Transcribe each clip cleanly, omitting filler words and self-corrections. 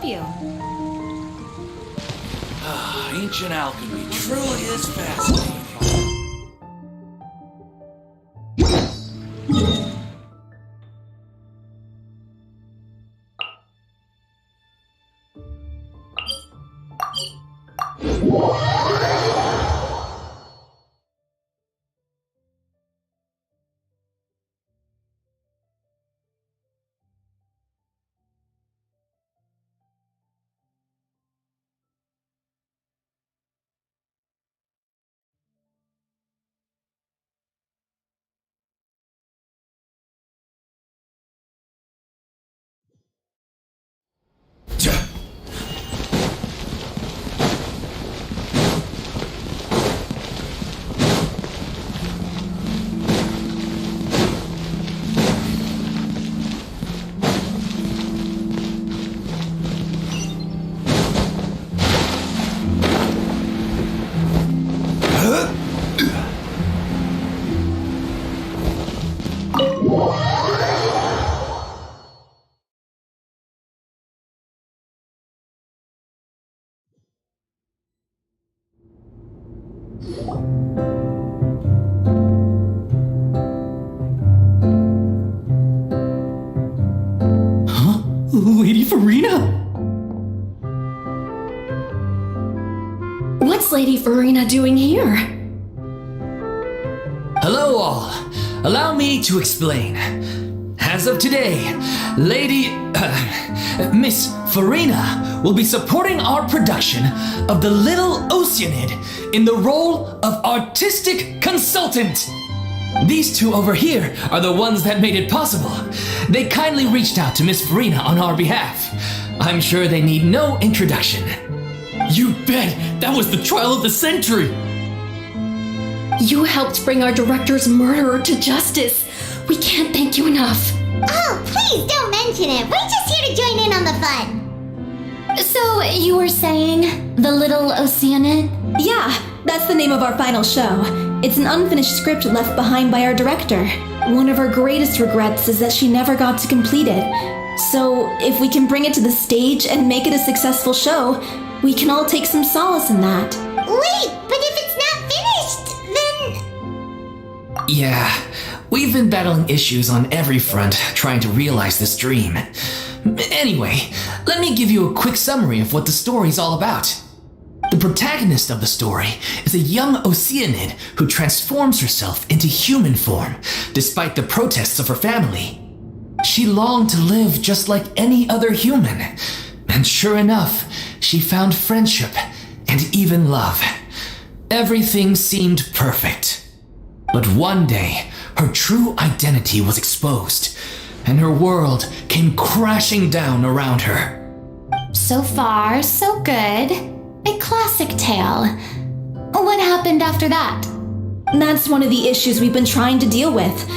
you? Ancient alchemy truly is fascinating. Lady Farina? What's Lady Farina doing here? Hello all. Allow me to explain. As of today, Miss Farina will be supporting our production of The Little Oceanid in the role of artistic consultant. These two over here are the ones that made it possible. They kindly reached out to Miss Farina on our behalf. I'm sure they need no introduction. You bet! That was the trial of the century! You helped bring our director's murderer to justice. We can't thank you enough. Oh, please don't mention it. We're just here to join in on the fun. So, you were saying The Little Oceanid? Yeah, that's the name of our final show. It's an unfinished script left behind by our director. One of her greatest regrets is that she never got to complete it. So, if we can bring it to the stage and make it a successful show, we can all take some solace in that. Wait, but if it's not finished, then... Yeah, we've been battling issues on every front trying to realize this dream. Anyway, let me give you a quick summary of what the story's all about. The protagonist of the story is a young Oceanid who transforms herself into human form, despite the protests of her family. She longed to live just like any other human, and sure enough, she found friendship and even love. Everything seemed perfect. But one day, her true identity was exposed, and her world came crashing down around her. So far, so good. A classic tale. What happened after that? That's one of the issues we've been trying to deal with.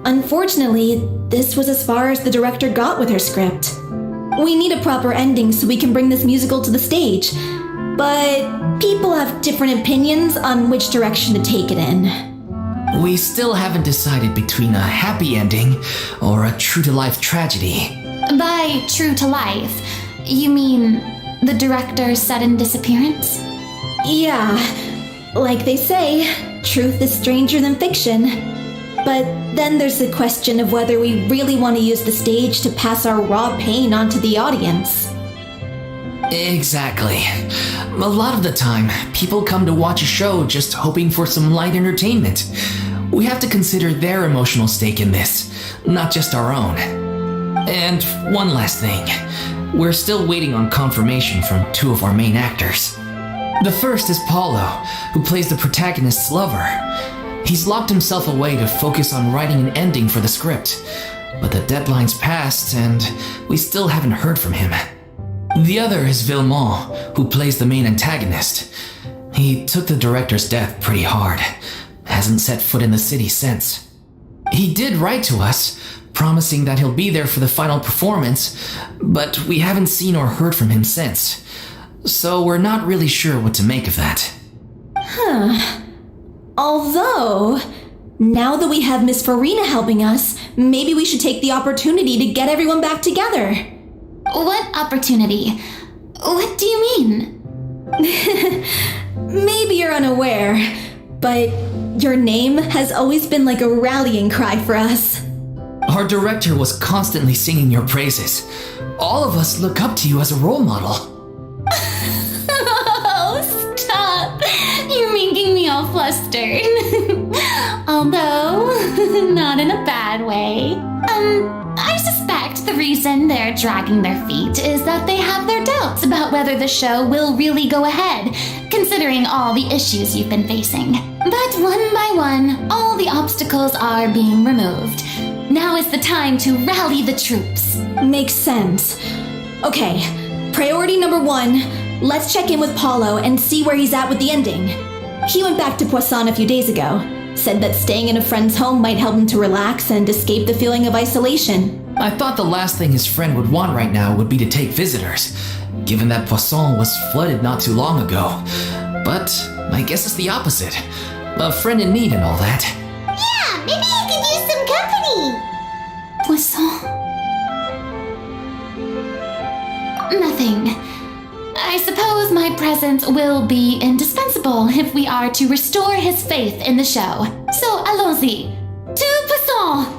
Unfortunately, this was as far as the director got with her script. We need a proper ending so we can bring this musical to the stage. But people have different opinions on which direction to take it in. We still haven't decided between a happy ending or a true-to-life tragedy. By true to life, you mean the director's sudden disappearance? Yeah, like they say, truth is stranger than fiction. But then there's the question of whether we really want to use the stage to pass our raw pain onto the audience. Exactly. A lot of the time, people come to watch a show just hoping for some light entertainment. We have to consider their emotional stake in this, not just our own. And one last thing. We're still waiting on confirmation from two of our main actors. The first is Paulo, who plays the protagonist's lover. He's locked himself away to focus on writing an ending for the script, but the deadline's passed and we still haven't heard from him. The other is Villemont, who plays the main antagonist. He took the director's death pretty hard, hasn't set foot in the city since. He did write to us, promising that he'll be there for the final performance, but we haven't seen or heard from him since. So we're not really sure what to make of that. Although, now that we have Miss Farina helping us, maybe we should take the opportunity to get everyone back together. What opportunity? What do you mean? Maybe you're unaware, but your name has always been like a rallying cry for us. Our director was constantly singing your praises. All of us look up to you as a role model. Oh, stop! You're making me all flustered. Although, not in a bad way. I suspect the reason they're dragging their feet is that they have their doubts about whether the show will really go ahead, considering all the issues you've been facing. But one by one, all the obstacles are being removed. Now is the time to rally the troops. Makes sense. Okay, priority number 1, let's check in with Paulo and see where he's at with the ending. He went back to Poisson a few days ago, said that staying in a friend's home might help him to relax and escape the feeling of isolation. I thought the last thing his friend would want right now would be to take visitors, given that Poisson was flooded not too long ago. But I guess it's the opposite. A friend in need and all that. Yeah, maybe you could use some company. Poisson? Nothing. I suppose my presence will be indispensable if we are to restore his faith in the show. So allons-y. To Poisson!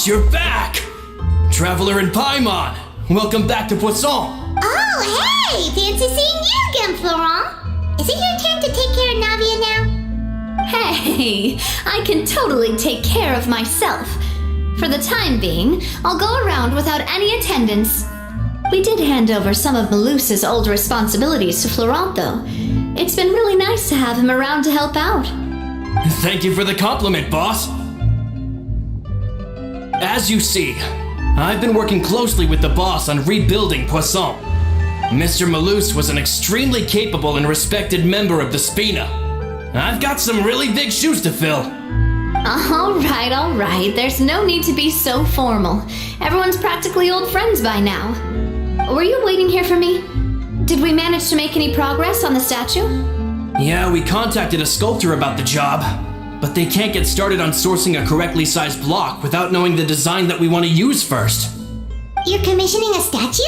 You're back! Traveler in Paimon, welcome back to Poisson. Oh, hey! Fancy seeing you again, Florent. Is it your turn to take care of Navia now? Hey, I can totally take care of myself. For the time being, I'll go around without any attendance. We did hand over some of Malus's old responsibilities to Florent, though. It's been really nice to have him around to help out. Thank you for the compliment, boss. As you see, I've been working closely with the boss on rebuilding Poisson. Mr. Malus was an extremely capable and respected member of the Spina. I've got some really big shoes to fill. All right. There's no need to be so formal. Everyone's practically old friends by now. Were you waiting here for me? Did we manage to make any progress on the statue? Yeah, we contacted a sculptor about the job, but they can't get started on sourcing a correctly sized block without knowing the design that we want to use first. You're commissioning a statue?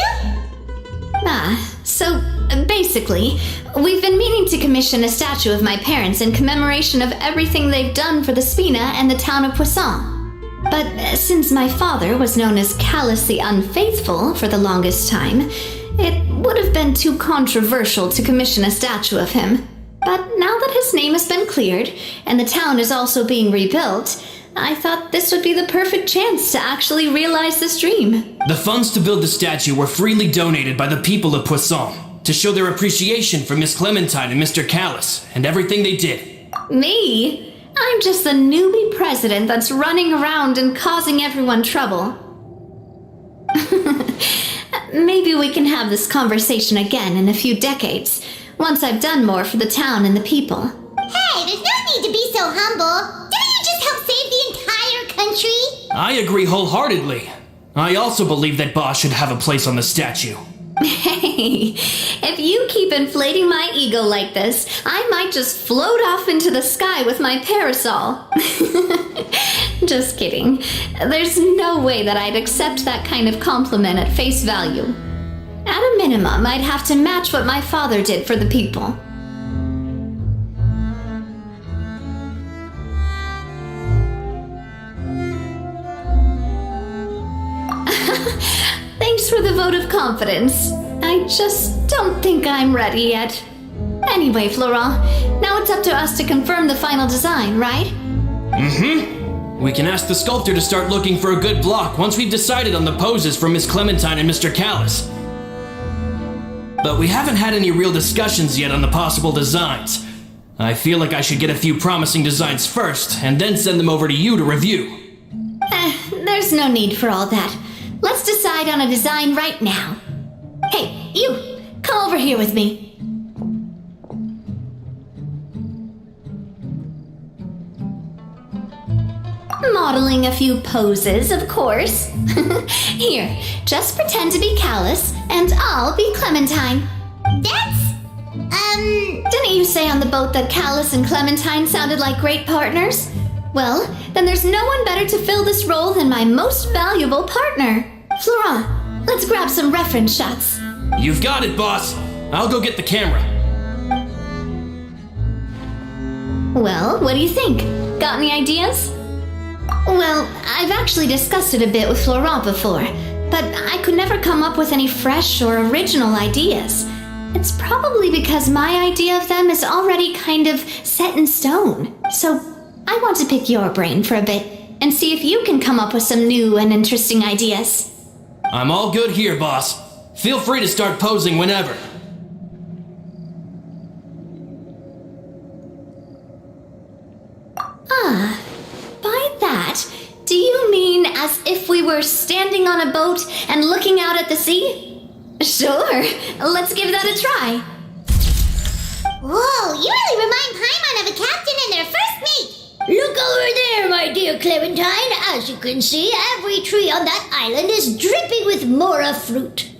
So basically, we've been meaning to commission a statue of my parents in commemoration of everything they've done for the Spina and the town of Poisson. But since my father was known as callously unfaithful for the longest time, it would have been too controversial to commission a statue of him. But now that his name has been cleared, and the town is also being rebuilt, I thought this would be the perfect chance to actually realize this dream. The funds to build the statue were freely donated by the people of Poisson to show their appreciation for Miss Clementine and Mr. Callis and everything they did. Me? I'm just the newbie president that's running around and causing everyone trouble. Maybe we can have this conversation again in a few decades, once I've done more for the town and the people. Hey, there's no need to be so humble. Didn't you just help save the entire country? I agree wholeheartedly. I also believe that Boss should have a place on the statue. Hey, if you keep inflating my ego like this, I might just float off into the sky with my parasol. Just kidding. There's no way that I'd accept that kind of compliment at face value. At a minimum, I'd have to match what my father did for the people. Thanks for the vote of confidence. I just don't think I'm ready yet. Anyway, Florent, now it's up to us to confirm the final design, right? Mm-hmm. We can ask the sculptor to start looking for a good block once we've decided on the poses for Miss Clementine and Mr. Callis. But we haven't had any real discussions yet on the possible designs. I feel like I should get a few promising designs first, and then send them over to you to review. There's no need for all that. Let's decide on a design right now. Hey, you! Come over here with me. Modeling a few poses, of course. Here, just pretend to be Callis, and I'll be Clementine. Didn't you say on the boat that Callis and Clementine sounded like great partners? Well, then there's no one better to fill this role than my most valuable partner. Florent, let's grab some reference shots. You've got it, boss. I'll go get the camera. Well, what do you think? Got any ideas? Well, I've actually discussed it a bit with Florent before, but I could never come up with any fresh or original ideas. It's probably because my idea of them is already kind of set in stone. So I want to pick your brain for a bit and see if you can come up with some new and interesting ideas. I'm all good here, boss. Feel free to start posing whenever. By that, do you mean as if we were standing on a boat and looking out at the sea? Sure, let's give that a try. Whoa, you really remind Paimon of a captain in their first meet. Look over there, my dear Clementine. As you can see, every tree on that island is dripping with mora fruit.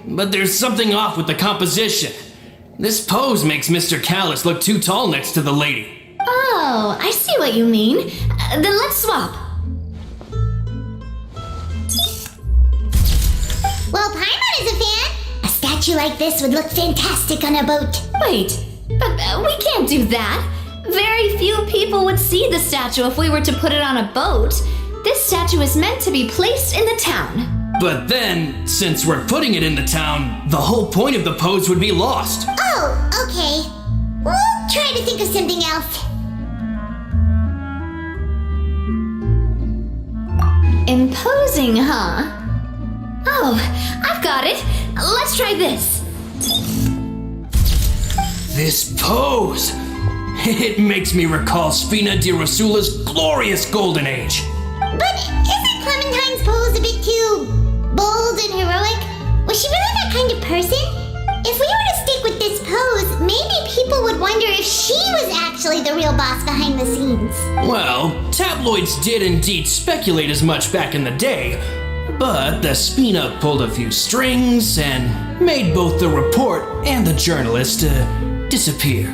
But there's something off with the composition. This pose makes Mr. Callis look too tall next to the lady. Oh, I see what you mean. Then let's swap. Well, Paimon is a fan. A statue like this would look fantastic on a boat. Wait, but we can't do that. Very few people would see the statue if we were to put it on a boat. This statue is meant to be placed in the town. But then, since we're putting it in the town, the whole point of the pose would be lost. Oh, okay. We'll try to think of something else. Imposing, huh? Oh, I've got it. Let's try this. This pose! It makes me recall Spina di Rosula's glorious golden age. But isn't Clementine's pose a bit too bold and heroic? Was she really that kind of person? If we were to stick with this pose, maybe people would wonder if she was actually the real boss behind the scenes. Well, tabloids did indeed speculate as much back in the day, but the Spina pulled a few strings and made both the report and the journalist disappear.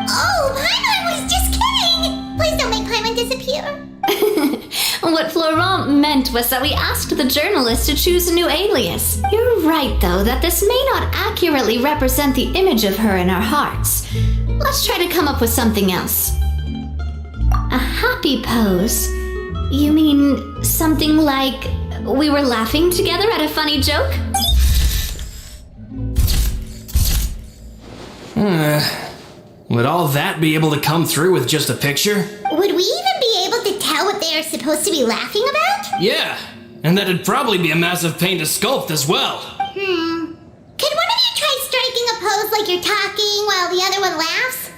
Oh, Paimon was just kidding! Please don't make Paimon disappear. What Florent meant was that we asked the journalist to choose a new alias. You're right, though, that this may not accurately represent the image of her in our hearts. Let's try to come up with something else. A happy pose? You mean something like we were laughing together at a funny joke? Would all that be able to come through with just a picture? Would we even be able to tell what they are supposed to be laughing about? Yeah, and that'd probably be a massive pain to sculpt as well. Could one of you try striking a pose like you're talking while the other one laughs?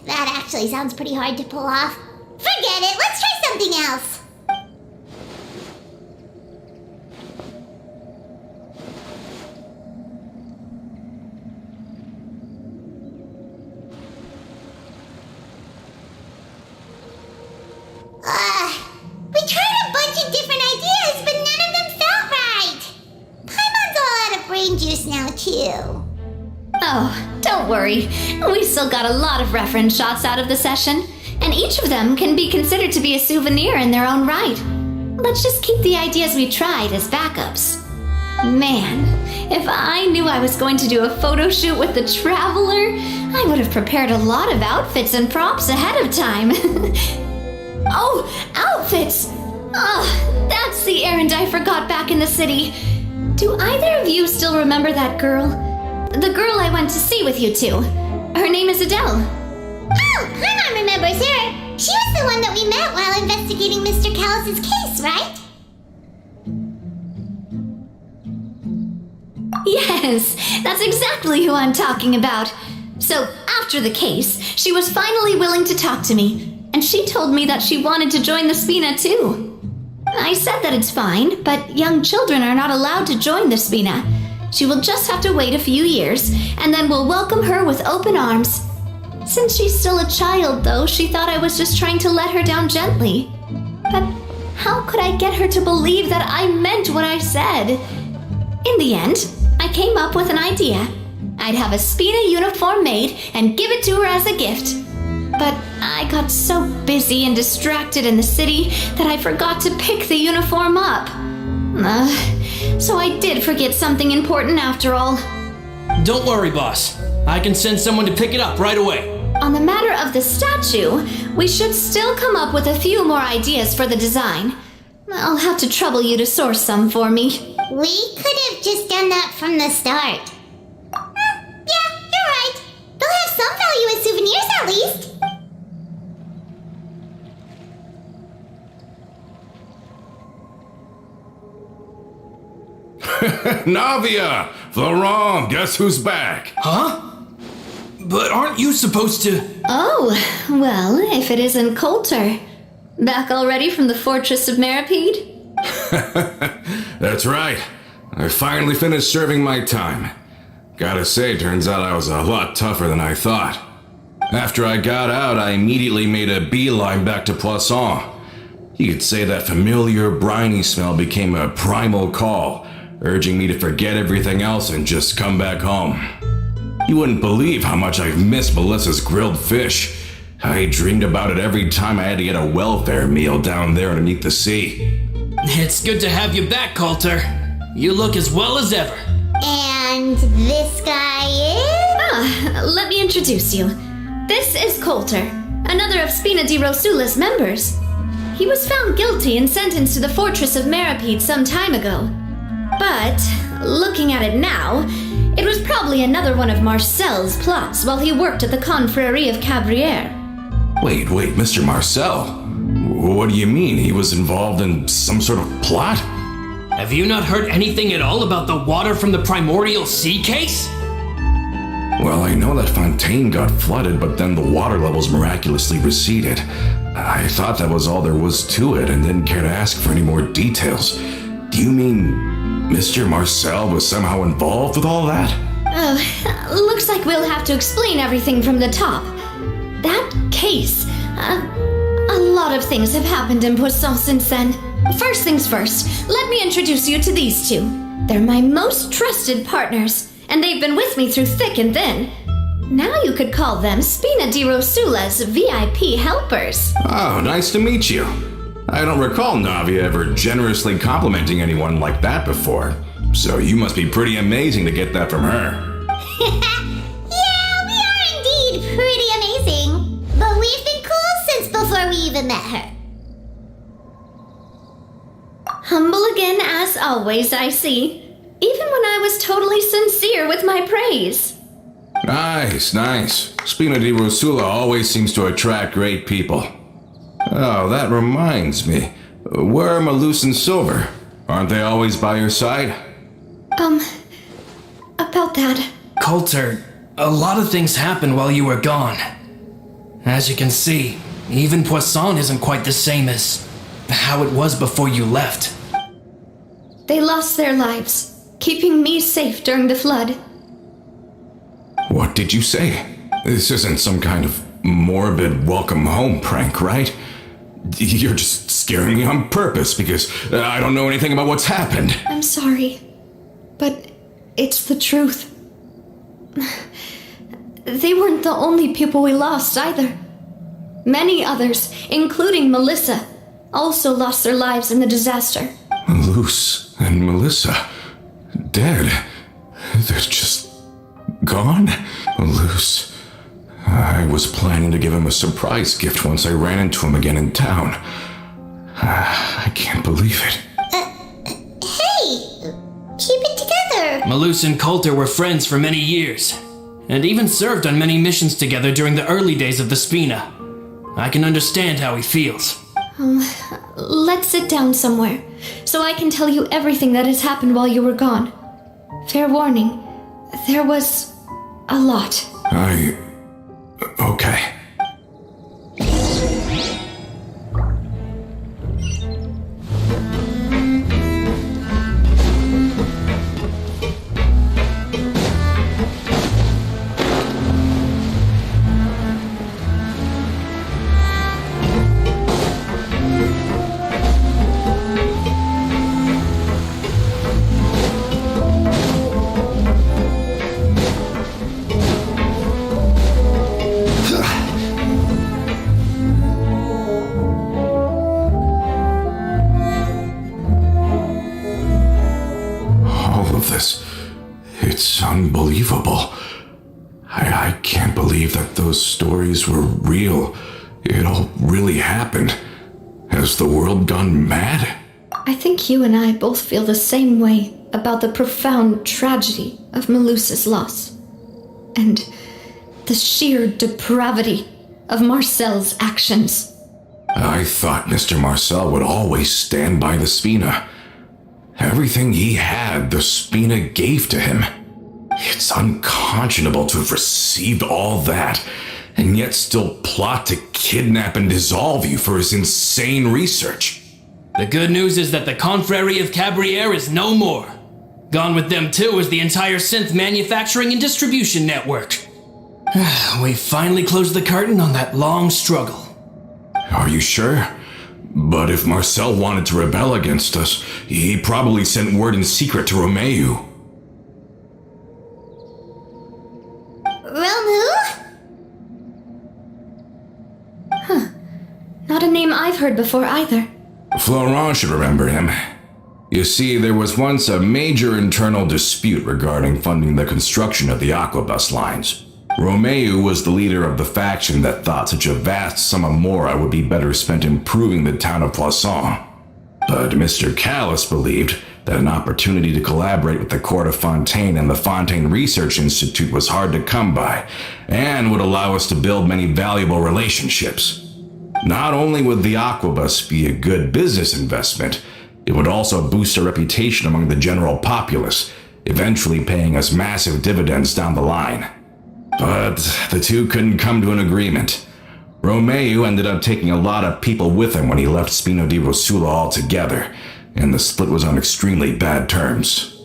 That actually sounds pretty hard to pull off. Forget it, let's try something else. Oh, don't worry. We still got a lot of reference shots out of the session, and each of them can be considered to be a souvenir in their own right. Let's just keep the ideas we tried as backups. Man, if I knew I was going to do a photo shoot with the Traveler, I would have prepared a lot of outfits and props ahead of time. Oh, outfits! That's the errand I forgot back in the city. Do either of you still remember that girl? The girl I went to see with you two. Her name is Adele. Oh, Paimon remembers her. She was the one that we met while investigating Mr. Callus's case, right? Yes, that's exactly who I'm talking about. So, after the case, she was finally willing to talk to me, and she told me that she wanted to join the Spina too. I said that it's fine, but young children are not allowed to join the Spina. She will just have to wait a few years, and then we'll welcome her with open arms. Since she's still a child, though, she thought I was just trying to let her down gently. But how could I get her to believe that I meant what I said? In the end, I came up with an idea. I'd have a Spina uniform made and give it to her as a gift. But I got so busy and distracted in the city that I forgot to pick the uniform up. So I did forget something important after all. Don't worry, boss. I can send someone to pick it up right away. On the matter of the statue, we should still come up with a few more ideas for the design. I'll have to trouble you to source some for me. We could have just done that from the start. Yeah, you're right. They'll have some value as souvenirs at least. Navia! Florent, guess who's back? Huh? But aren't you supposed to... Oh, well, if it isn't Coulter. Back already from the Fortress of Meripede? That's right. I finally finished serving my time. Gotta say, turns out I was a lot tougher than I thought. After I got out, I immediately made a beeline back to Poisson. You could say that familiar briny smell became a primal call, urging me to forget everything else and just come back home. You wouldn't believe how much I've missed Melissa's grilled fish. I dreamed about it every time I had to get a welfare meal down there underneath the sea. It's good to have you back, Coulter. You look as well as ever. And this guy is? Let me introduce you. This is Coulter, another of Spina di Rosula's members. He was found guilty and sentenced to the Fortress of Meripede some time ago. But, looking at it now, it was probably another one of Marcel's plots while he worked at the Confrérie of Cabrières. Wait, Mr. Marcel? What do you mean? He was involved in some sort of plot? Have you not heard anything at all about the water from the Primordial Sea case? Well, I know that Fontaine got flooded, but then the water levels miraculously receded. I thought that was all there was to it and didn't care to ask for any more details. Do you mean Mr. Marcel was somehow involved with all that? Looks like we'll have to explain everything from the top. That case, a lot of things have happened in Poisson since then. First things first, let me introduce you to these two. They're my most trusted partners, and they've been with me through thick and thin. Now you could call them Spina di Rosula's VIP helpers. Oh, nice to meet you. I don't recall Navia ever generously complimenting anyone like that before, so you must be pretty amazing to get that from her. Yeah, we are indeed pretty amazing. But we've been cool since before we even met her. Humble again as always, I see. Even when I was totally sincere with my praise. Nice. Spina di Rosula always seems to attract great people. Oh, that reminds me. Where are Malus and Silver? Aren't they always by your side? About that. Coulter, a lot of things happened while you were gone. As you can see, even Poisson isn't quite the same as how it was before you left. They lost their lives, keeping me safe during the flood. What did you say? This isn't some kind of morbid welcome home prank, right? You're just scaring me on purpose because I don't know anything about what's happened. I'm sorry, but it's the truth. They weren't the only people we lost either. Many others, including Melissa, also lost their lives in the disaster. Luce and Melissa, dead. They're just gone? Luce, I was planning to give him a surprise gift once I ran into him again in town. I can't believe it. Hey, keep it together. Malus and Coulter were friends for many years, and even served on many missions together during the early days of the Spina. I can understand how he feels. Let's sit down somewhere, so I can tell you everything that has happened while you were gone. Fair warning, there was a lot. Okay. It's unbelievable. I can't believe that those stories were real. It all really happened. Has the world gone mad? I think you and I both feel the same way about the profound tragedy of Melusa's loss. And the sheer depravity of Marcel's actions. I thought Mr. Marcel would always stand by the Spina. Everything he had, the Spina gave to him. It's unconscionable to have received all that, and yet still plot to kidnap and dissolve you for his insane research. The good news is that the Confrérie of Cabriere is no more. Gone with them too is the entire synth manufacturing and distribution network. We finally closed the curtain on that long struggle. Are you sure? But if Marcel wanted to rebel against us, he probably sent word in secret to Romeu. Romu? Not a name I've heard before either. Florent should remember him. You see, there was once a major internal dispute regarding funding the construction of the Aquabus lines. Romeu was the leader of the faction that thought such a vast sum of mora would be better spent improving the town of Poisson. But Mr. Callis believed that an opportunity to collaborate with the Court of Fontaine and the Fontaine Research Institute was hard to come by, and would allow us to build many valuable relationships. Not only would the Aquabus be a good business investment, it would also boost our reputation among the general populace, eventually paying us massive dividends down the line. But the two couldn't come to an agreement. Romeu ended up taking a lot of people with him when he left Spino di Rosula altogether, and the split was on extremely bad terms.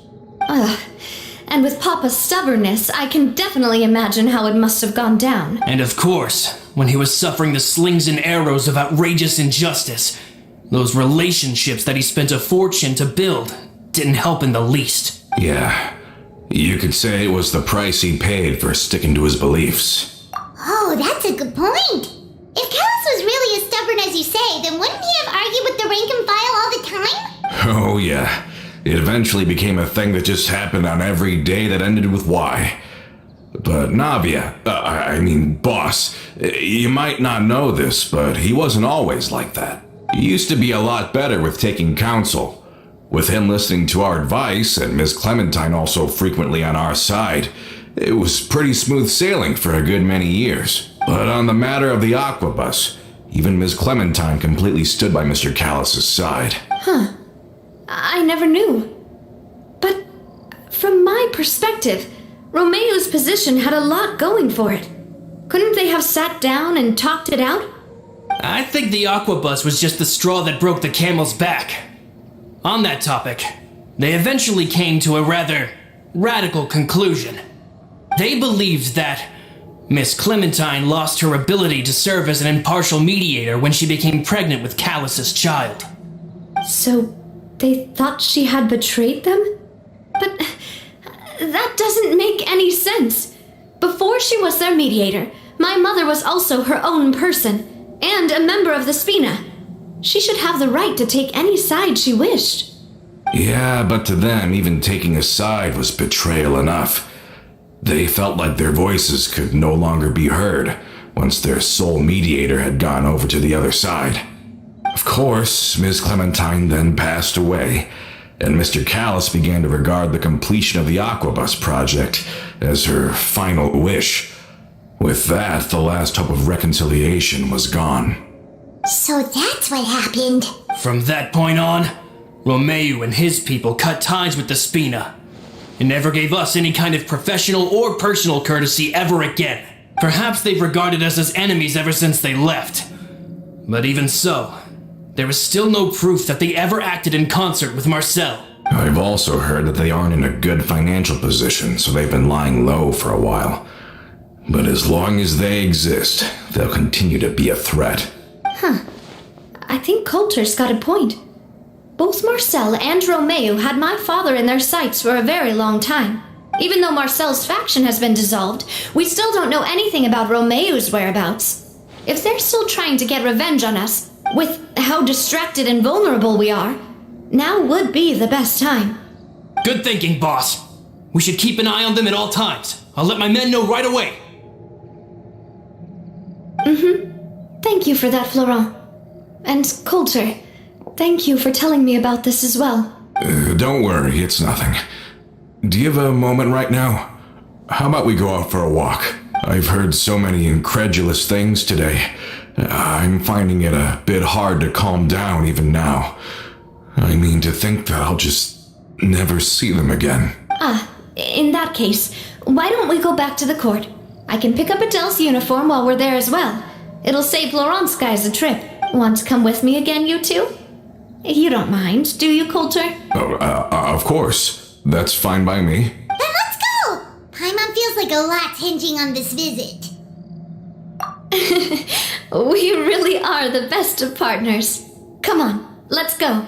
And with Papa's stubbornness, I can definitely imagine how it must have gone down. And of course, when he was suffering the slings and arrows of outrageous injustice, those relationships that he spent a fortune to build didn't help in the least. Yeah, you could say it was the price he paid for sticking to his beliefs. Oh, that's a good point. If Callis was really as stubborn as you say, then wouldn't he have argued with the rank and file all the time? Oh yeah, it eventually became a thing that just happened on every day that ended with Y. But Navia, boss, you might not know this, but he wasn't always like that. He used to be a lot better with taking counsel. With him listening to our advice, and Miss Clementine also frequently on our side, it was pretty smooth sailing for a good many years. But on the matter of the Aquabus, even Miss Clementine completely stood by Mr. Callis's side. I never knew. But from my perspective, Romeu's position had a lot going for it. Couldn't they have sat down and talked it out? I think the Aquabus was just the straw that broke the camel's back. On that topic, they eventually came to a rather radical conclusion. They believed that Miss Clementine lost her ability to serve as an impartial mediator when she became pregnant with Callis's child. So they thought she had betrayed them? But that doesn't make any sense. Before she was their mediator, my mother was also her own person, and a member of the Spina. She should have the right to take any side she wished. Yeah, but to them, even taking a side was betrayal enough. They felt like their voices could no longer be heard once their sole mediator had gone over to the other side. Of course, Ms. Clementine then passed away, and Mr. Callis began to regard the completion of the Aquabus project as her final wish. With that, the last hope of reconciliation was gone. So that's what happened. From that point on, Romeu and his people cut ties with the Spina, and never gave us any kind of professional or personal courtesy ever again. Perhaps they've regarded us as enemies ever since they left. But even so, there is still no proof that they ever acted in concert with Marcel. I've also heard that they aren't in a good financial position, so they've been lying low for a while. But as long as they exist, they'll continue to be a threat. I think Coulter's got a point. Both Marcel and Romeu had my father in their sights for a very long time. Even though Marcel's faction has been dissolved, we still don't know anything about Romeu's whereabouts. If they're still trying to get revenge on us, with how distracted and vulnerable we are, now would be the best time. Good thinking, boss. We should keep an eye on them at all times. I'll let my men know right away. Thank you for that, Florent. And Coulter, thank you for telling me about this as well. Don't worry, it's nothing. Do you have a moment right now? How about we go out for a walk? I've heard so many incredulous things today. I'm finding it a bit hard to calm down even now. I mean, to think that I'll just never see them again. In that case, why don't we go back to the court? I can pick up Adele's uniform while we're there as well. It'll save Laurent's guys a trip. Want to come with me again, you two? You don't mind, do you, Coulter? Of course. That's fine by me. Then let's go! Paimon feels like a lot's hinging on this visit. We really are the best of partners. Come on, let's go.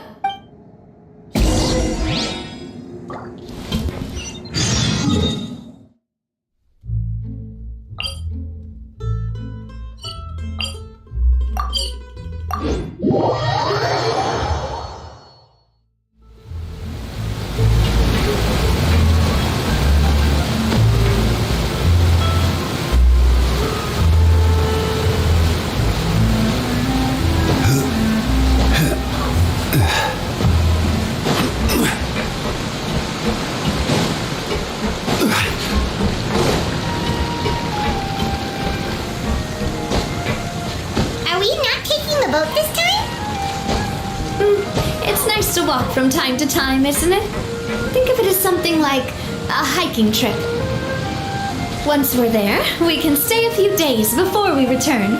From time to time, isn't it? Think of it as something like a hiking trip. Once we're there, we can stay a few days before we return.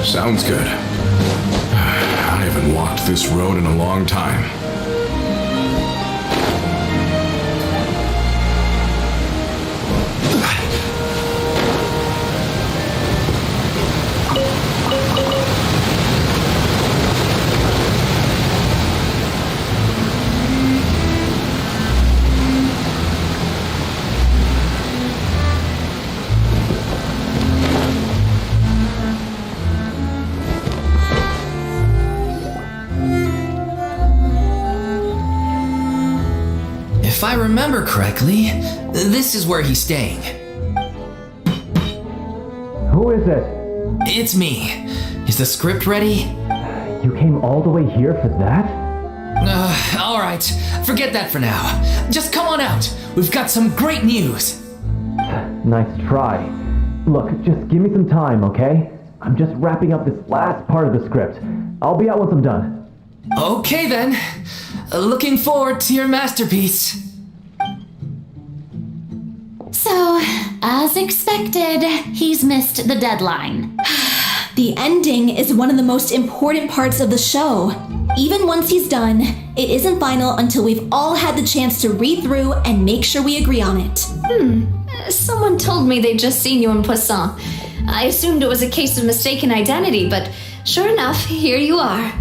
Sounds good. I haven't walked this road in a long time. If I remember correctly, this is where he's staying. Who is it? It's me. Is the script ready? You came all the way here for that? Alright. Forget that for now. Just come on out. We've got some great news. Nice try. Look, just give me some time, okay? I'm just wrapping up this last part of the script. I'll be out once I'm done. Okay then. Looking forward to your masterpiece. So, as expected, he's missed the deadline. The ending is one of the most important parts of the show. Even once he's done, it isn't final until we've all had the chance to read through and make sure we agree on it. Someone told me they'd just seen you in Poisson. I assumed it was a case of mistaken identity, but sure enough, here you are.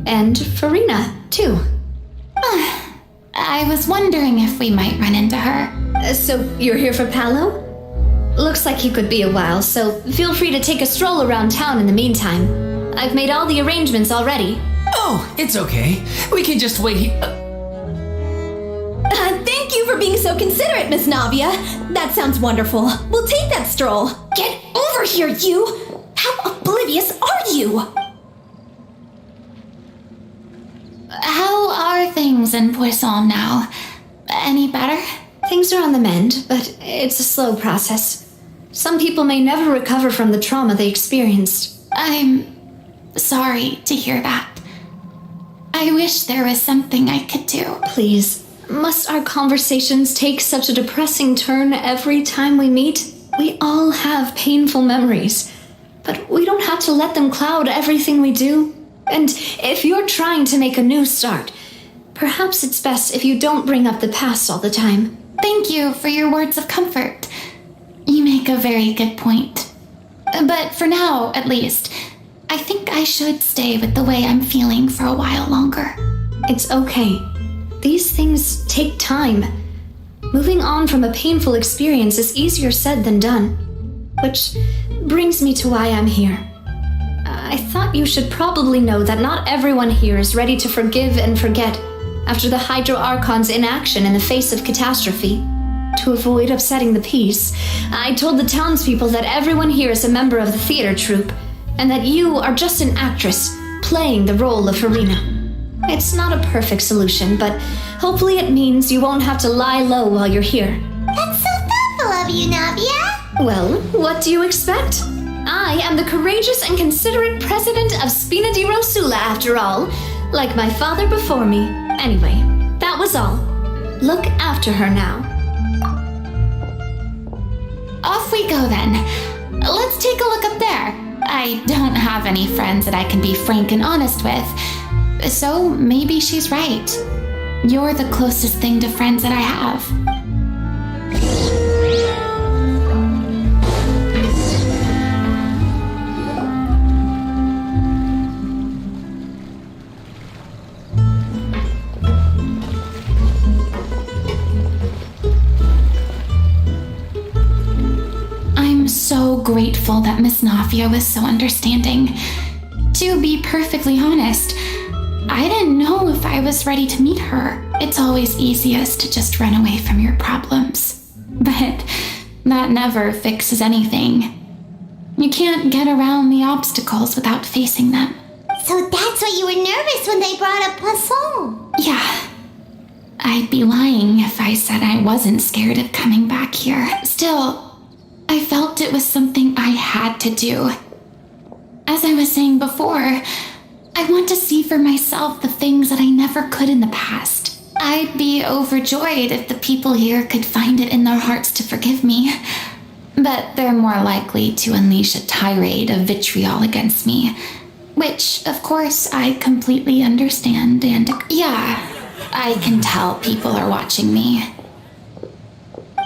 And Farina, too. I was wondering if we might run into her. So you're here for Paolo? Looks like he could be a while, so feel free to take a stroll around town in the meantime. I've made all the arrangements already. Oh, it's okay. We can just wait here. Thank you for being so considerate, Miss Navia. That sounds wonderful. We'll take that stroll. Get over here, you! How oblivious are you? How are things in Poisson now? Any better? Things are on the mend, but it's a slow process. Some people may never recover from the trauma they experienced. I'm sorry to hear that. I wish there was something I could do. Please, must our conversations take such a depressing turn every time we meet? We all have painful memories, but we don't have to let them cloud everything we do. And if you're trying to make a new start, perhaps it's best if you don't bring up the past all the time. Thank you for your words of comfort. You make a very good point. But for now, at least, I think I should stay with the way I'm feeling for a while longer. It's okay. These things take time. Moving on from a painful experience is easier said than done. Which brings me to why I'm here. I thought you should probably know that not everyone here is ready to forgive and forget after the Hydro Archon's inaction in the face of catastrophe. To avoid upsetting the peace, I told the townspeople that everyone here is a member of the theater troupe, and that you are just an actress playing the role of Farina. It's not a perfect solution, but hopefully it means you won't have to lie low while you're here. That's so thoughtful of you, Navia. Well, what do you expect? I am the courageous and considerate president of Spina di Rosula, after all, like my father before me. Anyway, that was all. Look after her now. Off we go then. Let's take a look up there. I don't have any friends that I can be frank and honest with, so maybe she's right. You're the closest thing to friends that I have. So grateful that Miss Nafia was so understanding. To be perfectly honest, I didn't know if I was ready to meet her. It's always easiest to just run away from your problems. But that never fixes anything. You can't get around the obstacles without facing them. So that's why you were nervous when they brought up Poisson. Yeah. I'd be lying if I said I wasn't scared of coming back here. Still, I felt it was something I had to do. As I was saying before, I want to see for myself the things that I never could in the past. I'd be overjoyed if the people here could find it in their hearts to forgive me. But they're more likely to unleash a tirade of vitriol against me. Which, of course, I completely understand and... Yeah, I can tell people are watching me.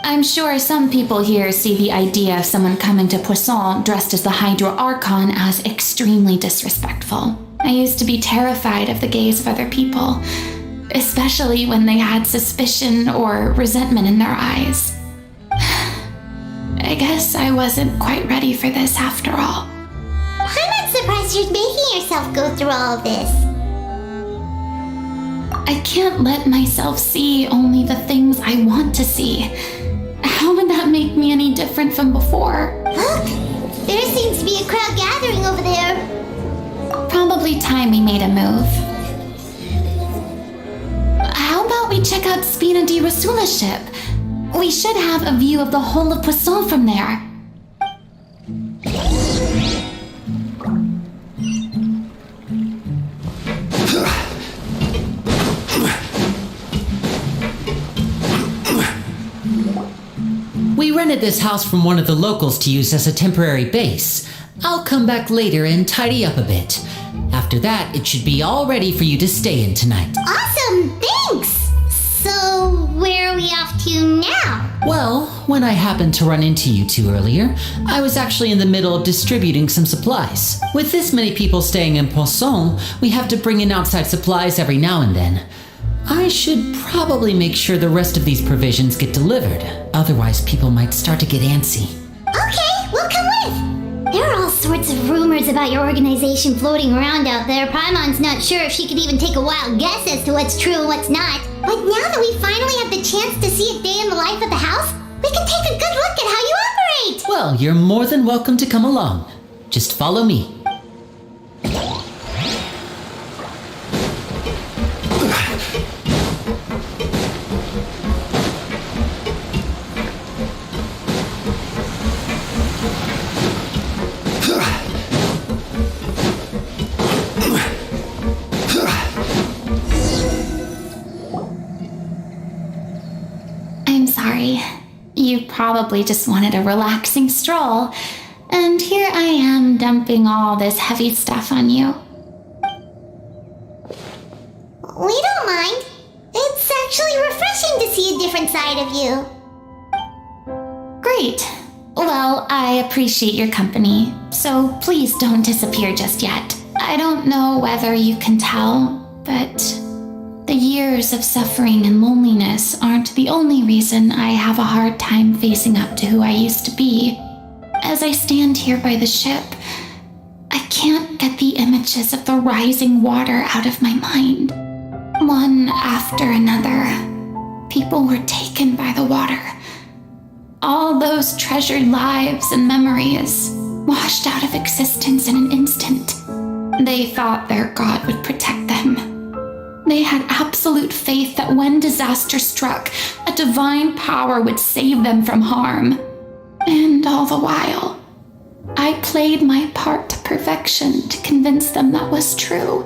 I'm sure some people here see the idea of someone coming to Poisson dressed as the Hydro Archon as extremely disrespectful. I used to be terrified of the gaze of other people, especially when they had suspicion or resentment in their eyes. I guess I wasn't quite ready for this after all. I'm not surprised you're making yourself go through all of this. I can't let myself see only the things I want to see. How would that make me any different from before? Look! There seems to be a crowd gathering over there. Probably time we made a move. How about we check out Spina di Rosula's ship? We should have a view of the whole of Poisson from there. We rented this house from one of the locals to use as a temporary base. I'll come back later and tidy up a bit. After that, it should be all ready for you to stay in tonight. Awesome! Thanks! So, where are we off to now? Well, when I happened to run into you two earlier, I was actually in the middle of distributing some supplies. With this many people staying in Poisson, we have to bring in outside supplies every now and then. I should probably make sure the rest of these provisions get delivered, otherwise people might start to get antsy. Okay, we'll come with. There are all sorts of rumors about your organization floating around out there. Paimon's not sure if she could even take a wild guess as to what's true and what's not. But now that we finally have the chance to see a day in the life of the house, we can take a good look at how you operate. Well, you're more than welcome to come along. Just follow me. You probably just wanted a relaxing stroll, and here I am dumping all this heavy stuff on you. We don't mind. It's actually refreshing to see a different side of you. Great. Well, I appreciate your company, so please don't disappear just yet. I don't know whether you can tell, but the years of suffering and loneliness aren't the only reason I have a hard time facing up to who I used to be. As I stand here by the ship, I can't get the images of the rising water out of my mind. One after another, people were taken by the water. All those treasured lives and memories washed out of existence in an instant. They thought their God would protect them. They had absolute faith that when disaster struck, a divine power would save them from harm. And all the while, I played my part to perfection to convince them that was true.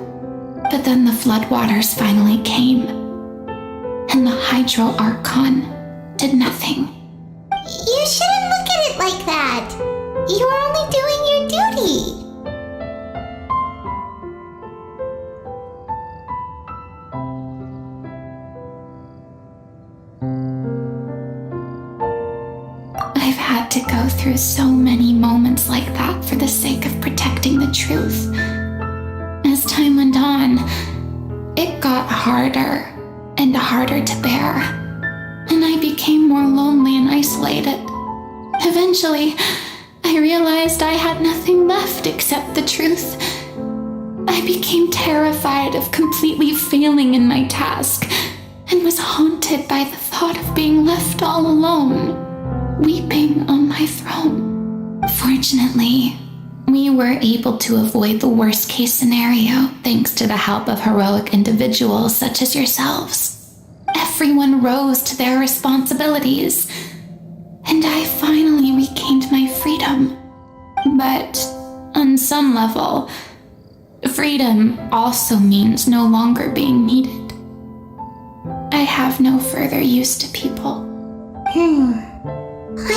But then the floodwaters finally came, and the Hydro Archon did nothing. You shouldn't look at it like that. You are only doing your duty. I've had to go through so many moments like that for the sake of protecting the truth. As time went on, it got harder and harder to bear, and I became more lonely and isolated. Eventually, I realized I had nothing left except the truth. I became terrified of completely failing in my task, and was haunted by the thought of being left all alone, weeping on my throne. Fortunately, we were able to avoid the worst-case scenario thanks to the help of heroic individuals such as yourselves. Everyone rose to their responsibilities, and I finally regained my freedom. But on some level, freedom also means no longer being needed. I have no further use to people.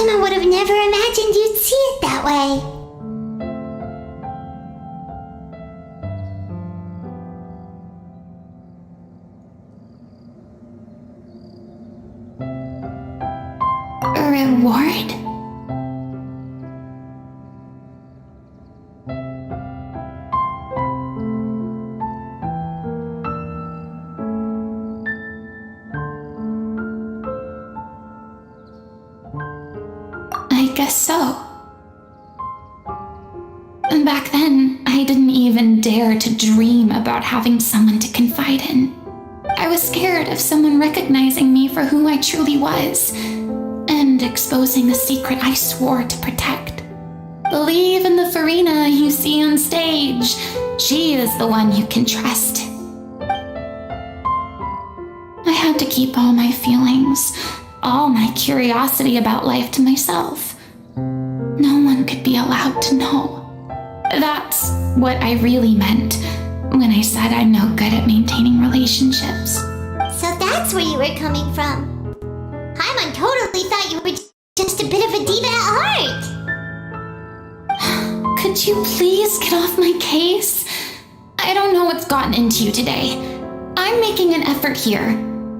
I would have never imagined you'd see it that way. A reward? I guess so. And back then, I didn't even dare to dream about having someone to confide in. I was scared of someone recognizing me for who I truly was, and exposing the secret I swore to protect. Believe in the Farina you see on stage. She is the one you can trust. I had to keep all my feelings, all my curiosity about life to myself. No one could be allowed to know. That's what I really meant when I said I'm no good at maintaining relationships. So that's where you were coming from. Paimon totally thought you were just a bit of a diva at heart. Could you please get off my case? I don't know what's gotten into you today. I'm making an effort here.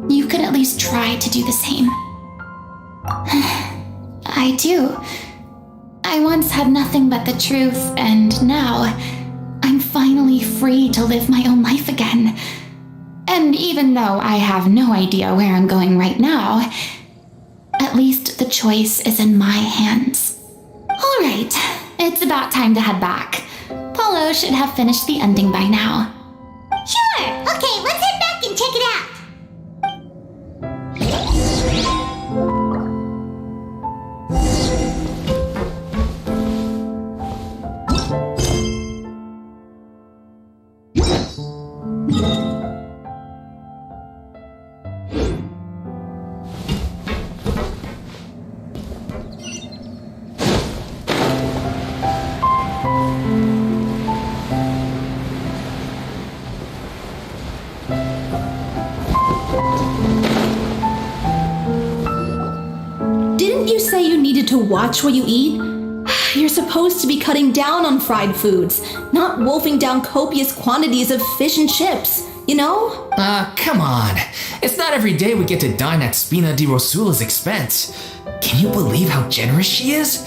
you could at least try to do the same. I do. I once had nothing but the truth, and now I'm finally free to live my own life again. And even though I have no idea where I'm going right now, at least the choice is in my hands. All right, it's about time to head back. Paulo should have finished the ending by now. Sure. Okay, let's head back and check it out. Didn't you say you needed to watch what you eat? You're supposed to be cutting down on fried foods, not wolfing down copious quantities of fish and chips, you know? Come on. It's not every day we get to dine at Spina di Rosula's expense. Can you believe how generous she is?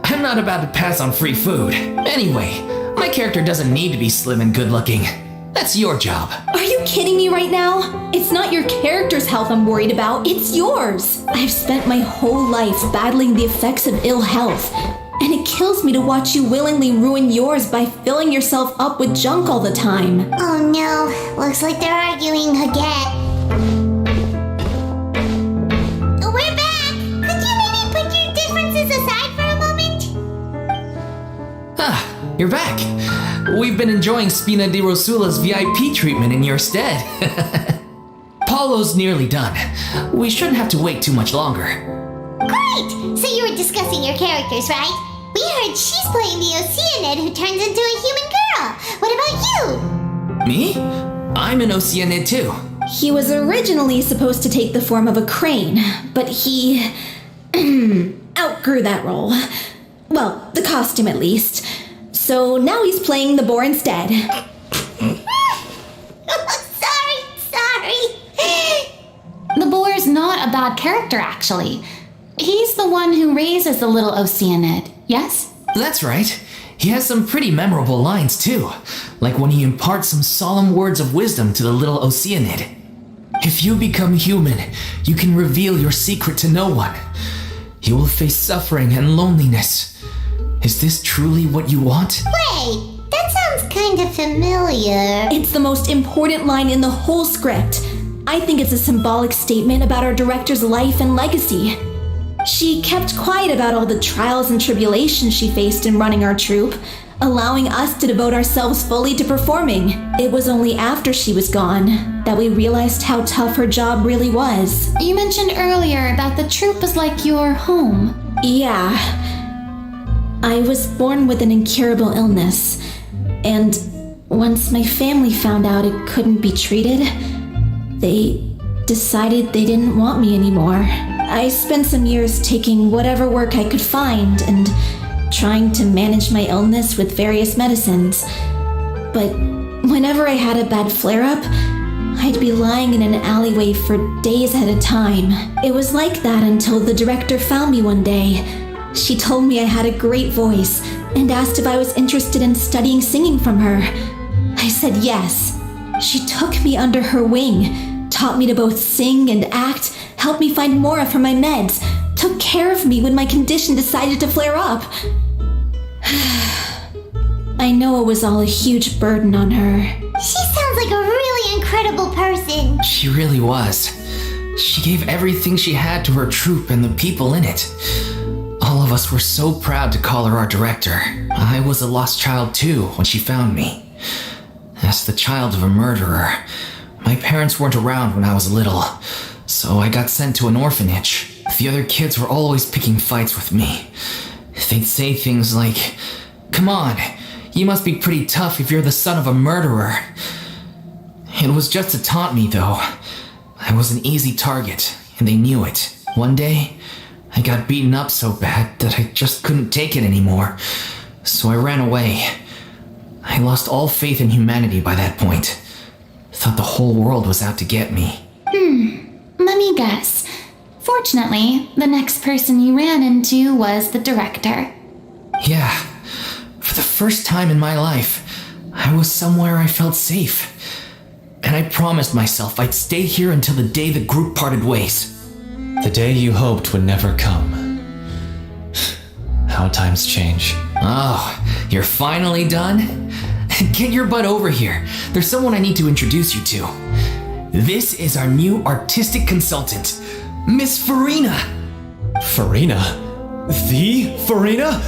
I'm not about to pass on free food. Anyway, my character doesn't need to be slim and good-looking. That's your job. Are you kidding me right now? It's not your character's health I'm worried about, it's yours. I've spent my whole life battling the effects of ill health, and it kills me to watch you willingly ruin yours by filling yourself up with junk all the time. Oh no, looks like they're arguing again. We're back! Could you maybe put your differences aside for a moment? You're back. We've been enjoying Spina di Rosula's VIP treatment in your stead. Paulo's nearly done. We shouldn't have to wait too much longer. Great! So you were discussing your characters, right? We heard she's playing the Oceanid who turns into a human girl. What about you? Me? I'm an Oceanid too. He was originally supposed to take the form of a crane, but he outgrew that role. Well, the costume at least. So now he's playing the boar instead. Sorry. The boar's not a bad character, actually. He's the one who raises the little Oceanid, yes? That's right. He has some pretty memorable lines too, like when he imparts some solemn words of wisdom to the little Oceanid. If you become human, you can reveal your secret to no one. You will face suffering and loneliness. Is this truly what you want? Wait, that sounds kind of familiar. It's the most important line in the whole script. I think it's a symbolic statement about our director's life and legacy. She kept quiet about all the trials and tribulations she faced in running our troupe, allowing us to devote ourselves fully to performing. It was only after she was gone that we realized how tough her job really was. You mentioned earlier that the troupe was like your home. Yeah. I was born with an incurable illness, and once my family found out it couldn't be treated, they decided they didn't want me anymore. I spent some years taking whatever work I could find and trying to manage my illness with various medicines. But whenever I had a bad flare-up, I'd be lying in an alleyway for days at a time. It was like that until the director found me one day. She told me I had a great voice and asked if I was interested in studying singing from her. I said yes. She took me under her wing, taught me to both sing and act, helped me find Mora for my meds, took care of me when my condition decided to flare up. I know it was all a huge burden on her. She sounds like a really incredible person. She really was. She gave everything she had to her troupe and the people in it. All of us were so proud to call her our director. I was a lost child too when she found me. As the child of a murderer, my parents weren't around when I was little, so I got sent to an orphanage. The other kids were always picking fights with me. They'd say things like, "Come on, you must be pretty tough if you're the son of a murderer." It was just to taunt me though. I was an easy target, and they knew it. One day, I got beaten up so bad that I just couldn't take it anymore, so I ran away. I lost all faith in humanity by that point. Thought the whole world was out to get me. I guess. Fortunately, the next person you ran into was the director. Yeah, for the first time in my life, I was somewhere I felt safe. And I promised myself I'd stay here until the day the group parted ways. The day you hoped would never come. How times change. Oh, you're finally done? Get your butt over here. There's someone I need to introduce you to. This is our new artistic consultant, Miss Farina. Farina? The Farina?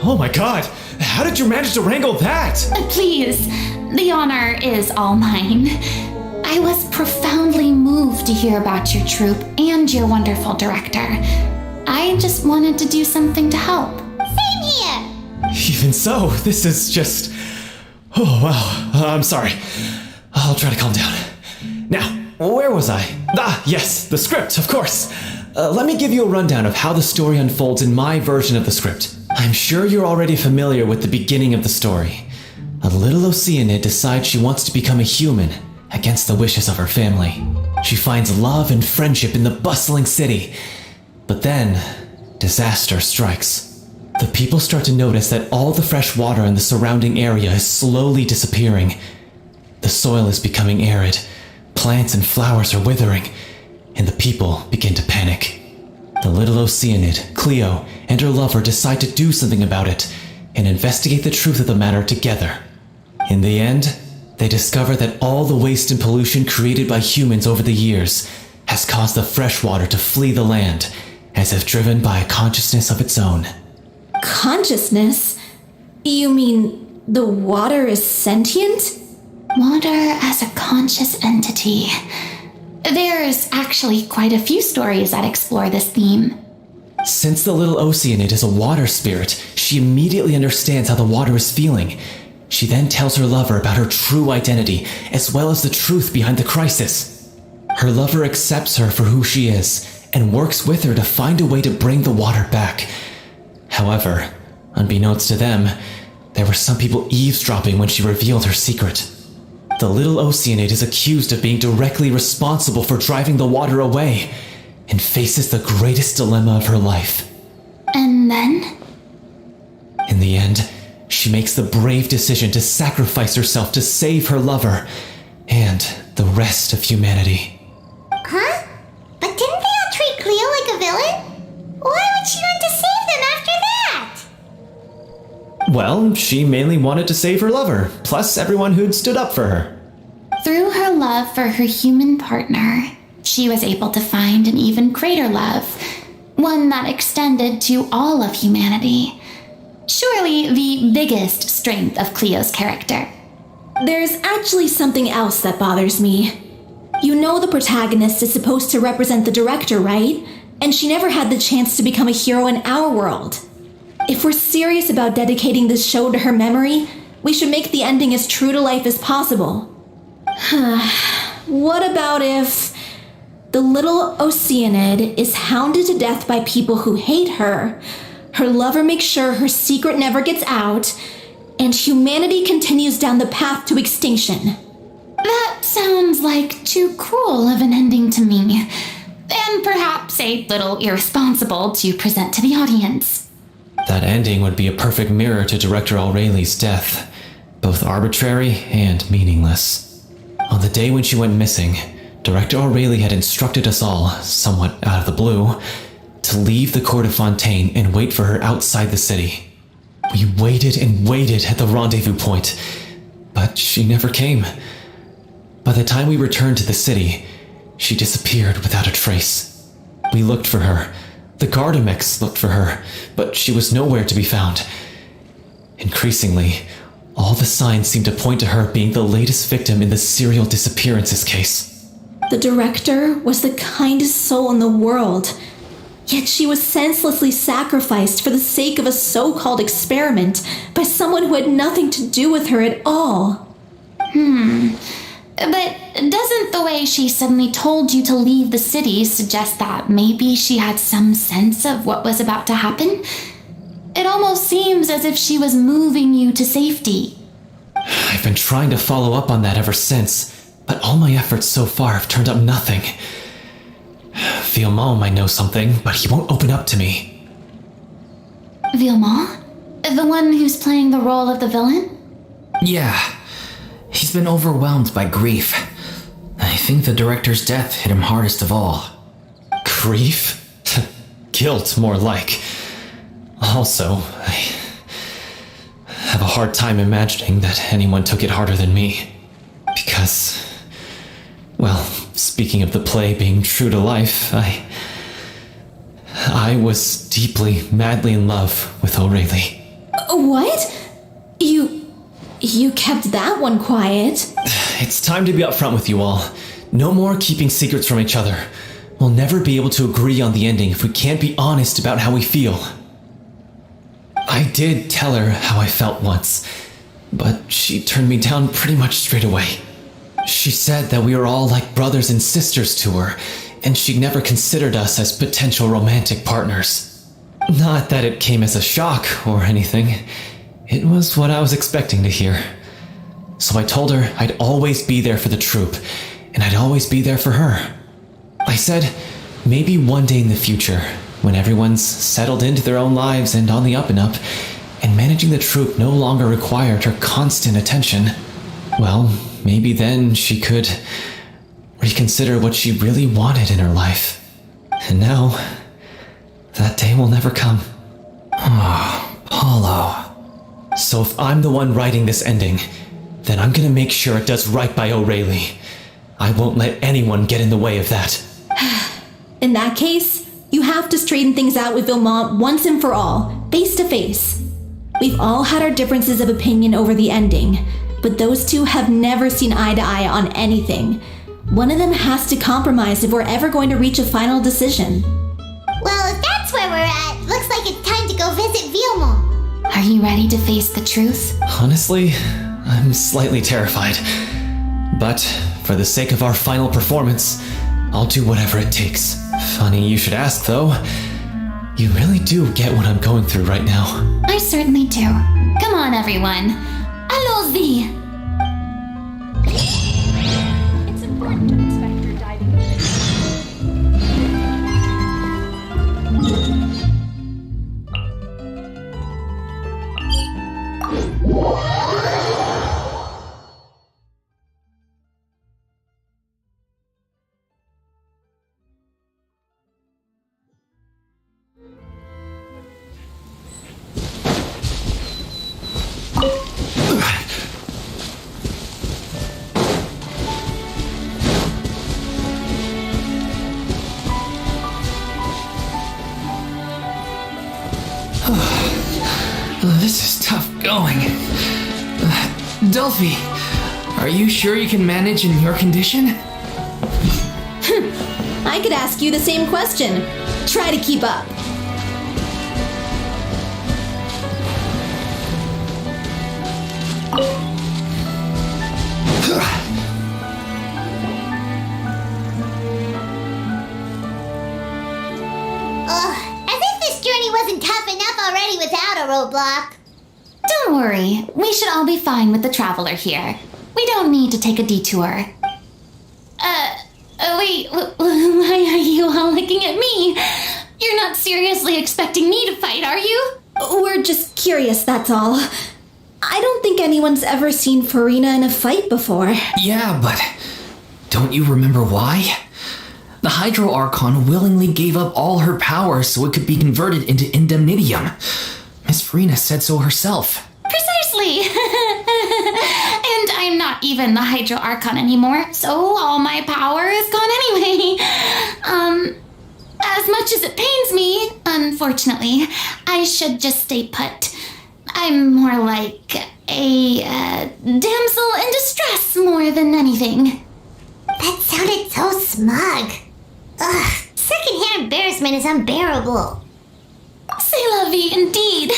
Oh my god, how did you manage to wrangle that? Please, the honor is all mine. I was profoundly moved to hear about your troupe and your wonderful director. I just wanted to do something to help. Same here. Even so, this is just... Oh, wow. I'm sorry. I'll try to calm down. Now, where was I? Ah, yes, the script, of course. Let me give you a rundown of how the story unfolds in my version of the script. I'm sure you're already familiar with the beginning of the story. A little Oceanid decides she wants to become a human against the wishes of her family. She finds love and friendship in the bustling city. But then, disaster strikes. The people start to notice that all the fresh water in the surrounding area is slowly disappearing. The soil is becoming arid, plants and flowers are withering, and the people begin to panic. The little Oceanid, Cleo, and her lover decide to do something about it and investigate the truth of the matter together. In the end, they discover that all the waste and pollution created by humans over the years has caused the fresh water to flee the land, as if driven by a consciousness of its own. Consciousness? You mean the water is sentient? Water as a conscious entity. There's actually quite a few stories that explore this theme. Since the little Oceanid is a water spirit, she immediately understands how the water is feeling. She then tells her lover about her true identity, as well as the truth behind the crisis. Her lover accepts her for who she is, and works with her to find a way to bring the water back. However, unbeknownst to them, there were some people eavesdropping when she revealed her secret. The little Oceanid is accused of being directly responsible for driving the water away, and faces the greatest dilemma of her life. And then? In the end, she makes the brave decision to sacrifice herself to save her lover, and the rest of humanity. Huh? But didn't they all treat Cleo like a villain? Why would she want to save them after that? Well, she mainly wanted to save her lover, plus everyone who'd stood up for her. Through her love for her human partner, she was able to find an even greater love, one that extended to all of humanity. Surely the biggest strength of Cleo's character. There's actually something else that bothers me. You know the protagonist is supposed to represent the director, right? And she never had the chance to become a hero in our world. If we're serious about dedicating this show to her memory, we should make the ending as true to life as possible. What about if the little Oceanid is hounded to death by people who hate her, her lover makes sure her secret never gets out, and humanity continues down the path to extinction? That sounds like too cruel of an ending to me, and perhaps a little irresponsible to present to the audience. That ending would be a perfect mirror to Director O'Reilly's death, both arbitrary and meaningless. On the day when she went missing, Director O'Reilly had instructed us all, somewhat out of the blue, to leave the Court of Fontaine and wait for her outside the city. We waited and waited at the rendezvous point, but she never came. By the time we returned to the city, she disappeared without a trace. We looked for her. The Gardamex looked for her, but she was nowhere to be found. Increasingly, all the signs seemed to point to her being the latest victim in the serial disappearances case. The director was the kindest soul in the world, yet she was senselessly sacrificed for the sake of a so-called experiment by someone who had nothing to do with her at all. But doesn't the way she suddenly told you to leave the city suggest that maybe she had some sense of what was about to happen? It almost seems as if she was moving you to safety. I've been trying to follow up on that ever since, but all my efforts so far have turned up nothing. Filipino might know something, but he won't open up to me. Villemont? The one who's playing the role of the villain? Yeah, he's been overwhelmed by grief. I think the director's death hit him hardest of all. Grief? Guilt, more like. Also, I have a hard time imagining that anyone took it harder than me. Because, well, speaking of the play being true to life, I was deeply, madly in love with O'Reilly. What? You kept that one quiet. It's time to be upfront with you all. No more keeping secrets from each other. We'll never be able to agree on the ending if we can't be honest about how we feel. I did tell her how I felt once, but she turned me down pretty much straight away. She said that we were all like brothers and sisters to her, and she never considered us as potential romantic partners. Not that it came as a shock or anything. It was what I was expecting to hear. So I told her I'd always be there for the troupe, and I'd always be there for her. I said, maybe one day in the future, when everyone's settled into their own lives and on the up and up, and managing the troupe no longer required her constant attention, well, maybe then she could reconsider what she really wanted in her life. And now, that day will never come. Oh, Paulo. So if I'm the one writing this ending, then I'm gonna make sure it does right by O'Reilly. I won't let anyone get in the way of that. In that case, you have to straighten things out with Villemont once and for all, face to face. We've all had our differences of opinion over the ending, but those two have never seen eye to eye on anything. One of them has to compromise if we're ever going to reach a final decision. Well, if that's where we're at, looks like it's time to go visit Villemont. Are you ready to face the truth? Honestly, I'm slightly terrified. But for the sake of our final performance, I'll do whatever it takes. Funny you should ask, though. You really do get what I'm going through right now. I certainly do. Come on, everyone. Allons-y! It's important to respect your diving ability. This is tough going. Delphi, are you sure you can manage in your condition? I could ask you the same question. Try to keep up. As if this journey wasn't tough enough already without a roadblock. Don't worry, we should all be fine with the traveler here. We don't need to take a detour. Wait, why are you all looking at me? You're not seriously expecting me to fight, are you? We're just curious, that's all. I don't think anyone's ever seen Farina in a fight before. Yeah, but don't you remember why? The Hydro Archon willingly gave up all her power so it could be converted into Indemnitium. Miss Farina said so herself. Precisely! And I'm not even the Hydro Archon anymore, so all my power is gone anyway. As much as it pains me, unfortunately, I should just stay put. I'm more like a damsel in distress more than anything. That sounded so smug. Ugh, secondhand embarrassment is unbearable. C'est la vie indeed.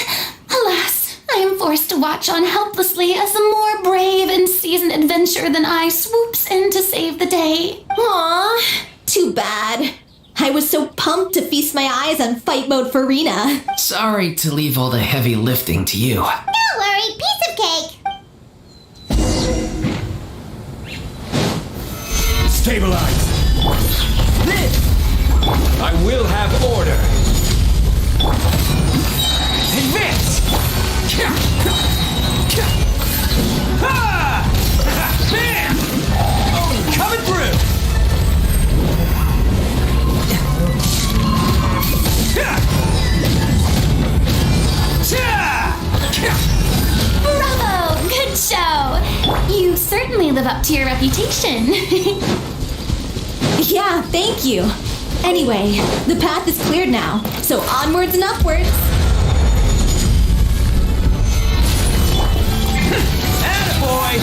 Alas, I am forced to watch on helplessly as a more brave and seasoned adventurer than I swoops in to save the day. Aw, too bad. I was so pumped to feast my eyes on fight mode Farina. Sorry to leave all the heavy lifting to you. Don't worry, piece of cake. Stabilize! I will have order. Advance! Ha! Man! Oh, coming through! Bravo! Good show! You certainly live up to your reputation. Yeah, thank you. Anyway, the path is cleared now, so onwards and upwards. Attaboy!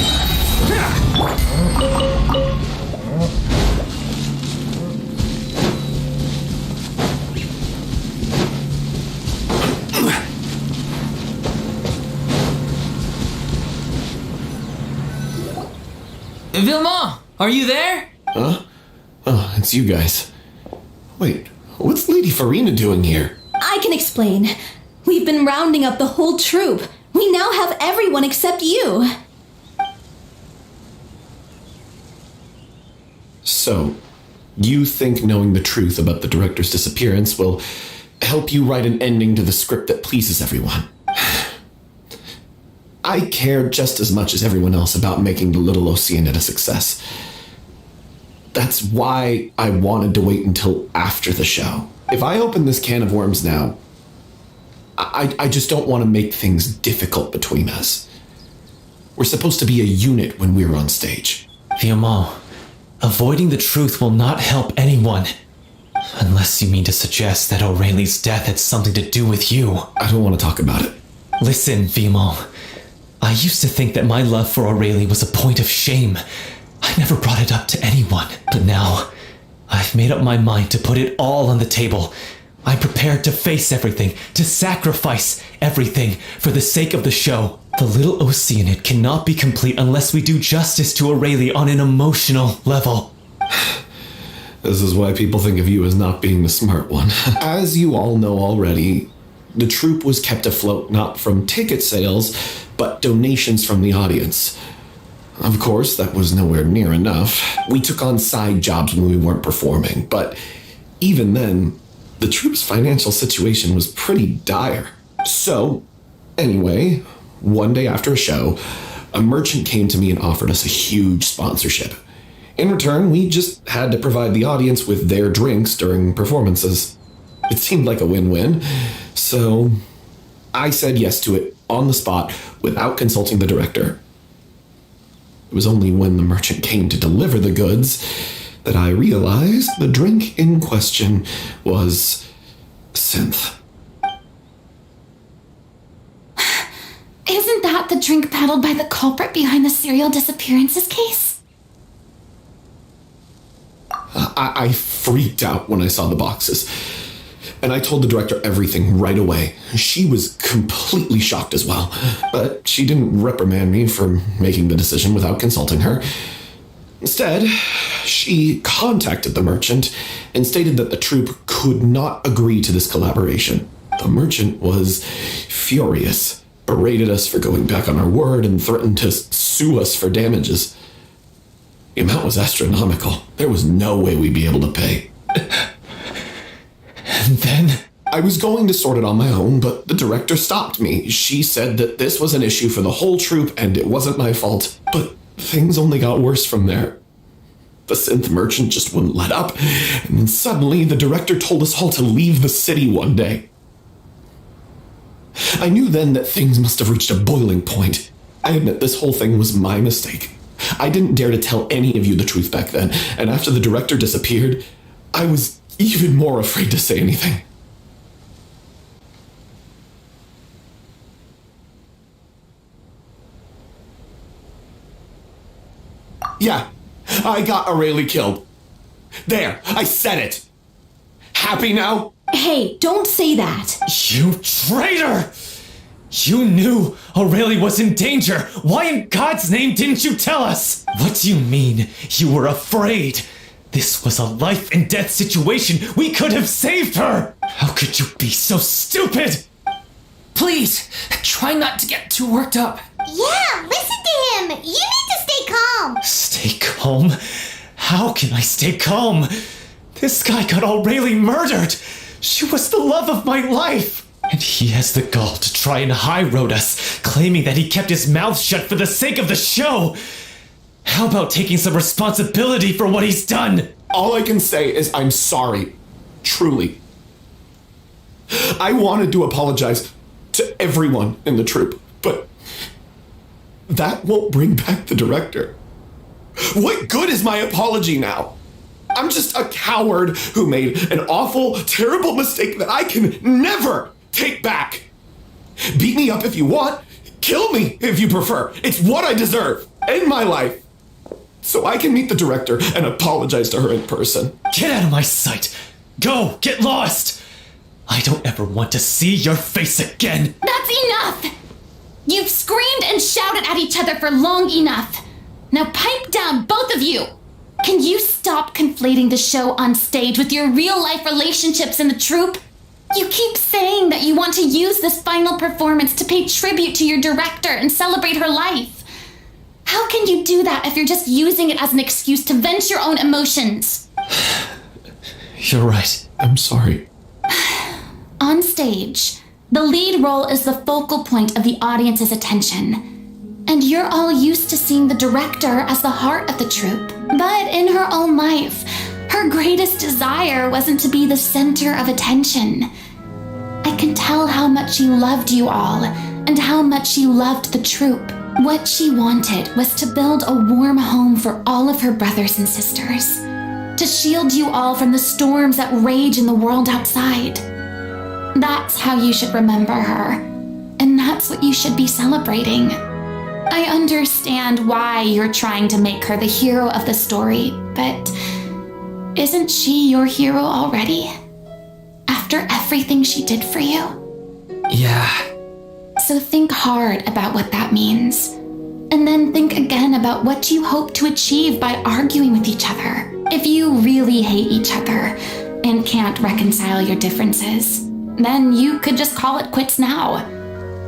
Vilmont, are you there? Huh? Oh, it's you guys. Wait, what's Lady Farina doing here? I can explain. We've been rounding up the whole troop. We now have everyone except you. So, you think knowing the truth about the director's disappearance will help you write an ending to the script that pleases everyone? I care just as much as everyone else about making the Little Oceanid a success. That's why I wanted to wait until after the show. If I open this can of worms now, I just don't want to make things difficult between us. We're supposed to be a unit when we're on stage. Vilmont, avoiding the truth will not help anyone. Unless you mean to suggest that Aurelie's death had something to do with you. I don't want to talk about it. Listen, Vilmont. I used to think that my love for Aurelie was a point of shame. I never brought it up to anyone. But now, I've made up my mind to put it all on the table. I'm prepared to face everything, to sacrifice everything for the sake of the show. The Little Oceanid cannot be complete unless we do justice to Aurelie on an emotional level. This is why people think of you as not being the smart one. As you all know already, the troupe was kept afloat not from ticket sales, but donations from the audience. Of course, that was nowhere near enough. We took on side jobs when we weren't performing, but even then, the troupe's financial situation was pretty dire. So, anyway, one day after a show, a merchant came to me and offered us a huge sponsorship. In return, we just had to provide the audience with their drinks during performances. It seemed like a win-win, so I said yes to it on the spot without consulting the director. It was only when the merchant came to deliver the goods that I realized the drink in question was synth. Isn't that the drink peddled by the culprit behind the serial disappearances case? I freaked out when I saw the boxes, and I told the director everything right away. She was completely shocked as well, but she didn't reprimand me for making the decision without consulting her. Instead, she contacted the merchant and stated that the troupe could not agree to this collaboration. The merchant was furious, berated us for going back on our word, and threatened to sue us for damages. The amount was astronomical. There was no way we'd be able to pay. And then? I was going to sort it on my own, but the director stopped me. She said that this was an issue for the whole troupe and it wasn't my fault. But things only got worse from there. The synth merchant just wouldn't let up, and then suddenly the director told us all to leave the city one day. I knew then that things must have reached a boiling point. I admit this whole thing was my mistake. I didn't dare to tell any of you the truth back then, and after the director disappeared, I was even more afraid to say anything. Yeah, I got Aurelie killed. There, I said it. Happy now? Hey, don't say that. You traitor! You knew Aurelie was in danger. Why in God's name didn't you tell us? What do you mean you were afraid? This was a life and death situation. We could have saved her. How could you be so stupid? Please, try not to get too worked up. Yeah, listen to him. You need to stay calm. Stay calm? How can I stay calm? This guy got Aurelie murdered! She was the love of my life! And he has the gall to try and high-road us, claiming that he kept his mouth shut for the sake of the show! How about taking some responsibility for what he's done? All I can say is I'm sorry. Truly. I wanted to apologize to everyone in the troupe, but that won't bring back the director. What good is my apology now? I'm just a coward who made an awful, terrible mistake that I can never take back. Beat me up if you want. Kill me if you prefer. It's what I deserve in my life. So I can meet the director and apologize to her in person. Get out of my sight! Go! Get lost! I don't ever want to see your face again! That's enough! You've screamed and shouted at each other for long enough. Now pipe down, both of you! Can you stop conflating the show on stage with your real-life relationships in the troupe? You keep saying that you want to use this final performance to pay tribute to your director and celebrate her life. How can you do that if you're just using it as an excuse to vent your own emotions? You're right. I'm sorry. On stage, the lead role is the focal point of the audience's attention. And you're all used to seeing the director as the heart of the troupe. But in her own life, her greatest desire wasn't to be the center of attention. I can tell how much she loved you all, and how much she loved the troupe. What she wanted was to build a warm home for all of her brothers and sisters, to shield you all from the storms that rage in the world outside. That's how you should remember her, and that's what you should be celebrating. I understand why you're trying to make her the hero of the story, but isn't she your hero already? After everything she did for you? Yeah. So think hard about what that means. And then think again about what you hope to achieve by arguing with each other. If you really hate each other and can't reconcile your differences, then you could just call it quits now.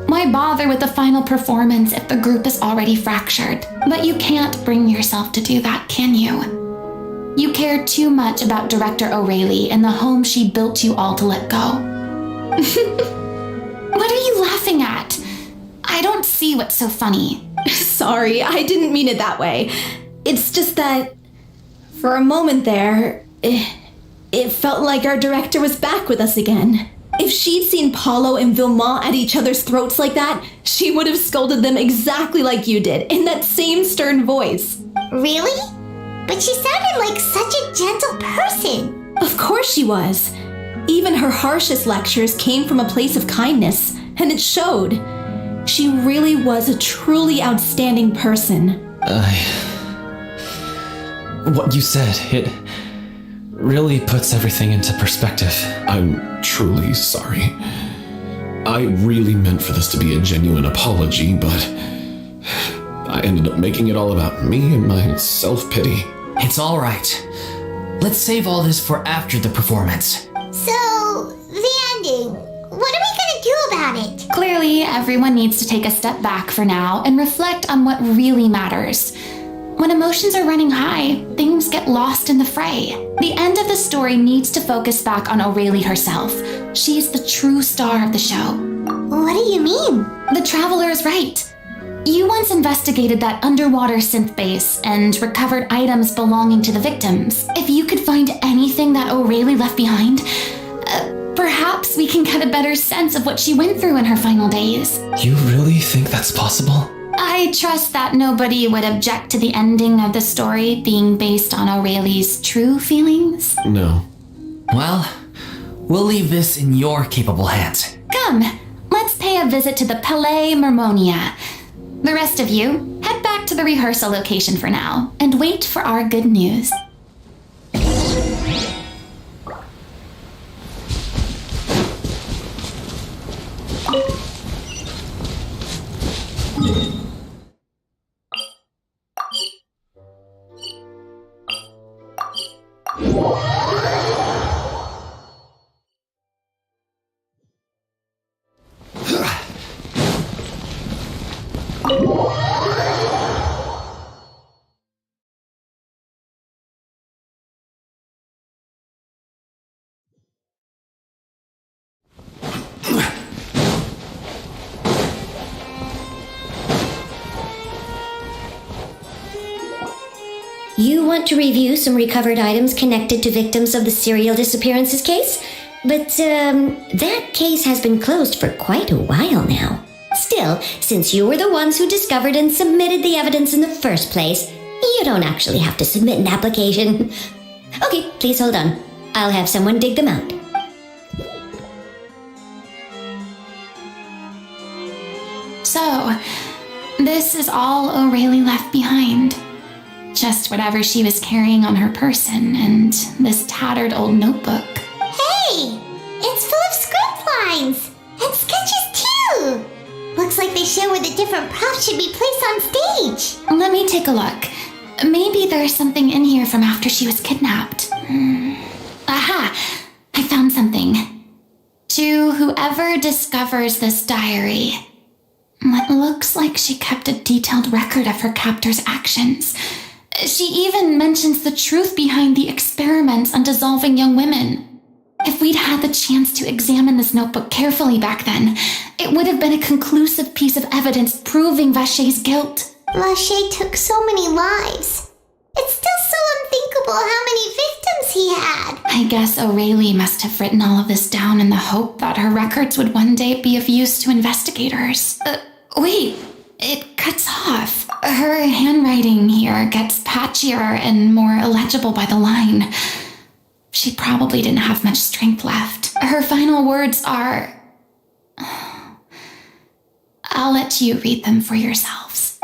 Why bother with the final performance if the group is already fractured? But you can't bring yourself to do that, can you? You care too much about Director Aurelie and the home she built you all to let go. What are you laughing at? I don't see what's so funny. Sorry, I didn't mean it that way. It's just that, for a moment there, it felt like our director was back with us again. If she'd seen Paulo and Vilmont at each other's throats like that, she would have scolded them exactly like you did, in that same stern voice. Really? But she sounded like such a gentle person. Of course she was. Even her harshest lectures came from a place of kindness, and it showed. She really was a truly outstanding person. What you said, it really puts everything into perspective. I'm truly sorry. I really meant for this to be a genuine apology, but I ended up making it all about me and my self-pity. It's all right. Let's save all this for after the performance. So, the ending. What are we gonna do about it? Clearly, everyone needs to take a step back for now and reflect on what really matters. When emotions are running high, things get lost in the fray. The end of the story needs to focus back on Aurelie herself. She's the true star of the show. What do you mean? The Traveler is right. You once investigated that underwater synth base and recovered items belonging to the victims. If you could find anything that Aurelie left behind, perhaps we can get a better sense of what she went through in her final days. You really think that's possible? I trust that nobody would object to the ending of the story being based on Aurelie's true feelings. No. Well, we'll leave this in your capable hands. Come, let's pay a visit to the Palais Mermonia. The rest of you, head back to the rehearsal location for now and wait for our good news. You want to review some recovered items connected to victims of the serial disappearances case? But, that case has been closed for quite a while now. Still, since you were the ones who discovered and submitted the evidence in the first place, you don't actually have to submit an application. Okay, please hold on. I'll have someone dig them out. So, this is all O'Reilly left behind. Just whatever she was carrying on her person and this tattered old notebook. Hey! It's full of script lines! And sketches too! Looks like they show where the different props should be placed on stage. Let me take a look. Maybe there's something in here from after she was kidnapped. Aha! I found something. To whoever discovers this diary, it looks like she kept a detailed record of her captor's actions. She even mentions the truth behind the experiments on dissolving young women. If we'd had the chance to examine this notebook carefully back then, it would have been a conclusive piece of evidence proving Vacher's guilt. Vacher took so many lives. It's still so unthinkable how many victims he had. I guess O'Reilly must have written all of this down in the hope that her records would one day be of use to investigators. Wait, it cuts off. Her handwriting here gets patchier and more illegible by the line. She probably didn't have much strength left. Her final words are... I'll let you read them for yourselves.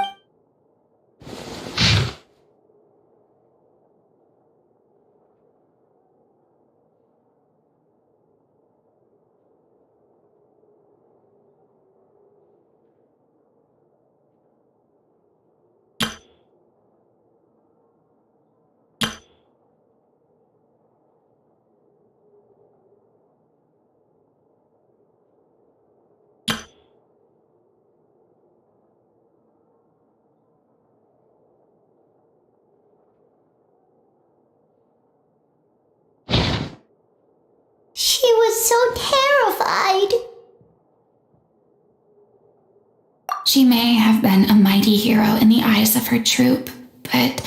She was so terrified. She may have been a mighty hero in the eyes of her troop, but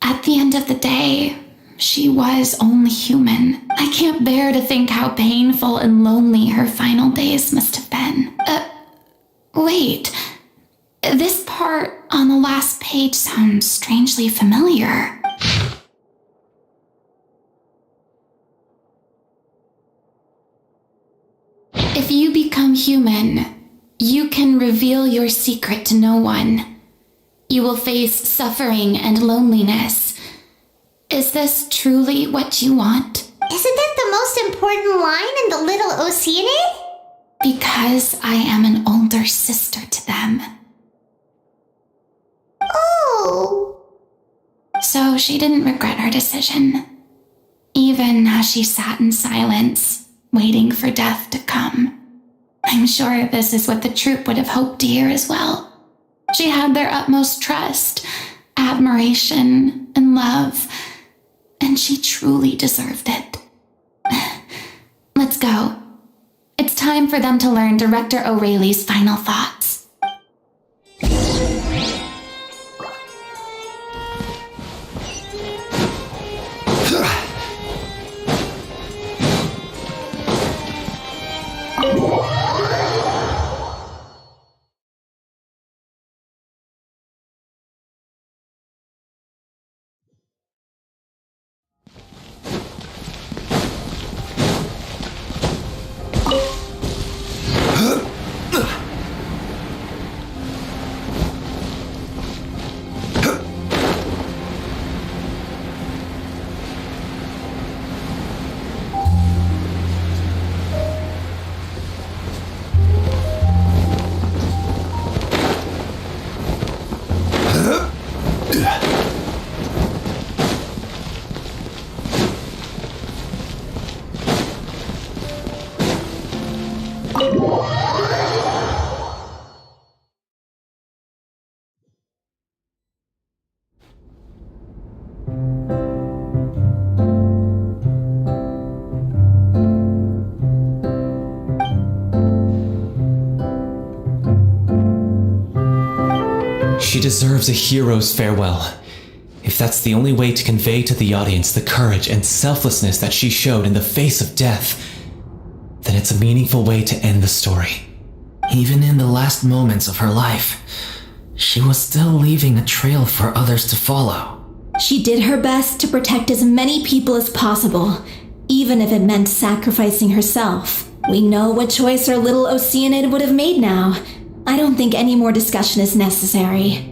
at the end of the day, she was only human. I can't bear to think how painful and lonely her final days must have been. Wait. This part on the last page sounds strangely familiar. If you become human, you can reveal your secret to no one. You will face suffering and loneliness. Is this truly what you want? Isn't that the most important line in the Little Oceanid? Because I am an older sister to them. Oh. So she didn't regret her decision, even as she sat in silence, waiting for death to come. I'm sure this is what the troupe would have hoped to hear as well. She had their utmost trust, admiration, and love, and she truly deserved it. Let's go. It's time for them to learn Director O'Reilly's final thoughts. She deserves a hero's farewell. If that's the only way to convey to the audience the courage and selflessness that she showed in the face of death, then it's a meaningful way to end the story. Even in the last moments of her life, she was still leaving a trail for others to follow. She did her best to protect as many people as possible, even if it meant sacrificing herself. We know what choice our little Oceanid would have made now. I don't think any more discussion is necessary.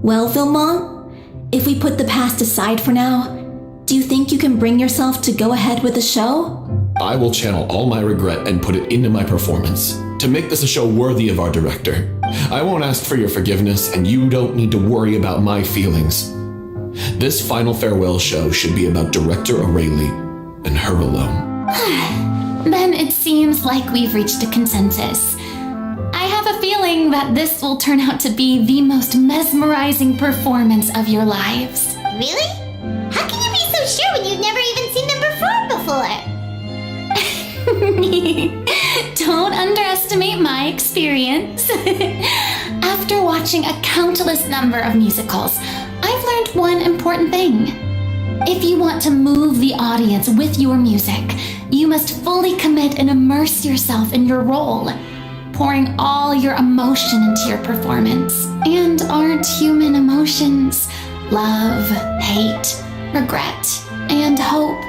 Well, Vilmont, if we put the past aside for now, do you think you can bring yourself to go ahead with the show? I will channel all my regret and put it into my performance to make this a show worthy of our director. I won't ask for your forgiveness, and you don't need to worry about my feelings. This final farewell show should be about Director O'Reilly and her alone. Then it seems like we've reached a consensus. I have a feeling that this will turn out to be the most mesmerizing performance of your lives. Really? How can you be so sure when you've never even seen them perform before? Don't underestimate my experience. After watching a countless number of musicals, I've learned one important thing. If you want to move the audience with your music, you must fully commit and immerse yourself in your role, pouring all your emotion into your performance. And aren't human emotions love, hate, regret, and hope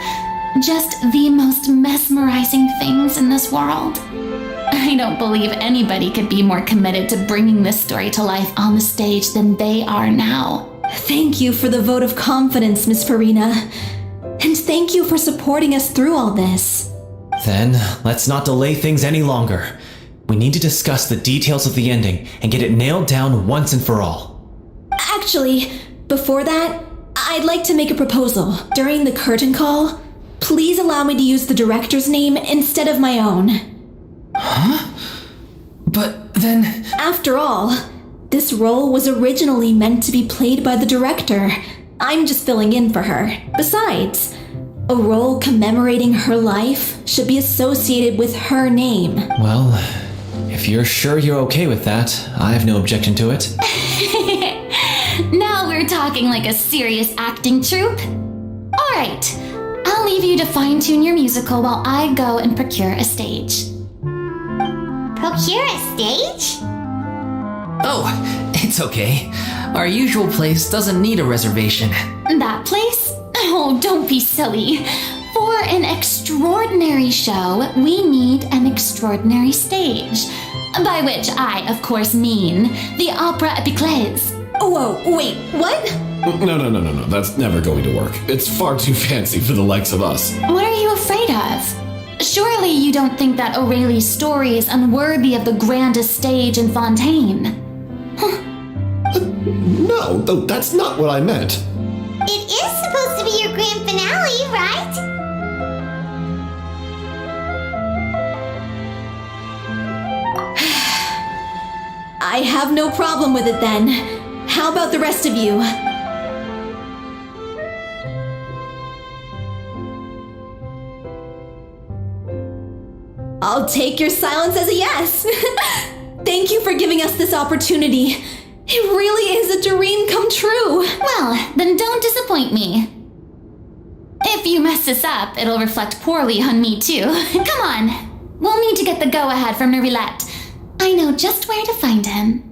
just the most mesmerizing things in this world? I don't believe anybody could be more committed to bringing this story to life on the stage than they are now. Thank you for the vote of confidence, Miss Farina. And thank you for supporting us through all this. Then, let's not delay things any longer. We need to discuss the details of the ending and get it nailed down once and for all. Actually, before that, I'd like to make a proposal. During the curtain call, please allow me to use the director's name instead of my own. Huh? But then... After all, this role was originally meant to be played by the director. I'm just filling in for her. Besides, a role commemorating her life should be associated with her name. Well, if you're sure you're okay with that, I have no objection to it. Now we're talking like a serious acting troupe. All right, I'll leave you to fine-tune your musical while I go and procure a stage. Procure a stage? Oh, it's okay. Our usual place doesn't need a reservation. That place? Oh, don't be silly. For an extraordinary show, we need an extraordinary stage. By which I, of course, mean the Opera Epiclese. Whoa, wait, what? No. That's never going to work. It's far too fancy for the likes of us. What are you afraid of? Surely you don't think that O'Reilly's story is unworthy of the grandest stage in Fontaine. No, that's not what I meant. It is supposed to be your grand finale, right? I have no problem with it then. How about the rest of you? I'll take your silence as a yes. Thank you for giving us this opportunity. It really is a dream come true. Well, then don't disappoint me. If you mess this up, it'll reflect poorly on me too. Come on. We'll need to get the go-ahead from Nerilette. I know just where to find him.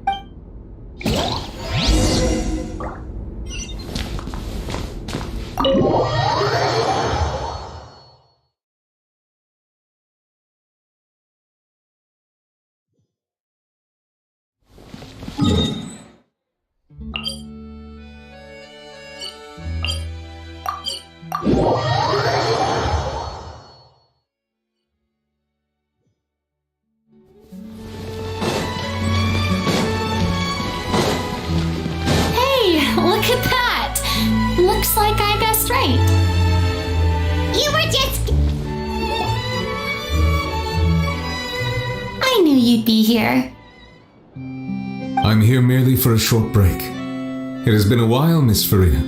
Look at that! Looks like I guessed right. You were just... I knew you'd be here. I'm here merely for a short break. It has been a while, Miss Farina.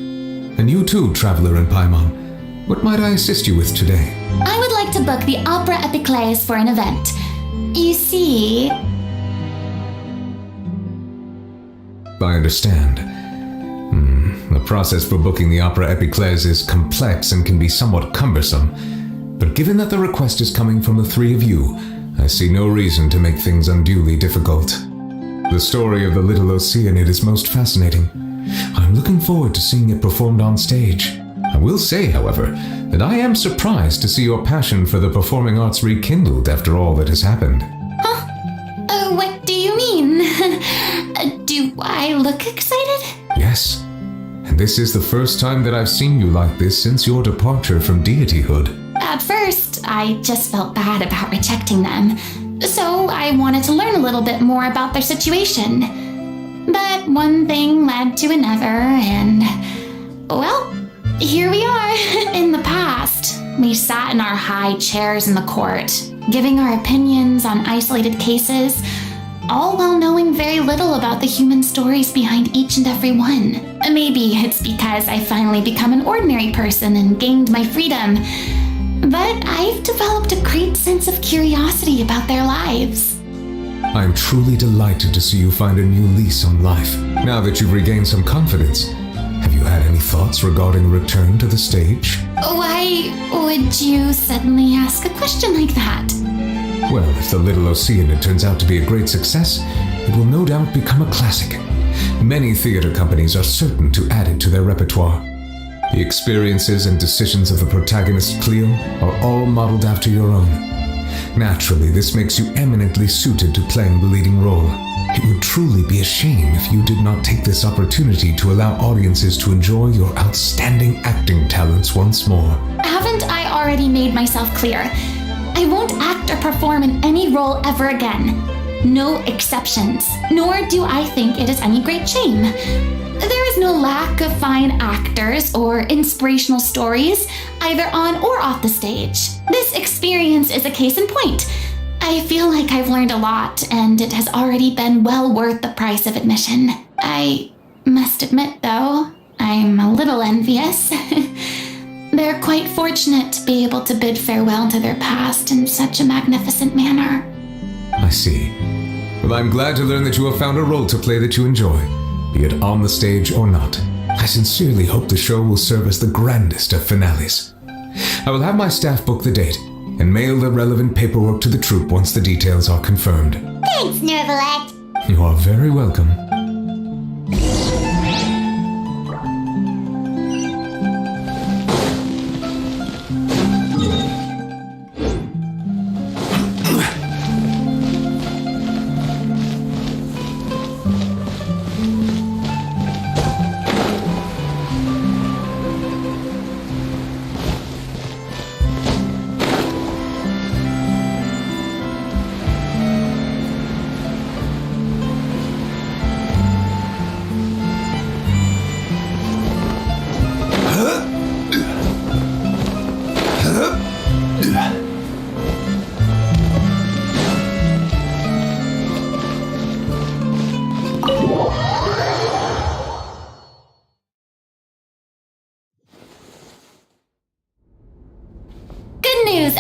And you too, Traveler and Paimon. What might I assist you with today? I would like to book the Opera Epiclese for an event. You see... I understand. The process for booking the Opera Epiclese is complex and can be somewhat cumbersome. But given that the request is coming from the three of you, I see no reason to make things unduly difficult. The story of the Little Oceanid is most fascinating. I'm looking forward to seeing it performed on stage. I will say, however, that I am surprised to see your passion for the performing arts rekindled after all that has happened. What do you mean? Do I look excited? Yes, and this is the first time that I've seen you like this since your departure from deityhood. At first, I just felt bad about rejecting them, so I wanted to learn a little bit more about their situation. But one thing led to another, and, well, here we are. In the past, we sat in our high chairs in the court, giving our opinions on isolated cases, all while knowing very little about the human stories behind each and every one. Maybe it's because I finally become an ordinary person and gained my freedom, but I've developed a great sense of curiosity about their lives. I am truly delighted to see you find a new lease on life. Now that you've regained some confidence, have you had any thoughts regarding a return to the stage? Why would you suddenly ask a question like that? Well, if the Little Oceanid turns out to be a great success, it will no doubt become a classic. Many theater companies are certain to add it to their repertoire. The experiences and decisions of the protagonist Cleo are all modeled after your own. Naturally, this makes you eminently suited to playing the leading role. It would truly be a shame if you did not take this opportunity to allow audiences to enjoy your outstanding acting talents once more. Haven't I already made myself clear? I won't act or perform in any role ever again. No exceptions. Nor do I think it is any great shame. There is no lack of fine actors or inspirational stories, either on or off the stage. This experience is a case in point. I feel like I've learned a lot, and it has already been well worth the price of admission. I must admit, though, I'm a little envious. They're quite fortunate to be able to bid farewell to their past in such a magnificent manner. I see. Well, I'm glad to learn that you have found a role to play that you enjoy, be it on the stage or not. I sincerely hope the show will serve as the grandest of finales. I will have my staff book the date and mail the relevant paperwork to the troupe once the details are confirmed. Thanks, Nervalect. You are very welcome.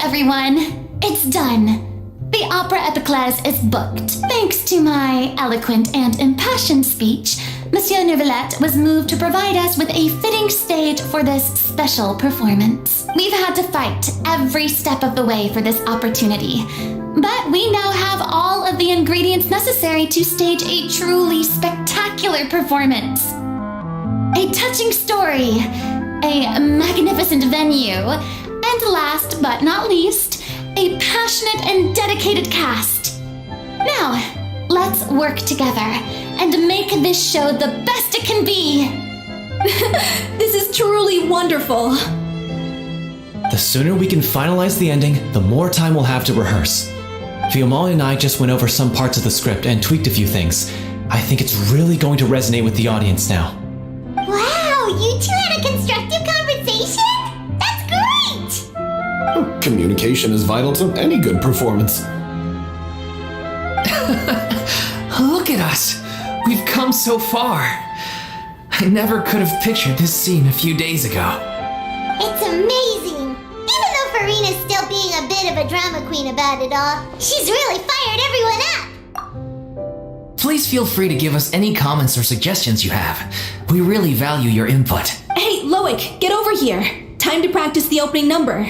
Everyone, it's done. The Opera Epiclese is booked. Thanks to my eloquent and impassioned speech, Monsieur Nervalect was moved to provide us with a fitting stage for this special performance. We've had to fight every step of the way for this opportunity, but we now have all of the ingredients necessary to stage a truly spectacular performance. A touching story, a magnificent venue, and last but not least, a passionate and dedicated cast. Now, let's work together and make this show the best it can be. This is truly wonderful. The sooner we can finalize the ending, the more time we'll have to rehearse. Fiamma and I just went over some parts of the script and tweaked a few things. I think it's really going to resonate with the audience now. Wow, you two had a constructive conversation? That's great! Communication is vital to any good performance. Look at us! We've come so far. I never could have pictured this scene a few days ago. It's amazing! Even though Farina's still being a bit of a drama queen about it all, she's really fired everyone up! Please feel free to give us any comments or suggestions you have. We really value your input. Hey, Loic, get over here. Time to practice the opening number.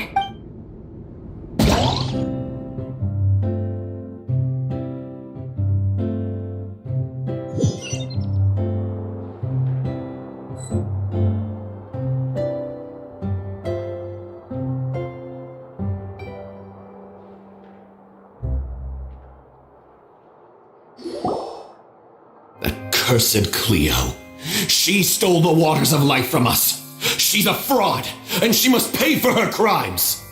Cursed Cleo. She stole the waters of life from us. She's a fraud, and she must pay for her crimes.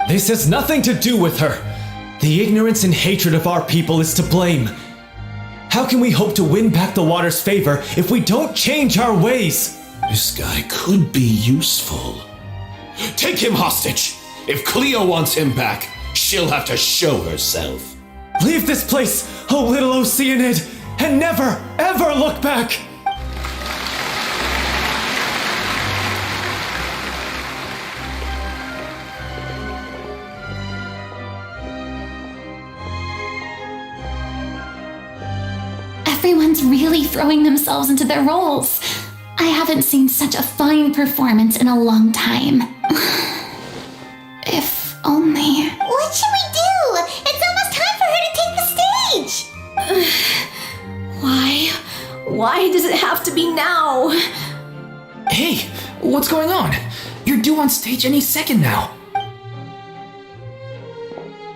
This has nothing to do with her. The ignorance and hatred of our people is to blame. How can we hope to win back the water's favor if we don't change our ways? This guy could be useful. Take him hostage. If Cleo wants him back, she'll have to show herself. Leave this place, O little Oceanid, and never, ever look back! Everyone's really throwing themselves into their roles. I haven't seen such a fine performance in a long time. If only... What should we do? It's almost time for her to take the stage! Why does it have to be now? Hey, what's going on? You're due on stage any second now.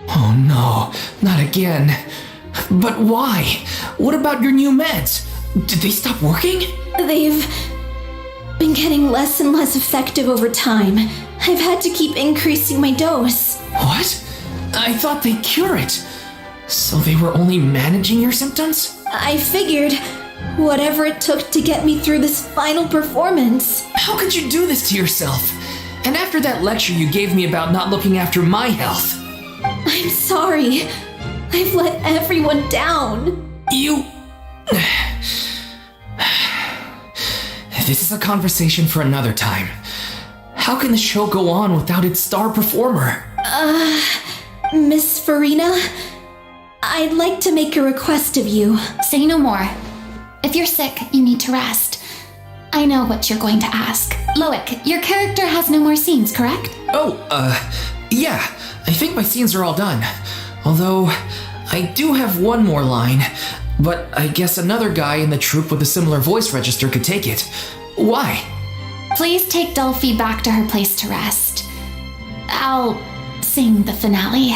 Oh no, not again. But why? What about your new meds? Did they stop working? They've been getting less and less effective over time. I've had to keep increasing my dose. What? I thought they'd cure it. So they were only managing your symptoms? I figured whatever it took to get me through this final performance. How could you do this to yourself? And after that lecture you gave me about not looking after my health. I'm sorry. I've let everyone down. You... This is a conversation for another time. How can the show go on without its star performer? Miss Farina, I'd like to make a request of you. Say no more. If you're sick, you need to rest. I know what you're going to ask. Loic, your character has no more scenes, correct? Yeah. I think my scenes are all done. Although, I do have one more line, but I guess another guy in the troupe with a similar voice register could take it. Why? Please take Delphi back to her place to rest. I'll sing the finale.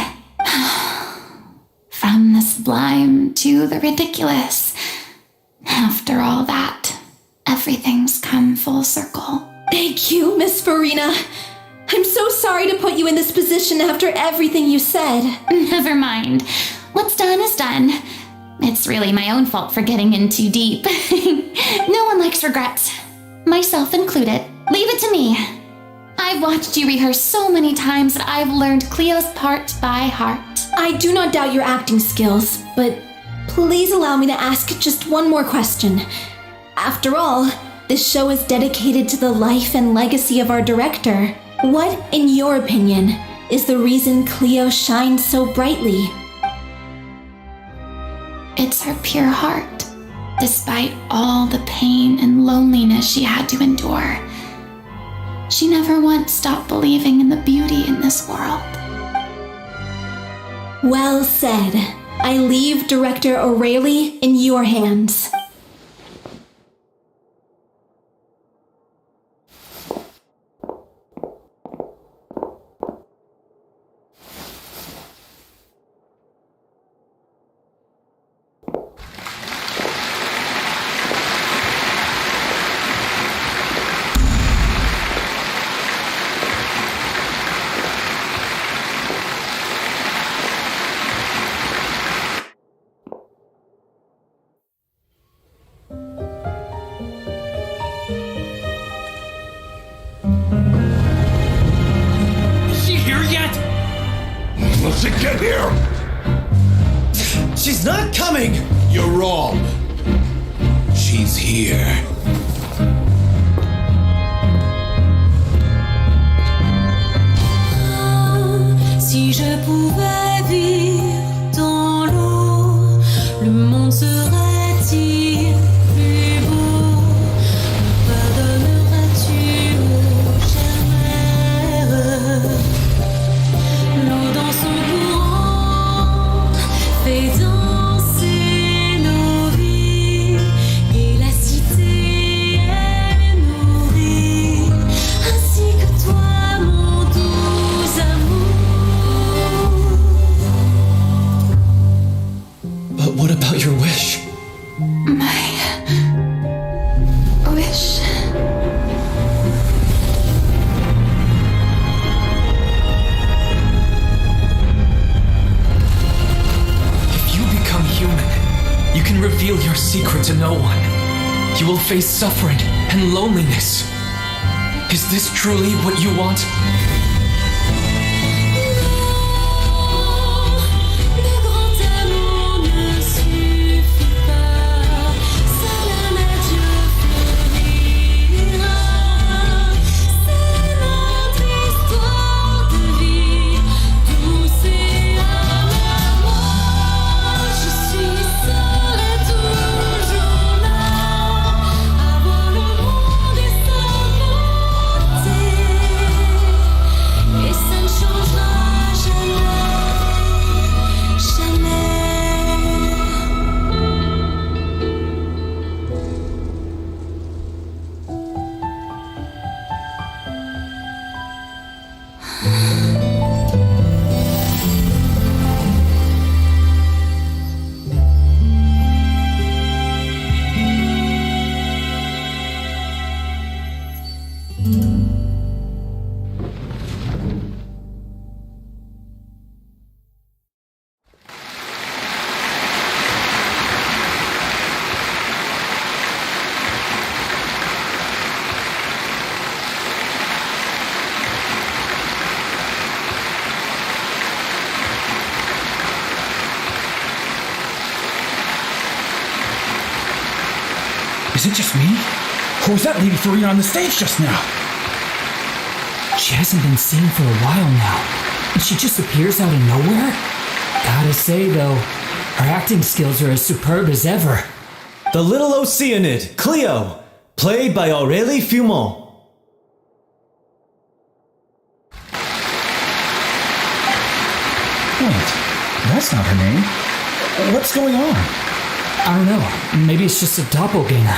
From the sublime to the ridiculous. After all that, everything's come full circle. Thank you, Miss Farina. I'm so sorry to put you in this position after everything you said. Never mind. What's done is done. It's really my own fault for getting in too deep. No one likes regrets. Myself included. Leave it to me. I've watched you rehearse so many times that I've learned Cleo's part by heart. I do not doubt your acting skills, but please allow me to ask just one more question. After all, this show is dedicated to the life and legacy of our director. What, in your opinion, is the reason Cleo shines so brightly? It's her pure heart, despite all the pain and loneliness she had to endure. She never once stopped believing in the beauty in this world. Well said. I leave Director O'Reilly in your hands. Get here! She's not coming! You're wrong. She's here. Si je pouvais vivre dans l'eau, le serait-il plus beau? Pardonneras-tu aux chères l'eau dans son courant fait danser nos vies et la cité elle nourrit ainsi que toi mon doux amour. But what about your wish? My wish. If you become human, you can reveal your secret to no one. You will face suffering and loneliness. Is this truly what you want? Le grand amour ne suffit pas, seul un adieu fleurira. C'est notre histoire de vie, douce et amour. Je suis seule et toujours là, avant le monde et sa beauté. Et ça ne changera jamais, Is it just me? Or was that Lady Farina on the stage just now? She hasn't been seen for a while now, and she just appears out of nowhere? Gotta say, though, her acting skills are as superb as ever. The little Oceanid, Cleo, played by Aurélie Fumont. Wait, that's not her name. What's going on? I don't know, maybe it's just a doppelganger.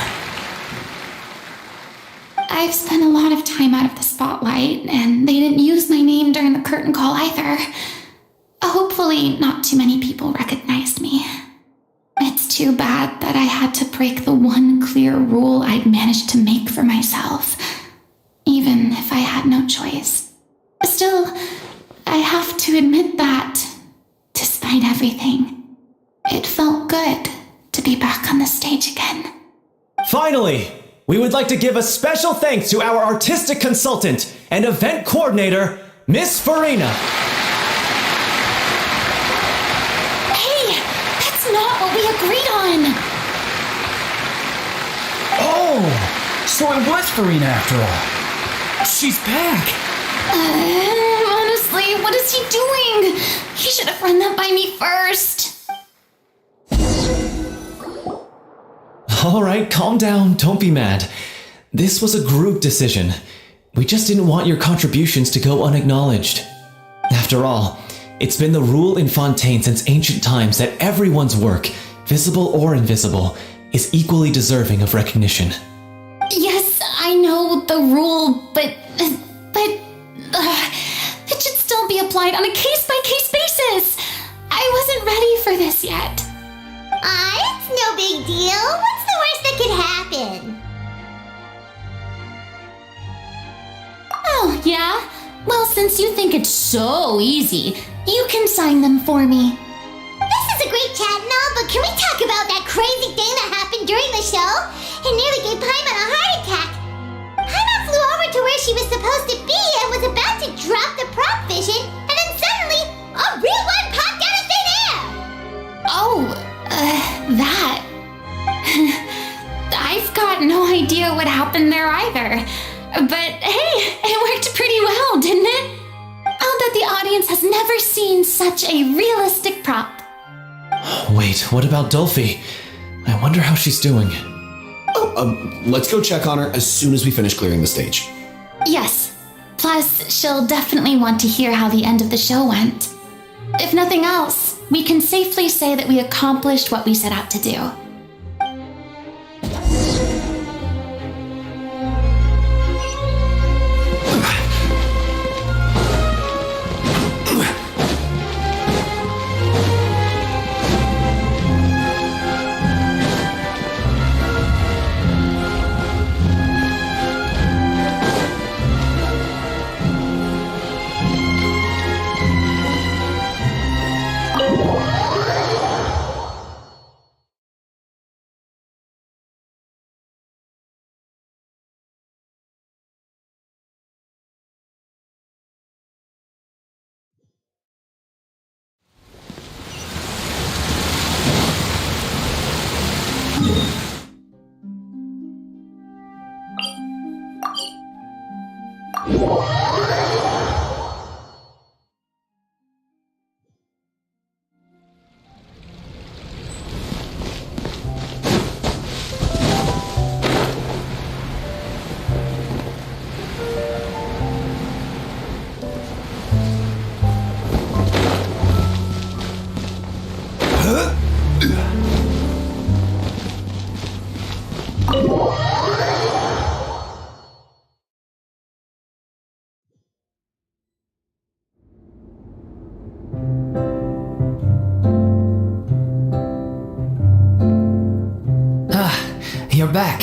I've spent a lot of time out of the spotlight, and they didn't use my name during the curtain call either. Hopefully, not too many people recognized me. It's too bad that I had to break the one clear rule I'd managed to make for myself, even if I had no choice. Still, I have to admit that, despite everything, it felt good to be back on the stage again. Finally, we would like to give a special thanks to our artistic consultant and event coordinator, Miss Farina. Hey, that's not what we agreed on! Oh, so it was Farina after all. She's back! Honestly, what is he doing? He should have run that by me first. All right, calm down, don't be mad. This was a group decision. We just didn't want your contributions to go unacknowledged. After all, it's been the rule in Fontaine since ancient times that everyone's work, visible or invisible, is equally deserving of recognition. Yes, I know the rule, but it should still be applied on a case-by-case basis. I wasn't ready for this yet. It's no big deal. What's the worst that could happen? Oh, yeah? Well, since you think it's so easy, you can sign them for me. This is a great chat and all, but can we talk about that crazy thing that happened during the show? It nearly gave Paimon a heart attack. Paimon flew over to where she was supposed to be and was about to drop the prop vision, and then suddenly, a real one popped out of thin air! Oh, that. I've got no idea what happened there either. But hey, it worked pretty well, didn't it? I'll bet the audience has never seen such a realistic prop. Wait, what about Dolphy? I wonder how she's doing. Let's go check on her as soon as we finish clearing the stage. Yes. Plus, she'll definitely want to hear how the end of the show went. If nothing else, we can safely say that we accomplished what we set out to do. You're back.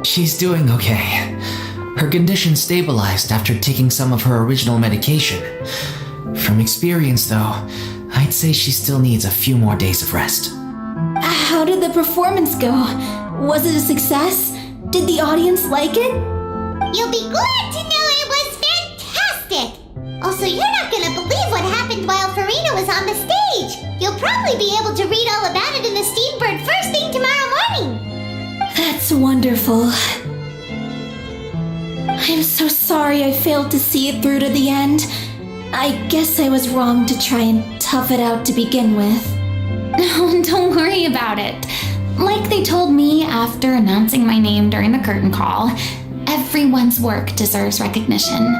She's doing okay. Her condition stabilized after taking some of her original medication. From experience, though, I'd say she still needs a few more days of rest. How did the performance go? Was it a success? Did the audience like it? You'll be glad to know it was fantastic! Also, you're not gonna believe what happened while Farina was on the stage! You'll probably be able to read all about it in the Steambird first thing tomorrow morning! That's wonderful. I'm so sorry I failed to see it through to the end. I guess I was wrong to try and tough it out to begin with. No, don't worry about it. Like they told me after announcing my name during the curtain call, everyone's work deserves recognition.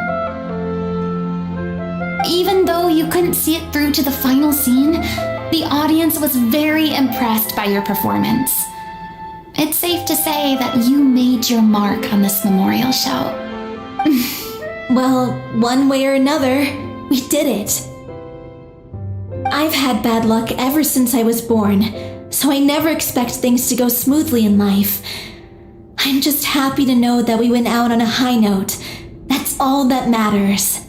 Even though you couldn't see it through to the final scene, the audience was very impressed by your performance. It's safe to say that you made your mark on this memorial show. Well, one way or another, we did it. I've had bad luck ever since I was born, so I never expect things to go smoothly in life. I'm just happy to know that we went out on a high note. That's all that matters.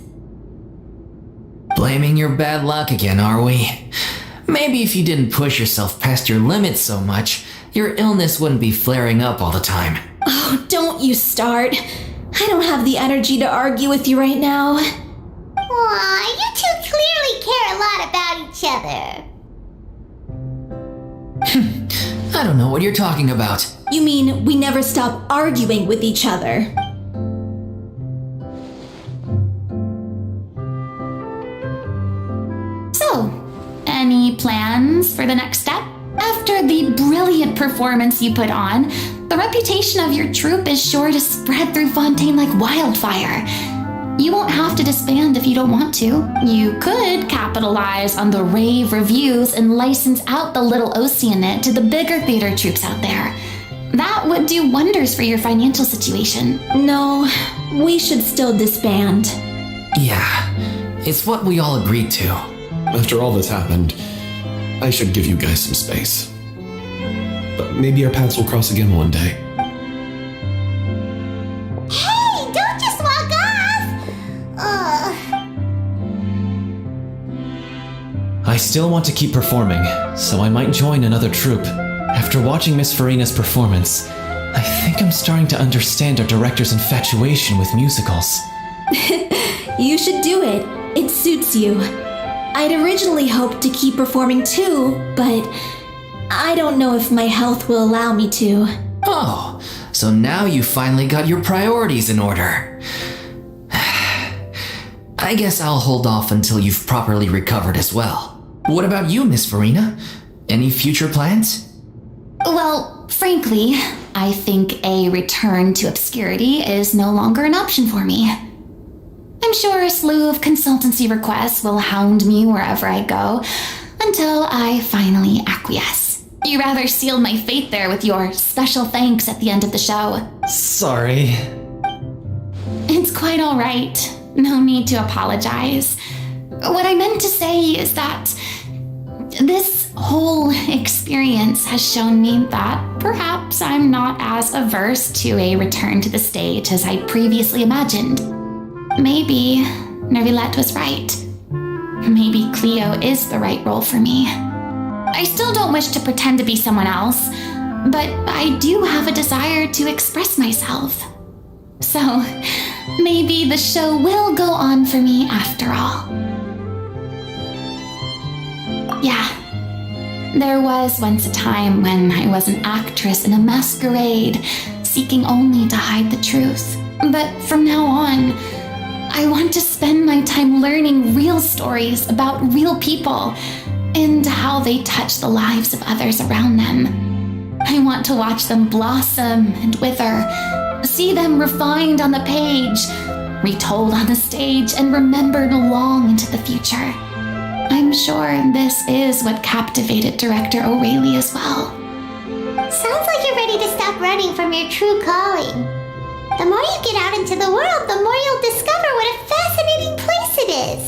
Blaming your bad luck again, are we? Maybe if you didn't push yourself past your limits so much, your illness wouldn't be flaring up all the time. Oh, don't you start. I don't have the energy to argue with you right now. Aw, you two clearly care a lot about each other. I don't know what you're talking about. You mean we never stop arguing with each other? So, any plans for the next step? After the brilliant performance you put on, the reputation of your troupe is sure to spread through Fontaine like wildfire. You won't have to disband if you don't want to. You could capitalize on the rave reviews and license out the Little Oceanate to the bigger theater troupes out there. That would do wonders for your financial situation. No, we should still disband. Yeah, it's what we all agreed to. After all that's happened, I should give you guys some space. But maybe our paths will cross again one day. Hey, don't just walk off! I still want to keep performing, so I might join another troupe. After watching Miss Farina's performance, I think I'm starting to understand our director's infatuation with musicals. You should do it. It suits you. I'd originally hoped to keep performing too, but I don't know if my health will allow me to. Oh, so now you finally got your priorities in order. I guess I'll hold off until you've properly recovered as well. What about you, Miss Farina? Any future plans? Well, frankly, I think a return to obscurity is no longer an option for me. I'm sure a slew of consultancy requests will hound me wherever I go until I finally acquiesce. You rather sealed my fate there with your special thanks at the end of the show. Sorry. It's quite all right. No need to apologize. What I meant to say is that this whole experience has shown me that perhaps I'm not as averse to a return to the stage as I previously imagined. Maybe Nervilette was right. Maybe Cleo is the right role for me. I still don't wish to pretend to be someone else, but I do have a desire to express myself. So, maybe the show will go on for me after all. Yeah, there was once a time when I was an actress in a masquerade, seeking only to hide the truth. But from now on, I want to spend my time learning real stories about real people and how they touch the lives of others around them. I want to watch them blossom and wither, see them refined on the page, retold on the stage, and remembered long into the future. I'm sure this is what captivated director O'Reilly as well. Sounds like you're ready to stop running from your true calling. The more you get out into the world, the more you'll discover what a fascinating place it is.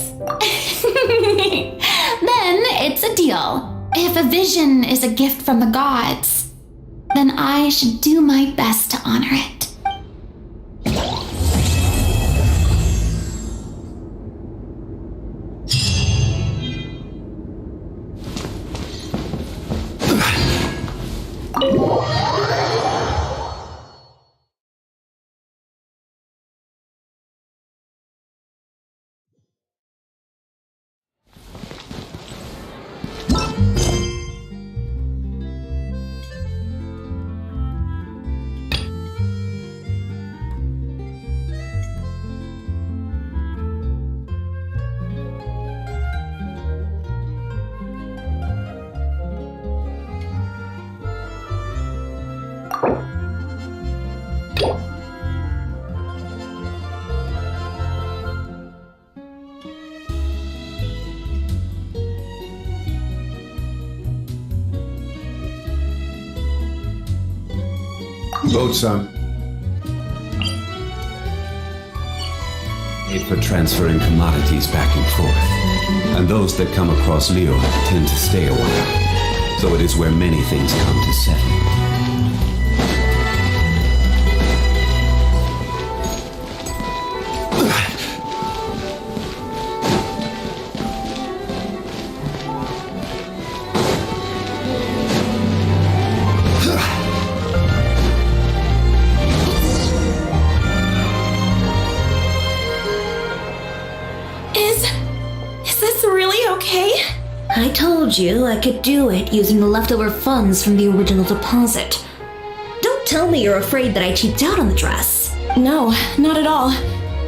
Then it's a deal. If a vision is a gift from the gods, then I should do my best to honor it. Boat-san. Made for transferring commodities back and forth. And those that come across Leo tend to stay a while. So it is where many things come to settle. I told you I could do it using the leftover funds from the original deposit. Don't tell me you're afraid that I cheaped out on the dress. No, not at all.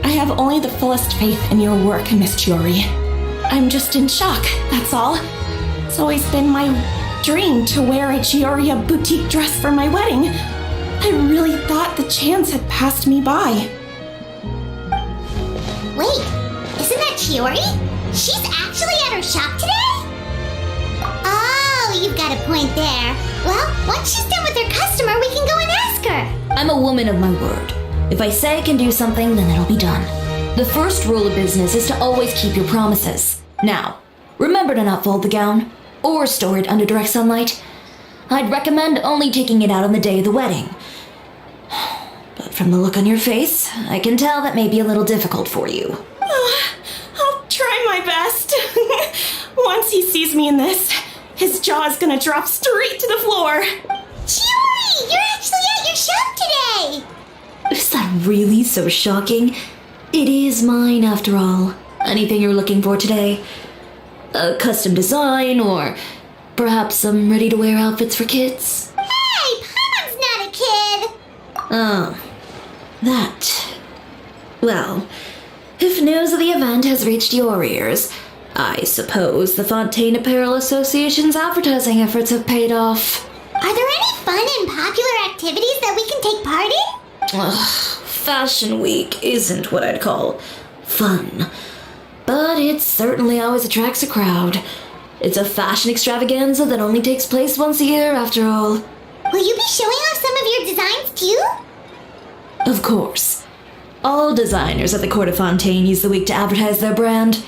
I have only the fullest faith in your work, Miss Chiori. I'm just in shock, that's all. It's always been my dream to wear a Chioria boutique dress for my wedding. I really thought the chance had passed me by. Wait, isn't that Chiori? She's actually at her shop today? Oh, you've got a point there. Well, once she's done with her customer, we can go and ask her. I'm a woman of my word. If I say I can do something, then it'll be done. The first rule of business is to always keep your promises. Now, remember to not fold the gown, or store it under direct sunlight. I'd recommend only taking it out on the day of the wedding. But from the look on your face, I can tell that may be a little difficult for you. I'll try my best. Once he sees me in this, his jaw is gonna drop straight to the floor. Chiori, you're actually at your shop today! Is that really so shocking? It is mine, after all. Anything you're looking for today? A custom design, or perhaps some ready-to-wear outfits for kids? Hey, Paimon's not a kid! Oh, that. Well, if news of the event has reached your ears, I suppose the Fontaine Apparel Association's advertising efforts have paid off. Are there any fun and popular activities that we can take part in? Ugh, Fashion Week isn't what I'd call fun. But it certainly always attracts a crowd. It's a fashion extravaganza that only takes place once a year, after all. Will you be showing off some of your designs too? Of course. All designers at the Court of Fontaine use the week to advertise their brand.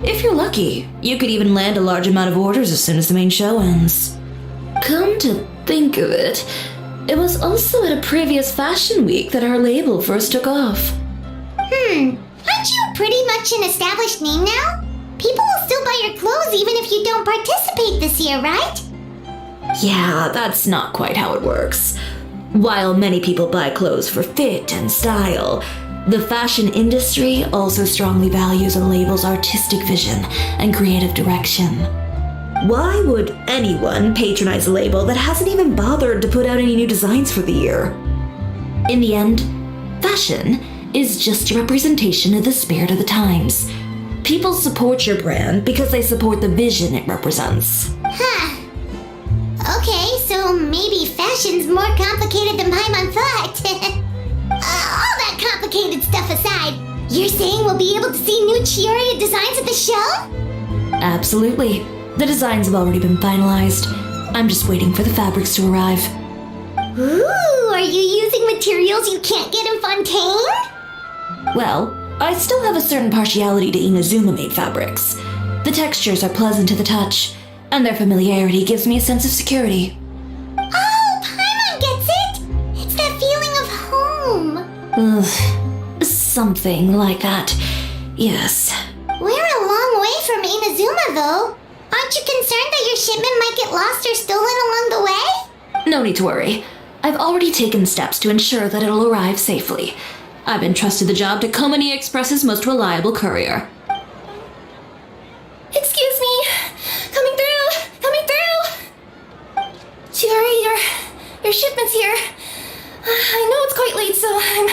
If you're lucky, you could even land a large amount of orders as soon as the main show ends. Come to think of it, it was also at a previous fashion week that our label first took off. Aren't you pretty much an established name now? People will still buy your clothes even if you don't participate this year, right? Yeah, that's not quite how it works. While many people buy clothes for fit and style, the fashion industry also strongly values a label's artistic vision and creative direction. Why would anyone patronize a label that hasn't even bothered to put out any new designs for the year? In the end, fashion is just a representation of the spirit of the times. People support your brand because they support the vision it represents. Huh. Okay, so maybe fashion's more complicated than Paimon thought. All that complicated stuff aside, you're saying we'll be able to see new Chioria designs at the show? Absolutely. The designs have already been finalized. I'm just waiting for the fabrics to arrive. Ooh, are you using materials you can't get in Fontaine? Well, I still have a certain partiality to Inazuma-made fabrics. The textures are pleasant to the touch, and their familiarity gives me a sense of security. Oh, Paimon gets it! It's that feeling of home. Ugh, something like that. Yes. We're a long way from Inazuma, though. Aren't you concerned that your shipment might get lost or stolen along the way? No need to worry. I've already taken steps to ensure that it'll arrive safely. I've entrusted the job to Komani Express's most reliable courier. Excuse me! Coming through! Chiori, your shipment's here. I know it's quite late, so I'm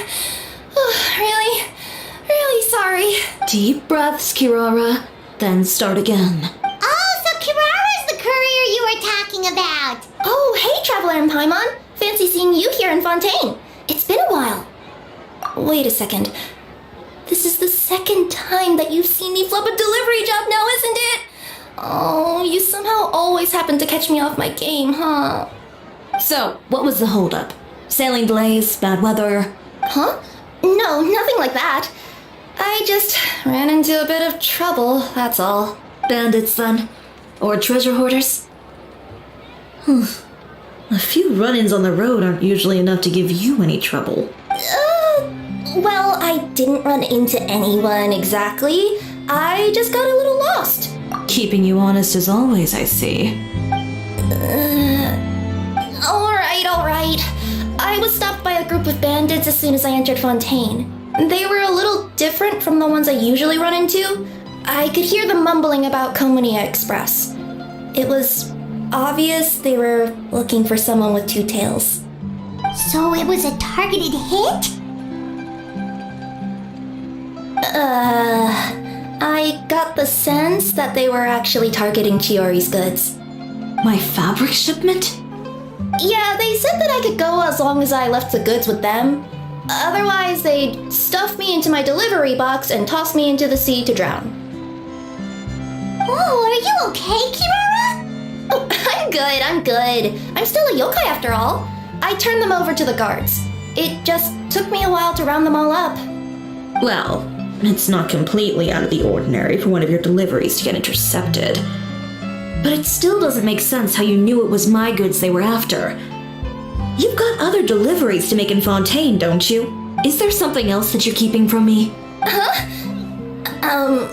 really sorry. Deep breaths, Kirara, then start again. Oh, so Kirara's the courier you were talking about. Oh, hey, Traveler and Paimon. Fancy seeing you here in Fontaine. It's been a while. Wait a second. This is the second time that you've seen me flub a delivery job now, isn't it? Oh, you somehow always happen to catch me off my game, huh? So, what was the holdup? Sailing delays, bad weather? Huh? No, nothing like that. I just ran into a bit of trouble, that's all. Bandits, then? Or treasure hoarders? A few run-ins on the road aren't usually enough to give you any trouble. Well, I didn't run into anyone exactly. I just got a little lost. Keeping you honest as always, I see. Alright. I was stopped by a group of bandits as soon as I entered Fontaine. They were a little different from the ones I usually run into. I could hear them mumbling about Komani Express. It was obvious they were looking for someone with two tails. So it was a targeted hit? I got the sense that they were actually targeting Chiori's goods. My fabric shipment? Yeah, they said that I could go as long as I left the goods with them. Otherwise, they'd stuff me into my delivery box and toss me into the sea to drown. Oh, are you okay, Kirara? Oh, I'm good. I'm still a yokai after all. I turned them over to the guards. It just took me a while to round them all up. Well, it's not completely out of the ordinary for one of your deliveries to get intercepted. But it still doesn't make sense how you knew it was my goods they were after. You've got other deliveries to make in Fontaine, don't you? Is there something else that you're keeping from me? Well...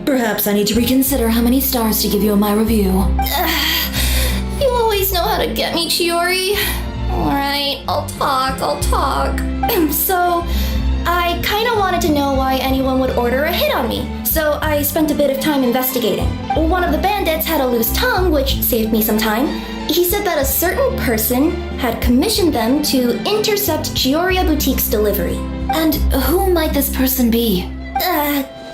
Perhaps I need to reconsider how many stars to give you in my review. You always know how to get me, Chiori. Alright, I'll talk. So, I kinda wanted to know why anyone would order a hit on me, so I spent a bit of time investigating. One of the bandits had a loose tongue, which saved me some time. He said that a certain person had commissioned them to intercept Chioria Boutique's delivery. And who might this person be?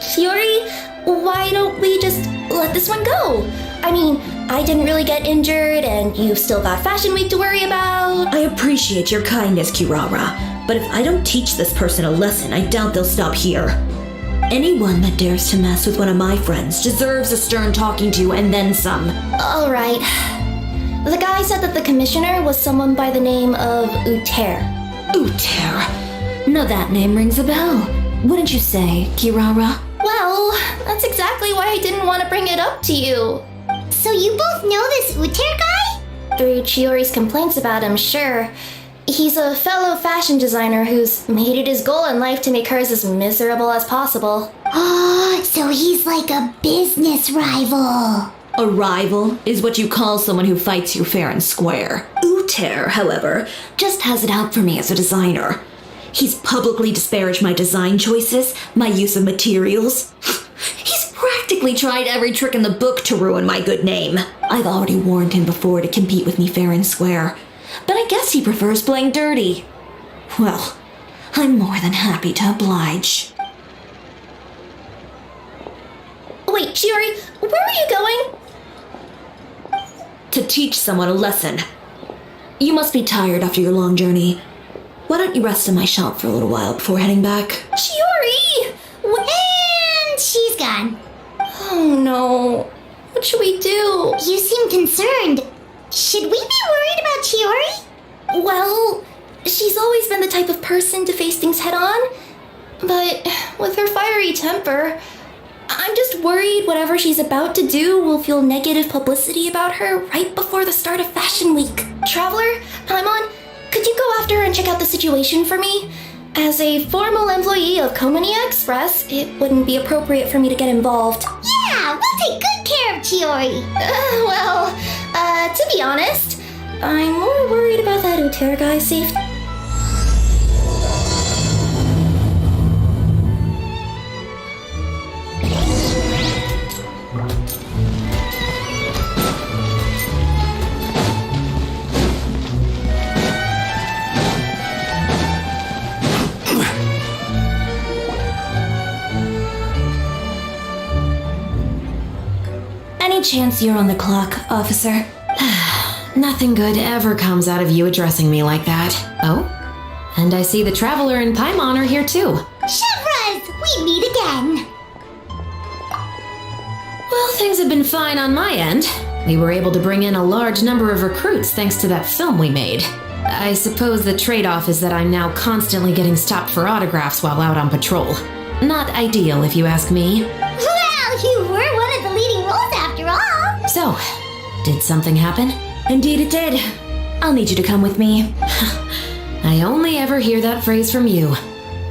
Chiori, why don't we just let this one go? I mean, I didn't really get injured, and you've still got Fashion Week to worry about. I appreciate your kindness, Kirara, but if I don't teach this person a lesson, I doubt they'll stop here. Anyone that dares to mess with one of my friends deserves a stern talking to and then some. Alright. The guy said that the commissioner was someone by the name of Uter. Uter? Now that name rings a bell. Wouldn't you say, Kirara? Well, that's exactly why I didn't want to bring it up to you. So you both know this Uter guy? Through Chiori's complaints about him, sure. He's a fellow fashion designer who's made it his goal in life to make hers as miserable as possible. Oh, so he's like a business rival. A rival is what you call someone who fights you fair and square. Uter, however, just has it out for me as a designer. He's publicly disparaged my design choices, my use of materials. He's practically tried every trick in the book to ruin my good name. I've already warned him before to compete with me fair and square, but I guess he prefers playing dirty. Well, I'm more than happy to oblige. Wait, Chiori, where are you going? To teach someone a lesson. You must be tired after your long journey. Why don't you rest in my shop for a little while before heading back? Chiori! And she's gone. Oh no. What should we do? You seem concerned. Should we be worried about Chiori? Well, she's always been the type of person to face things head on. But with her fiery temper, I'm just worried whatever she's about to do will feel negative publicity about her right before the start of Fashion Week. Traveler, Paimon, could you go after her and check out the situation for me? As a formal employee of Komonia Express, it wouldn't be appropriate for me to get involved. Yeah, we'll take good care of Chiori. To be honest, I'm more worried about that Uter guy's safety. Any chance you're on the clock, officer? Nothing good ever comes out of you addressing me like that. Oh? And I see the Traveler and Paimon are here too. Chevraz, we meet again. Well, things have been fine on my end. We were able to bring in a large number of recruits thanks to that film we made. I suppose the trade-off is that I'm now constantly getting stopped for autographs while out on patrol. Not ideal, if you ask me. Well, you were one of the leading roles after all. So, did something happen? Indeed it did. I'll need you to come with me. I only ever hear that phrase from you.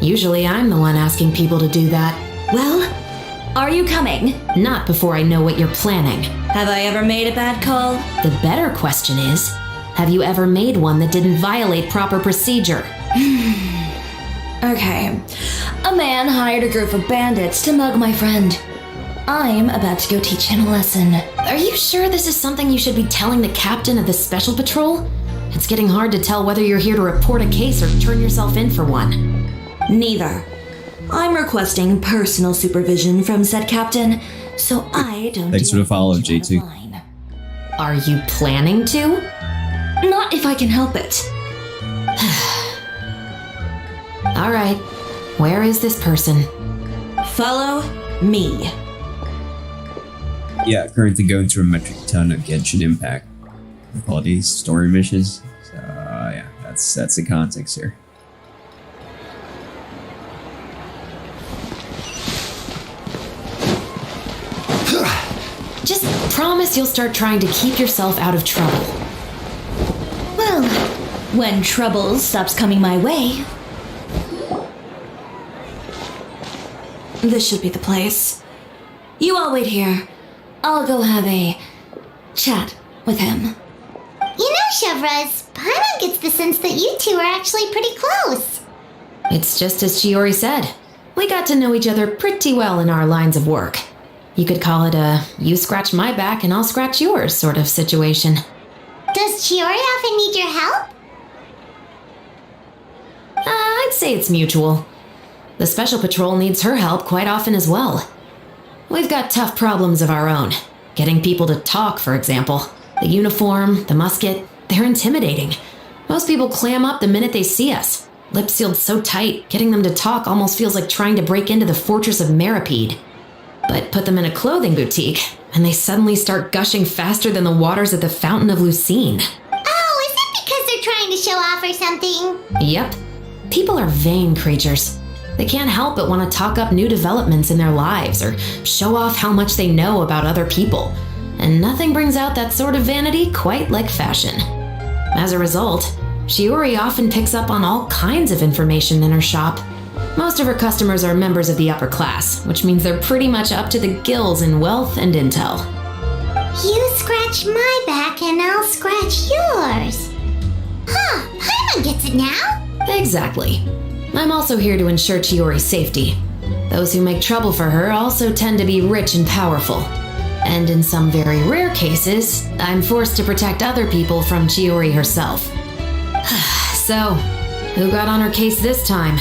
Usually I'm the one asking people to do that. Well, are you coming? Not before I know what you're planning. Have I ever made a bad call? The better question is, have you ever made one that didn't violate proper procedure? Okay. A man hired a group of bandits to mug my friend. I'm about to go teach him a lesson. Are you sure this is something you should be telling the captain of the special patrol? It's getting hard to tell whether you're here to report a case or turn yourself in for one. Neither. I'm requesting personal supervision from said captain, so I don't. Thanks for the follow, J2. Are you planning to? Not if I can help it. All right. Where is this person? Follow me. Yeah, currently going through a metric ton of Genshin Impact. All these story missions. So yeah, that's the context here. Just promise you'll start trying to keep yourself out of trouble. Well, when trouble stops coming my way. This should be the place. You all wait here. I'll go have a chat with him. You know, Chevraz, Paimon gets the sense that you two are actually pretty close. It's just as Chiori said. We got to know each other pretty well in our lines of work. You could call it a you scratch my back and I'll scratch yours sort of situation. Does Chiori often need your help? I'd say it's mutual. The Special Patrol needs her help quite often as well. We've got tough problems of our own. Getting people to talk, for example. The uniform, the musket, they're intimidating. Most people clam up the minute they see us. Lips sealed so tight, getting them to talk almost feels like trying to break into the fortress of Meripede. But put them in a clothing boutique, and they suddenly start gushing faster than the waters at the Fountain of Lucine. Oh, is it because they're trying to show off or something? Yep. People are vain creatures. They can't help but want to talk up new developments in their lives or show off how much they know about other people. And nothing brings out that sort of vanity quite like fashion. As a result, Shiori often picks up on all kinds of information in her shop. Most of her customers are members of the upper class, which means they're pretty much up to the gills in wealth and intel. You scratch my back and I'll scratch yours. Huh, Paimon gets it now. Exactly. I'm also here to ensure Chiori's safety. Those who make trouble for her also tend to be rich and powerful. And in some very rare cases, I'm forced to protect other people from Chiori herself. So, who got on her case this time?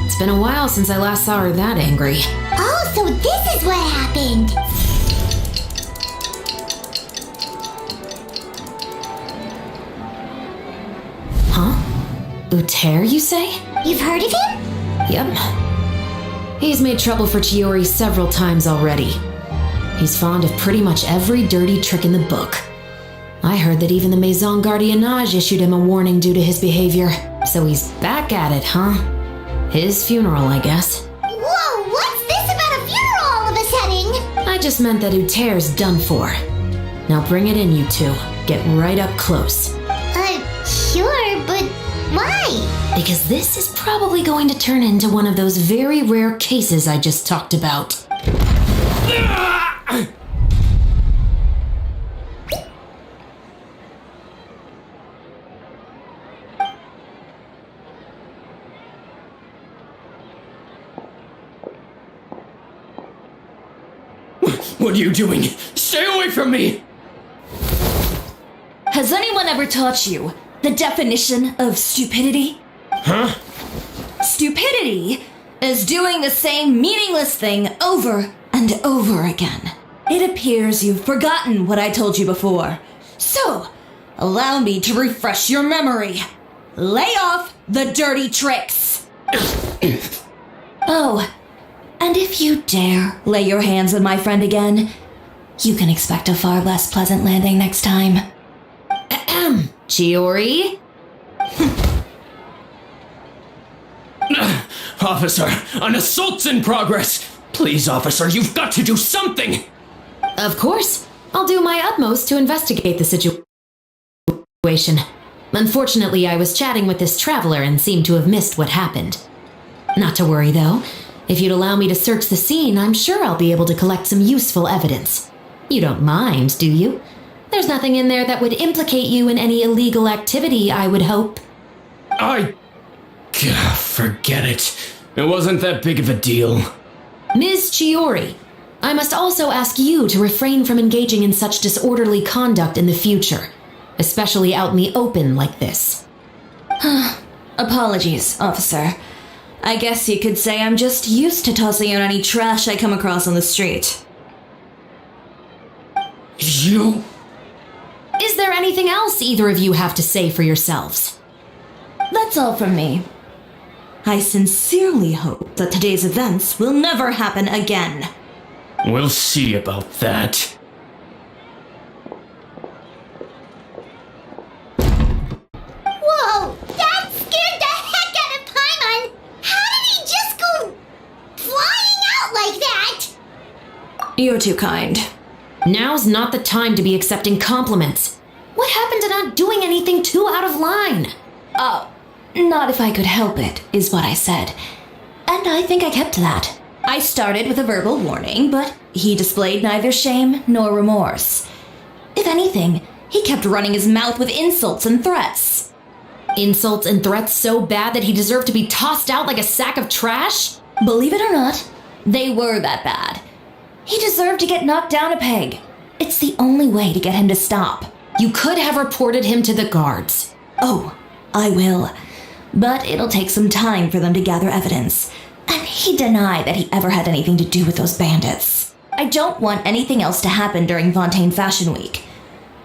It's been a while since I last saw her that angry. Oh, so this is what happened. Huh? Uter, you say? You've heard of him? Yep. He's made trouble for Chiori several times already. He's fond of pretty much every dirty trick in the book. I heard that even the Maison Gardiennage issued him a warning due to his behavior. So he's back at it, huh? His funeral, I guess. Whoa, what's this about a funeral all of a sudden? I just meant that Uter's done for. Now bring it in, you two. Get right up close. Sure, but why? Because this is probably going to turn into one of those very rare cases I just talked about. What are you doing? Stay away from me! Has anyone ever taught you the definition of stupidity? Huh? Stupidity is doing the same meaningless thing over and over again. It appears you've forgotten what I told you before. So, allow me to refresh your memory. Lay off the dirty tricks. Oh, and if you dare lay your hands on my friend again, you can expect a far less pleasant landing next time. Ahem. Chiori? Officer, an assault's in progress! Please, officer, you've got to do something! Of course. I'll do my utmost to investigate the situation. Unfortunately, I was chatting with this traveler and seemed to have missed what happened. Not to worry, though. If you'd allow me to search the scene, I'm sure I'll be able to collect some useful evidence. You don't mind, do you? There's nothing in there that would implicate you in any illegal activity, I would hope. Forget it. It wasn't that big of a deal. Ms. Chiori, I must also ask you to refrain from engaging in such disorderly conduct in the future, especially out in the open like this. Apologies, officer. I guess you could say I'm just used to tossing out any trash I come across on the street. You... Is there anything else either of you have to say for yourselves? That's all from me. I sincerely hope that today's events will never happen again. We'll see about that. Whoa, that scared the heck out of Paimon! How did he just go flying out like that? You're too kind. Now's not the time to be accepting compliments. What happened to not doing anything too out of line? Not if I could help it, is what I said. And I think I kept to that. I started with a verbal warning, but he displayed neither shame nor remorse. If anything, he kept running his mouth with insults and threats. Insults and threats so bad that he deserved to be tossed out like a sack of trash? Believe it or not, they were that bad. He deserved to get knocked down a peg. It's the only way to get him to stop. You could have reported him to the guards. Oh, I will. But it'll take some time for them to gather evidence. And he denied that he ever had anything to do with those bandits. I don't want anything else to happen during Fontaine Fashion Week.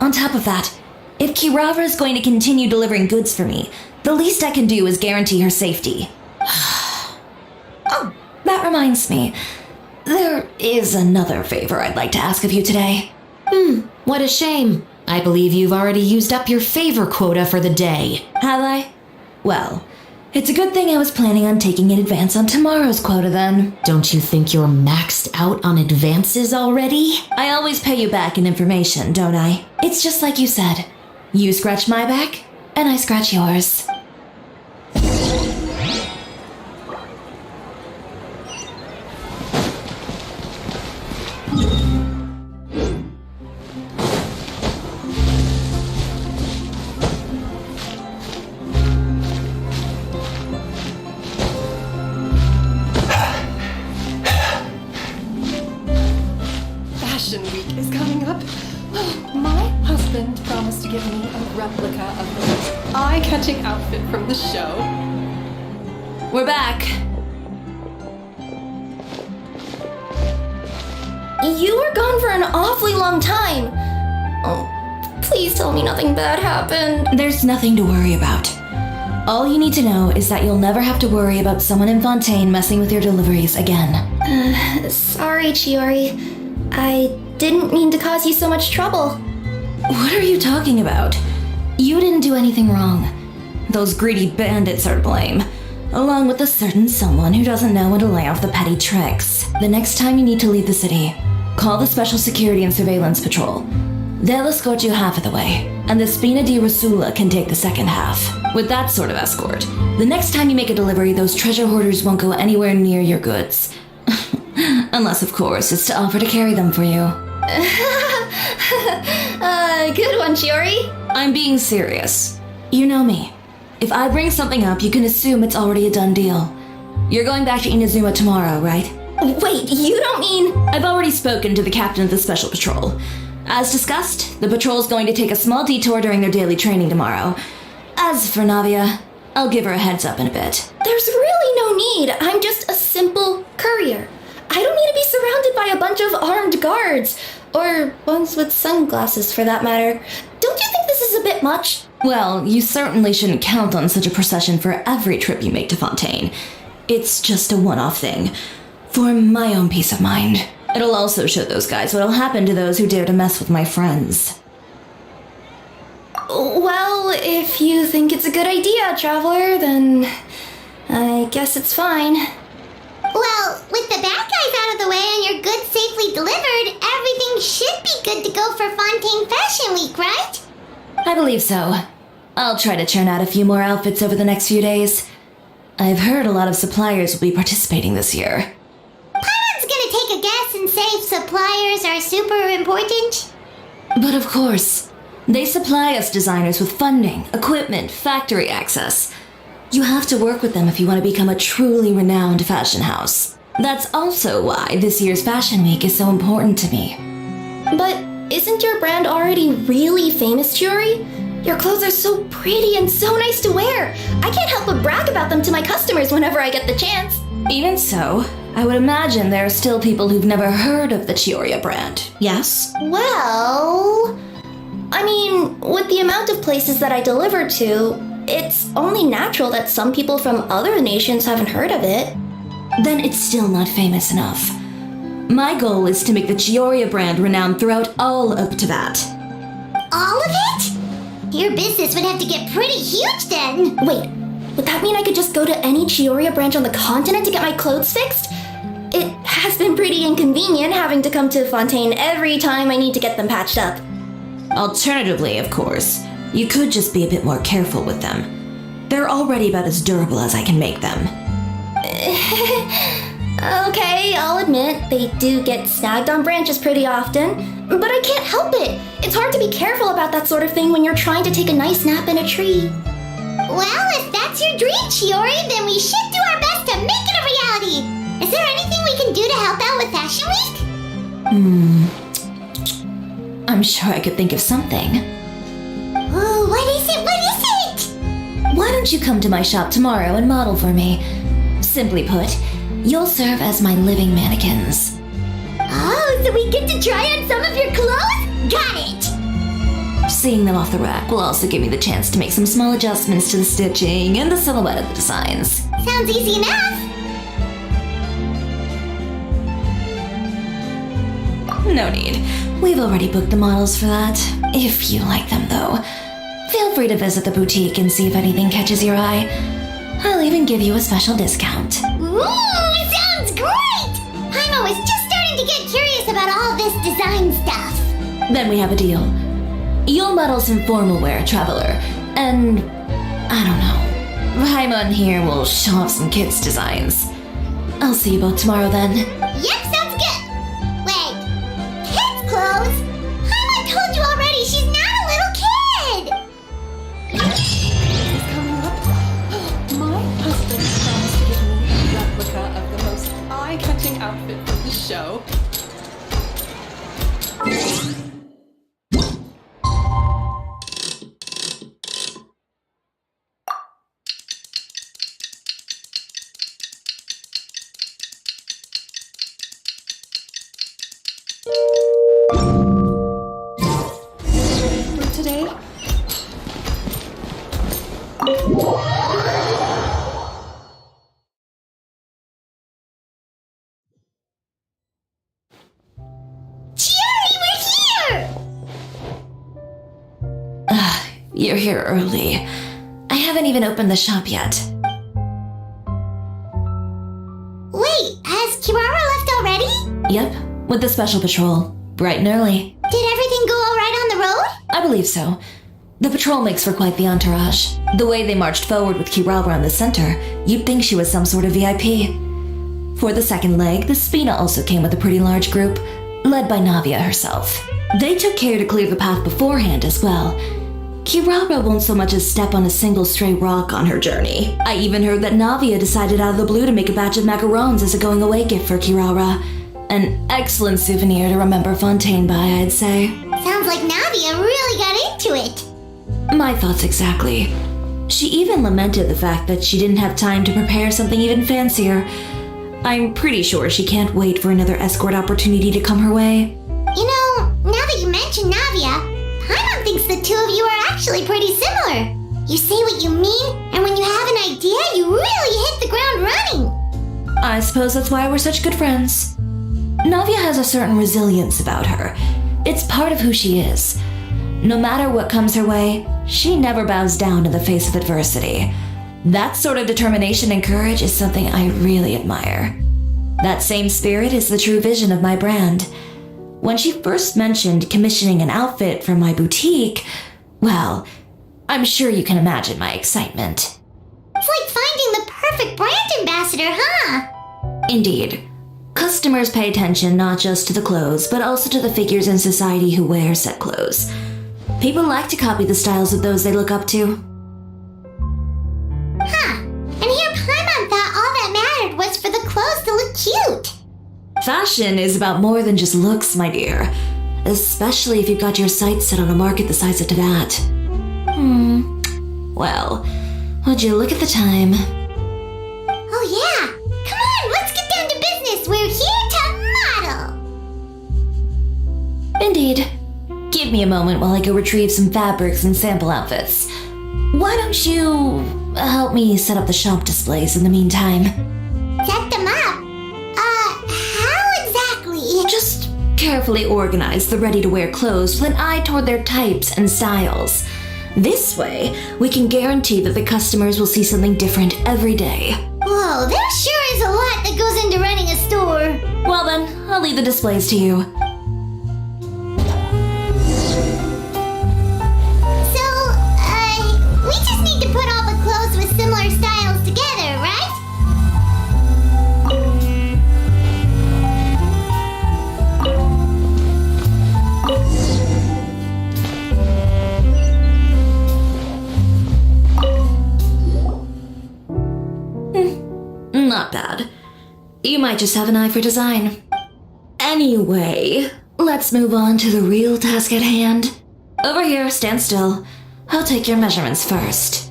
On top of that, if Kirava is going to continue delivering goods for me, the least I can do is guarantee her safety. Oh, that reminds me. There is another favor I'd like to ask of you today. What a shame. I believe you've already used up your favor quota for the day. Have I? Well, it's a good thing I was planning on taking an advance on tomorrow's quota then. Don't you think you're maxed out on advances already? I always pay you back in information, don't I? It's just like you said. You scratch my back, and I scratch yours. Fashion Week is coming up. My husband promised to give me a replica of the most eye-catching outfit from the show. We're back. You were gone for an awfully long time. Oh, please tell me nothing bad happened. There's nothing to worry about. All you need to know is that you'll never have to worry about someone in Fontaine messing with your deliveries again. Sorry, Chiori. I didn't mean to cause you so much trouble. What are you talking about? You didn't do anything wrong. Those greedy bandits are to blame, along with a certain someone who doesn't know when to lay off the petty tricks. The next time you need to leave the city, call the Special Security and Surveillance Patrol. They'll escort you half of the way, and the Spina di Rosula can take the second half. With that sort of escort, the next time you make a delivery, those treasure hoarders won't go anywhere near your goods. Unless, of course, it's to offer to carry them for you. Good one, Chiori. I'm being serious. You know me. If I bring something up, you can assume it's already a done deal. You're going back to Inazuma tomorrow, right? Wait, you don't mean... I've already spoken to the captain of the Special Patrol. As discussed, the patrol's going to take a small detour during their daily training tomorrow. As for Navia, I'll give her a heads up in a bit. There's really no need. I'm just a simple courier. I don't need to be surrounded by a bunch of armed guards. Or ones with sunglasses, for that matter. Don't you think this is a bit much? Well, you certainly shouldn't count on such a procession for every trip you make to Fontaine. It's just a one-off thing. For my own peace of mind. It'll also show those guys what'll happen to those who dare to mess with my friends. Well, if you think it's a good idea, Traveler, then I guess it's fine. Well, with the bad guys out of the way and your goods safely delivered, everything should be good to go for Fontaine Fashion Week, right? I believe so. I'll try to churn out a few more outfits over the next few days. I've heard a lot of suppliers will be participating this year. Paimon's gonna take a guess and say suppliers are super important. But of course, they supply us designers with funding, equipment, factory access. You have to work with them if you want to become a truly renowned fashion house. That's also why this year's Fashion Week is so important to me. But isn't your brand already really famous, Chiori? Your clothes are so pretty and so nice to wear. I can't help but brag about them to my customers whenever I get the chance. Even so, I would imagine there are still people who've never heard of the Chiori brand, yes? Well... I mean, with the amount of places that I deliver to, it's only natural that some people from other nations haven't heard of it. Then it's still not famous enough. My goal is to make the Chiori brand renowned throughout all of Teyvat. All of it? Your business would have to get pretty huge then. Wait, would that mean I could just go to any Chiori branch on the continent to get my clothes fixed? It has been pretty inconvenient having to come to Fontaine every time I need to get them patched up. Alternatively, of course, you could just be a bit more careful with them. They're already about as durable as I can make them. Okay, I'll admit, they do get snagged on branches pretty often, but I can't help it. It's hard to be careful about that sort of thing when you're trying to take a nice nap in a tree. Well, if that's your dream, Chiori, then we should do our best to make it a reality. Is there anything we can do to help out with Fashion Week? I'm sure I could think of something. Oh, what is it? What is it? Why don't you come to my shop tomorrow and model for me? Simply put, You'll serve as my living mannequins. Oh, so we get to try on some of your clothes? Got it! Seeing them off the rack will also give me the chance to make some small adjustments to the stitching and the silhouette of the designs. Sounds easy enough. No need. We've already booked the models for that. If you like them, though, feel free to visit the boutique and see if anything catches your eye. I'll even give you a special discount. Ooh, sounds great! I was just starting to get curious about all this design stuff. Then we have a deal. You'll model some formal wear, traveler, and I don't know. Paimon here will show off some kids' designs. I'll see you both tomorrow then. Yep, sounds good. Wait, kids' clothes? Paimon told you already she's not a little kid. Is coming up. My husband promised to give me a replica of the most eye-catching outfit for the show. For today, You're here early. I haven't even opened the shop yet. Wait, has Kirara left already? Yep, with the special patrol. Bright and early. Did everything go alright on the road? I believe so. The patrol makes for quite the entourage. The way they marched forward with Kirara in the center, you'd think she was some sort of VIP. For the second leg, the Spina also came with a pretty large group, led by Navia herself. They took care to clear the path beforehand as well. Kirara won't so much as step on a single stray rock on her journey. I even heard that Navia decided out of the blue to make a batch of macarons as a going-away gift for Kirara. An excellent souvenir to remember Fontaine by, I'd say. Sounds like Navia really got into it. My thoughts exactly. She even lamented the fact that she didn't have time to prepare something even fancier. I'm pretty sure she can't wait for another escort opportunity to come her way. You know, now that you mention Navia, Paimon thinks the two of you are actually pretty similar. You say what you mean, and when you have an idea, you really hit the ground running. I suppose that's why we're such good friends. Navia has a certain resilience about her. It's part of who she is. No matter what comes her way, she never bows down in the face of adversity. That sort of determination and courage is something I really admire. That same spirit is the true vision of my brand. When she first mentioned commissioning an outfit for my boutique, well, I'm sure you can imagine my excitement. It's like finding the perfect brand ambassador, huh? Indeed. Customers pay attention not just to the clothes, but also to the figures in society who wear said clothes. People like to copy the styles of those they look up to. Huh. And here Paimon thought all that mattered was for the clothes to look cute. Fashion is about more than just looks, my dear. Especially if you've got your sights set on a market the size of Teyvat. Well, would you look at the time? Oh yeah! Come on, let's get down to business! We're here to model! Indeed. Give me a moment while I go retrieve some fabrics and sample outfits. Why don't you help me set up the shop displays in the meantime? Set them up? How exactly? Just carefully organize the ready-to-wear clothes with an eye toward their types and styles. This way, we can guarantee that the customers will see something different every day. Whoa, there sure is a lot that goes into running a store. Well then, I'll leave the displays to you. We just need to put all the clothes with similar styles together, right? Not bad. You might just have an eye for design. Anyway, let's move on to the real task at hand. Over here, stand still. I'll take your measurements first.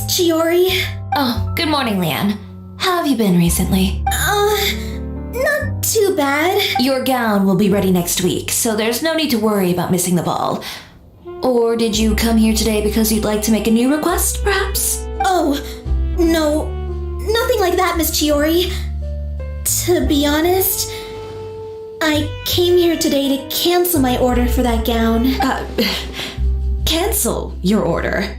Chiori. Oh, good morning, Leanne. How have you been recently? Not too bad. Your gown will be ready next week, so there's no need to worry about missing the ball. Or did you come here today because you'd like to make a new request, perhaps? Oh, no. Nothing like that, Miss Chiori. To be honest, I came here today to cancel my order for that gown. Cancel your order?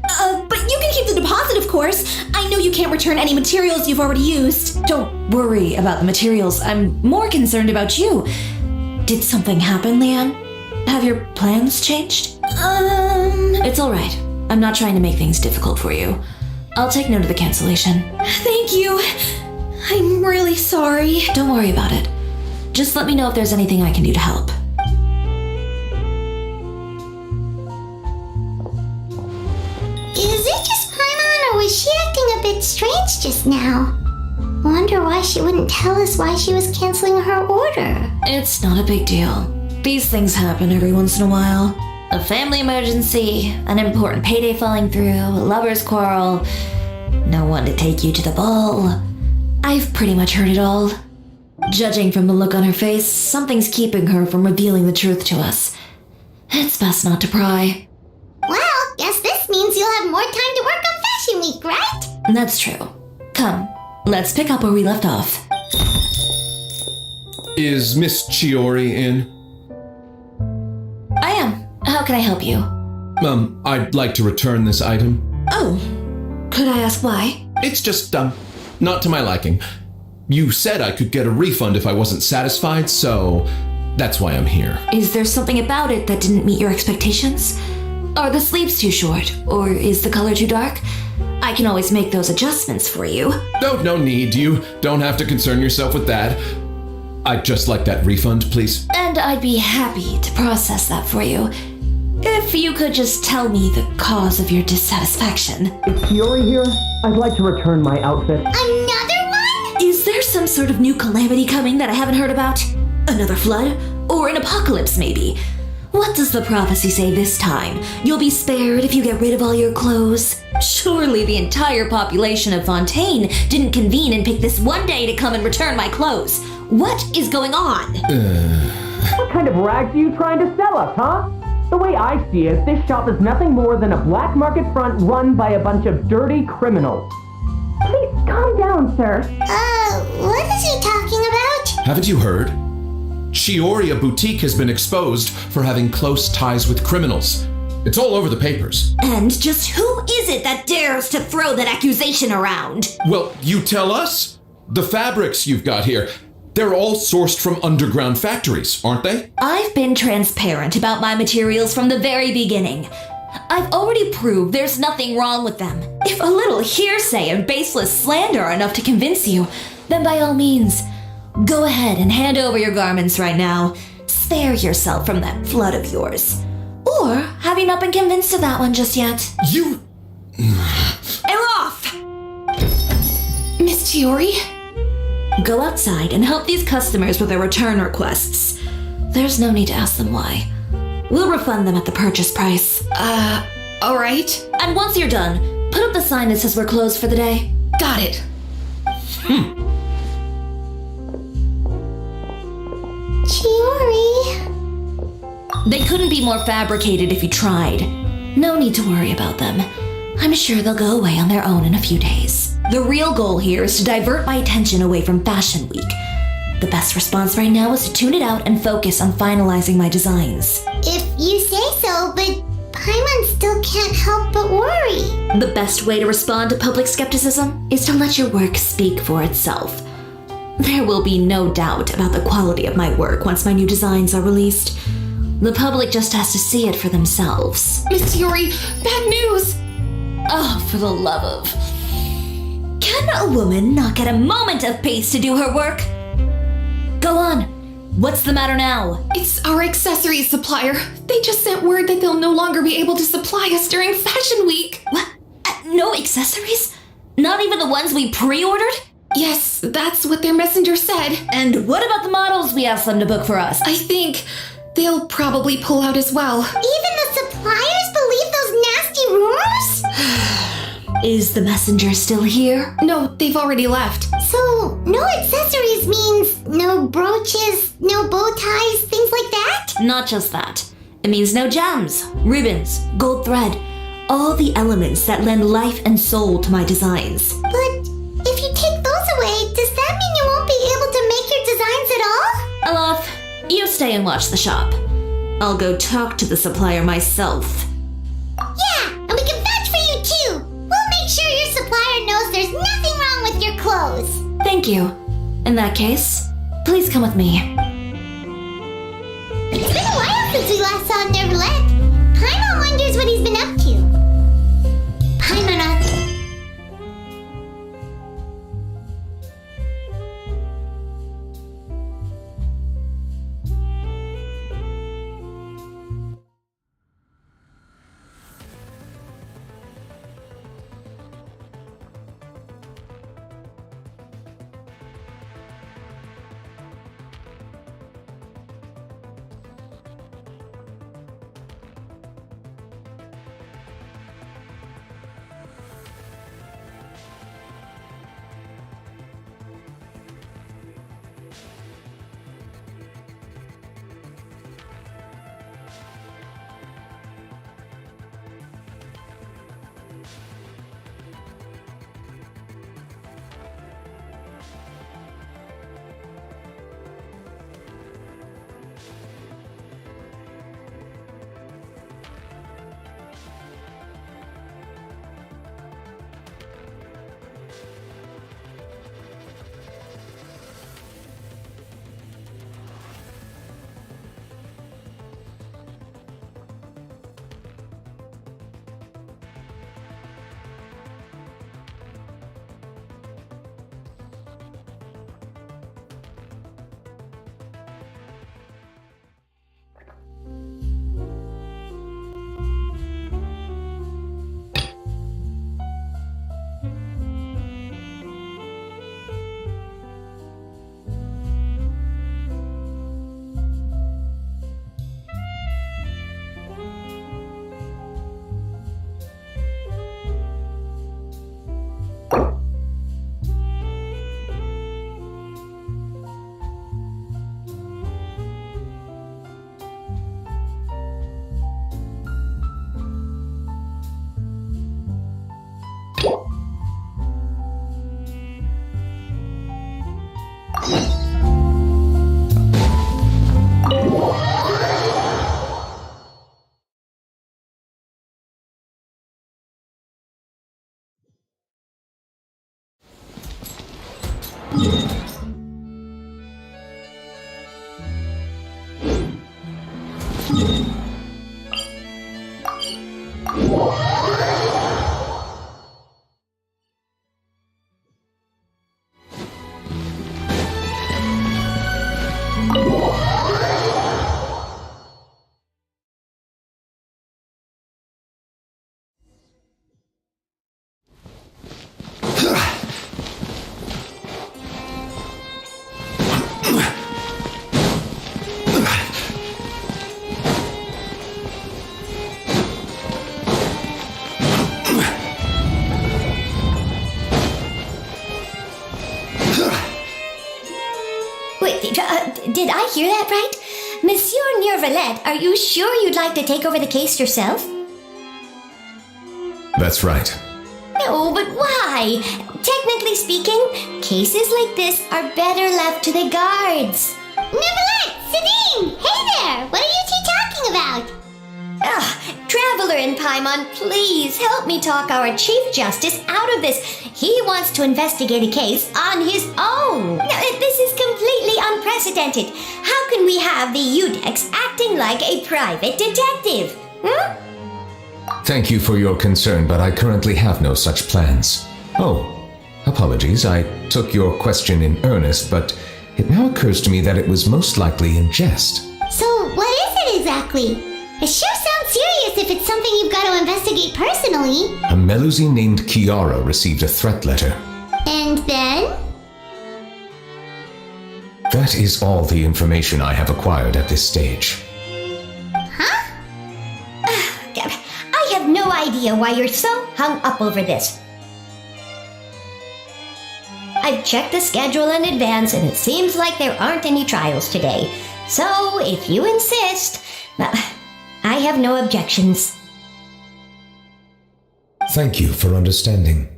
But you can keep the deposit, of course. I know you can't return any materials you've already used. Don't worry about the materials. I'm more concerned about you. Did something happen, Leanne? Have your plans changed? It's alright. I'm not trying to make things difficult for you. I'll take note of the cancellation. Thank you. I'm really sorry. Don't worry about it. Just let me know if there's anything I can do to help. Is it just Paimon, or was she acting a bit strange just now? Wonder why she wouldn't tell us why she was canceling her order. It's not a big deal. These things happen every once in a while. A family emergency, an important payday falling through, a lover's quarrel, no one to take you to the ball. I've pretty much heard it all. Judging from the look on her face, something's keeping her from revealing the truth to us. It's best not to pry. Well, guess this means you'll have more time to work on Fashion Week, right? That's true. Come, let's pick up where we left off. Is Miss Chiori in? I am. How can I help you? I'd like to return this item. Oh, could I ask why? It's just, not to my liking. You said I could get a refund if I wasn't satisfied, so that's why I'm here. Is there something about it that didn't meet your expectations? Are the sleeves too short, or is the color too dark? I can always make those adjustments for you. No need. You don't have to concern yourself with that. I'd just like that refund, please. And I'd be happy to process that for you. If you could just tell me the cause of your dissatisfaction. Is Chiori here? I'd like to return my outfit. Another one? Is there some sort of new calamity coming that I haven't heard about? Another flood? Or an apocalypse, maybe? What does the prophecy say this time? You'll be spared if you get rid of all your clothes? Surely the entire population of Fontaine didn't convene and pick this one day to come and return my clothes. What is going on? What kind of rags are you trying to sell us, huh? The way I see it, this shop is nothing more than a black market front run by a bunch of dirty criminals. Please calm down, sir. What is he talking about? Haven't you heard? Chiori Boutique has been exposed for having close ties with criminals. It's all over the papers. And just who is it that dares to throw that accusation around? Well, you tell us. The fabrics you've got here, they're all sourced from underground factories, aren't they? I've been transparent about my materials from the very beginning. I've already proved there's nothing wrong with them. If a little hearsay and baseless slander are enough to convince you, then by all means, go ahead and hand over your garments right now. Spare yourself from that flood of yours. Or have you not been convinced of that one just yet? You... They're off! Miss Chiori? Go outside and help these customers with their return requests. There's no need to ask them why. We'll refund them at the purchase price. Alright. And once you're done, put up the sign that says we're closed for the day. Got it. Chiori. They couldn't be more fabricated if you tried. No need to worry about them. I'm sure they'll go away on their own in a few days. The real goal here is to divert my attention away from Fashion Week. The best response right now is to tune it out and focus on finalizing my designs. If you say so, but Paimon still can't help but worry. The best way to respond to public skepticism is to let your work speak for itself. There will be no doubt about the quality of my work once my new designs are released. The public just has to see it for themselves. Miss Chiori, bad news! Oh, for the love of... Can a woman not get a moment of peace to do her work? Go on. What's the matter now? It's our accessories supplier. They just sent word that they'll no longer be able to supply us during Fashion Week. What? No accessories? Not even the ones we pre-ordered? Yes, that's what their messenger said. And what about the models we asked them to book for us? I think they'll probably pull out as well. Even the suppliers believe those nasty rumors? Is the messenger still here? No, they've already left. So, no accessories means no brooches, no bow ties, things like that? Not just that. It means no gems, ribbons, gold thread, all the elements that lend life and soul to my designs. But if you take those away, does that mean you won't be able to make your designs at all? Aloth, you stay and watch the shop. I'll go talk to the supplier myself. Yeah, and we can vouch for you too. We'll make sure your supplier knows there's nothing wrong with your clothes. Thank you. In that case, please come with me. It's been a while since we last saw Neverlet. Paimon wonders what he's been up to. Paimon. Did I hear that right? Monsieur Neurvalet, are you sure you'd like to take over the case yourself? That's right. No, but why? Technically speaking, cases like this are better left to the guards. Neverlet! Sabine! Hey there! What are you two talking about? Traveler in Paimon, please help me talk our Chief Justice out of this. He wants to investigate a case on his own. This is completely unprecedented. How can we have the UDEX acting like a private detective? Thank you for your concern, but I currently have no such plans. Oh, apologies, I took your question in earnest, but it now occurs to me that it was most likely in jest. So, what is it exactly? It sure sounds serious if it's something you've got to investigate personally. A Melusi named Kiara received a threat letter. And then? That is all the information I have acquired at this stage. Huh? I have no idea why you're so hung up over this. I've checked the schedule in advance and it seems like there aren't any trials today. So, if you insist, I have no objections. Thank you for understanding.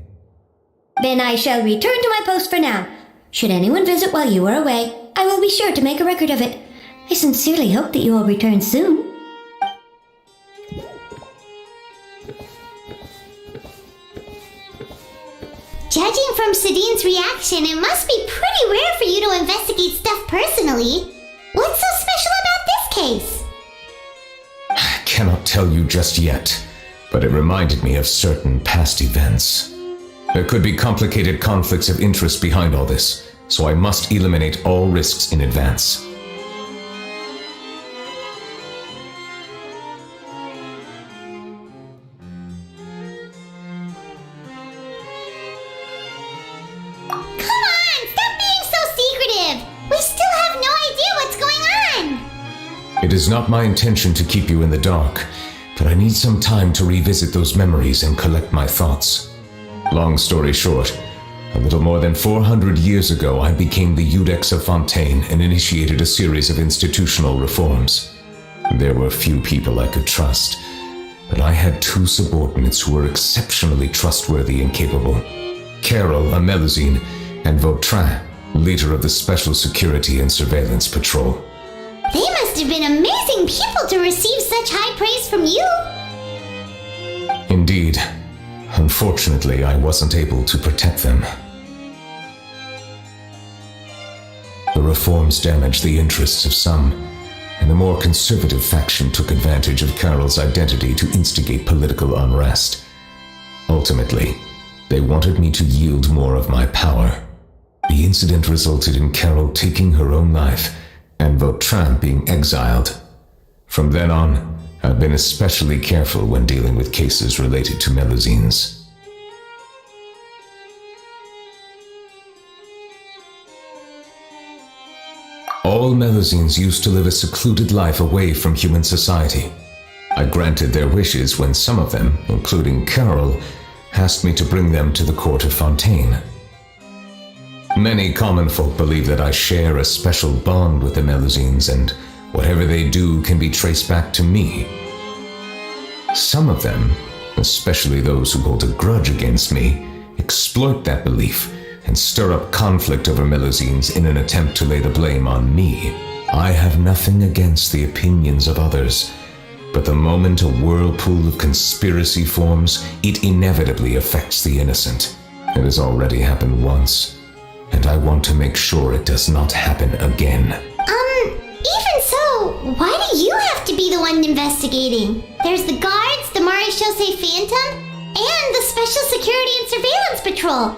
Then I shall return to my post for now. Should anyone visit while you are away, I will be sure to make a record of it. I sincerely hope that you will return soon. Judging from Sadine's reaction, it must be pretty rare for you to investigate stuff personally. What's so special about this case? I cannot tell you just yet, but it reminded me of certain past events. There could be complicated conflicts of interest behind all this, so I must eliminate all risks in advance. Come on, stop being so secretive! We still have no idea what's going on! It is not my intention to keep you in the dark, but I need some time to revisit those memories and collect my thoughts. Long story short, a little more than 400 years ago, I became the Iudex of Fontaine and initiated a series of institutional reforms. There were few people I could trust, but I had two subordinates who were exceptionally trustworthy and capable. Carol, a Melusine, and Vautrin, leader of the Special Security and Surveillance Patrol. They must have been amazing people to receive such high praise from you! Indeed. Unfortunately, I wasn't able to protect them. The reforms damaged the interests of some, and the more conservative faction took advantage of Carol's identity to instigate political unrest. Ultimately, they wanted me to yield more of my power. The incident resulted in Carol taking her own life, and Vautrin being exiled. From then on, I've been especially careful when dealing with cases related to Melusines. All Melusines used to live a secluded life away from human society. I granted their wishes when some of them, including Carol, asked me to bring them to the court of Fontaine. Many common folk believe that I share a special bond with the Melusines, and whatever they do can be traced back to me. Some of them, especially those who hold a grudge against me, exploit that belief and stir up conflict over Melusines in an attempt to lay the blame on me. I have nothing against the opinions of others, but the moment a whirlpool of conspiracy forms, it inevitably affects the innocent. It has already happened once, and I want to make sure it does not happen again. Even so, why do you have to be the one investigating? There's the guards, the Marechaussee Phantom, and the Special Security and Surveillance Patrol.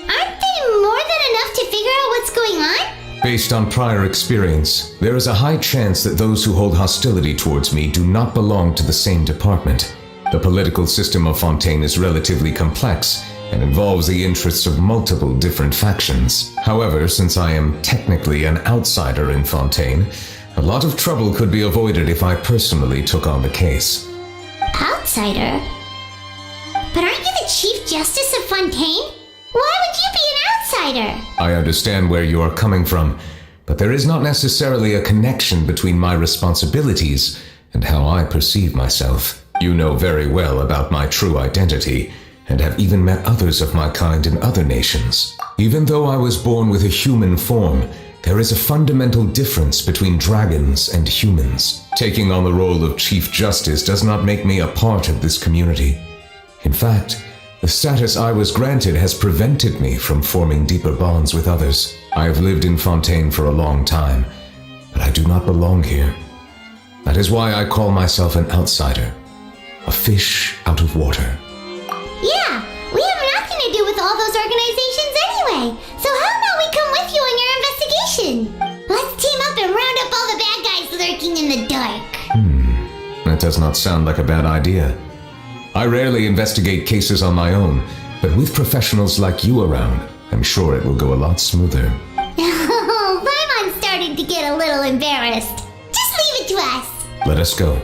Aren't they more than enough to figure out what's going on? Based on prior experience, there is a high chance that those who hold hostility towards me do not belong to the same department. The political system of Fontaine is relatively complex and involves the interests of multiple different factions. However, since I am technically an outsider in Fontaine, a lot of trouble could be avoided if I personally took on the case. Outsider? But aren't you the Chief Justice of Fontaine? Why would you be an outsider? I understand where you are coming from, but there is not necessarily a connection between my responsibilities and how I perceive myself. You know very well about my true identity, and have even met others of my kind in other nations. Even though I was born with a human form, there is a fundamental difference between dragons and humans. Taking on the role of Chief Justice does not make me a part of this community. In fact, the status I was granted has prevented me from forming deeper bonds with others. I have lived in Fontaine for a long time, but I do not belong here. That is why I call myself an outsider, a fish out of water. Yeah, we have nothing to do with all those organizations anyway, so how about we come with you on your investigation? Let's team up and round up all the bad guys lurking in the dark. That does not sound like a bad idea. I rarely investigate cases on my own, but with professionals like you around, I'm sure it will go a lot smoother. Oh, Paimon's starting to get a little embarrassed. Just leave it to us. Let us go.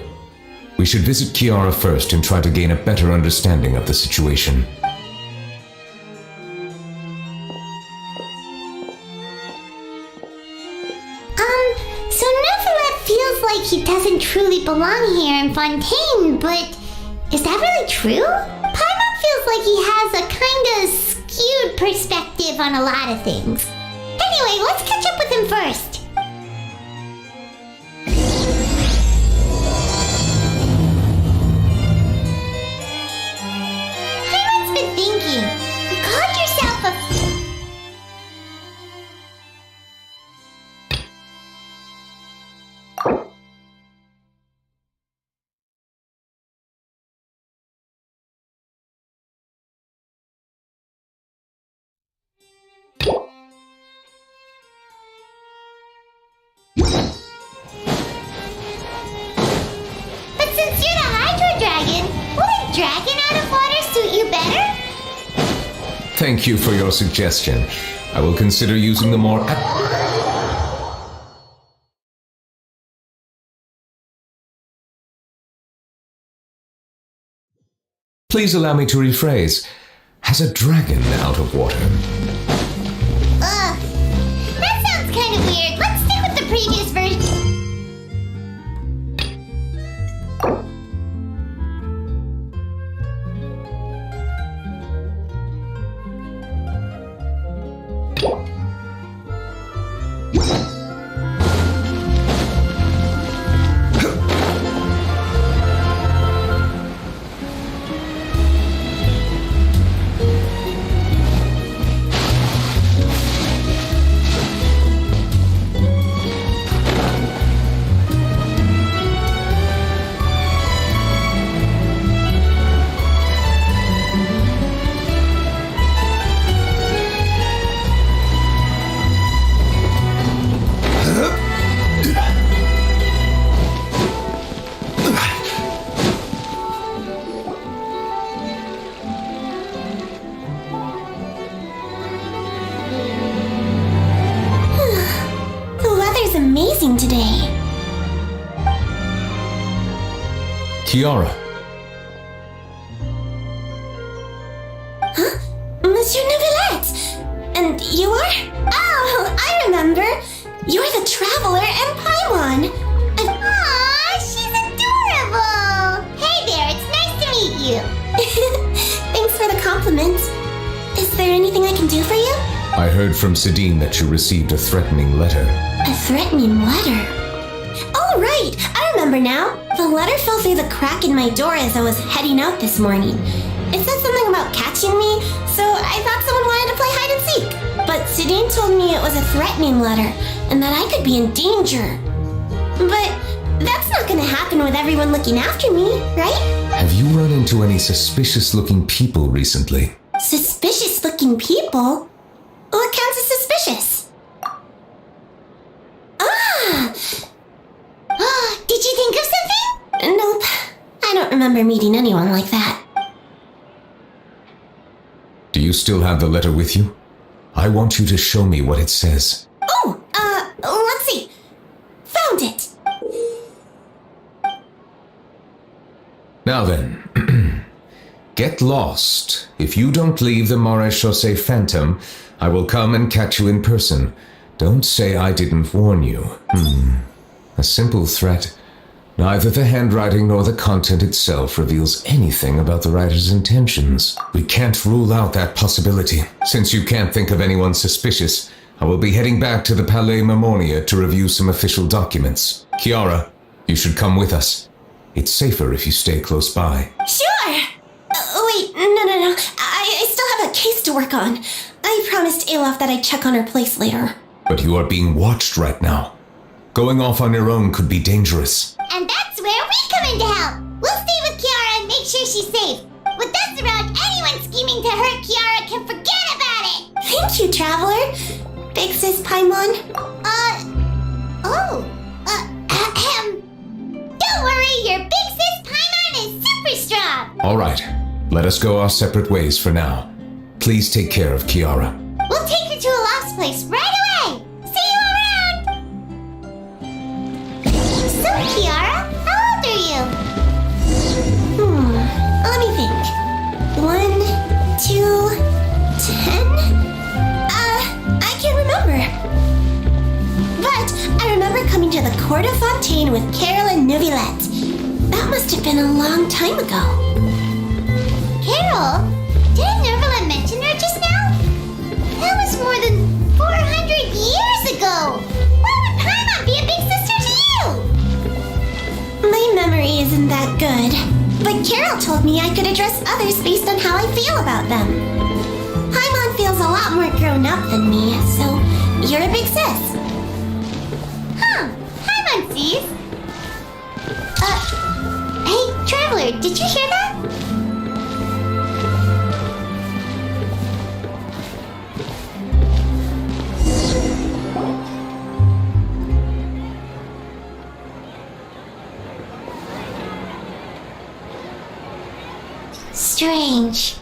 We should visit Kiara first and try to gain a better understanding of the situation. So Neverlet feels like he doesn't truly belong here in Fontaine, but is that really true? Paimon feels like he has a kinda skewed perspective on a lot of things. Anyway, let's catch up with him first. Paimon's been thinking. You called yourself a... But since you're the Hydro Dragon, would a dragon out of water suit you better? Thank you for your suggestion. I will consider using the more... Please allow me to rephrase. Has a dragon out of water? Ugh. That sounds kind of weird. Let's stick with the previous version. Amazing today. Kiara. Huh? Monsieur Neuvillette! And you are? Oh, I remember. You're the Traveler and Paimon. Aww, she's adorable. Hey there, it's nice to meet you. Thanks for the compliment. Is there anything I can do for you? I heard from Sidine that you received a threatening letter. A threatening letter? Oh, right! I remember now. The letter fell through the crack in my door as I was heading out this morning. It said something about catching me, so I thought someone wanted to play hide and seek. But Sidine told me it was a threatening letter, and that I could be in danger. But that's not gonna happen with everyone looking after me, right? Have you run into any suspicious-looking people recently? Suspicious-looking people? What counts as suspicious? Did you think of something? Nope. I don't remember meeting anyone like that. Do you still have the letter with you? I want you to show me what it says. Oh, let's see. Found it. Now then, get lost. If you don't leave the Maréchaussée Phantom, I will come and catch you in person. Don't say I didn't warn you. A simple threat. Neither the handwriting nor the content itself reveals anything about the writer's intentions. We can't rule out that possibility. Since you can't think of anyone suspicious, I will be heading back to the Palais Mermonia to review some official documents. Kiara, you should come with us. It's safer if you stay close by. Sure! Wait, no. I still have a case to work on. I promised Alof that I'd check on her place later. But you are being watched right now. Going off on your own could be dangerous. And that's where we come in to help. We'll stay with Kiara and make sure she's safe. With us around, anyone scheming to hurt Kiara can forget about it. Thank you, Traveler. Big Sis Paimon. Don't worry, your Big Sis Paimon is super strong. All right, let us go our separate ways for now. Please take care of Kiara. We'll take her to Alaf's place right away. See you around. So, Kiara, how old are you? Let me think. 1, 2, 10? I can't remember. But I remember coming to the Court of Fontaine with Carol and Neuvillette. That must have been a long time ago. Carol? Didn't Neuvillette mention her just now? That was more than 400 years ago. Why would Paimon be a big sister to you? My memory isn't that good. But Carol told me I could address others based on how I feel about them. Paimon feels a lot more grown up than me, so you're a big sis. Huh. Paimon sees. Hey, Traveler, did you hear that? Strange.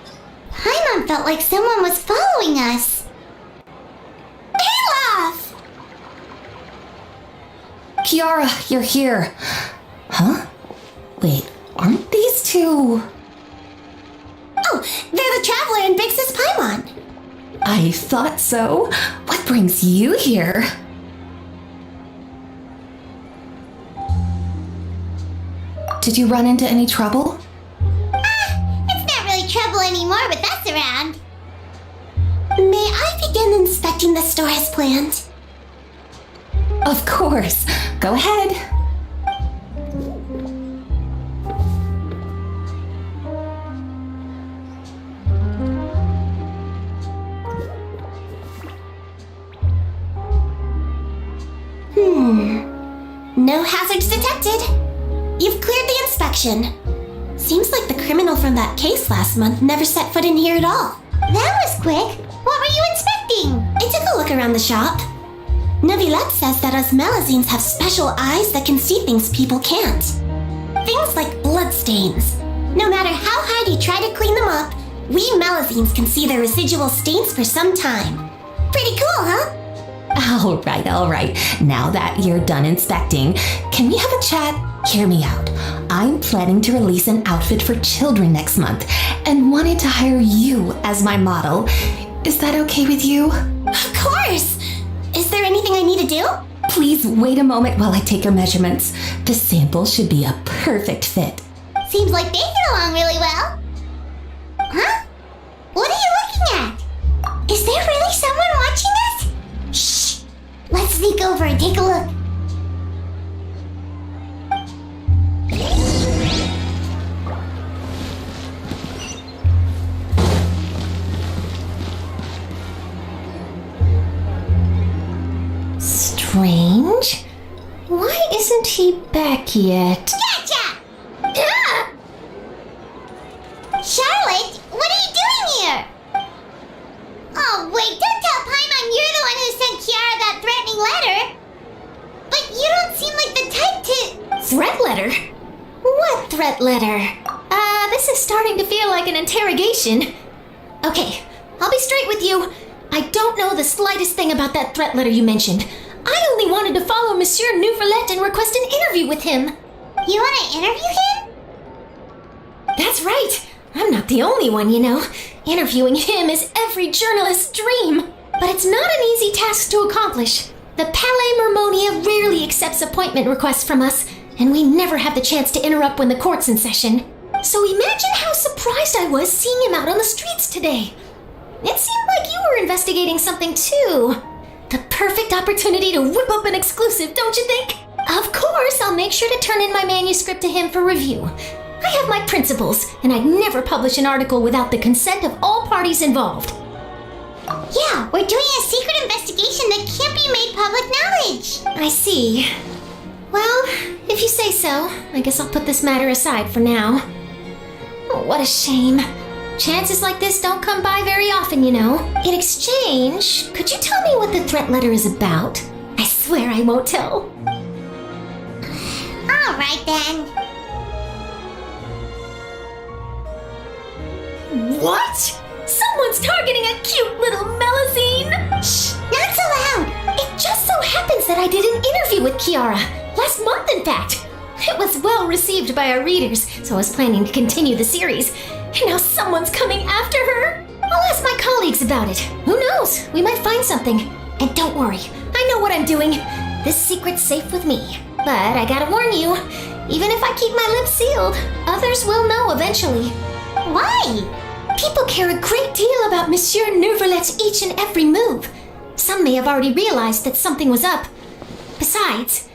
Paimon felt like someone was following us. Olaf! Kiara, you're here. Huh? Wait, aren't these two... Oh, they're the Traveler and Big Sis Paimon. I thought so. What brings you here? Did you run into any trouble? It's not really trouble anymore with us around. May I begin inspecting the store as planned? Of course. Go ahead. No hazards detected. You've cleared the inspection. Seems like the criminal from that case last month never set foot in here at all. That was quick. What were you inspecting? I took a look around the shop. Neuvillette says that us Melazines have special eyes that can see things people can't. Things like bloodstains. No matter how hard you try to clean them up, we Melazines can see their residual stains for some time. Pretty cool, huh? All right. Now that you're done inspecting, can we have a chat? Hear me out. I'm planning to release an outfit for children next month and wanted to hire you as my model. Is that okay with you? Of course! Is there anything I need to do? Please wait a moment while I take your measurements. The sample should be a perfect fit. Seems like they get along really well. Huh? What are you looking at? Is there really someone watching us? Shh! Let's sneak over and take a look. Strange. Why isn't he back yet? Gotcha! Charlotte, what are you doing here? Oh, wait, don't tell Paimon you're the one who sent Kiara that threatening letter. But you don't seem like the type to... Threat letter? What threat letter? This is starting to feel like an interrogation. Okay, I'll be straight with you. I don't know the slightest thing about that threat letter you mentioned. I only wanted to follow Monsieur Neuvillette and request an interview with him. You want to interview him? That's right. I'm not the only one, you know. Interviewing him is every journalist's dream. But it's not an easy task to accomplish. The Palais Mermonia rarely accepts appointment requests from us, and we never have the chance to interrupt when the court's in session. So imagine how surprised I was seeing him out on the streets today. It seemed like you were investigating something too. The perfect opportunity to whip up an exclusive, don't you think? Of course, I'll make sure to turn in my manuscript to him for review. I have my principles, and I'd never publish an article without the consent of all parties involved. Yeah, we're doing a secret investigation that can't be made public knowledge. I see. Well, if you say so, I guess I'll put this matter aside for now. Oh, what a shame. Chances like this don't come by very often, you know. In exchange, could you tell me what the threat letter is about? I swear I won't tell. All right, then. What? Someone's targeting a cute little Melazine? Shh, not so loud. It just so happens that I did an interview with Kiara. Last month, in fact. It was well received by our readers, so I was planning to continue the series. And now someone's coming after her. I'll ask my colleagues about it. Who knows? We might find something. And don't worry, I know what I'm doing. This secret's safe with me. But I gotta warn you, even if I keep my lips sealed, others will know eventually. Why? People care a great deal about Monsieur Neuvrelet's each and every move. Some may have already realized that something was up. Besides,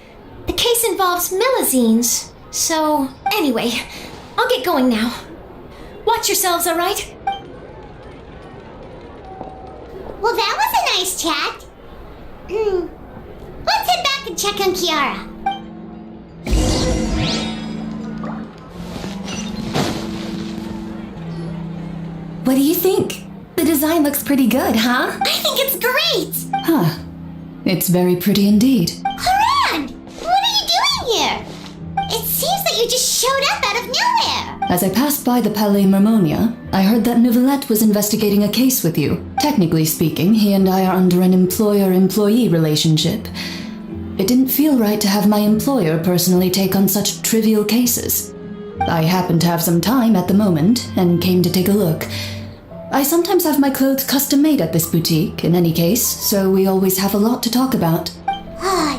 the case involves Melazines. So, anyway, I'll get going now. Watch yourselves, alright? Well, that was a nice chat. Let's head back and check on Kiara. What do you think? The design looks pretty good, huh? I think it's great! Huh. It's very pretty indeed. Haran! What are you doing here? It seems that you just showed up out of nowhere. As I passed by the Palais Marmonia, I heard that Neuvrelet was investigating a case with you. Technically speaking, he and I are under an employer-employee relationship. It didn't feel right to have my employer personally take on such trivial cases. I happened to have some time at the moment and came to take a look. I sometimes have my clothes custom made at this boutique, in any case, so we always have a lot to talk about.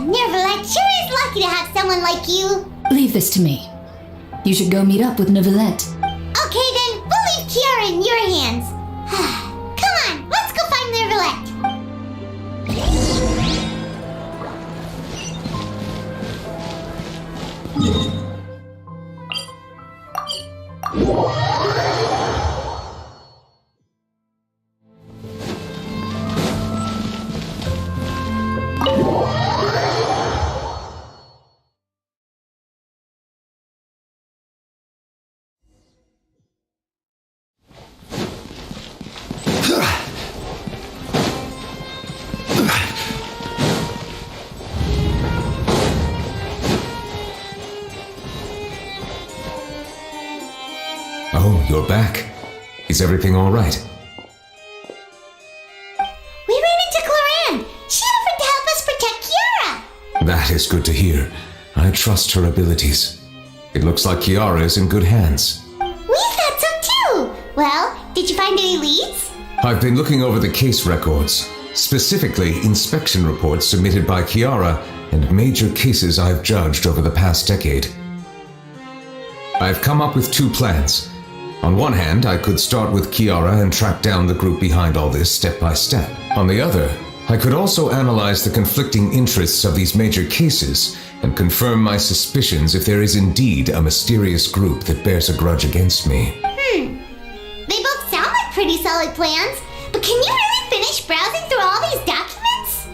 Neuvrelet sure is lucky to have someone like you. Leave this to me. You should go meet up with Neuvrelet. Okay then, we'll leave Kiara in your hands. Come on, let's go find Neuvrelet. Oh, you're back. Is everything all right? We ran into Cloran. She offered to help us protect Kiara. That is good to hear. I trust her abilities. It looks like Kiara is in good hands. We thought so too. Well, did you find any leads? I've been looking over the case records, specifically inspection reports submitted by Kiara and major cases I've judged over the past decade. I've come up with two plans. On one hand, I could start with Kiara and track down the group behind all this step by step. On the other, I could also analyze the conflicting interests of these major cases and confirm my suspicions if there is indeed a mysterious group that bears a grudge against me. They both sound like pretty solid plans, but can you really finish browsing through all these documents?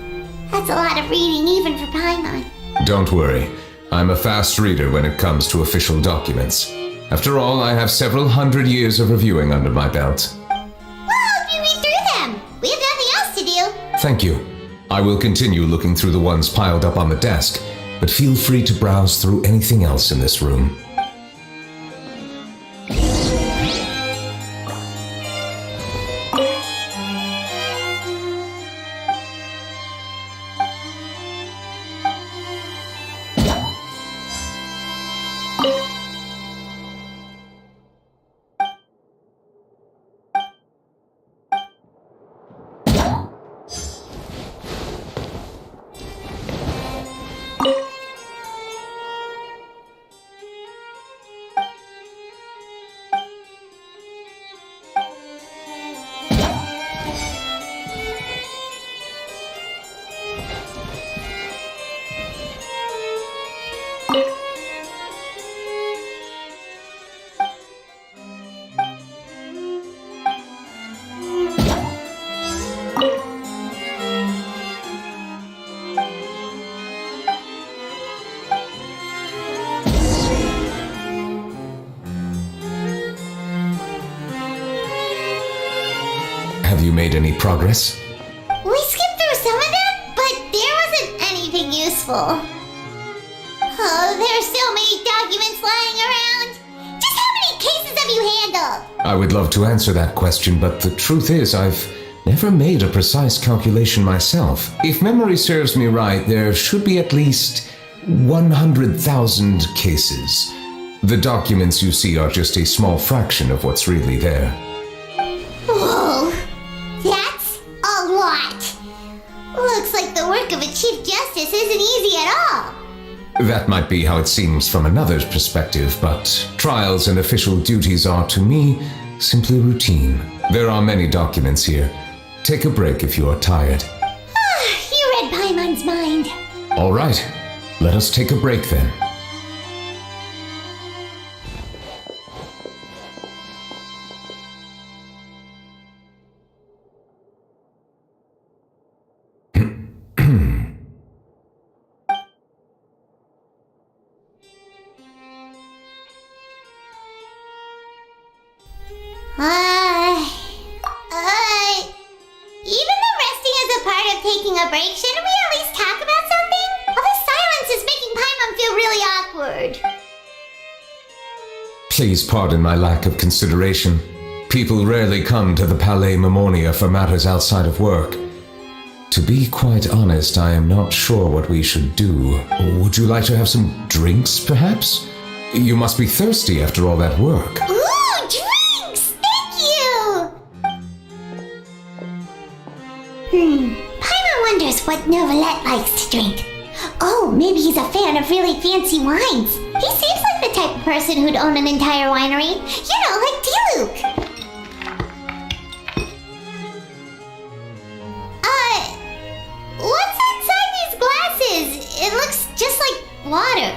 That's a lot of reading even for Paimon. Don't worry, I'm a fast reader when it comes to official documents. After all, I have several hundred years of reviewing under my belt. We'll help you read through them. We have nothing else to do. Thank you. I will continue looking through the ones piled up on the desk, but feel free to browse through anything else in this room. Have you made any progress? We skipped through some of them, but there wasn't anything useful. Oh, there are so many documents lying around. Just how many cases have you handled? I would love to answer that question, but the truth is I've never made a precise calculation myself. If memory serves me right, there should be at least 100,000 cases. The documents you see are just a small fraction of what's really there. Whoa, that's a lot. Looks like the work of a Chief Justice justice isn't easy at all. That might be how it seems from another's perspective, but trials and official duties are, to me, simply routine. There are many documents here. Take a break if you are tired. You read Paimon's mind. All right, let us take a break then. Even though resting is a part of taking a break, shouldn't we at least talk about something? All this silence is making Paimon feel really awkward. Please pardon my lack of consideration. People rarely come to the Palais Memoria for matters outside of work. To be quite honest, I am not sure what we should do. Would you like to have some drinks, perhaps? You must be thirsty after all that work. Ooh, drinks! Thank you! Paimon wonders what Novelette likes to drink. Oh, maybe he's a fan of really fancy wines. He seems like the type of person who'd own an entire winery. You know, like Diluc. What's inside these glasses? It looks just like water.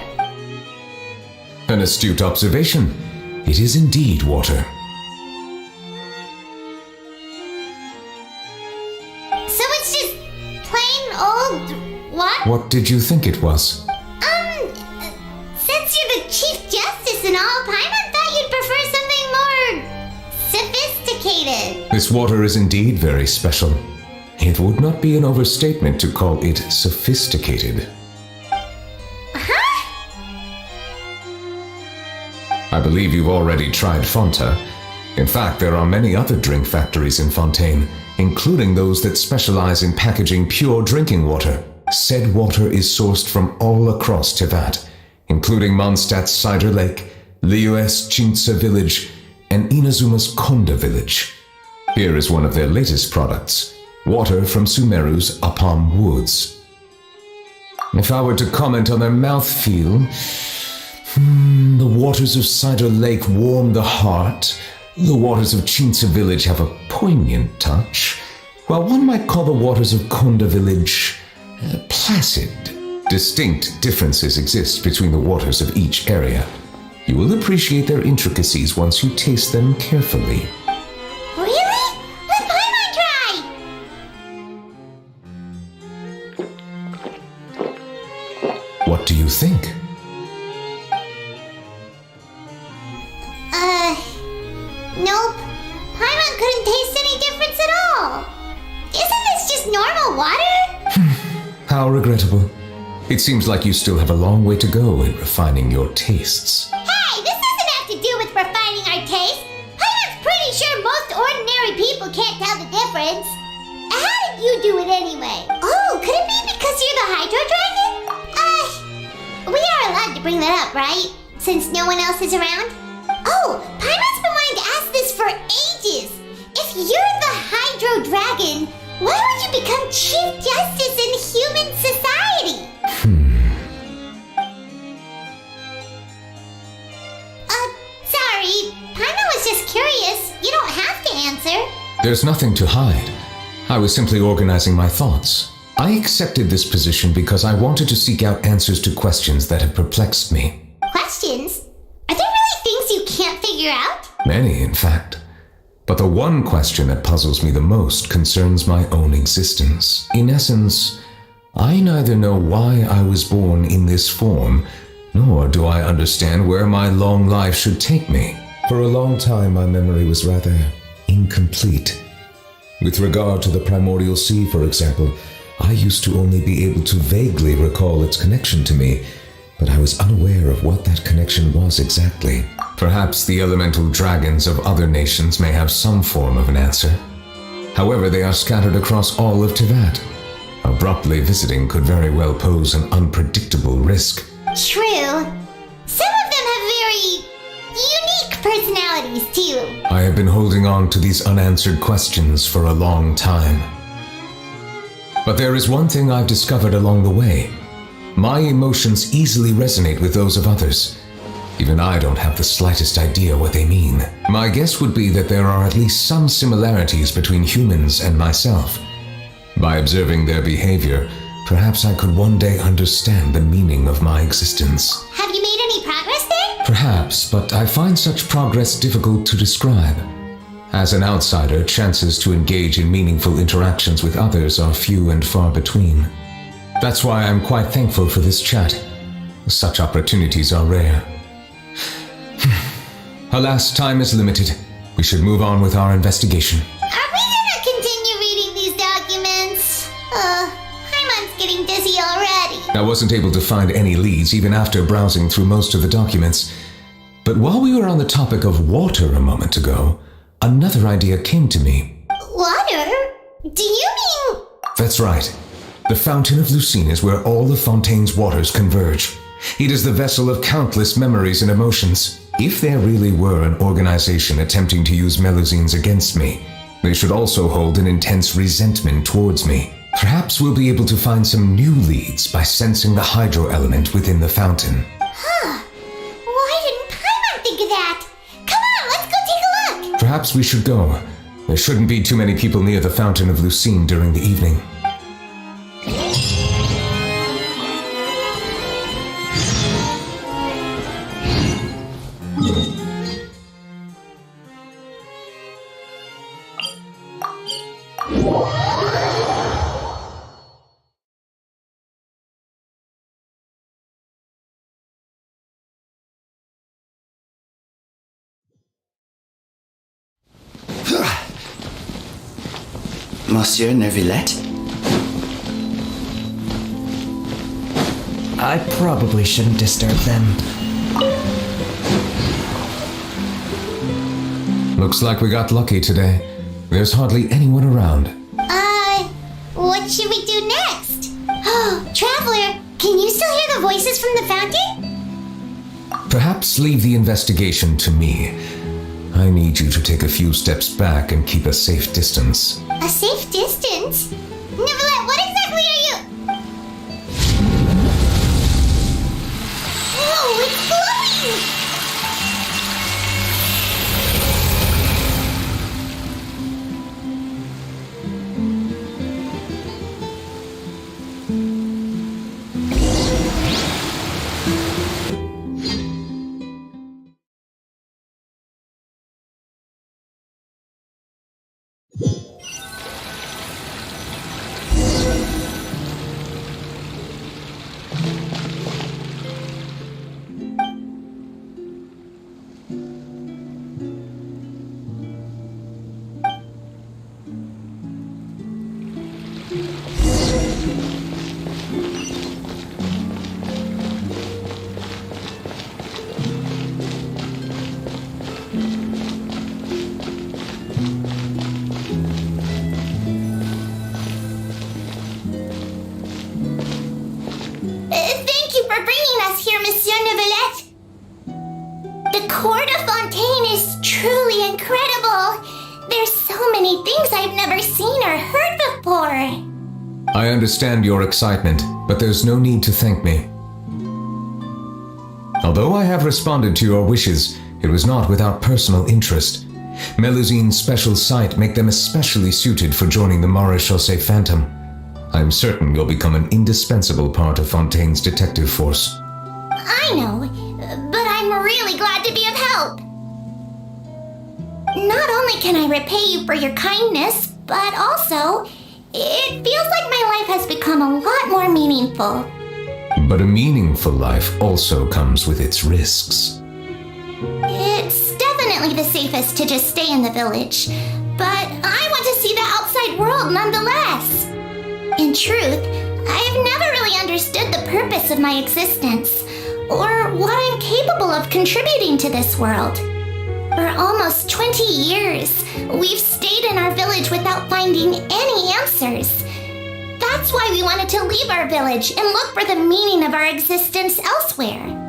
An astute observation. It is indeed water. So it's just plain old water? What did you think it was? Since you're the Chief Justice and all, Paimon thought you'd prefer something more sophisticated. This water is indeed very special. It would not be an overstatement to call it sophisticated. I believe you've already tried Fonta. In fact, there are many other drink factories in Fontaine, including those that specialize in packaging pure drinking water. Said water is sourced from all across Teyvat, including Mondstadt's Cider Lake, Liyue's Chintsa Village, and Inazuma's Konda Village. Here is one of their latest products. Water from Sumeru's Apam Woods. If I were to comment on their mouthfeel, the waters of Cider Lake warm the heart. The waters of Chintsa Village have a poignant touch, while one might call the waters of Konda Village placid. Distinct differences exist between the waters of each area. You will appreciate their intricacies once you taste them carefully. What do you think? Nope. Paimon couldn't taste any difference at all. Isn't this just normal water? How regrettable. It seems like you still have a long way to go in refining your tastes. Hey, this doesn't have to do with refining our taste. Paimon's pretty sure most ordinary people can't tell the difference. How did you do it anyway? Oh, could it be because you're the Hydro Dragon? We are allowed to bring that up, right? Since no one else is around? Oh, Paimon's been wanting to ask this for ages. If you're the Hydro Dragon, why don't you become Chief Justice in human society? Sorry. Paimon was just curious. You don't have to answer. There's nothing to hide. I was simply organizing my thoughts. I accepted this position because I wanted to seek out answers to questions that have perplexed me. Questions? Are there really things you can't figure out? Many, in fact. But the one question that puzzles me the most concerns my own existence. In essence, I neither know why I was born in this form, nor do I understand where my long life should take me. For a long time, my memory was rather incomplete. With regard to the primordial sea, for example, I used to only be able to vaguely recall its connection to me, but I was unaware of what that connection was exactly. Perhaps the elemental dragons of other nations may have some form of an answer. However, they are scattered across all of Teyvat. Abruptly visiting could very well pose an unpredictable risk. True. Some of them have very unique personalities, too. I have been holding on to these unanswered questions for a long time. But there is one thing I've discovered along the way. My emotions easily resonate with those of others. Even I don't have the slightest idea what they mean. My guess would be that there are at least some similarities between humans and myself. By observing their behavior, perhaps I could one day understand the meaning of my existence. Have you made any progress then? Perhaps, but I find such progress difficult to describe. As an outsider, chances to engage in meaningful interactions with others are few and far between. That's why I'm quite thankful for this chat. Such opportunities are rare. Alas, time is limited. We should move on with our investigation. Are we gonna continue reading these documents? Paimon's getting dizzy already. I wasn't able to find any leads even after browsing through most of the documents. But while we were on the topic of water a moment ago, another idea came to me. Water? Do you mean... That's right. The Fountain of Lucine is where all of Fontaine's waters converge. It is the vessel of countless memories and emotions. If there really were an organization attempting to use Melusines against me, they should also hold an intense resentment towards me. Perhaps we'll be able to find some new leads by sensing the hydro element within the fountain. Huh. Why didn't Paimon think of that? Come on, let's go take a look. Perhaps we should go. There shouldn't be too many people near the Fountain of Lucine during the evening. Monsieur Neuvillette? I probably shouldn't disturb them. Looks like we got lucky today. There's hardly anyone around. What should we do next? Oh, Traveler, can you still hear the voices from the fountain? Perhaps leave the investigation to me. I need you to take a few steps back and keep a safe distance. A safe distance? Neuvillette, what exactly are you... Whoa, it's glowing! Thank you for bringing us here, Monsieur Neuvillette. The court of Fontaine is truly incredible. There's so many things I've never seen or heard before. I understand your excitement, but there's no need to thank me. Although I have responded to your wishes, it was not without personal interest. Melusine's special sight make them especially suited for joining the Maréchaussée Phantom. I'm certain you'll become an indispensable part of Fontaine's detective force. I know, but I'm really glad to be of help. Not only can I repay you for your kindness, but also, it feels like my life has become a lot more meaningful. But a meaningful life also comes with its risks. It's definitely the safest to just stay in the village, but I want to see the outside world nonetheless. In truth, I have never really understood the purpose of my existence, or what I'm capable of contributing to this world. For almost 20 years, we've stayed in our village without finding any answers. That's why we wanted to leave our village and look for the meaning of our existence elsewhere.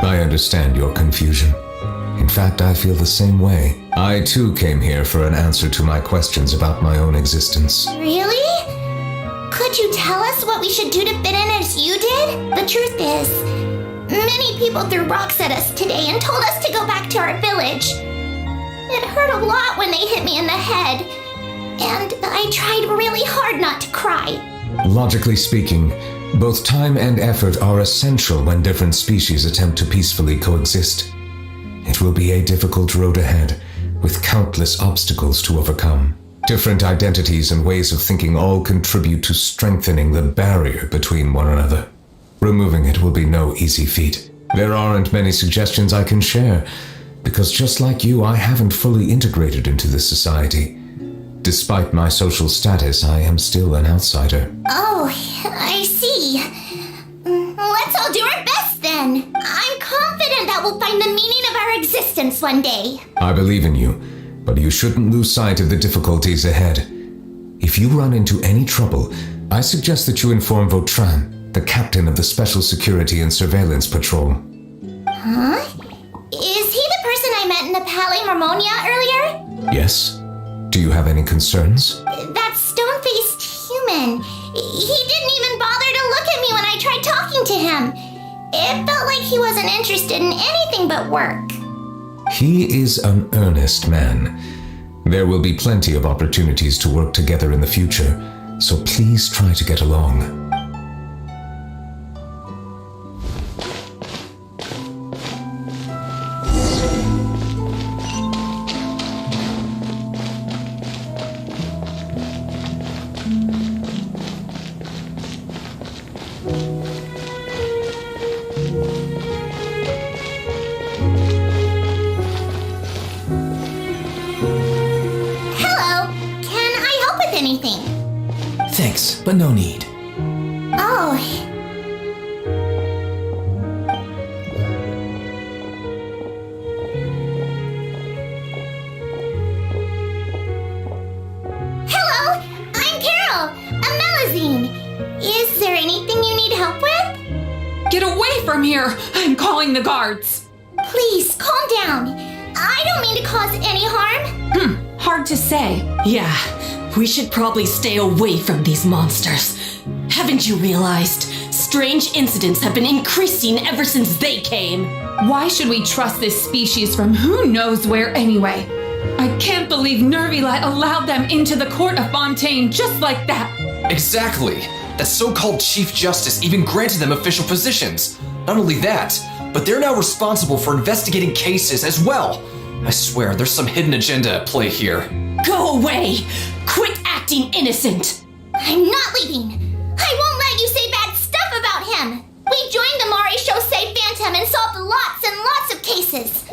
I understand your confusion. In fact, I feel the same way. I too came here for an answer to my questions about my own existence. Really? Could you tell us what we should do to fit in as you did? The truth is, many people threw rocks at us today and told us to go back to our village. It hurt a lot when they hit me in the head, and I tried really hard not to cry. Logically speaking, both time and effort are essential when different species attempt to peacefully coexist. It will be a difficult road ahead, with countless obstacles to overcome. Different identities and ways of thinking all contribute to strengthening the barrier between one another. Removing it will be no easy feat. There aren't many suggestions I can share, because just like you, I haven't fully integrated into this society. Despite my social status, I am still an outsider. Oh, I see. Let's all do our best then. I'm confident that we'll find the meaning of our existence one day. I believe in you, but you shouldn't lose sight of the difficulties ahead. If you run into any trouble, I suggest that you inform Vautrin, the captain of the Special Security and Surveillance Patrol. Huh? Is he the person I met in the Palais Marmonia earlier? Yes? Do you have any concerns? That stone-faced human. He didn't even bother to look at me when I tried talking to him. It felt like he wasn't interested in anything but work. He is an earnest man. There will be plenty of opportunities to work together in the future, so please try to get along. Thanks, but no need. Oh. Hello, I'm Carol, a Melazine. Is there anything you need help with? Get away from here! I'm calling the guards. Please, calm down. I don't mean to cause any harm. Hard to say. Yeah, we should probably stay away from these monsters. Haven't you realized? Strange incidents have been increasing ever since they came. Why should we trust this species from who knows where anyway? I can't believe Nervilat allowed them into the court of Fontaine just like that. Exactly. That so-called Chief Justice even granted them official positions. Not only that, but they're now responsible for investigating cases as well. I swear, there's some hidden agenda at play here. Go away! Quit acting innocent! I'm not leaving. I won't let you say bad stuff about him. We joined the Mari Shosei Phantom and solved lots and lots of cases.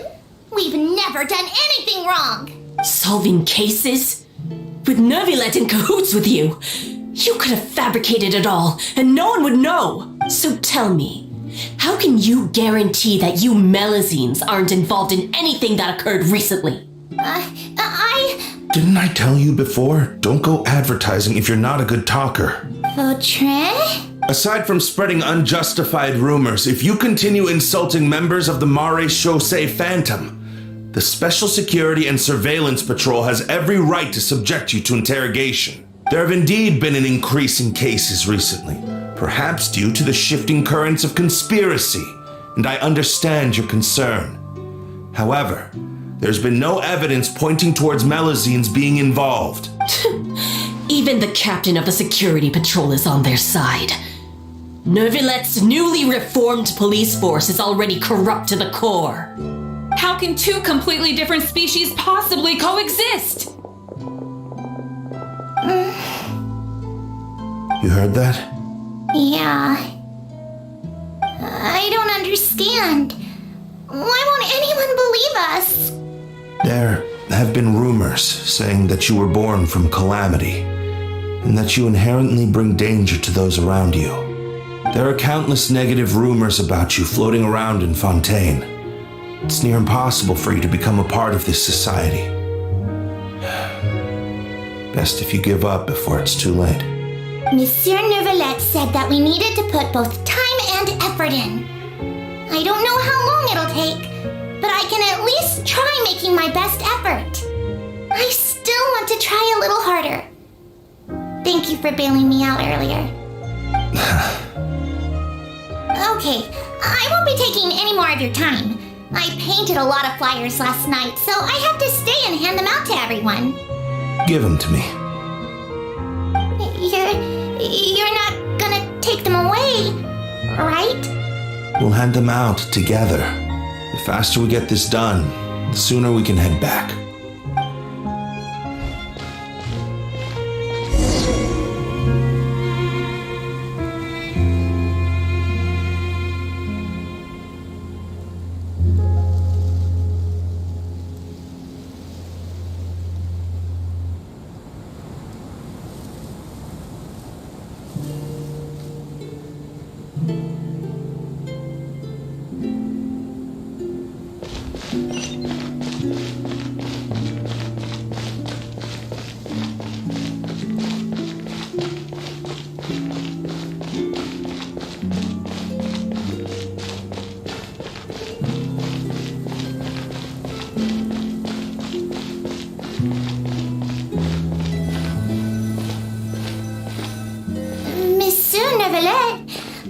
We've never done anything wrong. Solving cases? With Nervilet in cahoots with you? You could have fabricated it all, and no one would know. So tell me, how can you guarantee that you Melazines aren't involved in anything that occurred recently? Didn't I tell you before? Don't go advertising if you're not a good talker. Vautrin? Aside from spreading unjustified rumors, if you continue insulting members of the Mare Shosei Phantom, the Special Security and Surveillance Patrol has every right to subject you to interrogation. There have indeed been an increase in cases recently, perhaps due to the shifting currents of conspiracy, and I understand your concern. However, there's been no evidence pointing towards Melazines being involved. Even the captain of the security patrol is on their side. Nervilet's newly reformed police force is already corrupt to the core. How can two completely different species possibly coexist? You heard that? Yeah. I don't understand. Why won't anyone believe us? There have been rumors saying that you were born from calamity, and that you inherently bring danger to those around you. There are countless negative rumors about you floating around in Fontaine. It's near impossible for you to become a part of this society. Best if you give up before it's too late. Monsieur Nervilet said that we needed to put both time and effort in. I don't know how long it'll take, but I can at least try making my best effort. I still want to try a little harder. Thank you for bailing me out earlier. Okay, I won't be taking any more of your time. I painted a lot of flyers last night, so I have to stay and hand them out to everyone. Give them to me. You're not gonna take them away, right? We'll hand them out together. The faster we get this done, the sooner we can head back.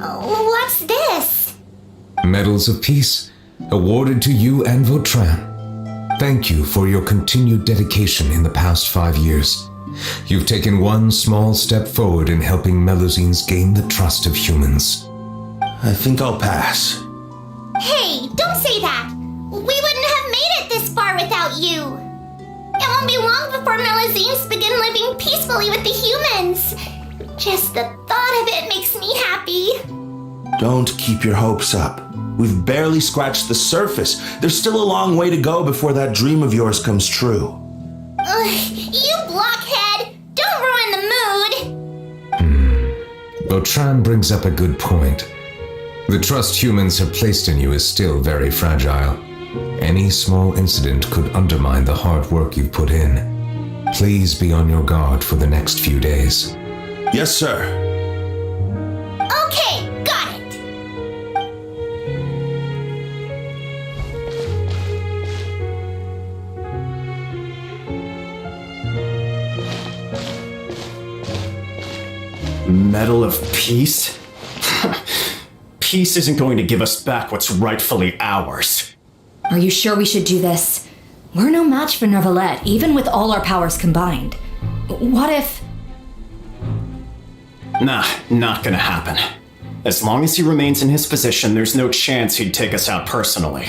What's this? Medals of Peace, awarded to you and Vautrin. Thank you for your continued dedication in the past 5 years. You've taken one small step forward in helping Melusines gain the trust of humans. I think I'll pass. Hey, don't say that! We wouldn't have made it this far without you! It won't be long before Melusines begin living peacefully with the humans! Just the thought of it makes me happy! Don't keep your hopes up. We've barely scratched the surface. There's still a long way to go before that dream of yours comes true. You blockhead! Don't ruin the mood! Vautrin brings up a good point. The trust humans have placed in you is still very fragile. Any small incident could undermine the hard work you've put in. Please be on your guard for the next few days. Yes, sir. Okay, got it! Medal of Peace? Peace isn't going to give us back what's rightfully ours. Are you sure we should do this? We're no match for Neuvillette, even with all our powers combined. What if... Nah, not gonna happen. As long as he remains in his position, there's no chance he'd take us out personally.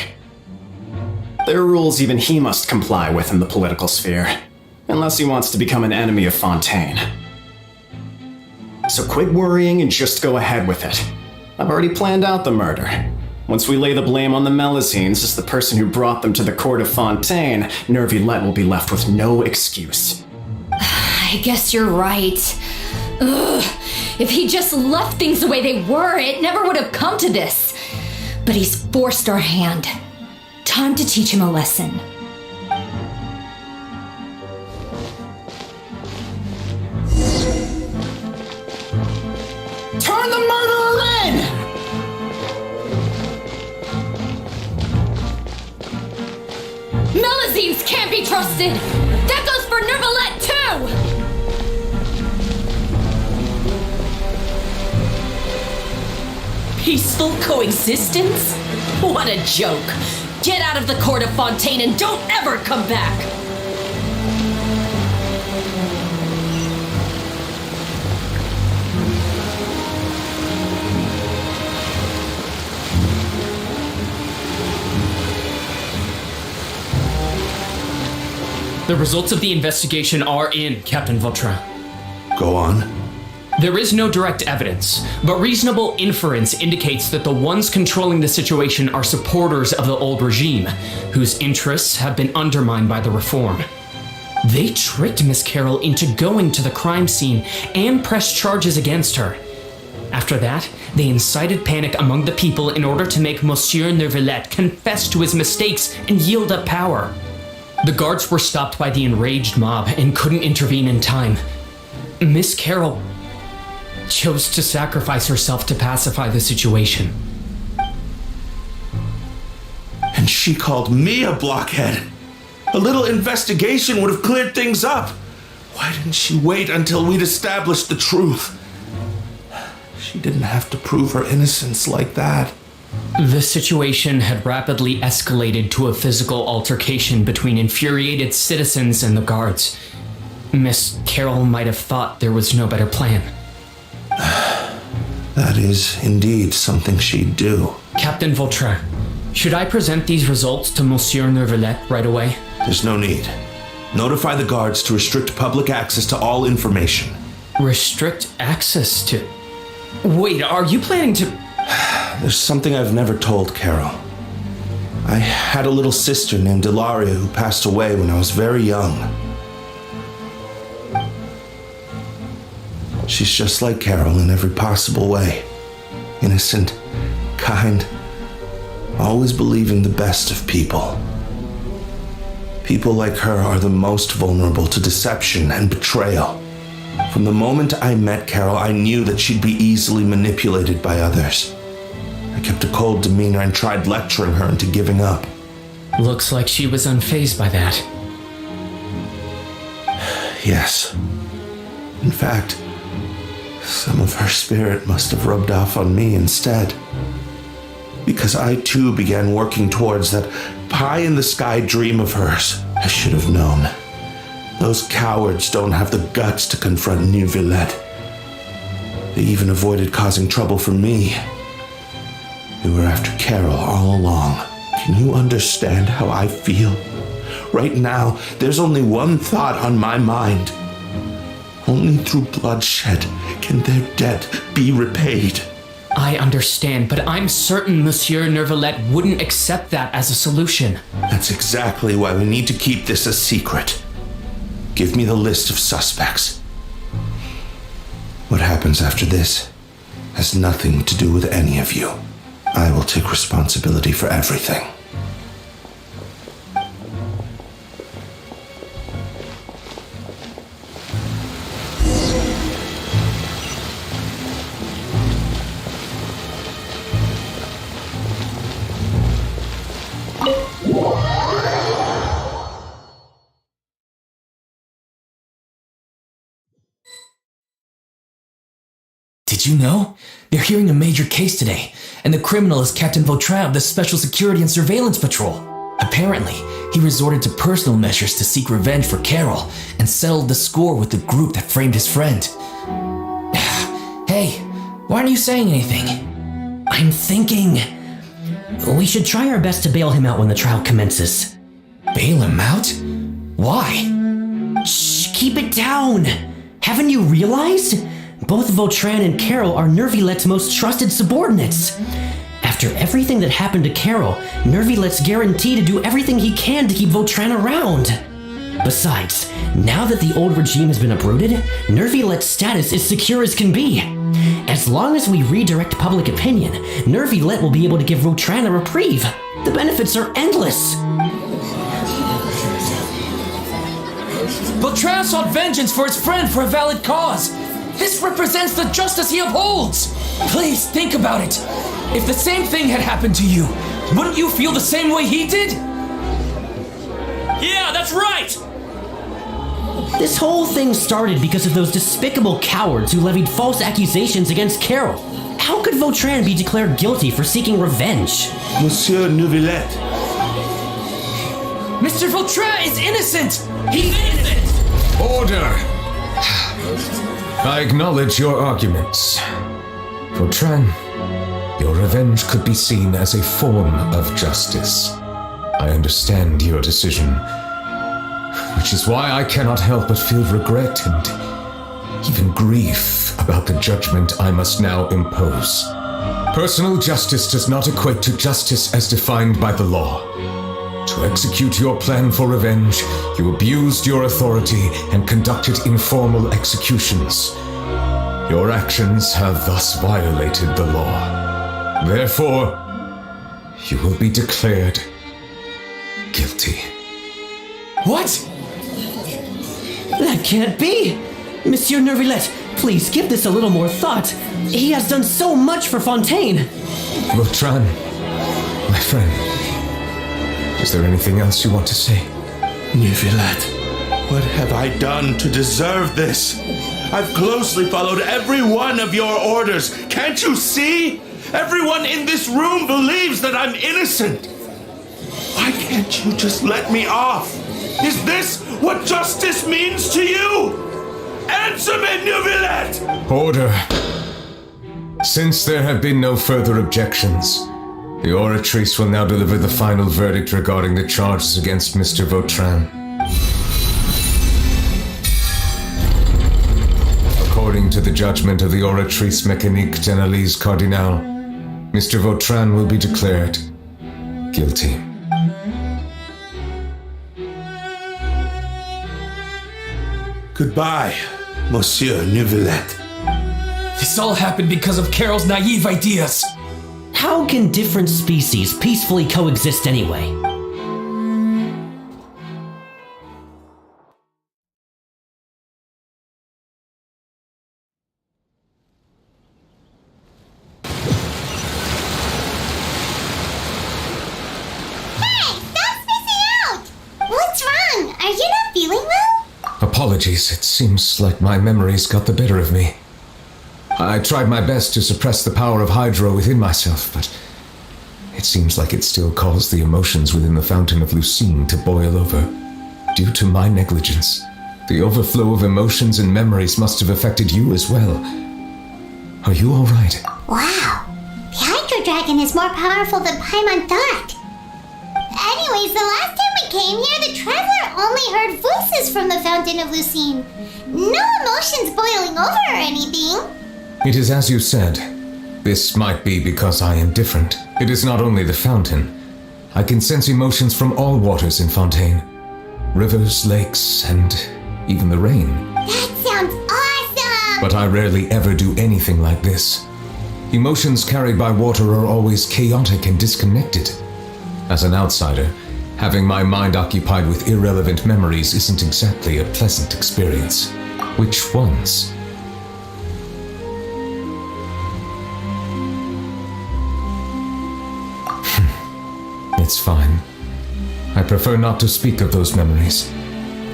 There are rules even he must comply with in the political sphere, unless he wants to become an enemy of Fontaine. So quit worrying and just go ahead with it. I've already planned out the murder. Once we lay the blame on the Melusines as the person who brought them to the court of Fontaine, Neuvillette will be left with no excuse. I guess you're right. Ugh. If he just left things the way they were, it never would have come to this. But he's forced our hand. Time to teach him a lesson. Turn the murderer in! Melusines can't be trusted! That goes for Neuvillette too! Peaceful coexistence? What a joke! Get out of the court of Fontaine and don't ever come back! The results of the investigation are in, Captain Vautrin. Go on. There is no direct evidence, but reasonable inference indicates that the ones controlling the situation are supporters of the old regime, whose interests have been undermined by the reform. They tricked Miss Carroll into going to the crime scene and pressed charges against her. After that, they incited panic among the people in order to make Monsieur Neuvillette confess to his mistakes and yield up power. The guards were stopped by the enraged mob and couldn't intervene in time. Miss Carroll chose to sacrifice herself to pacify the situation. And She called me a blockhead. A little investigation would have cleared things up. Why didn't she wait until we'd established the truth? She didn't have to prove her innocence like that. The situation had rapidly escalated to a physical altercation between infuriated citizens and the guards. Miss Carroll might have thought there was no better plan. That is indeed something she'd do. Captain Vautrin, should I present these results to Monsieur Neuvillette right away? There's no need. Notify the guards to restrict public access to all information. Restrict access to... Wait, are you planning to... There's something I've never told Carol. I had a little sister named Ilaria who passed away when I was very young. She's just like Carol in every possible way. Innocent, kind, always believing the best of people. People like her are the most vulnerable to deception and betrayal. From the moment I met Carol, I knew that she'd be easily manipulated by others. I kept a cold demeanor and tried lecturing her into giving up. Looks like she was unfazed by that. Yes. In fact, some of her spirit must have rubbed off on me instead. Because I too began working towards that pie-in-the-sky dream of hers. I should have known. Those cowards don't have the guts to confront Neuvillette. They even avoided causing trouble for me. They were after Carol all along. Can you understand how I feel? Right now, there's only one thought on my mind. Only through bloodshed can their debt be repaid. I understand, but I'm certain Monsieur Neuvillette wouldn't accept that as a solution. That's exactly why we need to keep this a secret. Give me the list of suspects. What happens after this has nothing to do with any of you. I will take responsibility for everything. Did you know? They're hearing a major case today, and the criminal is Captain Vautrin of the Special Security and Surveillance Patrol. Apparently, he resorted to personal measures to seek revenge for Carol and settled the score with the group that framed his friend. Hey, why aren't you saying anything? I'm thinking... we should try our best to bail him out when the trial commences. Bail him out? Why? Shh, keep it down! Haven't you realized? Both Vautrin and Carol are Neuvillette's most trusted subordinates. After everything that happened to Carol, Neuvillette's guaranteed to do everything he can to keep Vautrin around. Besides, now that the old regime has been uprooted, Neuvillette's status is secure as can be. As long as we redirect public opinion, Neuvillette will be able to give Vautrin a reprieve. The benefits are endless. Vautrin sought vengeance for his friend for a valid cause. This represents the justice he upholds. Please think about it. If the same thing had happened to you, wouldn't you feel the same way he did? Yeah, that's right! This whole thing started because of those despicable cowards who levied false accusations against Carol. How could Vautrin be declared guilty for seeking revenge? Monsieur Neuvillette. Mr. Vautrin is innocent! He's innocent! Order! I acknowledge your arguments. Vautrin, your revenge could be seen as a form of justice. I understand your decision, which is why I cannot help but feel regret and even grief about the judgment I must now impose. Personal justice does not equate to justice as defined by the law. To execute your plan for revenge, you abused your authority and conducted informal executions. Your actions have thus violated the law. Therefore, you will be declared guilty. What? That can't be! Monsieur Neuvillette, please give this a little more thought. He has done so much for Fontaine. Vautrin, my friend, Is there anything else you want to say? Neuvillette, what have I done to deserve this? I've closely followed every one of your orders. Can't you see? Everyone in this room believes that I'm innocent. Why can't you just let me off? Is this what justice means to you? Answer me, Neuvillette! Order. Since there have been no further objections, the Oratrice will now deliver the final verdict regarding the charges against Mr. Vautrin. According to the judgment of the Oratrice Mécanique d'Analyse Cardinal, Mr. Vautrin will be declared guilty. Goodbye, Monsieur Neuvillette. This all happened because of Carol's naive ideas. How can different species peacefully coexist anyway? Apologies, it seems like my memories got the better of me. I tried my best to suppress the power of Hydro within myself, but it seems like it still caused the emotions within the Fountain of Lucine to boil over. Due to my negligence, the overflow of emotions and memories must have affected you as well. Are you all right? Wow, the Hydro Dragon is more powerful than Paimon thought. Anyways, the last time we came here, the Traveler only heard voices from the Fountain of Lucine. No emotions boiling over or anything. It is as you said. This might be because I am different. It is not only the fountain. I can sense emotions from all waters in Fontaine. Rivers, lakes, and even the rain. That sounds awesome! But I rarely ever do anything like this. Emotions carried by water are always chaotic and disconnected. As an outsider, having my mind occupied with irrelevant memories isn't exactly a pleasant experience. Which ones? It's fine. I prefer not to speak of those memories.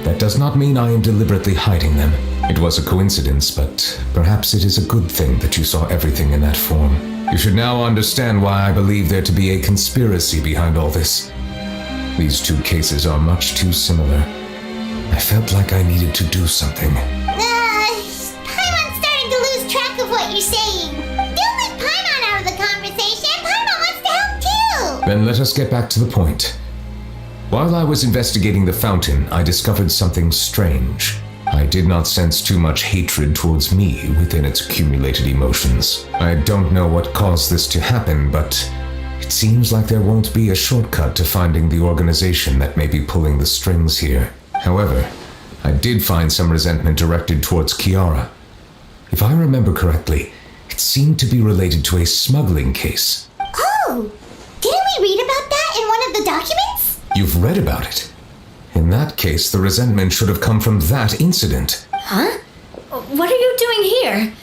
That does not mean I am deliberately hiding them. It was a coincidence, but perhaps it is a good thing that you saw everything in that form. You should now understand why I believe there to be a conspiracy behind all this. These two cases are much too similar. I felt like I needed to do something. Paimon's starting to lose track of what you're saying. Don't leave Paimon out of the conversation. Paimon wants to help too. Then let us get back to the point. While I was investigating the fountain, I discovered something strange. I did not sense too much hatred towards me within its accumulated emotions. I don't know what caused this to happen, but it seems like there won't be a shortcut to finding the organization that may be pulling the strings here. However, I did find some resentment directed towards Kiara. If I remember correctly, it seemed to be related to a smuggling case. Oh, didn't we read about that in one of the documents? You've read about it? In that case, the resentment should have come from that incident. Huh? What are you doing here?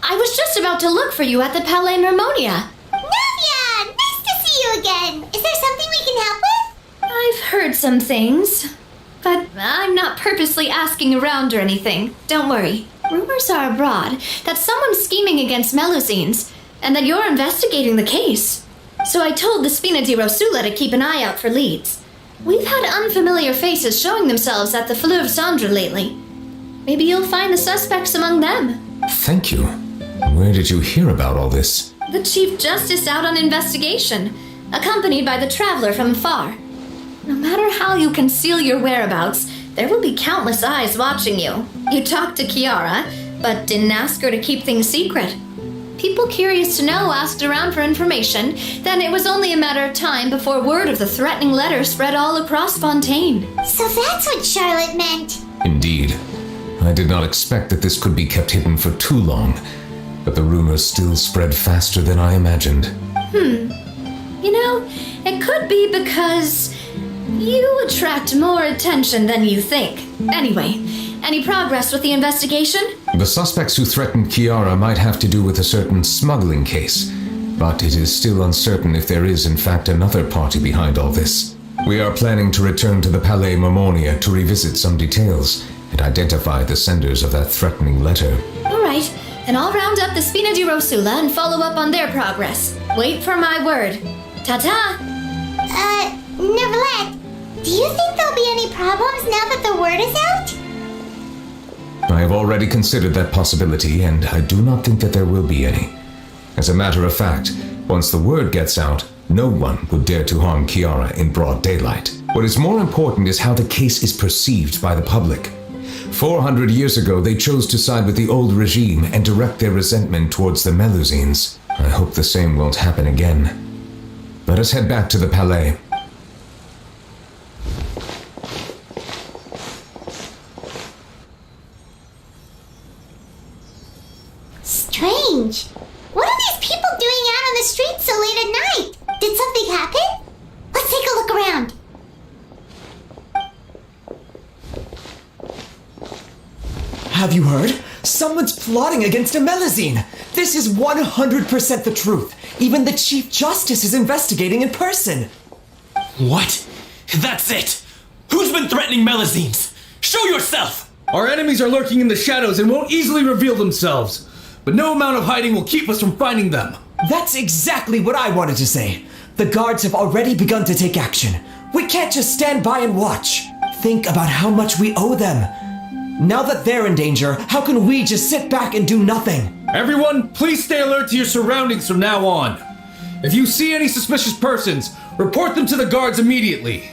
I was just about to look for you at the Palais Mermonia. Nuvia! Nice to see you again! Is there something we can help with? I've heard some things, but I'm not purposely asking around or anything. Don't worry. Rumors are abroad that someone's scheming against Melusines, and that you're investigating the case. So I told the Spina di Rosula to keep an eye out for leads. We've had unfamiliar faces showing themselves at the Fleuve Cendre lately. Maybe you'll find the suspects among them. Thank you. Where did you hear about all this? The Chief Justice out on investigation, accompanied by the Traveler from afar. No matter how you conceal your whereabouts, there will be countless eyes watching you. You talked to Kiara, but didn't ask her to keep things secret. People curious to know asked around for information, then it was only a matter of time before word of the threatening letter spread all across Fontaine. So that's what Charlotte meant. Indeed. I did not expect that this could be kept hidden for too long, but the rumors still spread faster than I imagined. You know, it could be because you attract more attention than you think. Anyway, any progress with the investigation? The suspects who threatened Kiara might have to do with a certain smuggling case, but it is still uncertain if there is in fact another party behind all this. We are planning to return to the Palais Marmonia to revisit some details and identify the senders of that threatening letter. Alright, then I'll round up the Spina di Rosula and follow up on their progress. Wait for my word. Ta-ta! Neverlet, do you think there'll be any problems now that the word is out? I have already considered that possibility, and I do not think that there will be any. As a matter of fact, once the word gets out, no one would dare to harm Kiara in broad daylight. What is more important is how the case is perceived by the public. 400 years ago, they chose to side with the old regime and direct their resentment towards the Melusines. I hope the same won't happen again. Let us head back to the Palais. Strange. What are these people doing out on the streets so late at night? Did something happen? Let's take a look around. Have you heard? Someone's plotting against a Melusine. This is 100% the truth. Even the Chief Justice is investigating in person. What? That's it! Who's been threatening Melusines? Show yourself! Our enemies are lurking in the shadows and won't easily reveal themselves. But no amount of hiding will keep us from finding them. That's exactly what I wanted to say. The guards have already begun to take action. We can't just stand by and watch. Think about how much we owe them. Now that they're in danger, how can we just sit back and do nothing? Everyone, please stay alert to your surroundings from now on. If you see any suspicious persons, report them to the guards immediately.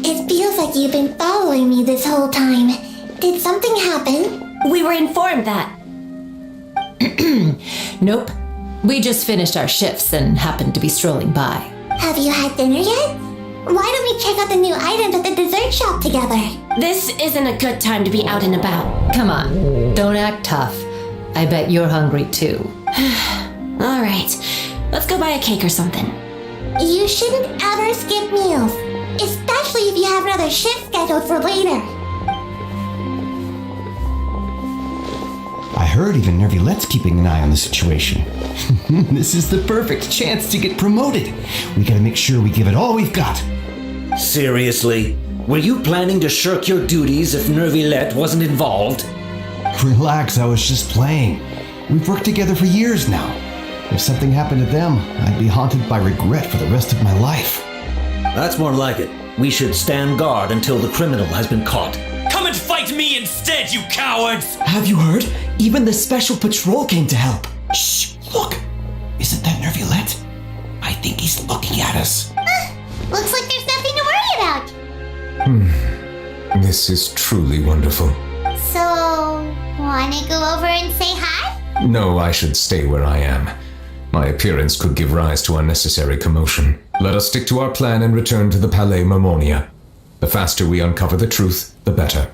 It feels like you've been following me this whole time. Did something happen? We were informed that. Nope. We just finished our shifts and happened to be strolling by. Have you had dinner yet? Why don't we check out the new items at the dessert shop together? This isn't a good time to be out and about. Come on, don't act tough. I bet you're hungry too. All right, let's go buy a cake or something. You shouldn't ever skip meals, especially if you have another shift scheduled for later. I heard even Nervilette's keeping an eye on the situation. This is the perfect chance to get promoted. We gotta make sure we give it all we've got. Seriously? Were you planning to shirk your duties if Nervilette wasn't involved? Relax, I was just playing. We've worked together for years now. If something happened to them, I'd be haunted by regret for the rest of my life. That's more like it. We should stand guard until the criminal has been caught. Come and fight me instead, you cowards! Have you heard? Even the special patrol came to help. Shh! Look! Isn't that Nervilette? I think he's looking at us. Looks like there's nothing to worry about. This is truly wonderful. So, wanna go over and say hi? No, I should stay where I am. My appearance could give rise to unnecessary commotion. Let us stick to our plan and return to the Palais Marmonia. The faster we uncover the truth, the better.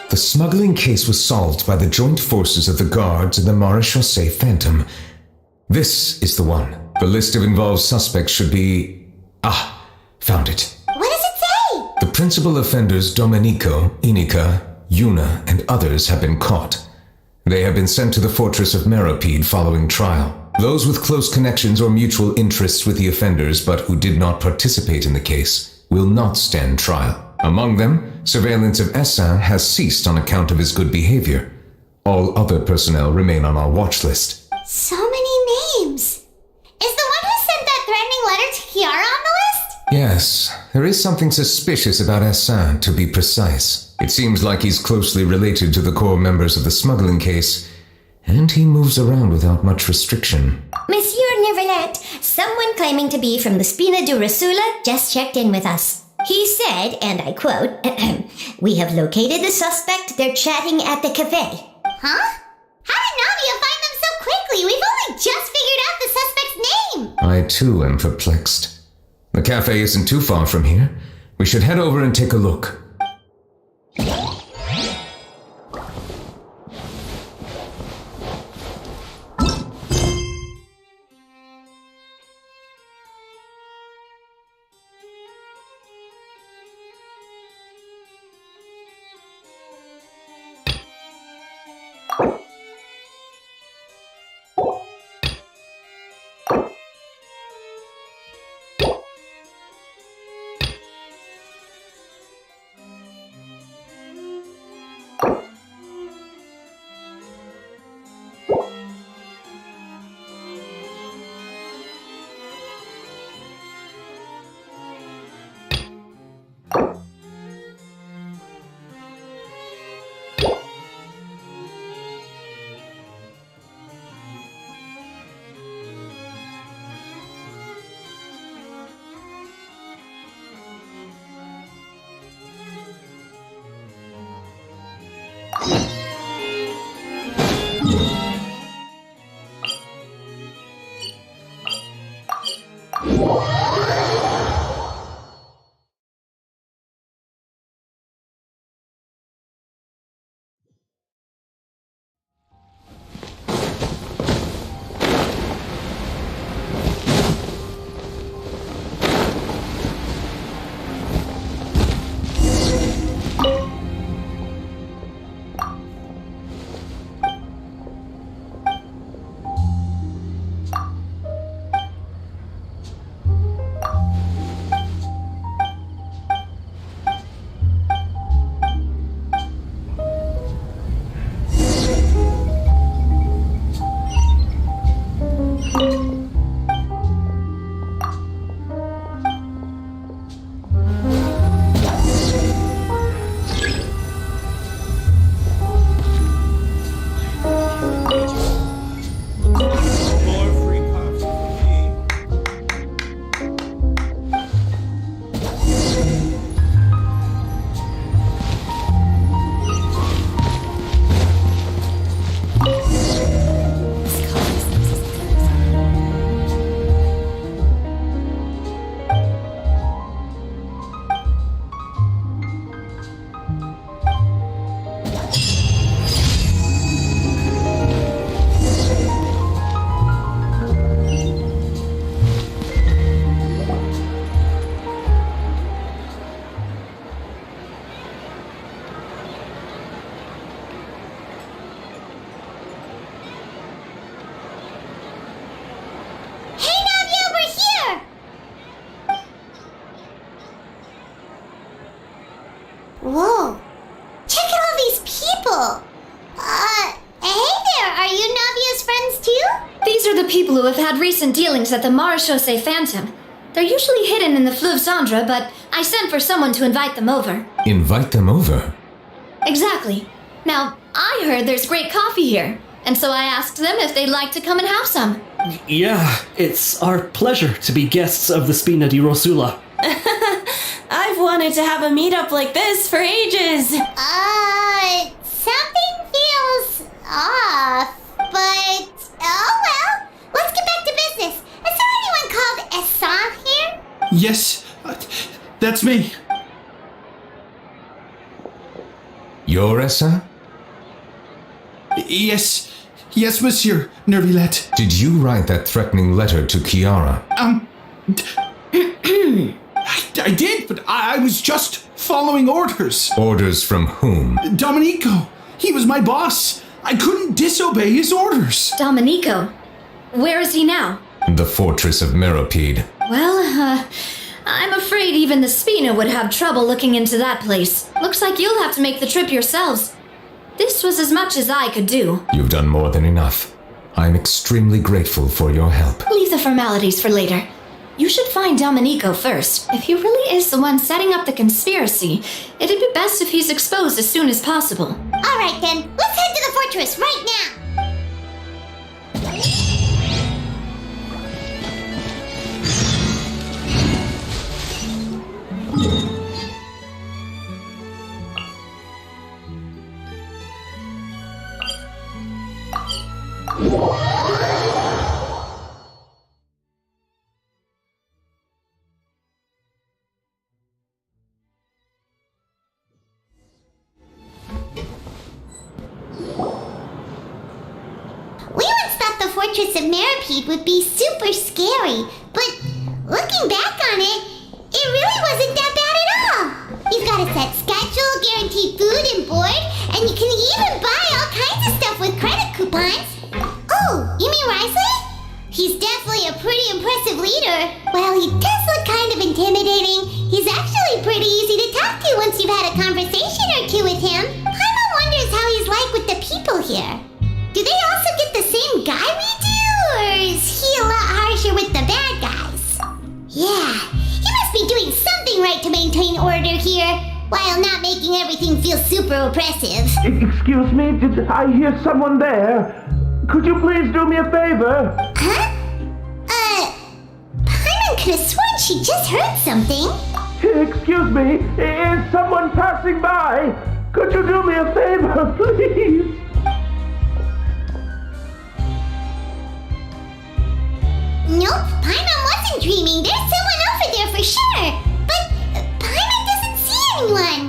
The smuggling case was solved by the joint forces of the guards and the Maréchaussée Phantom. This is the one. The list of involved suspects should be... found it. What does it say? The principal offenders Domenico, Inica, Yuna, and others have been caught. They have been sent to the fortress of Meropide following trial. Those with close connections or mutual interests with the offenders but who did not participate in the case will not stand trial. Among them, surveillance of Essin has ceased on account of his good behavior. All other personnel remain on our watch list. So many names. Is the one who sent that threatening letter to Kiara on the list? Yes, there is something suspicious about Essin, to be precise. It seems like he's closely related to the core members of the smuggling case, And he moves around without much restriction. Monsieur Neverlet, someone claiming to be from the Spina di Rosula just checked in with us. He said, and I quote, "We have located the suspect. They're chatting at the cafe." Huh? How did Navia find them so quickly? We've only just figured out the suspect's name. I too am perplexed. The cafe isn't too far from here. We should head over and take a look. Whoa. Check out all these people. Hey there, are you Navia's friends too? These are the people who have had recent dealings at the Marechaussee Phantom. They're usually hidden in the Fleuve Cendre, but I sent for someone to invite them over. Invite them over? Exactly. Now, I heard there's great coffee here, and so I asked them if they'd like to come and have some. Yeah, it's our pleasure to be guests of the Spina di Rosula. I've wanted to have a meetup like this for ages. Something feels off, but oh well. Let's get back to business. Is there anyone called Essa here? Yes, that's me. You're Essa? Yes, Monsieur Nervilette. Did you write that threatening letter to Chiara? I did, but I was just following orders. Orders from whom? Domenico. He was my boss. I couldn't disobey his orders. Domenico? Where is he now? The fortress of Meropide. Well, I'm afraid even the Spina would have trouble looking into that place. Looks like you'll have to make the trip yourselves. This was as much as I could do. You've done more than enough. I'm extremely grateful for your help. Leave the formalities for later. You should find Domenico first. If he really is the one setting up the conspiracy, it'd be best if he's exposed as soon as possible. Alright then, let's head to the fortress right now! Fortress of Meripede would be super scary, but looking back on it, it really wasn't that bad at all. You've got a set schedule, guaranteed food and board, and you can even buy all kinds of stuff with credit coupons. Oh, you mean Risley? He's definitely a pretty impressive leader. While he does look kind of intimidating, he's actually pretty easy to talk to once you've had a conversation or two with him. Paimon wonders how he's like with the people here. Do they also get the same guy we do, or is he a lot harsher with the bad guys? Yeah, he must be doing something right to maintain order here, while not making everything feel super oppressive. Excuse me, did I hear someone there? Could you please do me a favor? Huh? Paimon could have sworn she just heard something. Excuse me, is someone passing by? Could you do me a favor, please? Nope, Paimon wasn't dreaming. There's someone over there for sure. But Paimon doesn't see anyone.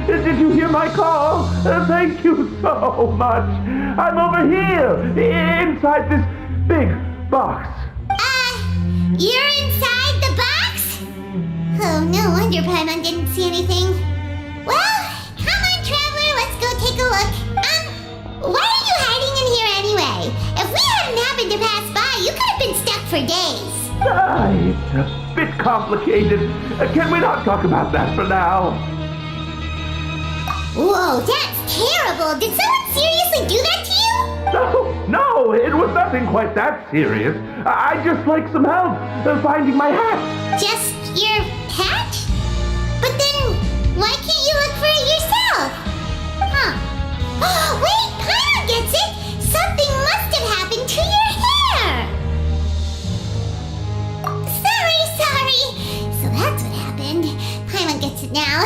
Did you hear my call? Thank you so much. I'm over here, inside this big box. You're inside the box? Oh, no wonder Paimon didn't see anything. Well, come on, Traveler, let's go take a look. Why are you hiding in here anyway? If we hadn't happened to pass by, you could have been stuck for days. It's a bit complicated. Can we not talk about that for now? Whoa, that's terrible. Did someone seriously do that to you? No, it was nothing quite that serious. I'd just like some help finding my hat. Just your hat? But then, why can't you look for it yourself? Huh. Oh, wait, Paimon gets it. Something must have happened to your hair. Sorry. So that's what happened. Paimon gets it now.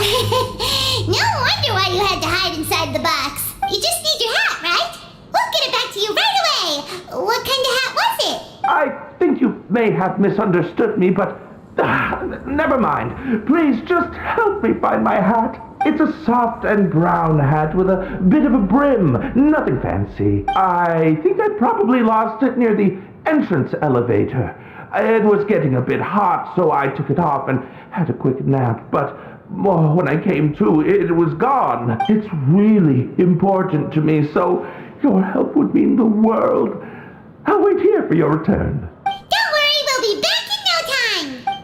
No wonder why you had to hide inside the box. You just need your hat, right? We'll get it back to you right away. What kind of hat was it? I think you may have misunderstood me, but never mind. Please just help me find my hat. It's a soft and brown hat with a bit of a brim. Nothing fancy. I think I probably lost it near the entrance elevator. It was getting a bit hot, so I took it off and had a quick nap, but when I came to, it was gone. It's really important to me, so your help would mean the world. I'll wait here for your return. Don't worry, we'll be back in no time.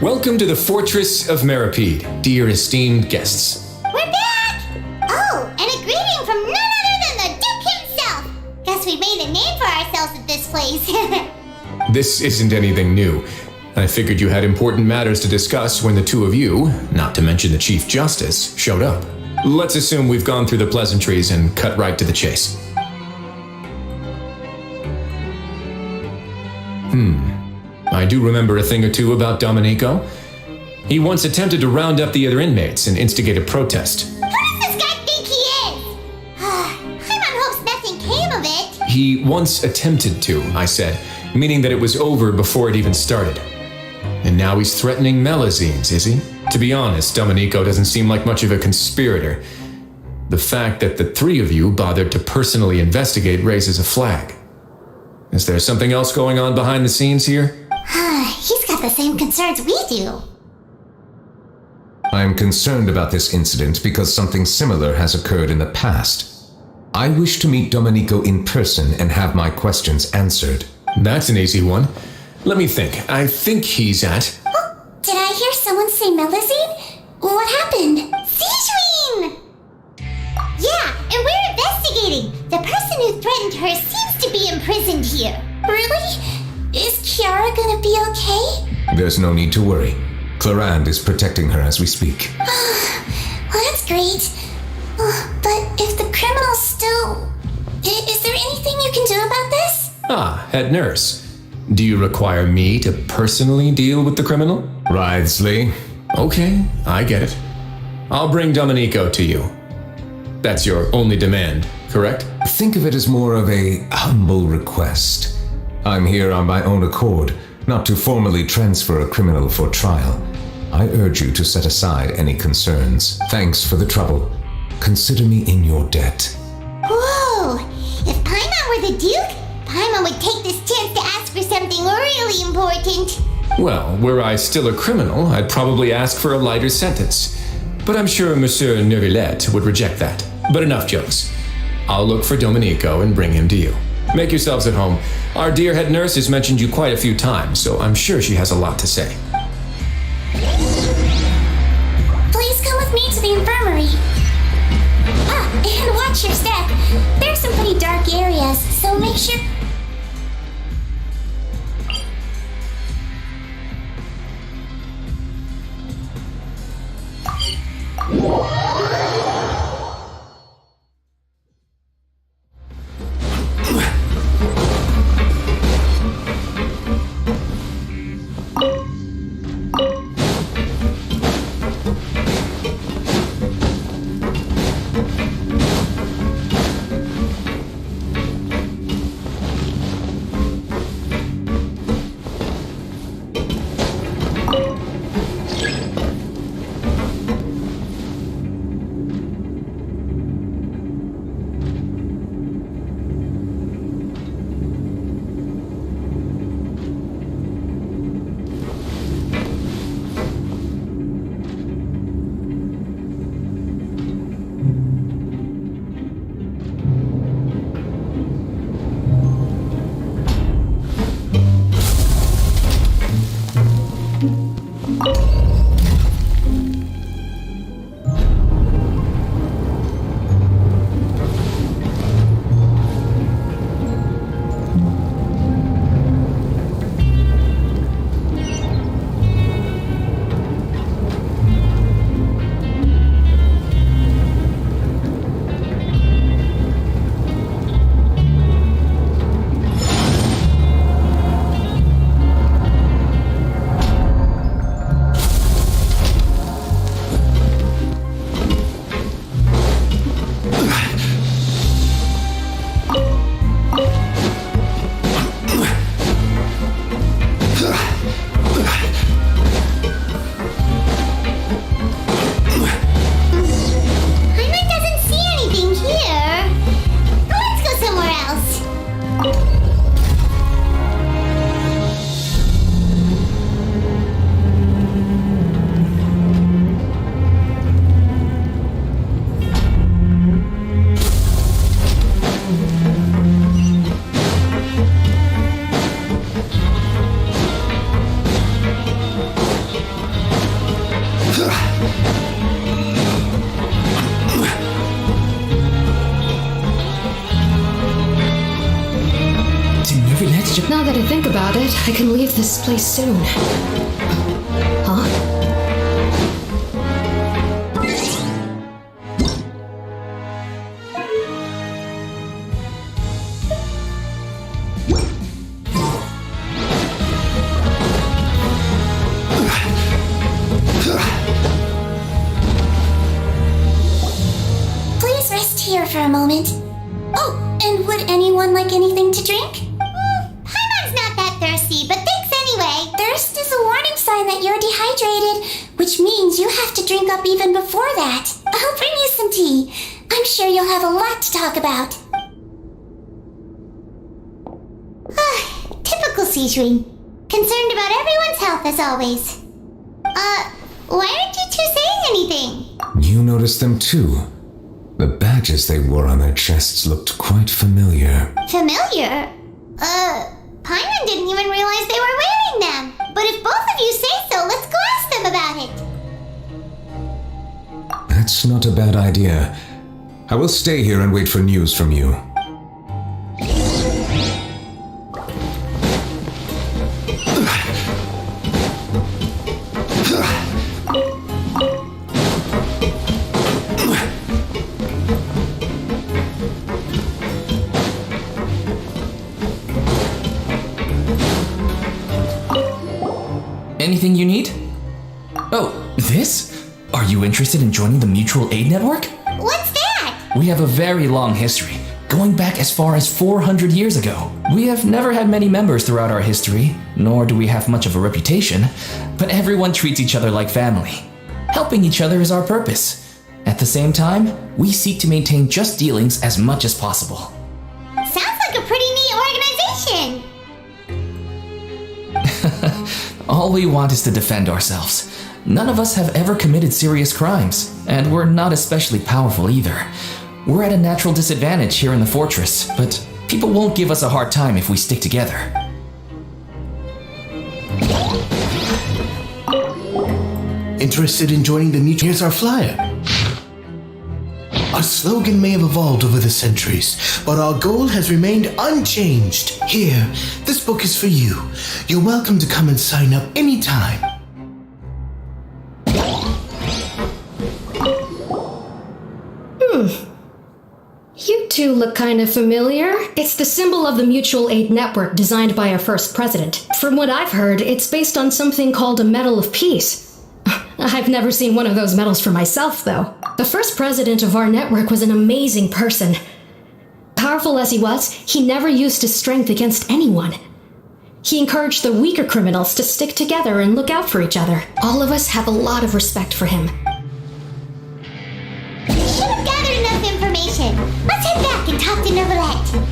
Welcome to the Fortress of Meripede, dear esteemed guests. We're back! Oh, and a greeting from none other than the Duke himself. Guess we made a name for ourselves at this place. This isn't anything new. I figured you had important matters to discuss when the two of you, not to mention the Chief Justice, showed up. Let's assume we've gone through the pleasantries and cut right to the chase. I do remember a thing or two about Domenico. He once attempted to round up the other inmates and instigate a protest. Who does this guy think he is? Paimon hopes nothing came of it. He once attempted to, I said, meaning that it was over before it even started. And now he's threatening Melazines, is he? To be honest, Domenico doesn't seem like much of a conspirator. The fact that the three of you bothered to personally investigate raises a flag. Is there something else going on behind the scenes here? He's got the same concerns we do. I am concerned about this incident because something similar has occurred in the past. I wish to meet Domenico in person and have my questions answered. That's an easy one. Let me think. I think he's at... Oh, did I hear someone say Melazine? What happened? Sijuin! Yeah, imprisoned here. Really? Is Kiara gonna be okay? There's no need to worry. Clarande is protecting her as we speak. Well, that's great. But if the criminal's still... Is there anything you can do about this? Ah, head nurse. Do you require me to personally deal with the criminal? Wriothesley. Okay, I get it. I'll bring Domenico to you. That's your only demand, correct? Think of it as more of a humble request. I'm here on my own accord, not to formally transfer a criminal for trial. I urge you to set aside any concerns. Thanks for the trouble. Consider me in your debt. Whoa! If Paimon were the Duke, Paimon would take this chance to ask for something really important. Well, were I still a criminal, I'd probably ask for a lighter sentence. But I'm sure Monsieur Neuvillette would reject that. But enough jokes. I'll look for Domenico and bring him to you. Make yourselves at home. Our dear head nurse has mentioned you quite a few times, so I'm sure she has a lot to say. Please come with me to the infirmary. And watch your step. There's some pretty dark areas, so make sure... Now that I think about it, I can leave this place soon. Huh? Please rest here for a moment. Oh, and would anyone like anything to drink? Paimon's not that thirsty, but thanks anyway. Thirst is a warning sign that you're dehydrated, which means you have to drink up even before that. I'll bring you some tea. I'm sure you'll have a lot to talk about. Typical Seishui. Concerned about everyone's health as always. Why aren't you two saying anything? You noticed them too. The badges they wore on their chests looked quite familiar. Familiar? Paimon didn't even realize they were wearing them. But if both of you say so, let's go ask them about it. That's not a bad idea. I will stay here and wait for news from you. anything you need? Oh, this? Are you interested in joining the Mutual Aid Network? What's that? We have a very long history, going back as far as 400 years ago. We have never had many members throughout our history, nor do we have much of a reputation, but everyone treats each other like family. Helping each other is our purpose. At the same time, we seek to maintain just dealings as much as possible. Sounds like a pretty neat organization. All we want is to defend ourselves. None of us have ever committed serious crimes, and we're not especially powerful either. We're at a natural disadvantage here in the fortress, but people won't give us a hard time if we stick together. Interested in joining the Mutual? Here's our flyer. Our slogan may have evolved over the centuries, but our goal has remained unchanged. Here, this book is for you. You're welcome to come and sign up anytime. You two look kind of familiar. It's the symbol of the Mutual Aid Network designed by our first president. From what I've heard, it's based on something called a Medal of Peace. I've never seen one of those medals for myself, though. The first president of our network was an amazing person. Powerful as he was, he never used his strength against anyone. He encouraged the weaker criminals to stick together and look out for each other. All of us have a lot of respect for him. We should have gathered enough information. Let's head back and talk to Neuvillette.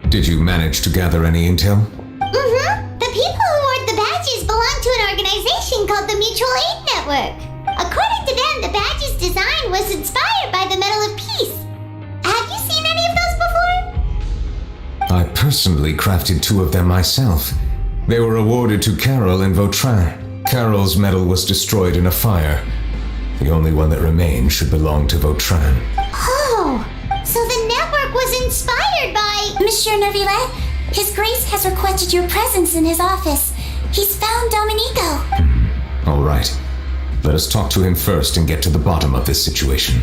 Did you manage to gather any intel? Mm-hmm. The people who award the badges belong to an organization called the Mutual Aid Network. According to them, the badge's design was inspired by the Medal of Peace. Have you seen any of those before? I personally crafted 2 of them myself. They were awarded to Carol and Vautrin. Carol's medal was destroyed in a fire. The only one that remained should belong to Vautrin. Oh, so the network was inspired by... Monsieur Neuvillette, His Grace has requested your presence in his office. He's found Domenico. All right. Let us talk to him first and get to the bottom of this situation.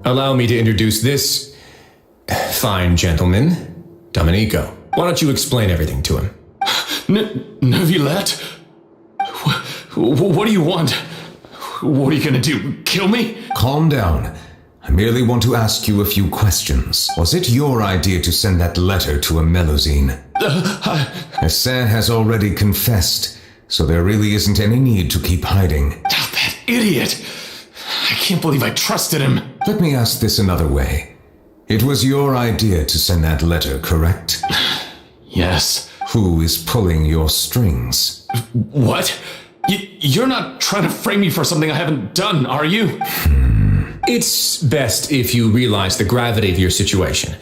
Allow me to introduce this fine gentleman, Domenico. Why don't you explain everything to him? Neuvillette? What do you want? What are you gonna do? Kill me? Calm down. I merely want to ask you a few questions. Was it your idea to send that letter to a Melusine? Hassan has already confessed, so there really isn't any need to keep hiding. That idiot! I can't believe I trusted him. Let me ask this another way. It was your idea to send that letter, correct? Yes. Who is pulling your strings? What? You're not trying to frame me for something I haven't done, are you? It's best if you realize the gravity of your situation.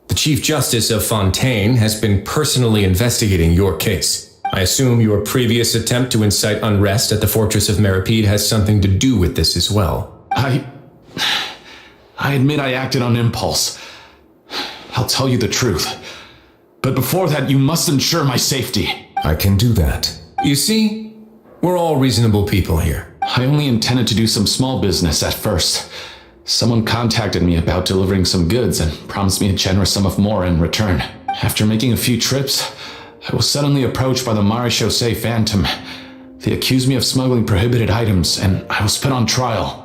The Chief Justice of Fontaine has been personally investigating your case. I assume your previous attempt to incite unrest at the Fortress of Meripede has something to do with this as well. I admit I acted on impulse. I'll tell you the truth. But before that, you must ensure my safety. I can do that. You see, we're all reasonable people here. I only intended to do some small business at first. Someone contacted me about delivering some goods and promised me a generous sum of more in return. After making a few trips, I was suddenly approached by the Marechaussee Phantom. They accused me of smuggling prohibited items, and I was put on trial.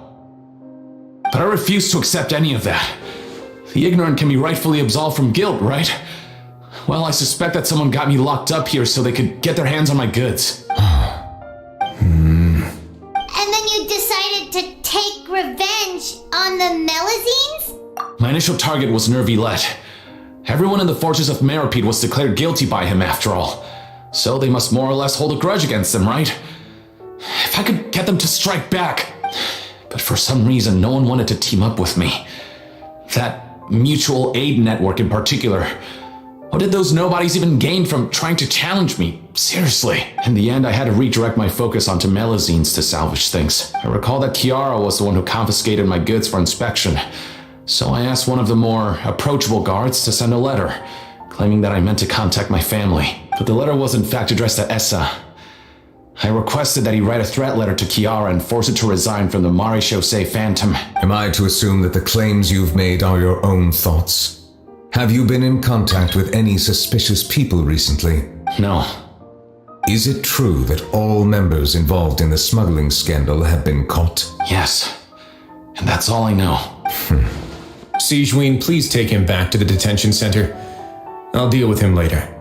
But I refuse to accept any of that. The ignorant can be rightfully absolved from guilt, right? Well, I suspect that someone got me locked up here so they could get their hands on my goods. And then you decided to take revenge on the Melazines? My initial target was Nervilette. Everyone in the fortress of Meropide was declared guilty by him after all. So they must more or less hold a grudge against them, right? If I could get them to strike back. But for some reason, no one wanted to team up with me. That mutual aid network in particular. What did those nobodies even gain from trying to challenge me? Seriously. In the end, I had to redirect my focus onto Melazines to salvage things. I recall that Kiara was the one who confiscated my goods for inspection. So I asked one of the more approachable guards to send a letter, claiming that I meant to contact my family. But the letter was in fact addressed to Essa. I requested that he write a threat letter to Kiara and force it to resign from the Marechaussee Phantom. Am I to assume that the claims you've made are your own thoughts? Have you been in contact with any suspicious people recently? No. Is it true that all members involved in the smuggling scandal have been caught? Yes. And that's all I know. Sijween, please take him back to the detention center. I'll deal with him later.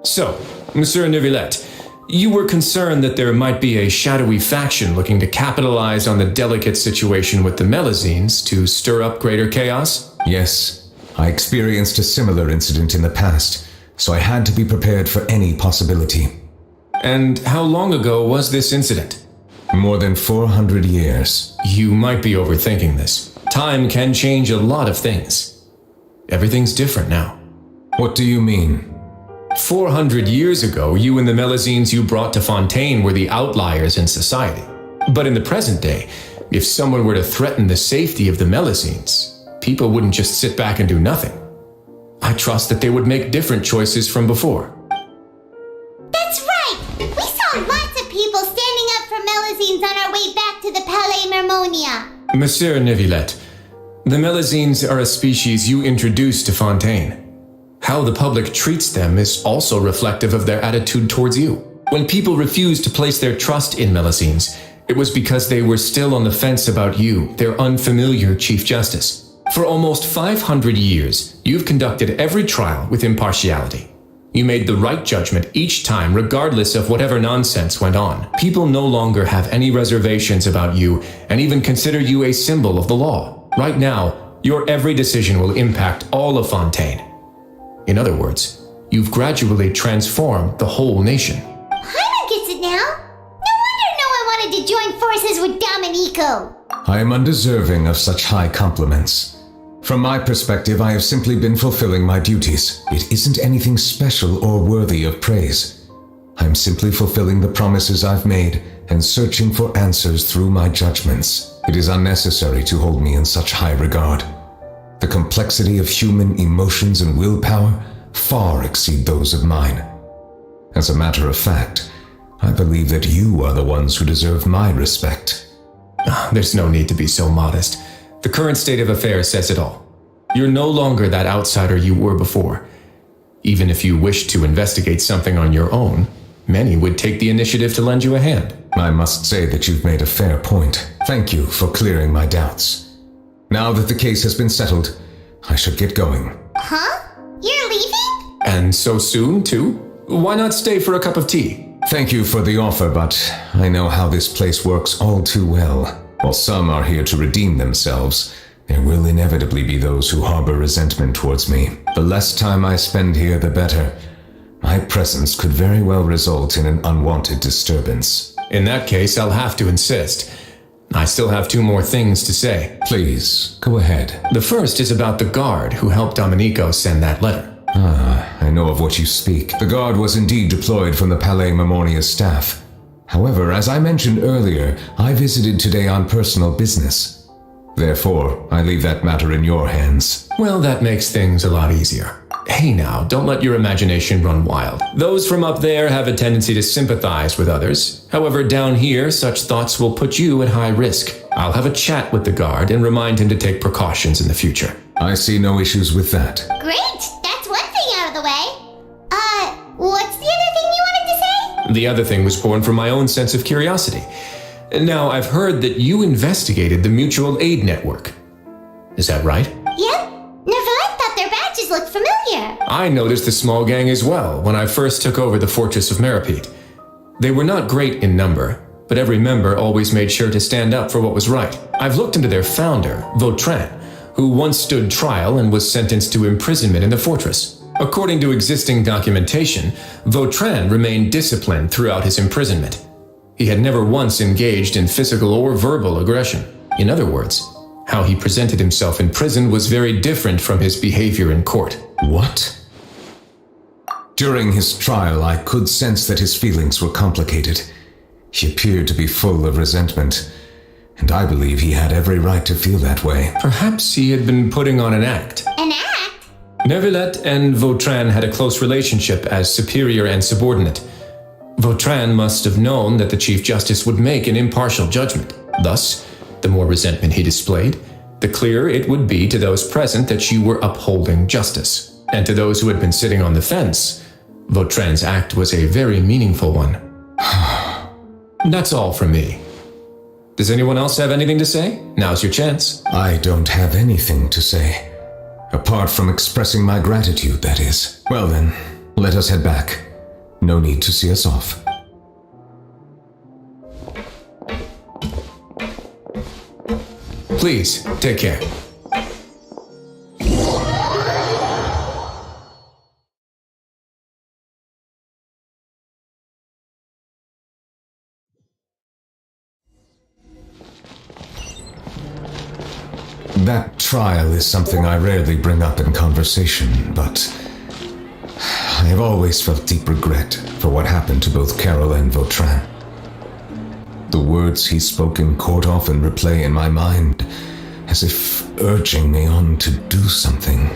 So, Monsieur Nervilette, you were concerned that there might be a shadowy faction looking to capitalize on the delicate situation with the Melazines to stir up greater chaos? Yes. I experienced a similar incident in the past, so I had to be prepared for any possibility. And how long ago was this incident? More than 400 years. You might be overthinking this. Time can change a lot of things. Everything's different now. What do you mean? 400 years ago, you and the Melazines you brought to Fontaine were the outliers in society. But in the present day, if someone were to threaten the safety of the Melazines, people wouldn't just sit back and do nothing. I trust that they would make different choices from before. That's right! We saw lots of people standing up for Melazines on our way back to the Palais Mermonia. Monsieur Nervilette, the Melazines are a species you introduced to Fontaine. How the public treats them is also reflective of their attitude towards you. When people refused to place their trust in Melazines, it was because they were still on the fence about you, their unfamiliar Chief Justice. For almost 500 years, you've conducted every trial with impartiality. You made the right judgment each time, regardless of whatever nonsense went on. People no longer have any reservations about you and even consider you a symbol of the law. Right now, your every decision will impact all of Fontaine. In other words, you've gradually transformed the whole nation. Paimon gets it now. No wonder no one wanted to join forces with Domenico. I am undeserving of such high compliments. From my perspective, I have simply been fulfilling my duties. It isn't anything special or worthy of praise. I'm simply fulfilling the promises I've made and searching for answers through my judgments. It is unnecessary to hold me in such high regard. The complexity of human emotions and willpower far exceed those of mine. As a matter of fact, I believe that you are the ones who deserve my respect. There's no need to be so modest. The current state of affairs says it all. You're no longer that outsider you were before. Even if you wished to investigate something on your own, many would take the initiative to lend you a hand. I must say that you've made a fair point. Thank you for clearing my doubts. Now that the case has been settled, I should get going. Huh? You're leaving? And so soon, too? Why not stay for a cup of tea? Thank you for the offer, but I know how this place works all too well. While some are here to redeem themselves, there will inevitably be those who harbor resentment towards me. The less time I spend here, the better. My presence could very well result in an unwanted disturbance. In that case, I'll have to insist. I still have 2 more things to say. Please, go ahead. The first is about the guard who helped Domenico send that letter. I know of what you speak. The guard was indeed deployed from the Palais Mermonia's staff. However, as I mentioned earlier, I visited today on personal business. Therefore, I leave that matter in your hands. Well, that makes things a lot easier. Hey now, don't let your imagination run wild. Those from up there have a tendency to sympathize with others. However, down here, such thoughts will put you at high risk. I'll have a chat with the guard and remind him to take precautions in the future. I see no issues with that. Great! That's one thing out of the way. What's the other thing you wanted to say? The other thing was born from my own sense of curiosity. Now, I've heard that you investigated the mutual aid network. Is that right? Yep. Neverland thought their badges looked familiar. I noticed the small gang as well when I first took over the Fortress of Meripede. They were not great in number, but every member always made sure to stand up for what was right. I've looked into their founder, Vautrin, who once stood trial and was sentenced to imprisonment in the fortress. According to existing documentation, Vautrin remained disciplined throughout his imprisonment. He had never once engaged in physical or verbal aggression. In other words, how he presented himself in prison was very different from his behavior in court. What? During his trial, I could sense that his feelings were complicated. He appeared to be full of resentment, and I believe he had every right to feel that way. Perhaps he had been putting on an act. An act? Neuvillette and Vautrin had a close relationship as superior and subordinate. Vautrin must have known that the Chief Justice would make an impartial judgment. Thus, the more resentment he displayed, the clearer it would be to those present that you were upholding justice. And to those who had been sitting on the fence, Vautrin's act was a very meaningful one. That's all from me. Does anyone else have anything to say? Now's your chance. I don't have anything to say. Apart from expressing my gratitude, that is. Well then, let us head back. No need to see us off. Please, take care. That trial is something I rarely bring up in conversation, but I have always felt deep regret for what happened to both Carol and Vautrin. The words he spoke in court often replay in my mind, as if urging me on to do something.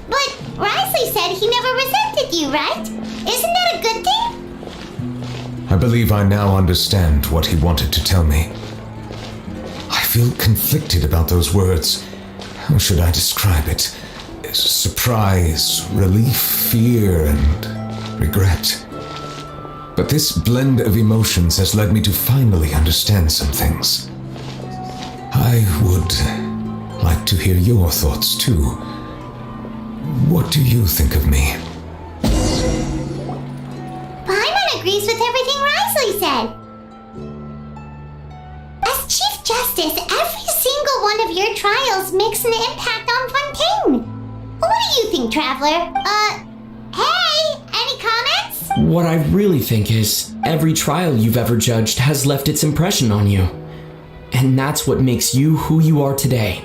But Risley said he never resented you, right? Isn't that a good thing? I believe I now understand what he wanted to tell me. I feel conflicted about those words. How should I describe it? Surprise, relief, fear, and regret. But this blend of emotions has led me to finally understand some things. I would like to hear your thoughts too. What do you think of me? Paimon agrees with everything Risley said. As Chief Justice, every single one of your trials makes an impact on Fontaine. What do you think, Traveler? Hey, any comments? What I really think is, every trial you've ever judged has left its impression on you. And that's what makes you who you are today.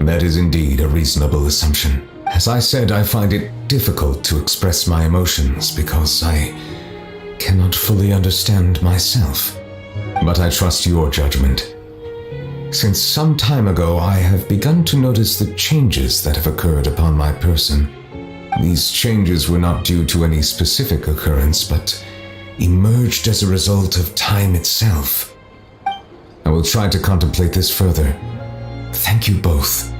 That is indeed a reasonable assumption. As I said, I find it difficult to express my emotions because I cannot fully understand myself. But I trust your judgment. Since some time ago, I have begun to notice the changes that have occurred upon my person. These changes were not due to any specific occurrence, but emerged as a result of time itself. I will try to contemplate this further. Thank you both.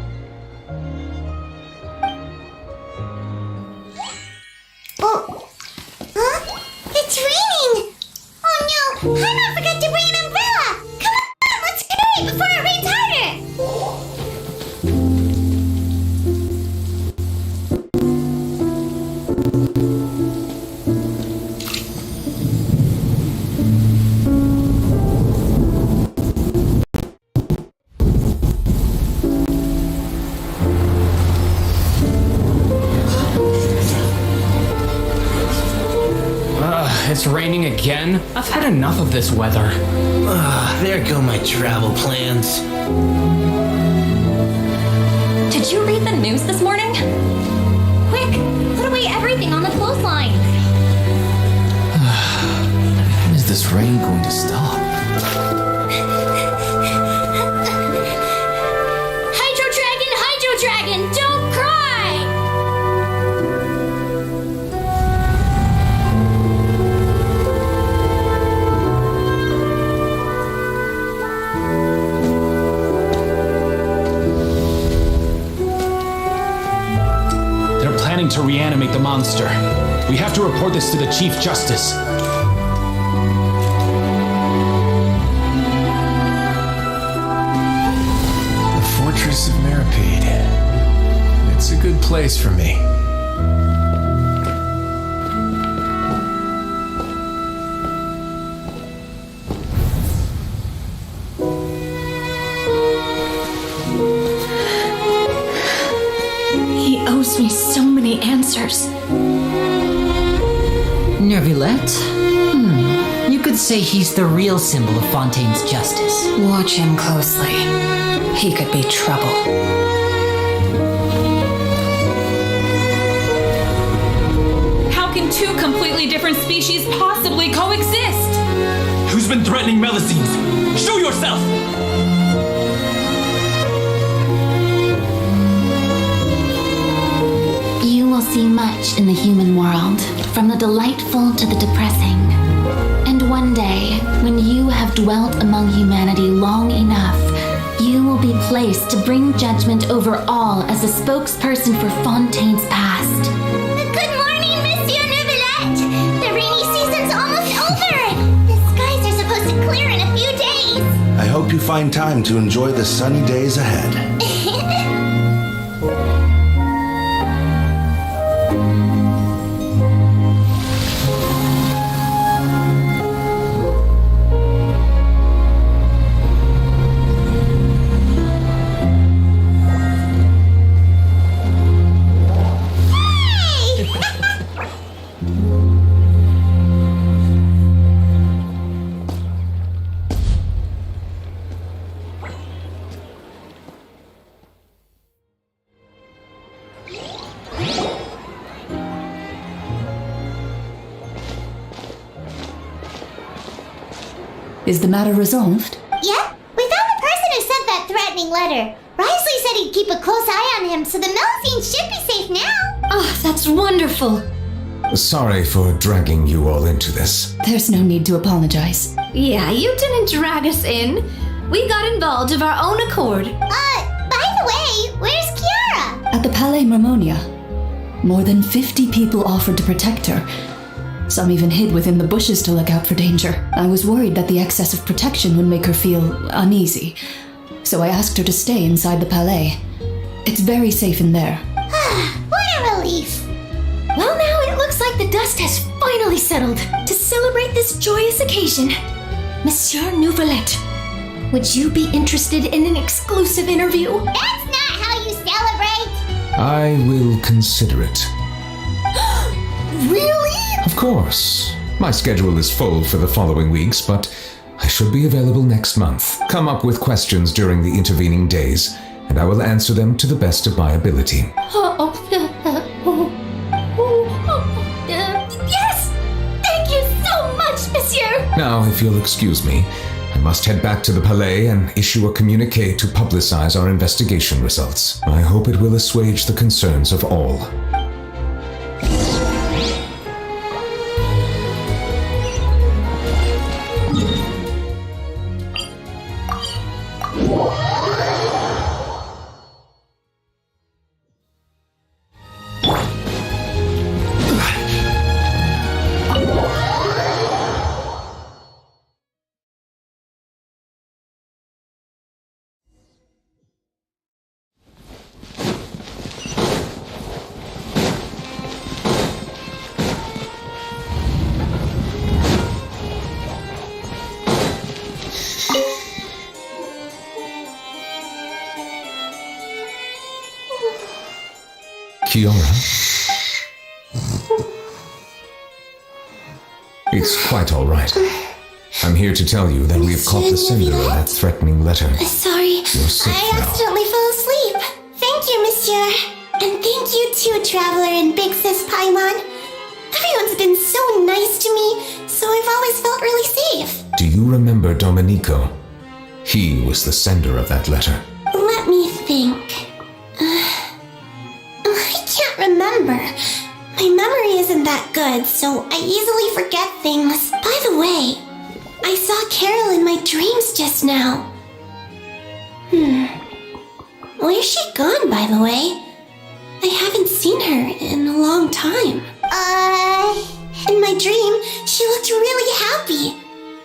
Oh, huh? It's raining! Oh no, Paimon forgot to bring an umbrella! Come on, let's hurry before it rains harder! It's raining again? I've had enough of this weather. There go my travel plans. Did you read the news this morning? Quick, put away everything on the clothesline. When is this rain going to stop? Hydro Dragon, don't cry! reanimate the monster. We have to report this to the Chief Justice. The Fortress of Meripede. It's a good place for me. He owes me so many answers. Nervillette? You could say he's the real symbol of Fontaine's justice. Watch him closely. He could be trouble. How can two completely different species possibly coexist? Who's been threatening Melusines? Show yourself! You will see much in the human world, from the delightful to the depressing. And one day, when you have dwelt among humanity long enough, you will be placed to bring judgment over all as a spokesperson for Fontaine's past. Good morning, Monsieur Neuvillette! The rainy season's almost over! The skies are supposed to clear in a few days! I hope you find time to enjoy the sunny days ahead. Is the matter resolved? Yep, we found the person who sent that threatening letter. Risley said he'd keep a close eye on him, so the Melusines should be safe now. Oh, that's wonderful. Sorry for dragging you all into this. There's no need to apologize. Yeah, you didn't drag us in. We got involved of our own accord. By the way, where's Kiara? At the Palais Mermonia, more than 50 people offered to protect her. Some even hid within the bushes to look out for danger. I was worried that the excess of protection would make her feel uneasy, so I asked her to stay inside the Palais. It's very safe in there. What a relief. Well, now it looks like the dust has finally settled. To celebrate this joyous occasion, Monsieur Neuvillette, would you be interested in an exclusive interview? That's not how you celebrate. I will consider it. Really? Of course. My schedule is full for the following weeks, but I should be available next month. Come up with questions during the intervening days, and I will answer them to the best of my ability. Yes! Thank you so much, Monsieur! Now, if you'll excuse me, I must head back to the Palais and issue a communique to publicize our investigation results. I hope it will assuage the concerns of all. Kiara? It's quite all right. I'm here to tell you that we have caught the sender of that threatening letter. Sorry, You're safe I now. accidentally fell asleep. Thank you, Monsieur. And thank you too, Traveler and Big Sis Paimon. Everyone's been so nice to me, so I've always felt really safe. Do you remember Domenico? He was the sender of that letter. Let me think. I can't remember. My memory isn't that good, so I easily forget things. By the way, I saw Carol in my dreams just now. Where's she gone, by the way? I I haven't seen her in a long time. In my dream, she looked really happy.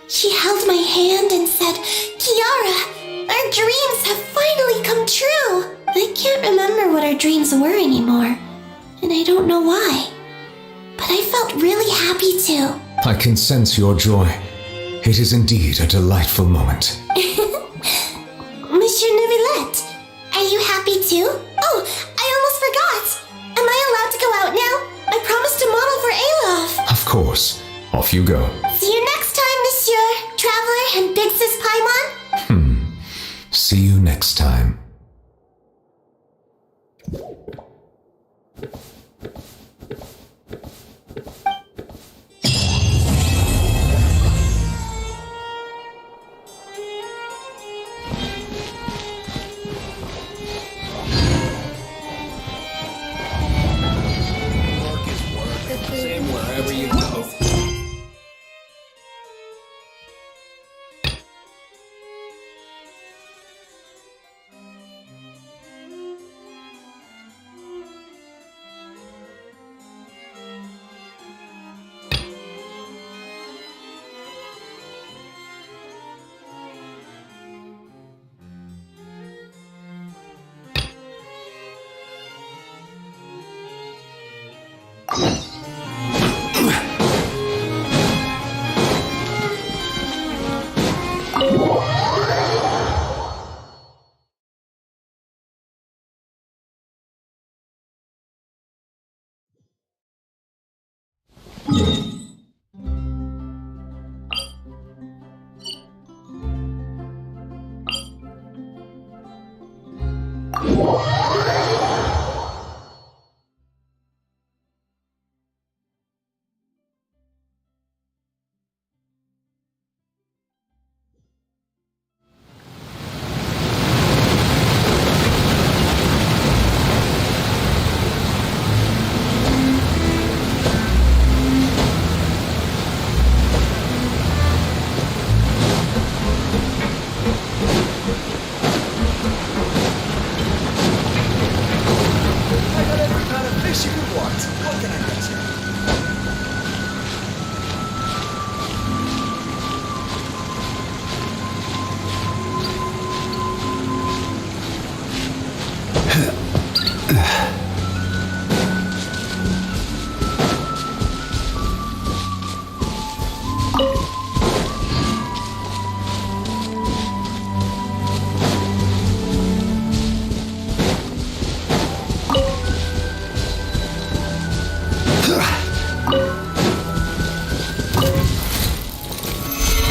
She held my hand and said, Kiara, our dreams have finally come true. I can't remember what our dreams were anymore, and I don't know why. But I felt really happy too. I can sense your joy. It is indeed a delightful moment. Monsieur Neuvillette, are you happy too? Oh, I almost forgot. Am I allowed to go out now? I promised to model for Alof. Of course. Off you go. See you next time, Monsieur, Traveler, and Big Sis Paimon. See you next time. Wherever you go.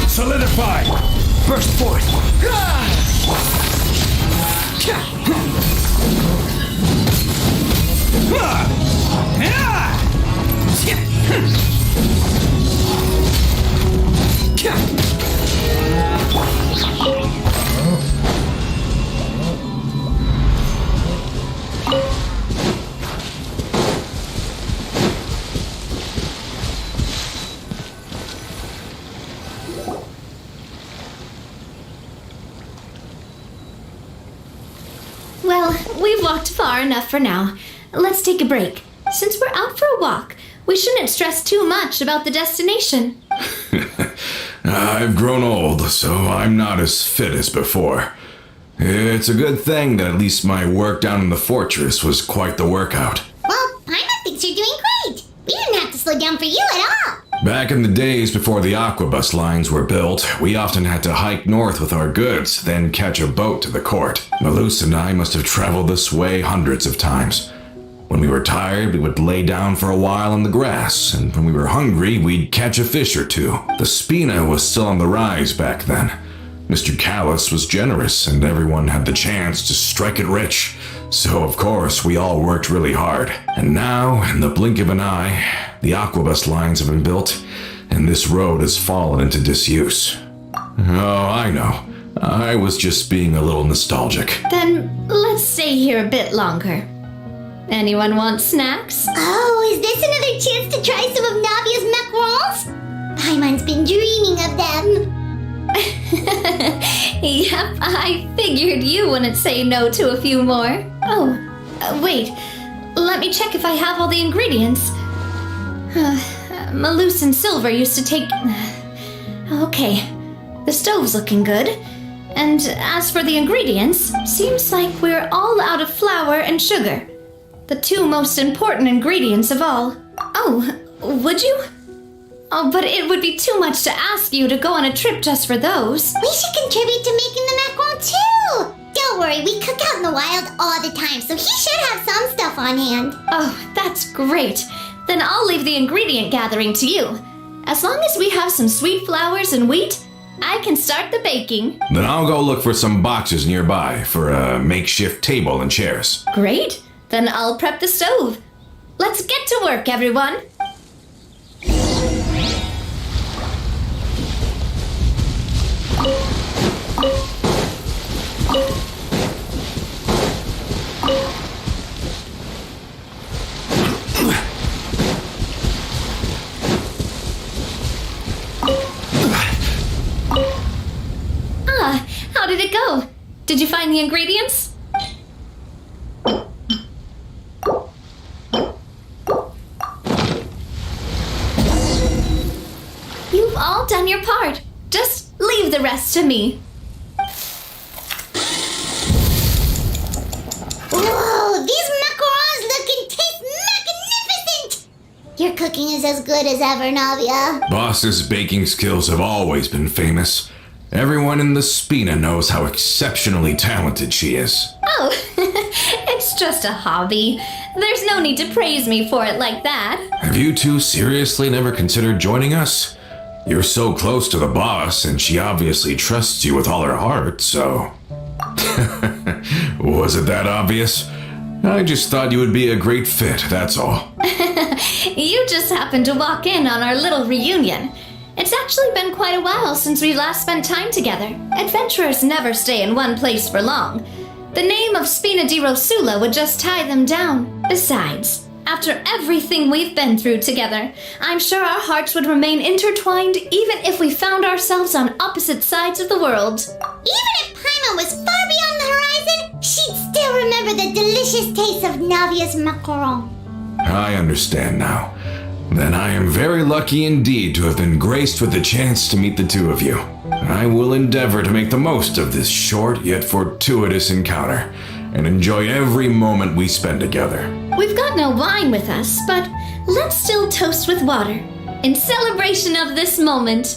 Solidify! Burst forth! Well, we've walked far enough for now. Let's take a break. Since we're out for a walk, we shouldn't stress too much about the destination. I've grown old, so I'm not as fit as before. It's a good thing that at least my work down in the fortress was quite the workout. Well, Paimon thinks you're doing great. We didn't have to slow down for you at all. Back in the days before the aquabus lines were built, we often had to hike north with our goods, then catch a boat to the court. Malus and I must have traveled this way hundreds of times. When we were tired, we would lay down for a while in the grass, and when we were hungry, we'd catch a fish or two. The Spina was still on the rise back then. Mr. Callus was generous, and everyone had the chance to strike it rich. So, of course, we all worked really hard. And now, in the blink of an eye, the aquabus lines have been built, and this road has fallen into disuse. Oh, I know. I was just being a little nostalgic. Then let's stay here a bit longer. Anyone want snacks? Oh, is this another chance to try some of Navia's mech rolls? Paimon's been dreaming of them. Yep, I figured you wouldn't say no to a few more. Oh, wait. let me check if I have all the ingredients. Malus and Silver used to take... Okay, the stove's looking good. And as for the ingredients, seems like we're all out of flour and sugar. The two most important ingredients of all. Oh, would you? Oh, but it would be too much to ask you to go on a trip just for those. We should contribute to making the macaron too! Don't worry, we cook out in the wild all the time, so he should have some stuff on hand. Oh, that's great. Then I'll leave the ingredient gathering to you. As long as we have some sweet flours and wheat, I can start the baking. Then I'll go look for some boxes nearby for a makeshift table and chairs. Great. Then I'll prep the stove. Let's get to work, everyone. How did it go? Did you find the ingredients? You've all done your part. Just leave the rest to me. Whoa, these macarons look and taste magnificent! Your cooking is as good as ever, Navia. Boss's baking skills have always been famous. Everyone in the Spina knows how exceptionally talented she is. Oh, it's just a hobby. There's no need to praise me for it like that. Have you two seriously never considered joining us? You're so close to the boss, and she obviously trusts you with all her heart, so... Was it that obvious? I just thought you would be a great fit, that's all. You just happened to walk in on our little reunion. It's actually been quite a while since we last spent time together. Adventurers never stay in one place for long. The name of Spina di Rosula would just tie them down. Besides, after everything we've been through together, I'm sure our hearts would remain intertwined even if we found ourselves on opposite sides of the world. Even if Paimon was far beyond the horizon, she'd still remember the delicious taste of Navia's macaron. I understand now. Then I am very lucky indeed to have been graced with the chance to meet the two of you. I will endeavor to make the most of this short yet fortuitous encounter and enjoy every moment we spend together. We've got no wine with us, but let's still toast with water in celebration of this moment.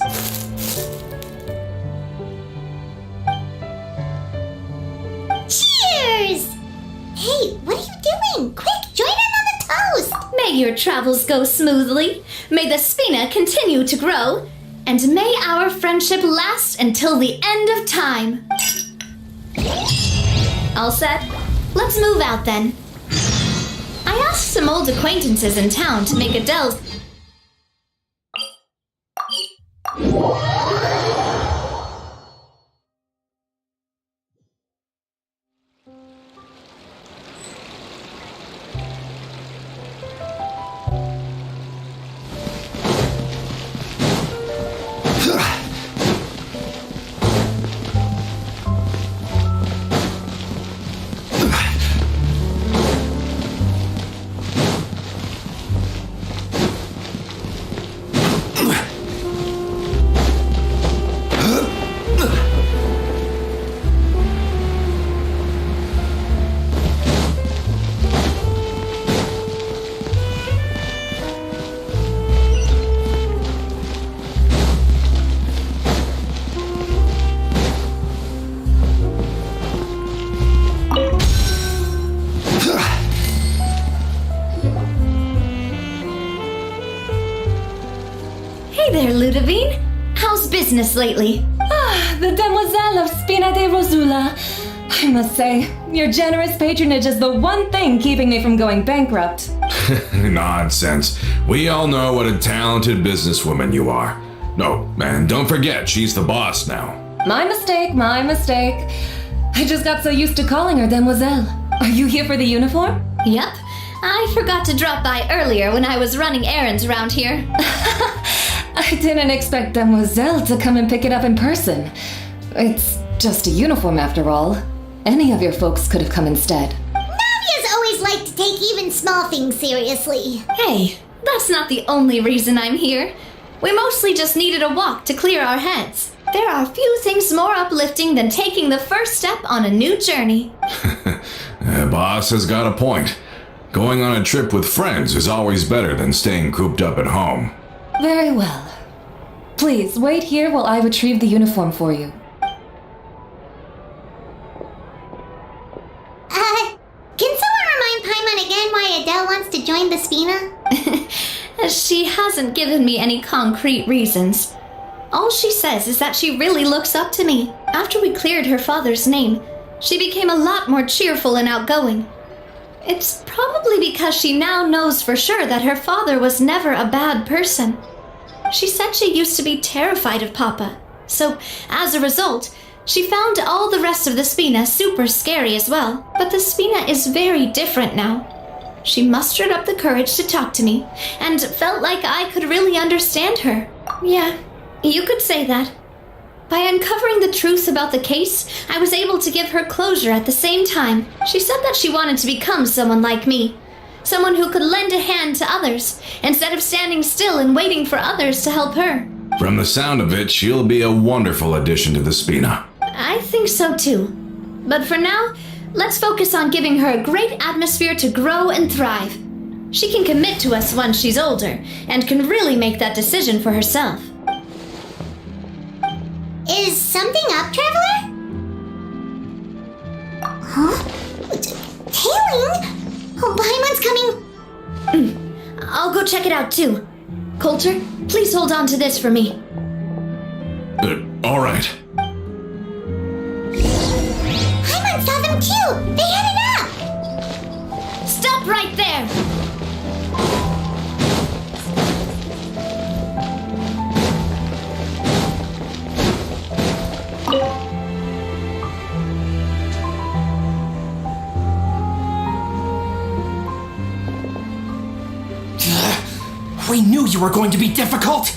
Cheers! Hey, what are you doing? Quick, join in on the toast! May your travels go smoothly, may the Spina continue to grow, and may our friendship last until the end of time. All set? Let's move out then. I asked some old acquaintances in town to make a Dell's... Hey there, Ludovine. How's business lately? The Demoiselle of Spina di Rosula. I must say, your generous patronage is the one thing keeping me from going bankrupt. Nonsense. We all know what a talented businesswoman you are. No, man, don't forget, she's the boss now. My mistake, my mistake. I just got so used to calling her Demoiselle. Are you here for the uniform? Yep. I forgot to drop by earlier when I was running errands around here. I didn't expect Demoiselle to come and pick it up in person. It's just a uniform after all. Any of your folks could have come instead. Navia's always like to take even small things seriously. Hey, that's not the only reason I'm here. We mostly just needed a walk to clear our heads. There are few things more uplifting than taking the first step on a new journey. Boss has got a point. Going on a trip with friends is always better than staying cooped up at home. Very well. Please, wait here while I retrieve the uniform for you. Can someone remind Paimon again why Adele wants to join the Spina? She hasn't given me any concrete reasons. All she says is that she really looks up to me. After we cleared her father's name, she became a lot more cheerful and outgoing. It's probably because she now knows for sure that her father was never a bad person. She said she used to be terrified of Papa, so as a result, she found all the rest of the Spina super scary as well. But the Spina is very different now. She mustered up the courage to talk to me, and felt like I could really understand her. Yeah, you could say that. By uncovering the truth about the case, I was able to give her closure at the same time. She said that she wanted to become someone like me. Someone who could lend a hand to others, instead of standing still and waiting for others to help her. From the sound of it, she'll be a wonderful addition to the Spina. I think so too. But for now, let's focus on giving her a great atmosphere to grow and thrive. She can commit to us once she's older, and can really make that decision for herself. Is something up, Traveler? Huh? Tailing? Oh, Paimon's coming. I'll go check it out too. Coulter, please hold on to this for me. All right. Paimon saw them too! They headed up! Stop right there! We knew you were going to be difficult!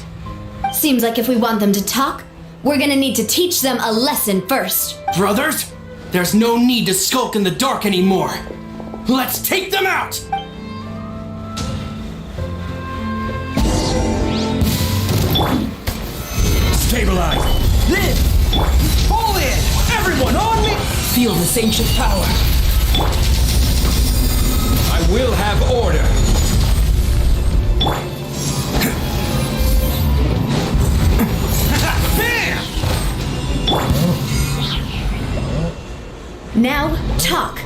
Seems like if we want them to talk, we're gonna need to teach them a lesson first. Brothers, there's no need to skulk in the dark anymore. Let's take them out! Stabilize! Then! Pull in! Everyone on me! Feel this ancient power. I will have order! Now, talk.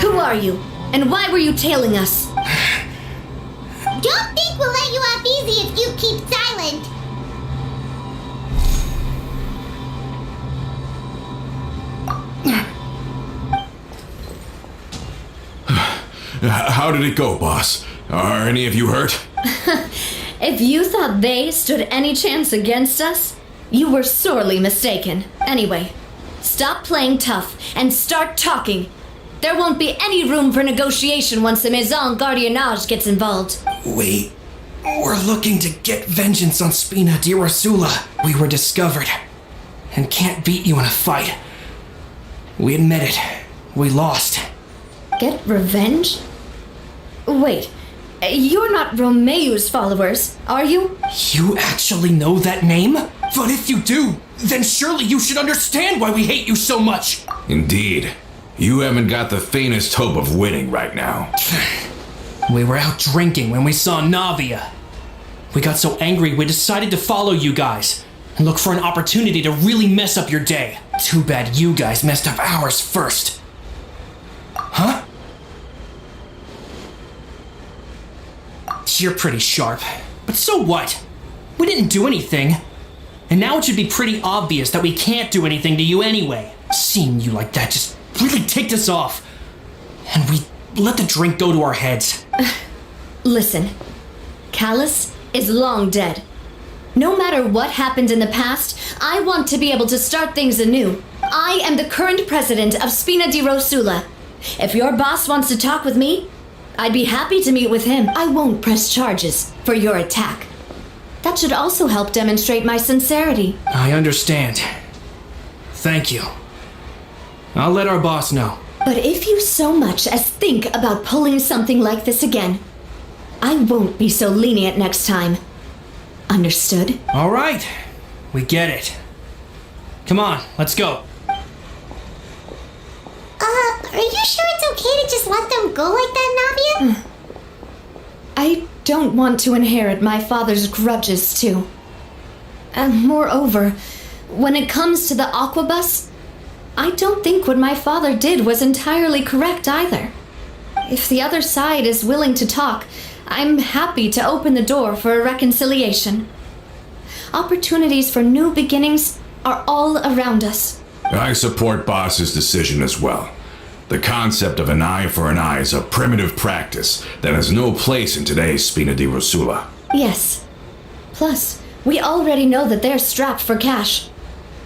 Who are you? And why were you tailing us? Don't think we'll let you off easy if you keep silent. How did it go, boss? Are any of you hurt? If you thought they stood any chance against us, you were sorely mistaken. Anyway, stop playing tough and start talking. There won't be any room for negotiation once the Maison Gardiennage gets involved. We're looking to get vengeance on Spina di Rosula. We were discovered and can't beat you in a fight. We admit it. We lost. Get revenge? Wait, you're not Romeu's followers, are you? You actually know that name? But if you do, then surely you should understand why we hate you so much. Indeed. You haven't got the faintest hope of winning right now. We were out drinking when we saw Navia. We got so angry we decided to follow you guys and look for an opportunity to really mess up your day. Too bad you guys messed up ours first. Huh? You're pretty sharp, but so what? We didn't do anything. And now it should be pretty obvious that we can't do anything to you anyway. Seeing you like that just really ticked us off. And we let the drink go to our heads. Listen, Callus is long dead. No matter what happened in the past, I want to be able to start things anew. I am the current president of Spina di Rosula. If your boss wants to talk with me, I'd be happy to meet with him. I won't press charges for your attack. That should also help demonstrate my sincerity. I understand. Thank you. I'll let our boss know. But if you so much as think about pulling something like this again, I won't be so lenient next time. Understood? All right. We get it. Come on, let's go. Are you sure it's okay to just let them go like that, Navia? I don't want to inherit my father's grudges, too. And moreover, when it comes to the Aquabus, I don't think what my father did was entirely correct either. If the other side is willing to talk, I'm happy to open the door for a reconciliation. Opportunities for new beginnings are all around us. I support Boss's decision as well. The concept of an eye for an eye is a primitive practice that has no place in today's Spina di Rosula. Yes. Plus, we already know that they're strapped for cash.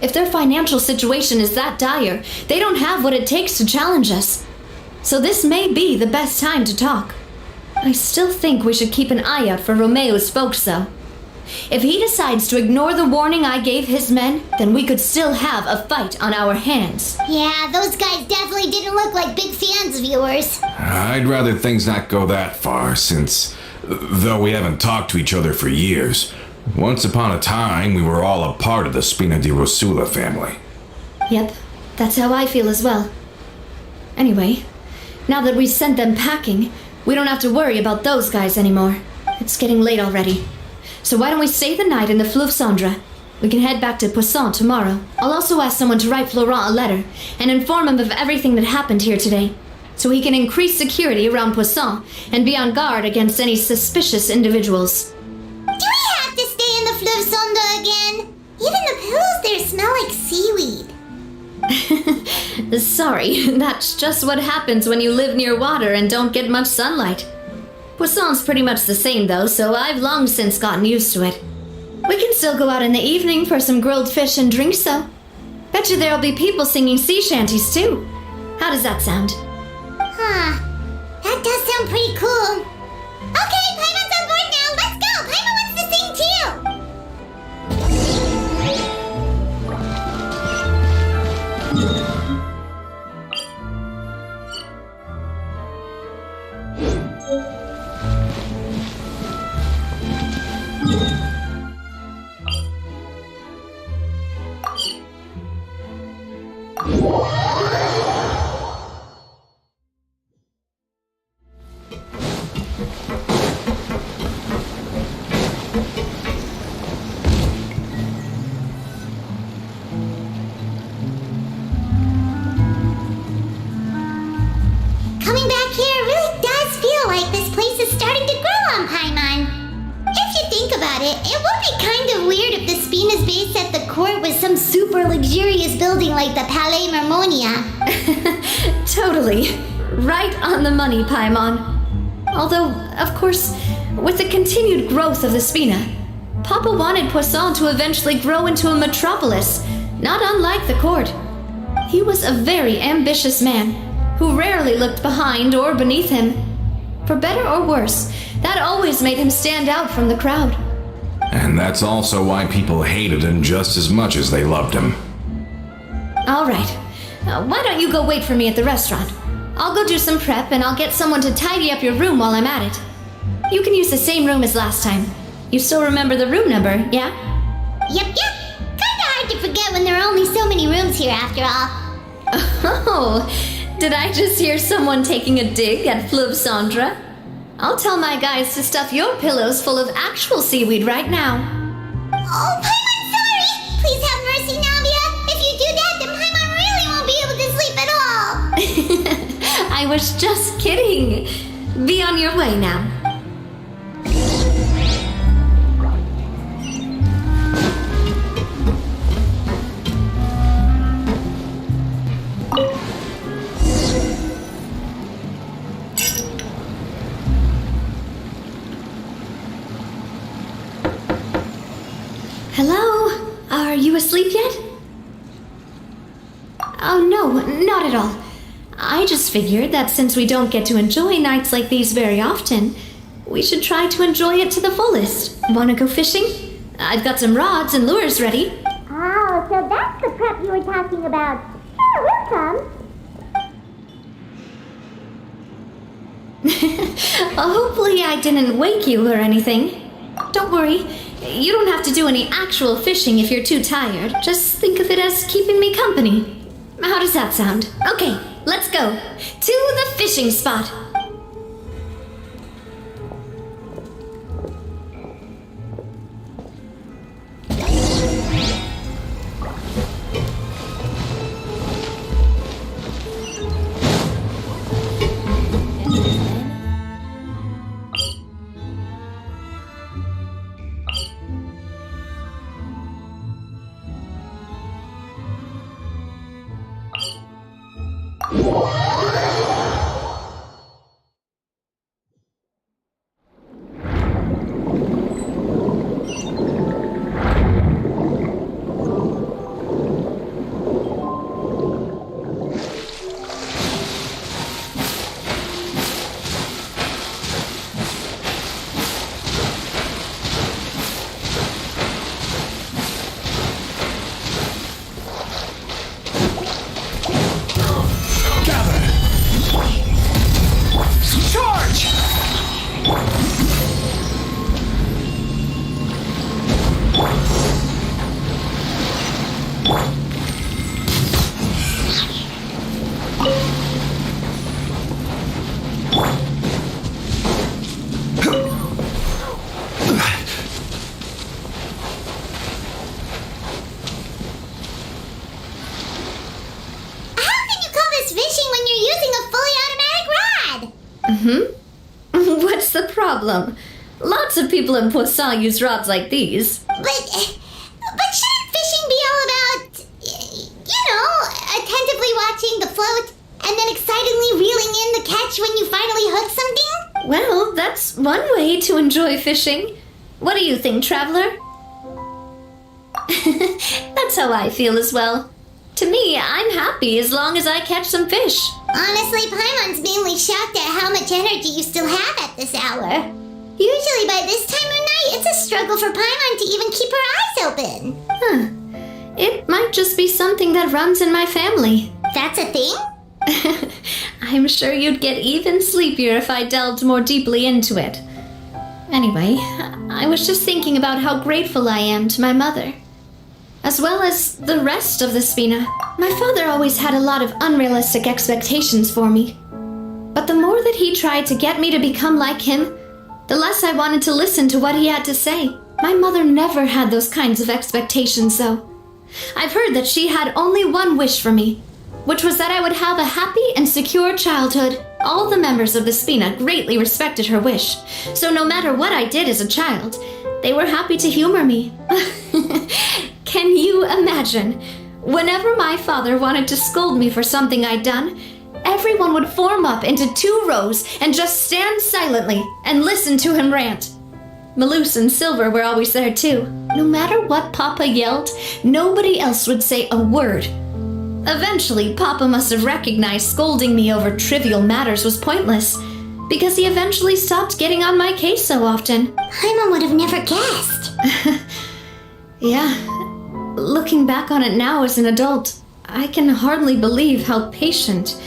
If their financial situation is that dire, they don't have what it takes to challenge us. So this may be the best time to talk. I still think we should keep an eye out for Romeo's folks, though. If he decides to ignore the warning I gave his men, then we could still have a fight on our hands. Yeah, those guys definitely didn't look like big fans of yours. I'd rather things not go that far, since, though we haven't talked to each other for years, once upon a time we were all a part of the Spina di Rosula family. Yep, that's how I feel as well. Anyway, now that we sent them packing, we don't have to worry about those guys anymore. It's getting late already. So why don't we stay the night in the Fleuve Cendre? We can head back to Poisson tomorrow. I'll also ask someone to write Florent a letter and inform him of everything that happened here today, so he can increase security around Poisson and be on guard against any suspicious individuals. Do we have to stay in the Fleuve Cendre again? Even the pillows there smell like seaweed. Sorry, that's just what happens when you live near water and don't get much sunlight. Poisson's pretty much the same though, so I've long since gotten used to it. We can still go out in the evening for some grilled fish and drinks though. Bet you there'll be people singing sea shanties too. How does that sound? Huh. That does sound pretty cool. Okay, Paimon's on board now. Let's go. Paimon wants to sing too. Coming back here really does feel like this place is starting to grow on Paimon. If you think about it, it would be kind of weird if the Spina's base at the court was some super luxurious building like the Palais Marmonia. Totally. Right on the money, Paimon. Although, of course, with the continued growth of the Spina, Papa wanted Poisson to eventually grow into a metropolis, not unlike the court. He was a very ambitious man, who rarely looked behind or beneath him. For better or worse, that always made him stand out from the crowd. And that's also why people hated him just as much as they loved him. All right. Why don't you go wait for me at the restaurant? I'll go do some prep and I'll get someone to tidy up your room while I'm at it. You can use the same room as last time. You still remember the room number, yeah? Yep. Kinda hard to forget when there are only so many rooms here after all. Oh, did I just hear someone taking a dig at Fleuve Cendre? I'll tell my guys to stuff your pillows full of actual seaweed right now. Oh, Paimon, sorry! Please have mercy, Navia! If you do that, then Paimon really won't be able to sleep at all! I was just kidding. Be on your way now. Hello? Are you asleep yet? Oh no, not at all. I just figured that since we don't get to enjoy nights like these very often, we should try to enjoy it to the fullest. Wanna go fishing? I've got some rods and lures ready. Oh, so that's the prep you were talking about. Sure, we'll come. Hopefully I didn't wake you or anything. Don't worry, you don't have to do any actual fishing if you're too tired. Just think of it as keeping me company. How does that sound? Okay, let's go. To the fishing spot. What's the problem? Lots of people in Poisson use rods like these. But shouldn't fishing be all about, attentively watching the float and then excitedly reeling in the catch when you finally hook something? Well, that's one way to enjoy fishing. What do you think, Traveler? That's how I feel as well. To me, I'm happy as long as I catch some fish. Honestly, Paimon's mainly shocked at how much energy you still have at this hour. Usually by this time of night, it's a struggle for Paimon to even keep her eyes open. Huh. It might just be something that runs in my family. That's a thing? I'm sure you'd get even sleepier if I delved more deeply into it. Anyway, I was just thinking about how grateful I am to my mother, as well as the rest of the Spina. My father always had a lot of unrealistic expectations for me. But the more that he tried to get me to become like him, the less I wanted to listen to what he had to say. My mother never had those kinds of expectations, though. I've heard that she had only one wish for me, which was that I would have a happy and secure childhood. All the members of the Spina greatly respected her wish, so no matter what I did as a child, they were happy to humor me. Can you imagine? Whenever my father wanted to scold me for something I'd done, everyone would form up into 2 rows and just stand silently and listen to him rant. Malouse and Silver were always there too. No matter what Papa yelled, nobody else would say a word. Eventually, Papa must have recognized scolding me over trivial matters was pointless, because he eventually stopped getting on my case so often. Paimon would have never guessed. Yeah. Looking back on it now as an adult, I can hardly believe how patient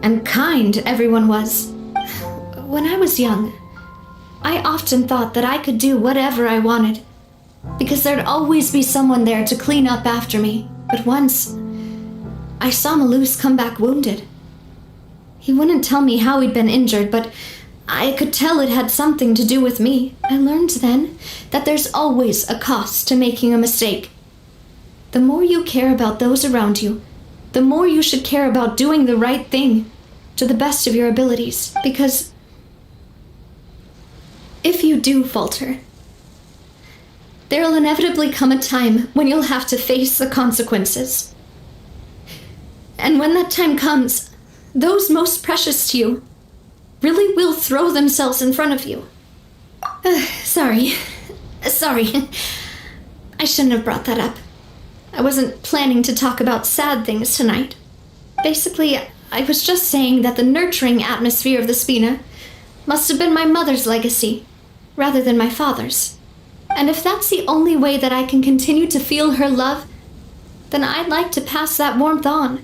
and kind everyone was. When I was young, I often thought that I could do whatever I wanted, because there'd always be someone there to clean up after me. But once, I saw Malouse come back wounded. He wouldn't tell me how he'd been injured, but I could tell it had something to do with me. I learned then that there's always a cost to making a mistake. The more you care about those around you, the more you should care about doing the right thing to the best of your abilities. Because if you do falter, there'll inevitably come a time when you'll have to face the consequences. And when that time comes, those most precious to you really will throw themselves in front of you. Sorry. I shouldn't have brought that up. I wasn't planning to talk about sad things tonight. Basically, I was just saying that the nurturing atmosphere of the Spina must have been my mother's legacy, rather than my father's. And if that's the only way that I can continue to feel her love, then I'd like to pass that warmth on.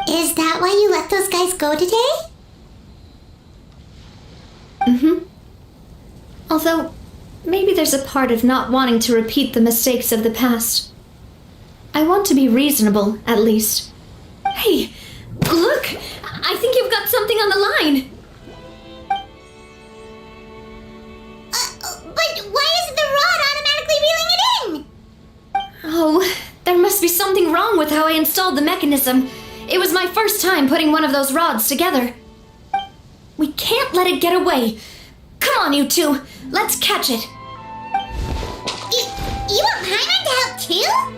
Is that why you let those guys go today? Although, maybe there's a part of not wanting to repeat the mistakes of the past. I want to be reasonable, at least. Hey, look! I think you've got something on the line! But why isn't the rod automatically reeling it in? Oh, there must be something wrong with how I installed the mechanism. It was my first time putting one of those rods together. We can't let it get away. Come on, you two. Let's catch it. You want Paimon to help too?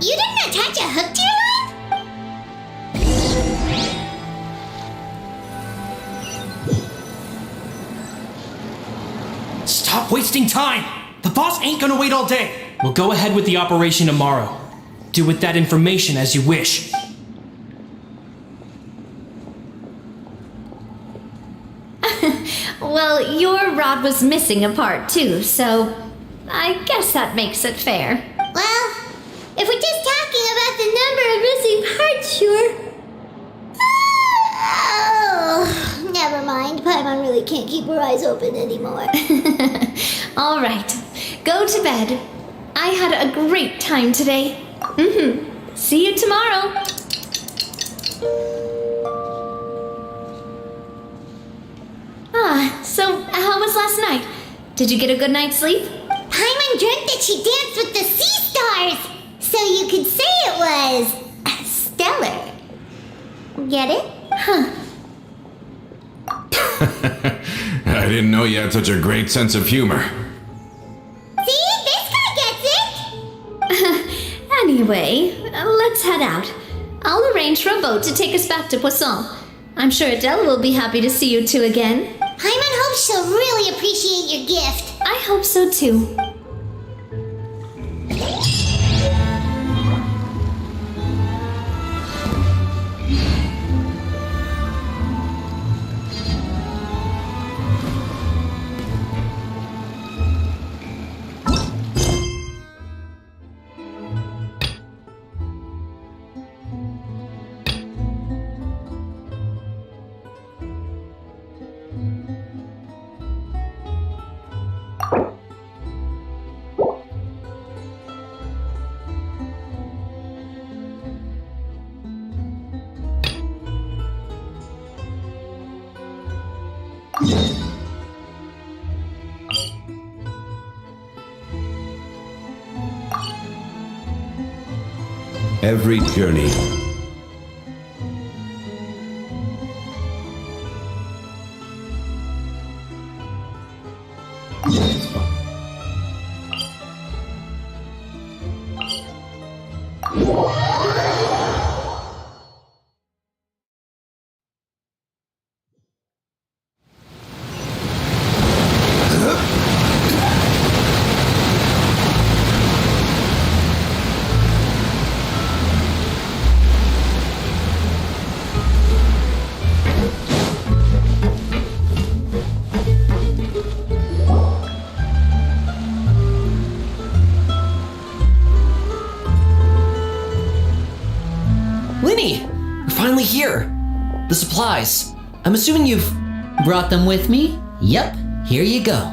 You didn't attach a hook to your line? Stop wasting time! The boss ain't gonna wait all day. We'll go ahead with the operation tomorrow. Do with that information as you wish. Well, your rod was missing a part too, so I guess that makes it fair. Well, if we're just talking about the number of missing parts, sure. Oh, never mind. Paimon really can't keep her eyes open anymore. All right, go to bed. I had a great time today. See you tomorrow. So how was last night? Did you get a good night's sleep? Paimon dreamt that she danced with the sea stars, so you could say it was stellar. Get it? Huh. I didn't know you had such a great sense of humor. See? This guy gets it! Anyway, let's head out. I'll arrange for a boat to take us back to Poisson. I'm sure Adele will be happy to see you two again. Paimon hopes she'll really appreciate your gift. I hope so too. Every journey finally here. The supplies. I'm assuming you've brought them with me? Yep, here you go.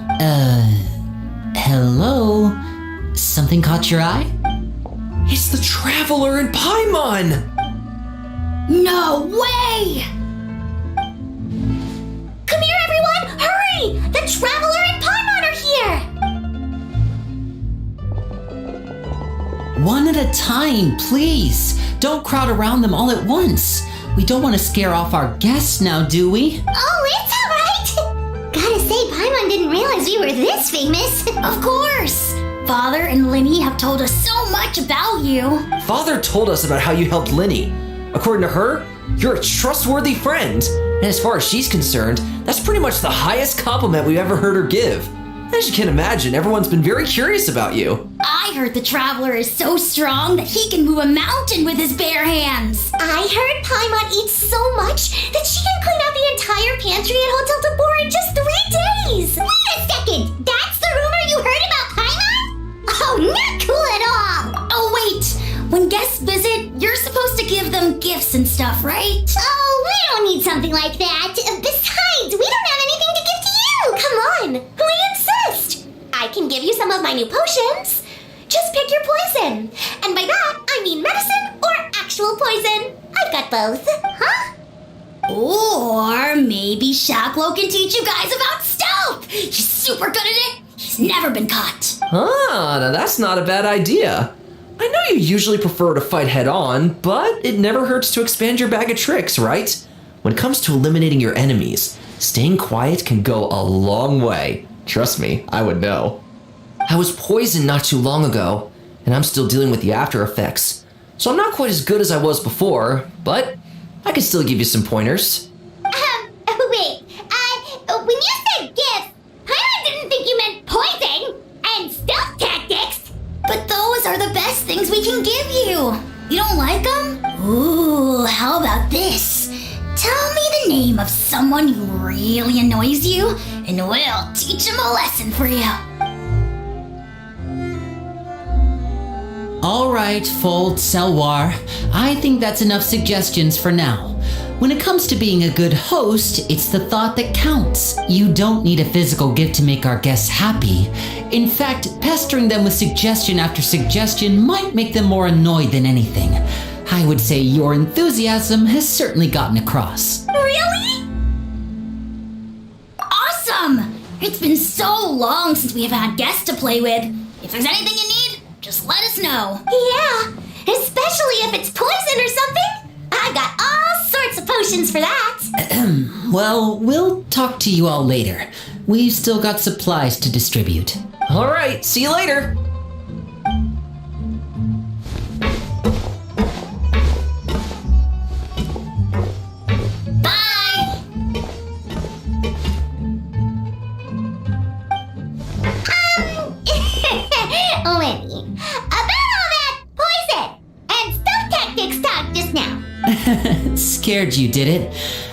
Hello? Something caught your eye? It's the Traveler and Paimon! No way! Come here, everyone! Hurry! The Traveler and Paimon are here! One at a time, please. Don't crowd around them all at once. We don't want to scare off our guests now, do we? Oh, it's alright! Gotta say, Paimon didn't realize we were this famous. Of course! Father and Linny have told us so much about you. Father told us about how you helped Linny. According to her, you're a trustworthy friend. And as far as she's concerned, that's pretty much the highest compliment we've ever heard her give. As you can imagine, everyone's been very curious about you. I heard the Traveler is so strong that he can move a mountain with his bare hands. I heard Paimon eats so much that she can clean out the entire pantry at Hotel Tabor in just 3 days! Wait a second! That's the rumor you heard about Paimon? Oh, not cool at all! Oh, wait! When guests visit, you're supposed to give them gifts and stuff, right? Oh, we don't need something like that. Besides, we don't have anything to give to you! Come on! We insist! I can give you some of my new potions. Just pick your poison. And by that, I mean medicine or actual poison. I've got both. Huh? Or maybe Shaplo can teach you guys about stealth! He's super good at it! He's never been caught! Ah, now that's not a bad idea. I know you usually prefer to fight head on, but it never hurts to expand your bag of tricks, right? When it comes to eliminating your enemies, staying quiet can go a long way. Trust me, I would know. I was poisoned not too long ago, and I'm still dealing with the after effects. So I'm not quite as good as I was before, but I can still give you some pointers. Wait. When you said gifts, I didn't think you meant poison and stealth tactics. But those are the best things we can give you. You don't like them? Ooh, how about this? Tell me the name of someone who really annoys you, and we'll teach him a lesson for you. All right, Fold, Selwar. I think that's enough suggestions for now. When it comes to being a good host, it's the thought that counts. You don't need a physical gift to make our guests happy. In fact, pestering them with suggestion after suggestion might make them more annoyed than anything. I would say your enthusiasm has certainly gotten across. Really? Awesome! It's been so long since we have had guests to play with. If there's anything you need, just let us know. Yeah, especially if it's poison or something. I got all sorts of potions for that. Well, we'll talk to you all later. We've still got supplies to distribute. All right, see you later. Lenny, about all that poison and stealth tactics talk just now. Scared you, did it?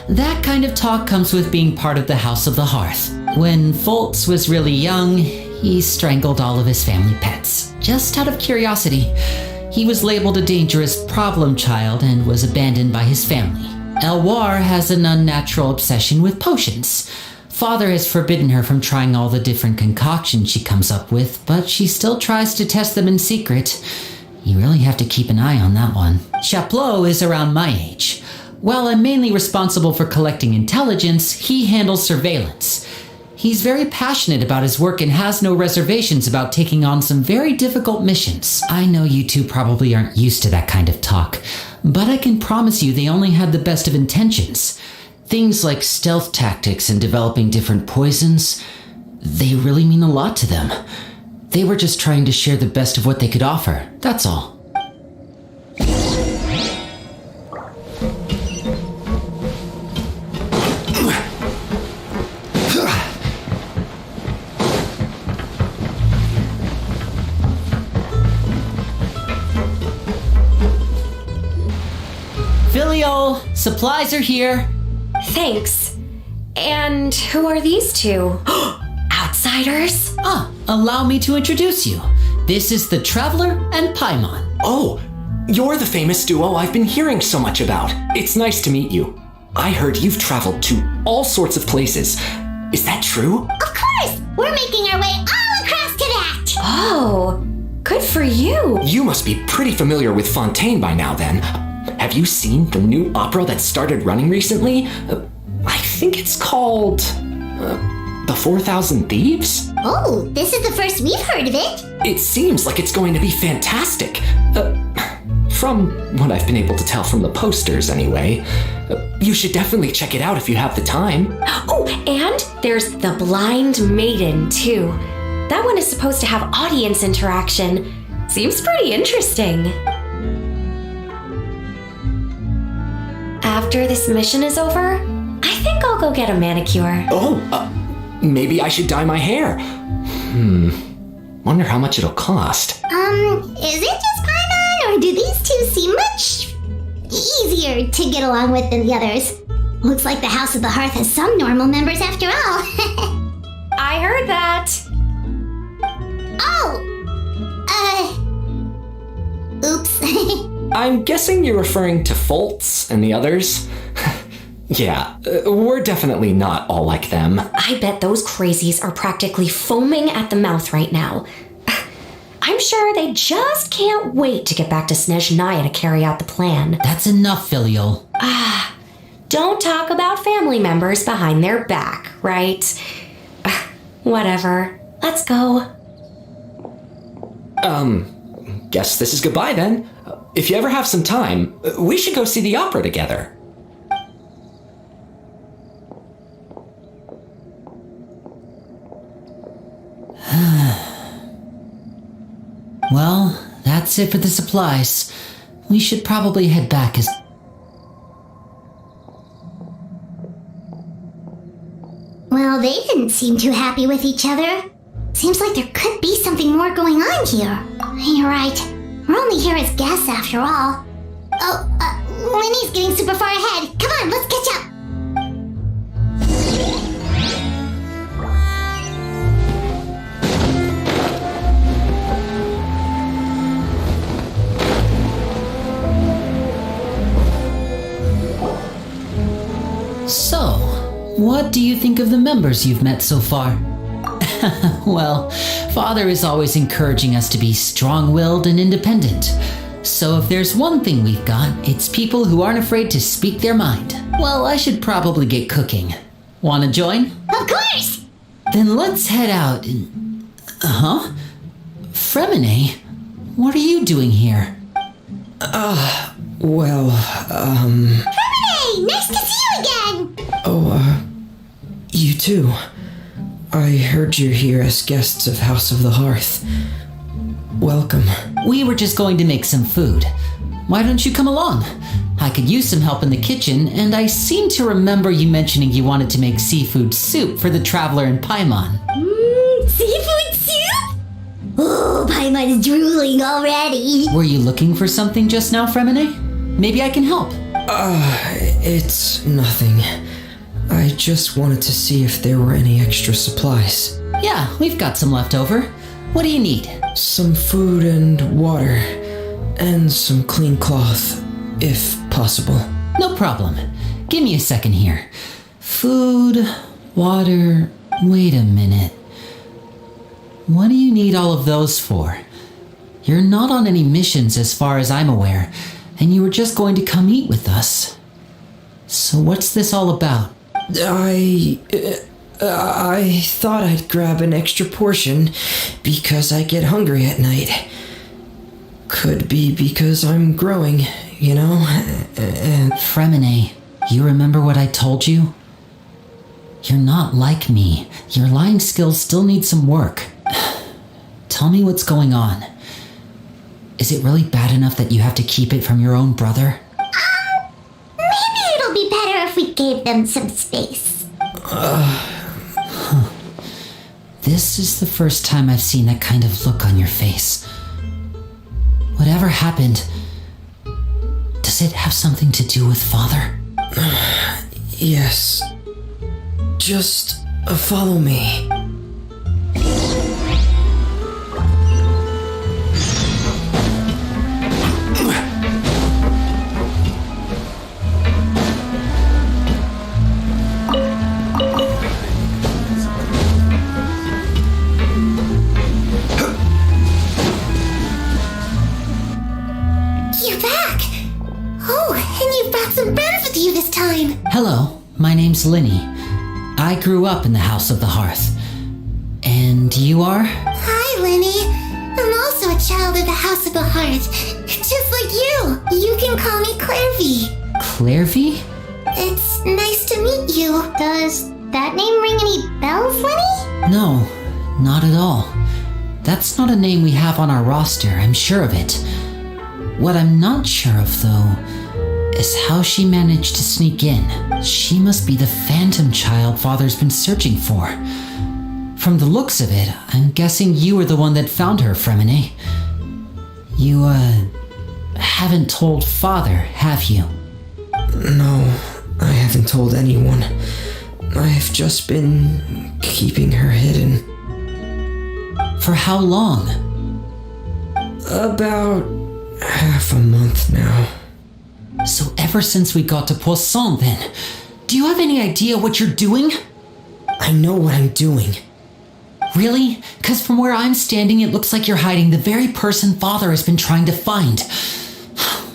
That kind of talk comes with being part of the House of the Hearth. When Foltz was really young, he strangled all of his family pets. Just out of curiosity. He was labeled a dangerous problem child and was abandoned by his family. Elwar has an unnatural obsession with potions. Father has forbidden her from trying all the different concoctions she comes up with, but she still tries to test them in secret. You really have to keep an eye on that one. Chaplot is around my age. While I'm mainly responsible for collecting intelligence, he handles surveillance. He's very passionate about his work and has no reservations about taking on some very difficult missions. I know you two probably aren't used to that kind of talk, but I can promise you they only had the best of intentions. Things like stealth tactics and developing different poisons, they really mean a lot to them. They were just trying to share the best of what they could offer, that's all. Filio, supplies are here. Thanks. And who are these two? Outsiders? Allow me to introduce you. This is the Traveler and Paimon. Oh, you're the famous duo I've been hearing so much about. It's nice to meet you. I heard you've traveled to all sorts of places. Is that true? Of course! We're making our way all across to that! Oh, good for you. You must be pretty familiar with Fontaine by now then. Have you seen the new opera that started running recently? I think it's called... The 4,000 Thieves? Oh, this is the first we've heard of it. It seems like it's going to be fantastic. From what I've been able to tell from the posters, anyway. You should definitely check it out if you have the time. Oh, and there's The Blind Maiden, too. That one is supposed to have audience interaction. Seems pretty interesting. After this mission is over, I think I'll go get a manicure. Oh, maybe I should dye my hair. Wonder how much it'll cost. Is it just Paimon, or do these two seem much easier to get along with than the others? Looks like the House of the Hearth has some normal members after all. I heard that. Oh! Oops. I'm guessing you're referring to Foltz and the others? Yeah, we're definitely not all like them. I bet those crazies are practically foaming at the mouth right now. I'm sure they just can't wait to get back to Snezhnaya to carry out the plan. That's enough, Filial. Don't talk about family members behind their back, right? Whatever. Let's go. Guess this is goodbye then. If you ever have some time, we should go see the opera together. Well, that's it for the supplies. We should probably head back as... Well, they didn't seem too happy with each other. Seems like there could be something more going on here. You're right. We're only here as guests after all. Oh, Lenny's getting super far ahead. Come on, let's catch up. So, what do you think of the members you've met so far? Well, Father is always encouraging us to be strong-willed and independent. So if there's one thing we've got, it's people who aren't afraid to speak their mind. Well, I should probably get cooking. Wanna join? Of course! Then let's head out and... Fremine? What are you doing here? Fremine! Nice to see you again! You too. I heard you're here as guests of House of the Hearth. Welcome. We were just going to make some food. Why don't you come along? I could use some help in the kitchen, and I seem to remember you mentioning you wanted to make seafood soup for the traveler in Paimon. Seafood soup? Oh, Paimon is drooling already. Were you looking for something just now, Fremine? Maybe I can help. It's nothing. I just wanted to see if there were any extra supplies. Yeah, we've got some left over. What do you need? Some food and water, and some clean cloth, if possible. No problem. Give me a second here. Food, water, wait a minute. What do you need all of those for? You're not on any missions as far as I'm aware, and you were just going to come eat with us. So what's this all about? I thought I'd grab an extra portion because I get hungry at night. Could be because I'm growing, you know? Fremine, you remember what I told you? You're not like me. Your lying skills still need some work. Tell me what's going on. Is it really bad enough that you have to keep it from your own brother? Maybe it'll be better if we gave them some space. This is the first time I've seen that kind of look on your face. Whatever happened, does it have something to do with Father? Yes. Just follow me. Hello, my name's Linny. I grew up in the House of the Hearth. And you are? Hi, Linny. I'm also a child of the House of the Hearth. Just like you. You can call me Clairvy. Clairvy? It's nice to meet you. Does that name ring any bells, Linny? No, not at all. That's not a name we have on our roster, I'm sure of it. What I'm not sure of, though, is how she managed to sneak in. She must be the phantom child Father's been searching for. From the looks of it, I'm guessing you were the one that found her, Fremine. You, haven't told Father, have you? No, I haven't told anyone. I've just been keeping her hidden. For how long? About half a month now. So ever since we got to Poisson then, do you have any idea what you're doing? I know what I'm doing. Really? Because from where I'm standing, it looks like you're hiding the very person Father has been trying to find.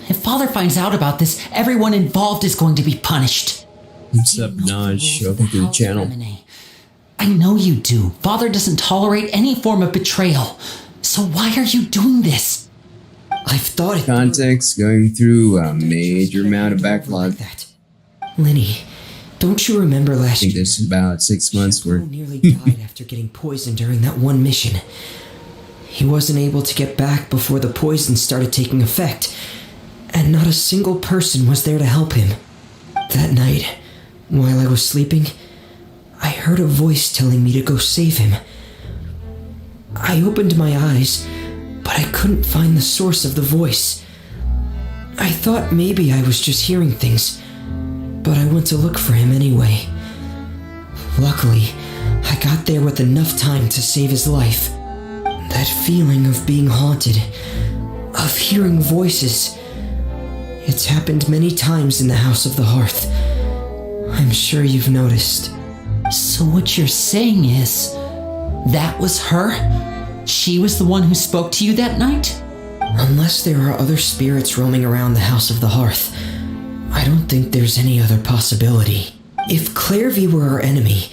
If Father finds out about this, everyone involved is going to be punished. What's up, Naj? Welcome to the channel. I know you do. Father doesn't tolerate any form of betrayal. So why are you doing this? I've thought it. Context, going through a major amount of backlog. Lenny, don't you remember last I think year? this is about 6 months worth. Nearly died after getting poisoned during that one mission. He wasn't able to get back before the poison started taking effect, and not a single person was there to help him. That night, while I was sleeping, I heard a voice telling me to go save him. I opened my eyes, but I couldn't find the source of the voice. I thought maybe I was just hearing things, but I went to look for him anyway. Luckily, I got there with enough time to save his life. That feeling of being haunted, of hearing voices, it's happened many times in the House of the Hearth. I'm sure you've noticed. So what you're saying is, that was her? She was the one who spoke to you that night? Unless there are other spirits roaming around the House of the Hearth, I don't think there's any other possibility. If Clairvy were our enemy,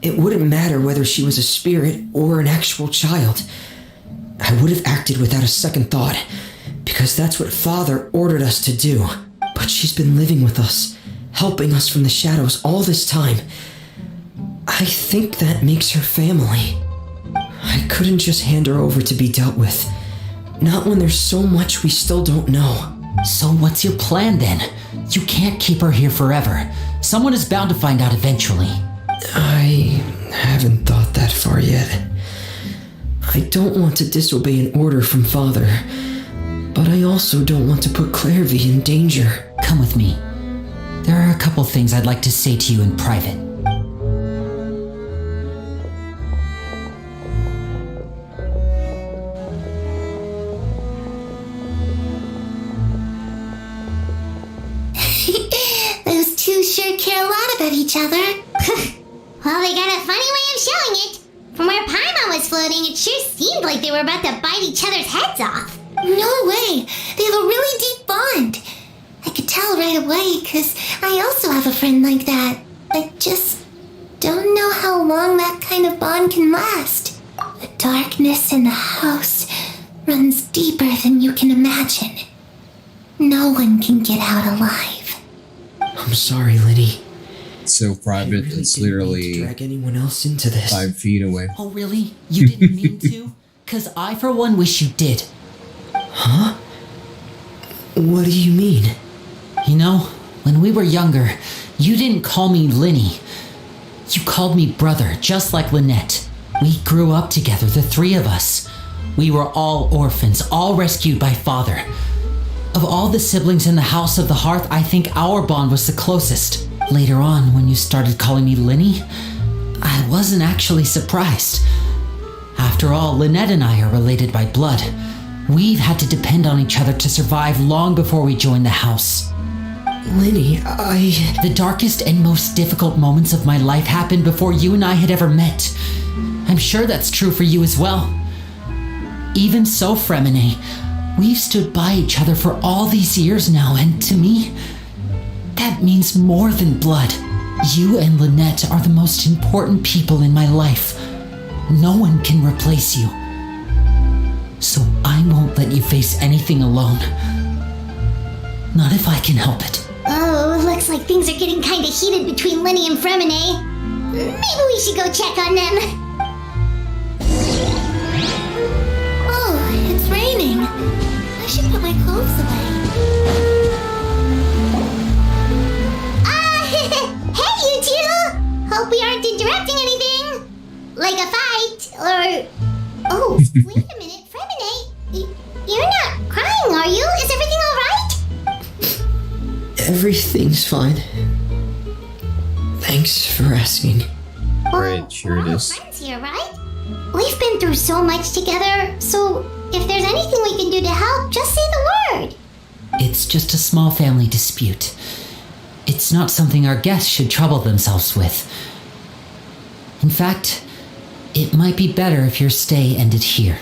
it wouldn't matter whether she was a spirit or an actual child. I would have acted without a second thought, because that's what Father ordered us to do. But she's been living with us, helping us from the shadows all this time. I think that makes her family. I couldn't just hand her over to be dealt with. Not when there's so much we still don't know. So what's your plan then? You can't keep her here forever. Someone is bound to find out eventually. I haven't thought that far yet. I don't want to disobey an order from Father, but I also don't want to put Clairvy in danger. Come with me. There are a couple things I'd like to say to you in private. Those two sure care a lot about each other. Well, they got a funny way of showing it. From where Paimon was floating, it sure seemed like they were about to bite each other's heads off. No way. They have a really deep bond. I could tell right away, because I also have a friend like that. I just don't know how long that kind of bond can last. The darkness in the house runs deeper than you can imagine. No one can get out alive. I'm sorry, Lenny. It's so private, it's literally drag anyone else into this. 5 feet away. Oh, really? You didn't mean to? Because I, for one, wish you did. Huh? What do you mean? You know, when we were younger, you didn't call me Lenny. You called me brother, just like Lynette. We grew up together, the three of us. We were all orphans, all rescued by Father. Of all the siblings in the House of the Hearth, I think our bond was the closest. Later on, when you started calling me Lenny, I wasn't actually surprised. After all, Lynette and I are related by blood. We've had to depend on each other to survive long before we joined the house. Lenny, The darkest and most difficult moments of my life happened before you and I had ever met. I'm sure that's true for you as well. Even so, Fremine, we've stood by each other for all these years now, and to me, that means more than blood. You and Lynette are the most important people in my life. No one can replace you. So I won't let you face anything alone. Not if I can help it. Oh, looks like things are getting kinda heated between Lenny and Fremine. Maybe we should go check on them. Oh, it's raining. I should put my clothes away. Hey you two! Hope we aren't interrupting anything. Like a fight, or... Oh, wait a minute, Fremine. You're not crying, are you? Is everything alright? Everything's fine. Thanks for asking. Right, sure it is. Friends here, right? We've been through so much together, so if there's anything we can do to help, just say the word. It's just a small family dispute. It's not something our guests should trouble themselves with. In fact, it might be better if your stay ended here.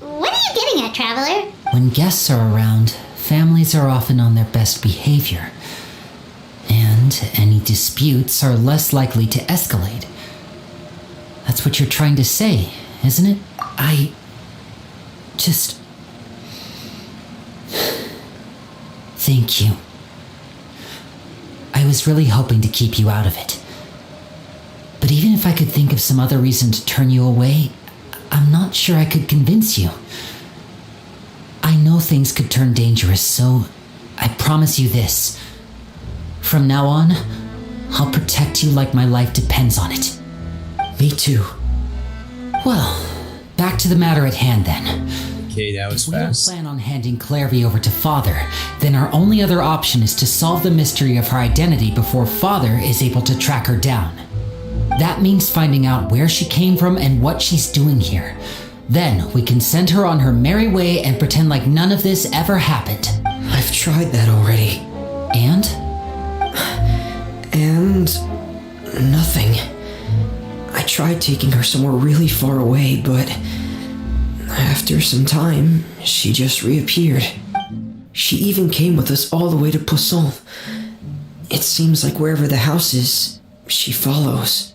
What are you getting at, Traveler? When guests are around, families are often on their best behavior. And any disputes are less likely to escalate. That's what you're trying to say, isn't it? I just... Thank you. I was really hoping to keep you out of it. But even if I could think of some other reason to turn you away, I'm not sure I could convince you. I know things could turn dangerous, so I promise you this. From now on, I'll protect you like my life depends on it. Me too. Well, back to the matter at hand then. Okay, that was If we don't fast. plan on handing Clairvy over to Father, then our only other option is to solve the mystery of her identity before Father is able to track her down. That means finding out where she came from and what she's doing here. Then we can send her on her merry way and pretend like none of this ever happened. I've tried that already. And? And nothing. I tried taking her somewhere really far away, but after some time, she just reappeared. She even came with us all the way to Poisson. It seems like wherever the house is, she follows.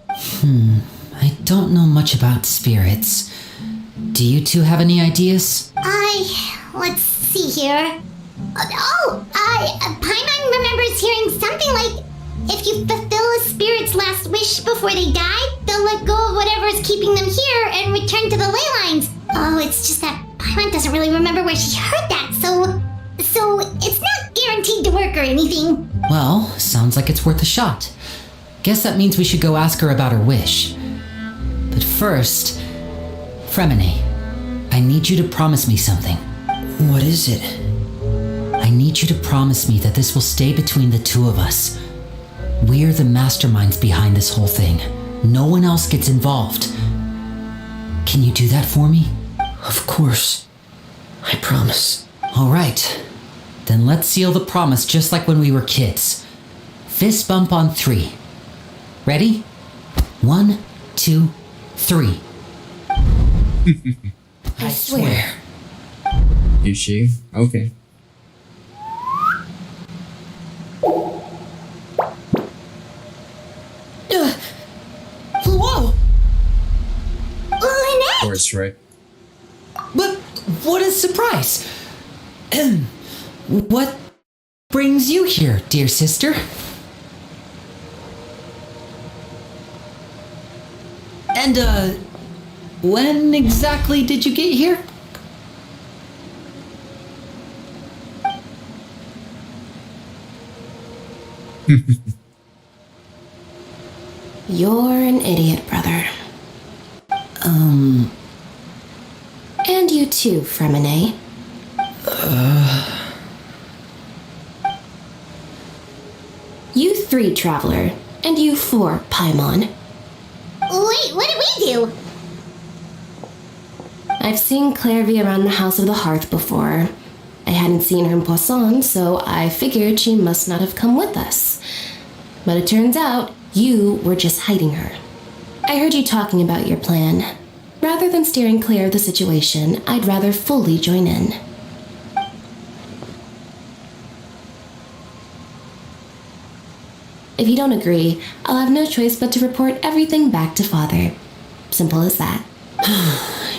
I don't know much about spirits. Do you two have any ideas? Let's see here. Paimon remembers hearing something like, if you fulfill a spirit's last wish before they die, they'll let go of whatever's keeping them here and return to the ley lines. Oh, it's just that Paimon doesn't really remember where she heard that, so it's not guaranteed to work or anything. Well, sounds like it's worth a shot. Guess that means we should go ask her about her wish. But first, Fremine, I need you to promise me something. What is it? I need you to promise me that this will stay between the two of us. We're the masterminds behind this whole thing. No one else gets involved. Can you do that for me? Of course. I promise. All right. Then let's seal the promise just like when we were kids. Fist bump on 3. Ready? 1, 2, 3. I swear. Is she? Okay. Whoa! Lynette! Of course, right? But what a surprise! What brings you here, dear sister? And, when exactly did you get here? You're an idiot, brother. And you too, Fremine. You 3, Traveler. And you 4, Paimon. Wait, what did we do? I've seen Clairvy around the House of the Hearth before. I hadn't seen her in Poisson, so I figured she must not have come with us. But it turns out you were just hiding her. I heard you talking about your plan. Rather than steering clear of the situation, I'd rather fully join in. If you don't agree, I'll have no choice but to report everything back to Father. Simple as that.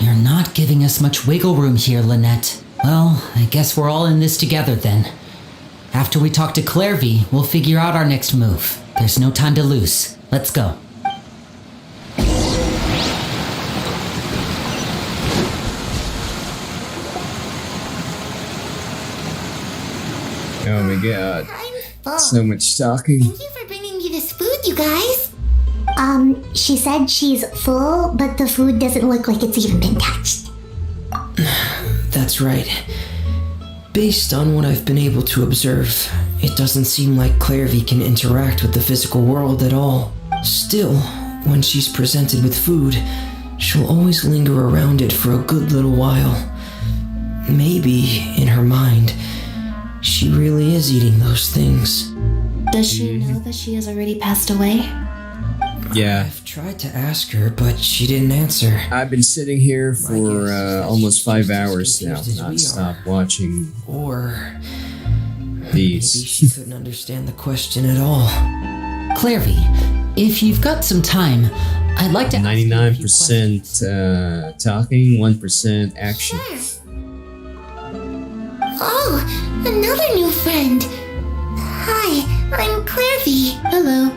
You're not giving us much wiggle room here, Lynette. Well, I guess we're all in this together then. After we talk to Clairvy, we'll figure out our next move. There's no time to lose. Let's go. Oh my god. So much talking. Thank you for bringing me this food, you guys. She said she's full, but the food doesn't look like it's even been touched. That's right. Based on what I've been able to observe, it doesn't seem like Clairvy can interact with the physical world at all. Still, when she's presented with food, she'll always linger around it for a good little while. Maybe, in her mind, she really is eating those things. Does she know that she has already passed away? Yeah. I've tried to ask her, but she didn't answer. I've been sitting here for almost 5 hours now, non-stop watching Or these. maybe she couldn't understand the question at all. Clairvy, if you've got some time, I'd like to 99% talking, 1% action. Oh, another new friend. Hi, I'm Clairvy. Hello.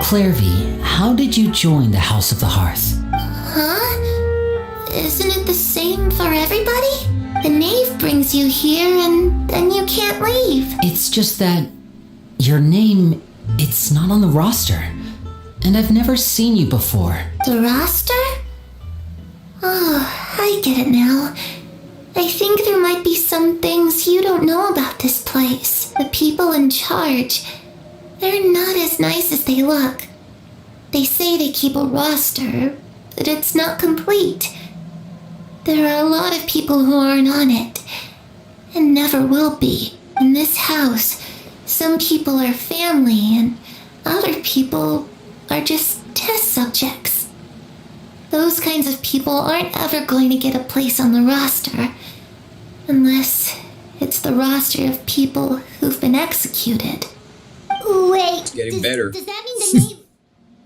Clairvy, how did you join the House of the Hearth? Huh? Isn't it the same for everybody? The knave brings you here and then you can't leave. It's just that your name, it's not on the roster. And I've never seen you before. The roster? Oh, I get it now. I think there might be some things you don't know about this place. The people in charge, they're not as nice as they look. They say they keep a roster, but it's not complete. There are a lot of people who aren't on it, and never will be. In this house, some people are family, and other people are just test subjects. Those kinds of people aren't ever going to get a place on the roster, unless it's the roster of people who've been executed. Wait, It's getting better. does that mean the name...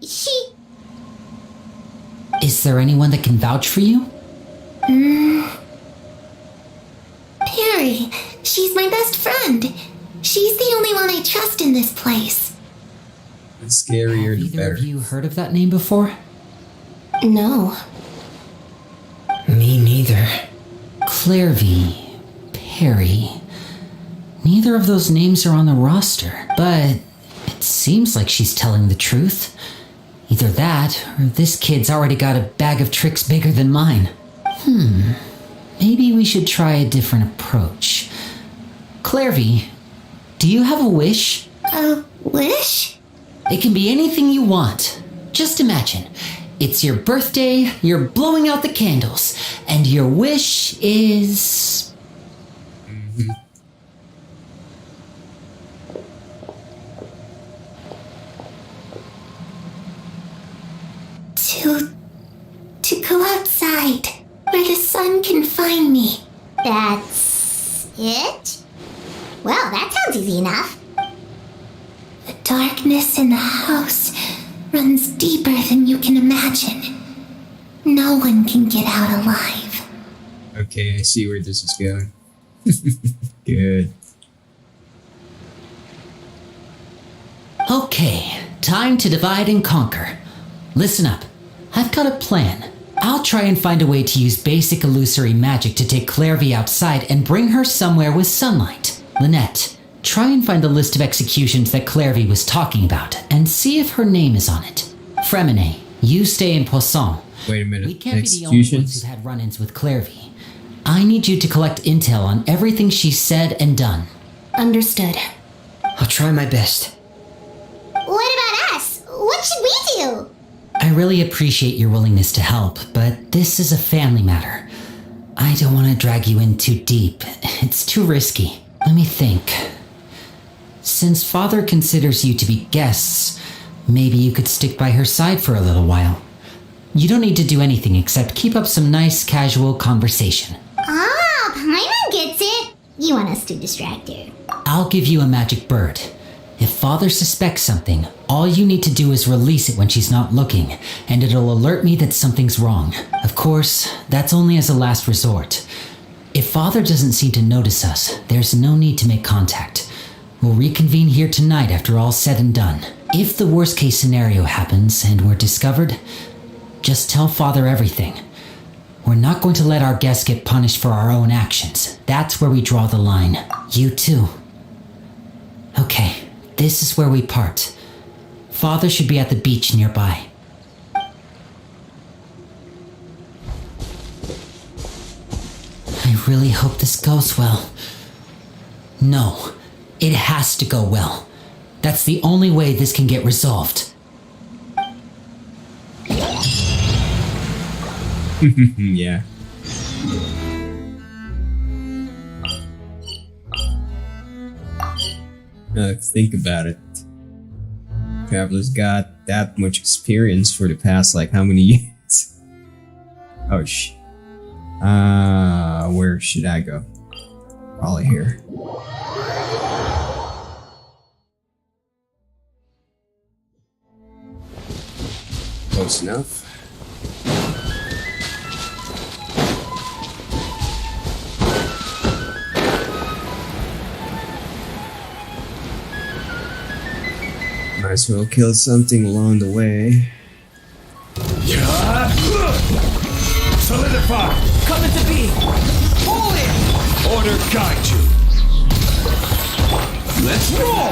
She... Is there anyone that can vouch for you? Perry, she's my best friend. She's the only one I trust in this place. The scarier, the Either better. of you heard of that name before? No. Me neither. Clairvy, Perry. Neither of those names are on the roster, but it seems like she's telling the truth. Either that, or this kid's already got a bag of tricks bigger than mine. Maybe we should try a different approach. Clairvy, do you have a wish? A wish? It can be anything you want. Just imagine. It's your birthday, you're blowing out the candles, and your wish is... To go outside, where the sun can find me. That's... it? Well, that sounds easy enough. The darkness in the house runs deeper than you can imagine. No one can get out alive. Okay, I see where this is going. Good. Okay, time to divide and conquer. Listen up. I've got a plan. I'll try and find a way to use basic illusory magic to take Clairvy outside and bring her somewhere with sunlight. Lynette, try and find the list of executions that Clairvy was talking about and see if her name is on it. Fremine, you stay in Poisson. Wait a minute. We can't be the only ones who've had run-ins with Clairvy. I need you to collect intel on everything she's said and done. Understood. I'll try my best. What about us? What should we do? I really appreciate your willingness to help, but this is a family matter. I don't want to drag you in too deep. It's too risky. Let me think. Since Father considers you to be guests, maybe you could stick by her side for a little while. You don't need to do anything except keep up some nice, casual conversation. Ah, Paimon gets it. You want us to distract her. I'll give you a magic bird. If Father suspects something, all you need to do is release it when she's not looking, and it'll alert me that something's wrong. Of course, that's only as a last resort. If Father doesn't seem to notice us, there's no need to make contact. We'll reconvene here tonight after all's said and done. If the worst case scenario happens and we're discovered, just tell Father everything. We're not going to let our guests get punished for our own actions. That's where we draw the line. You too. Okay, this is where we part. Father should be at the beach nearby. I really hope this goes well. No, it has to go well. That's the only way this can get resolved. Yeah. Think about it. Traveler's got that much experience for the past, like, how many years? Oh, where should I go? Probably here. Close enough. Might as well kill something along the way. Solidify! Come into being! Pull in! Order guide you! Let's roll!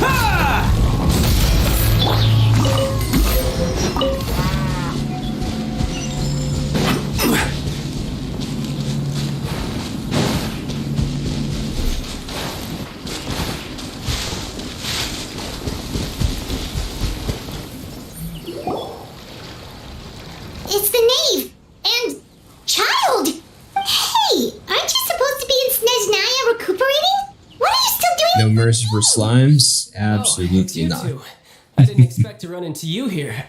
Ha! It's the knave! And child! Hey, aren't you supposed to be in Snezhnaya recuperating? What are you still doing? No mercy for slimes? Absolutely not. I didn't expect to run into you here.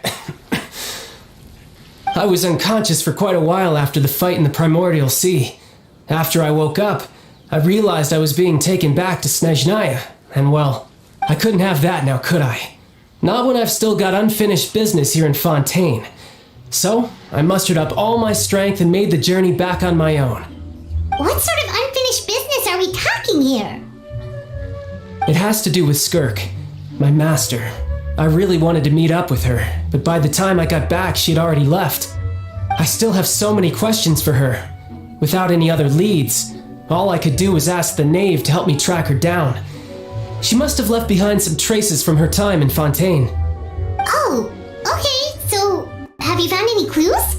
I was unconscious for quite a while after the fight in the Primordial Sea. After I woke up, I realized I was being taken back to Snezhnaya, and well, I couldn't have that now, could I? Not when I've still got unfinished business here in Fontaine. So, I mustered up all my strength and made the journey back on my own. What sort of unfinished business are we talking here? It has to do with Skirk, my master. I really wanted to meet up with her, but by the time I got back, she'd already left. I still have so many questions for her. Without any other leads, all I could do was ask the knave to help me track her down. She must have left behind some traces from her time in Fontaine. Oh, okay, so have you found any clues?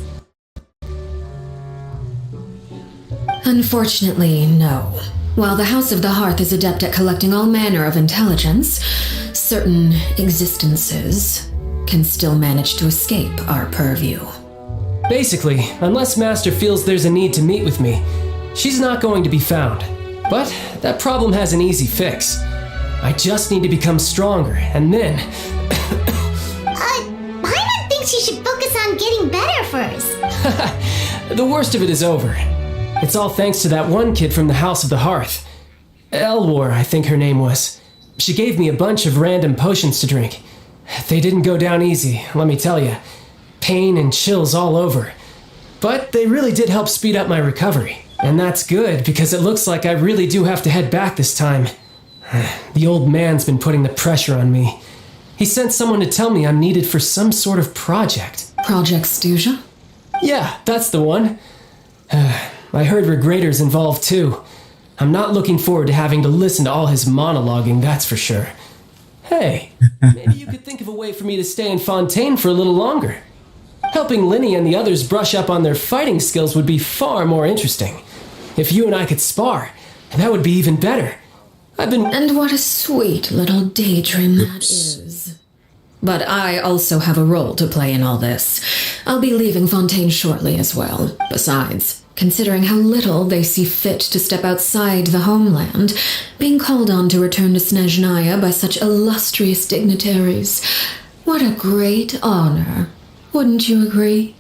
Unfortunately, no. While the House of the Hearth is adept at collecting all manner of intelligence, certain existences can still manage to escape our purview. Basically, unless Master feels there's a need to meet with me, she's not going to be found. But that problem has an easy fix. I just need to become stronger, and then... Paimon thinks you should focus on getting better first. The worst of it is over. It's all thanks to that one kid from the House of the Hearth. Elwar, I think her name was. She gave me a bunch of random potions to drink. They didn't go down easy, let me tell you. Pain and chills all over. But they really did help speed up my recovery. And that's good, because it looks like I really do have to head back this time. The old man's been putting the pressure on me. He sent someone to tell me I'm needed for some sort of project. Project Stuja? Yeah, that's the one. I heard Regrator's involved too. I'm not looking forward to having to listen to all his monologuing, that's for sure. Hey, maybe you could think of a way for me to stay in Fontaine for a little longer. Helping Linny and the others brush up on their fighting skills would be far more interesting. If you and I could spar, that would be even better. And what a sweet little daydream that is. But I also have a role to play in all this. I'll be leaving Fontaine shortly as well. Besides, considering how little they see fit to step outside the homeland, being called on to return to Snezhnaya by such illustrious dignitaries, what a great honor. Wouldn't you agree?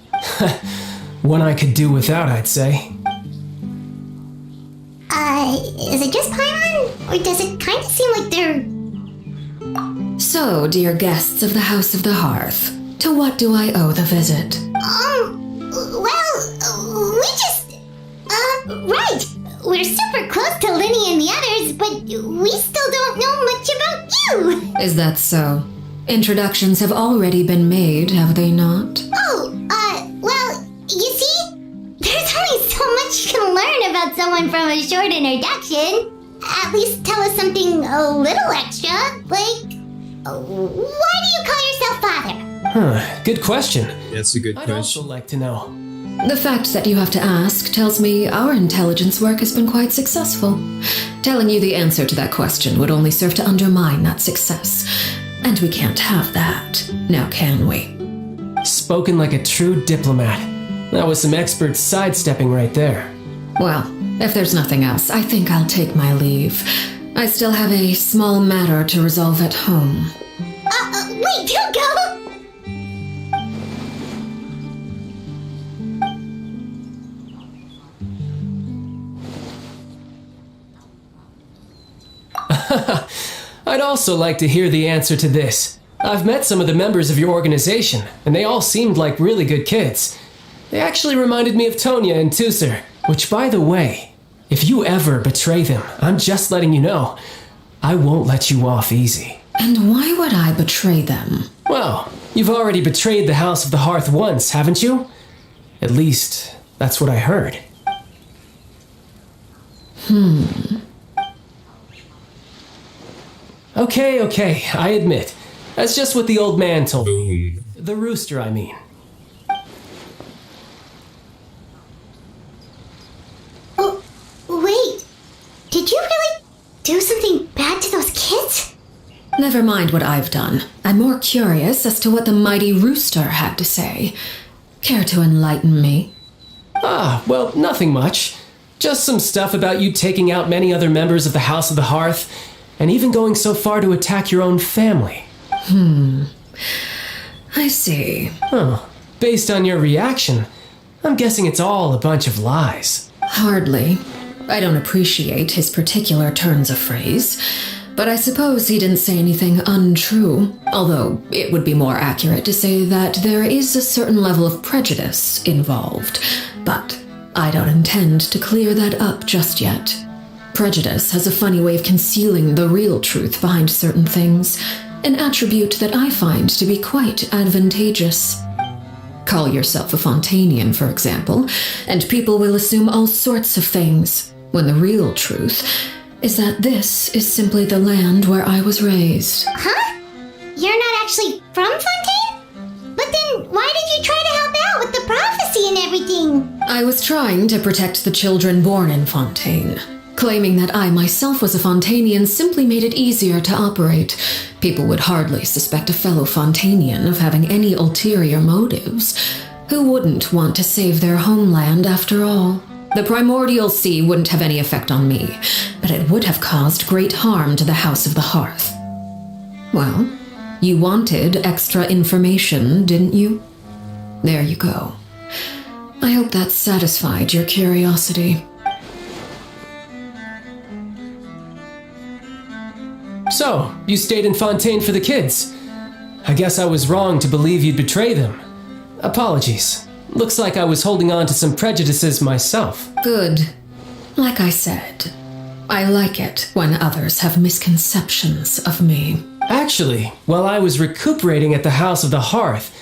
One I could do without, I'd say. Is it just Paimon? Or does it kind of seem like they're... So, dear guests of the House of the Hearth, to what do I owe the visit? Right! We're super close to Linny and the others, but we still don't know much about you! Is that so? Introductions have already been made, have they not? Well, you see, there's only so much you can learn about someone from a short introduction. At least tell us something a little extra, like, why do you call yourself father? Good question. That's a good question. I'd also like to know. The fact that you have to ask tells me our intelligence work has been quite successful. Telling you the answer to that question would only serve to undermine that success. And we can't have that, now can we? Spoken like a true diplomat. That was some expert sidestepping right there. Well, if there's nothing else, I think I'll take my leave. I still have a small matter to resolve at home. Wait, don't go! I'd also like to hear the answer to this. I've met some of the members of your organization, and they all seemed like really good kids. They actually reminded me of Tonya and Tusser, which, by the way, if you ever betray them, I'm just letting you know, I won't let you off easy. And why would I betray them? Well, you've already betrayed the House of the Hearth once, haven't you? At least, that's what I heard. Okay, I admit. That's just what the old man told me. The rooster, I mean. Oh, wait. Did you really do something bad to those kids? Never mind what I've done. I'm more curious as to what the mighty rooster had to say. Care to enlighten me? Well, nothing much. Just some stuff about you taking out many other members of the House of the Hearth, and even going so far to attack your own family. I see. Based on your reaction, I'm guessing it's all a bunch of lies. Hardly. I don't appreciate his particular turns of phrase, but I suppose he didn't say anything untrue, although it would be more accurate to say that there is a certain level of prejudice involved, but I don't intend to clear that up just yet. Prejudice has a funny way of concealing the real truth behind certain things, an attribute that I find to be quite advantageous. Call yourself a Fontainian, for example, and people will assume all sorts of things, when the real truth is that this is simply the land where I was raised. Huh? You're not actually from Fontaine? But then why did you try to help out with the prophecy and everything? I was trying to protect the children born in Fontaine. Claiming that I myself was a Fontainian simply made it easier to operate. People would hardly suspect a fellow Fontainian of having any ulterior motives. Who wouldn't want to save their homeland after all? The primordial sea wouldn't have any effect on me, but it would have caused great harm to the House of the Hearth. Well, you wanted extra information, didn't you? There you go. I hope that satisfied your curiosity. So, you stayed in Fontaine for the kids. I guess I was wrong to believe you'd betray them. Apologies. Looks like I was holding on to some prejudices myself. Good. Like I said, I like it when others have misconceptions of me. Actually, while I was recuperating at the House of the Hearth,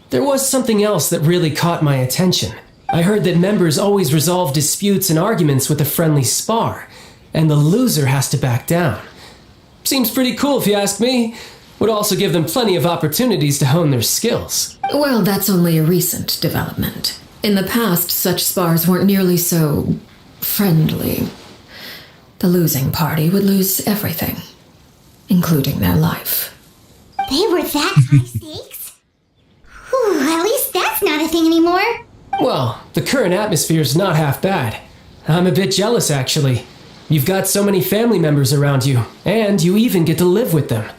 there was something else that really caught my attention. I heard that members always resolve disputes and arguments with a friendly spar, and the loser has to back down. Seems pretty cool if you ask me. Would also give them plenty of opportunities to hone their skills. Well, that's only a recent development. In the past, such spars weren't nearly so friendly. The losing party would lose everything, including their life. They were that high stakes? Whew, at least that's not a thing anymore. Well, the current atmosphere's not half bad. I'm a bit jealous, actually. You've got so many family members around you, and you even get to live with them.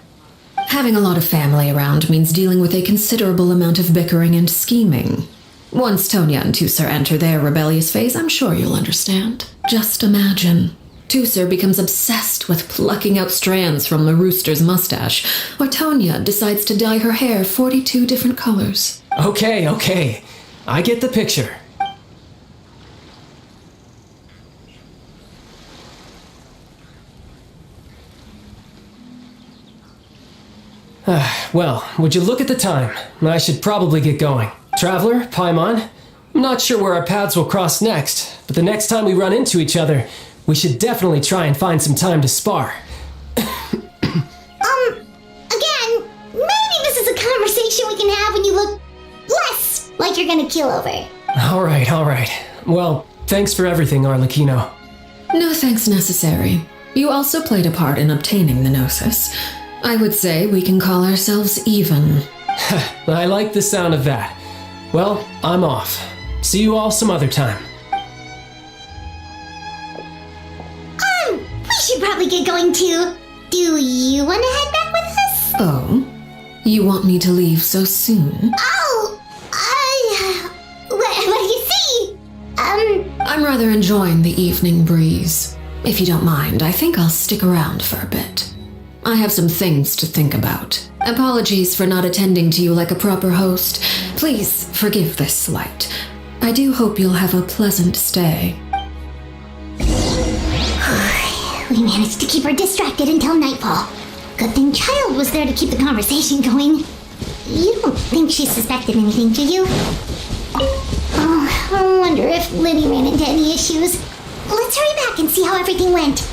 Having a lot of family around means dealing with a considerable amount of bickering and scheming. Once Tonya and Tusser enter their rebellious phase, I'm sure you'll understand. Just imagine. Tusser becomes obsessed with plucking out strands from the rooster's mustache, or Tonya decides to dye her hair 42 different colors. Okay. I get the picture. Well, would you look at the time? I should probably get going. Traveler, Paimon, I'm not sure where our paths will cross next, but the next time we run into each other, we should definitely try and find some time to spar. Again, maybe this is a conversation we can have when you look less like you're gonna keel over. All right. Well, thanks for everything, Arlecchino. No thanks necessary. You also played a part in obtaining the Gnosis. I would say we can call ourselves even. I like the sound of that. Well, I'm off. See you all some other time. We should probably get going too. Do you want to head back with us? Oh? You want me to leave so soon? Oh! What do you see? I'm rather enjoying the evening breeze. If you don't mind, I think I'll stick around for a bit. I have some things to think about. Apologies for not attending to you like a proper host. Please forgive this slight. I do hope you'll have a pleasant stay. We managed to keep her distracted until nightfall. Good thing Child was there to keep the conversation going. You don't think she suspected anything, do you? Oh, I wonder if Liddy ran into any issues. Let's hurry back and see how everything went.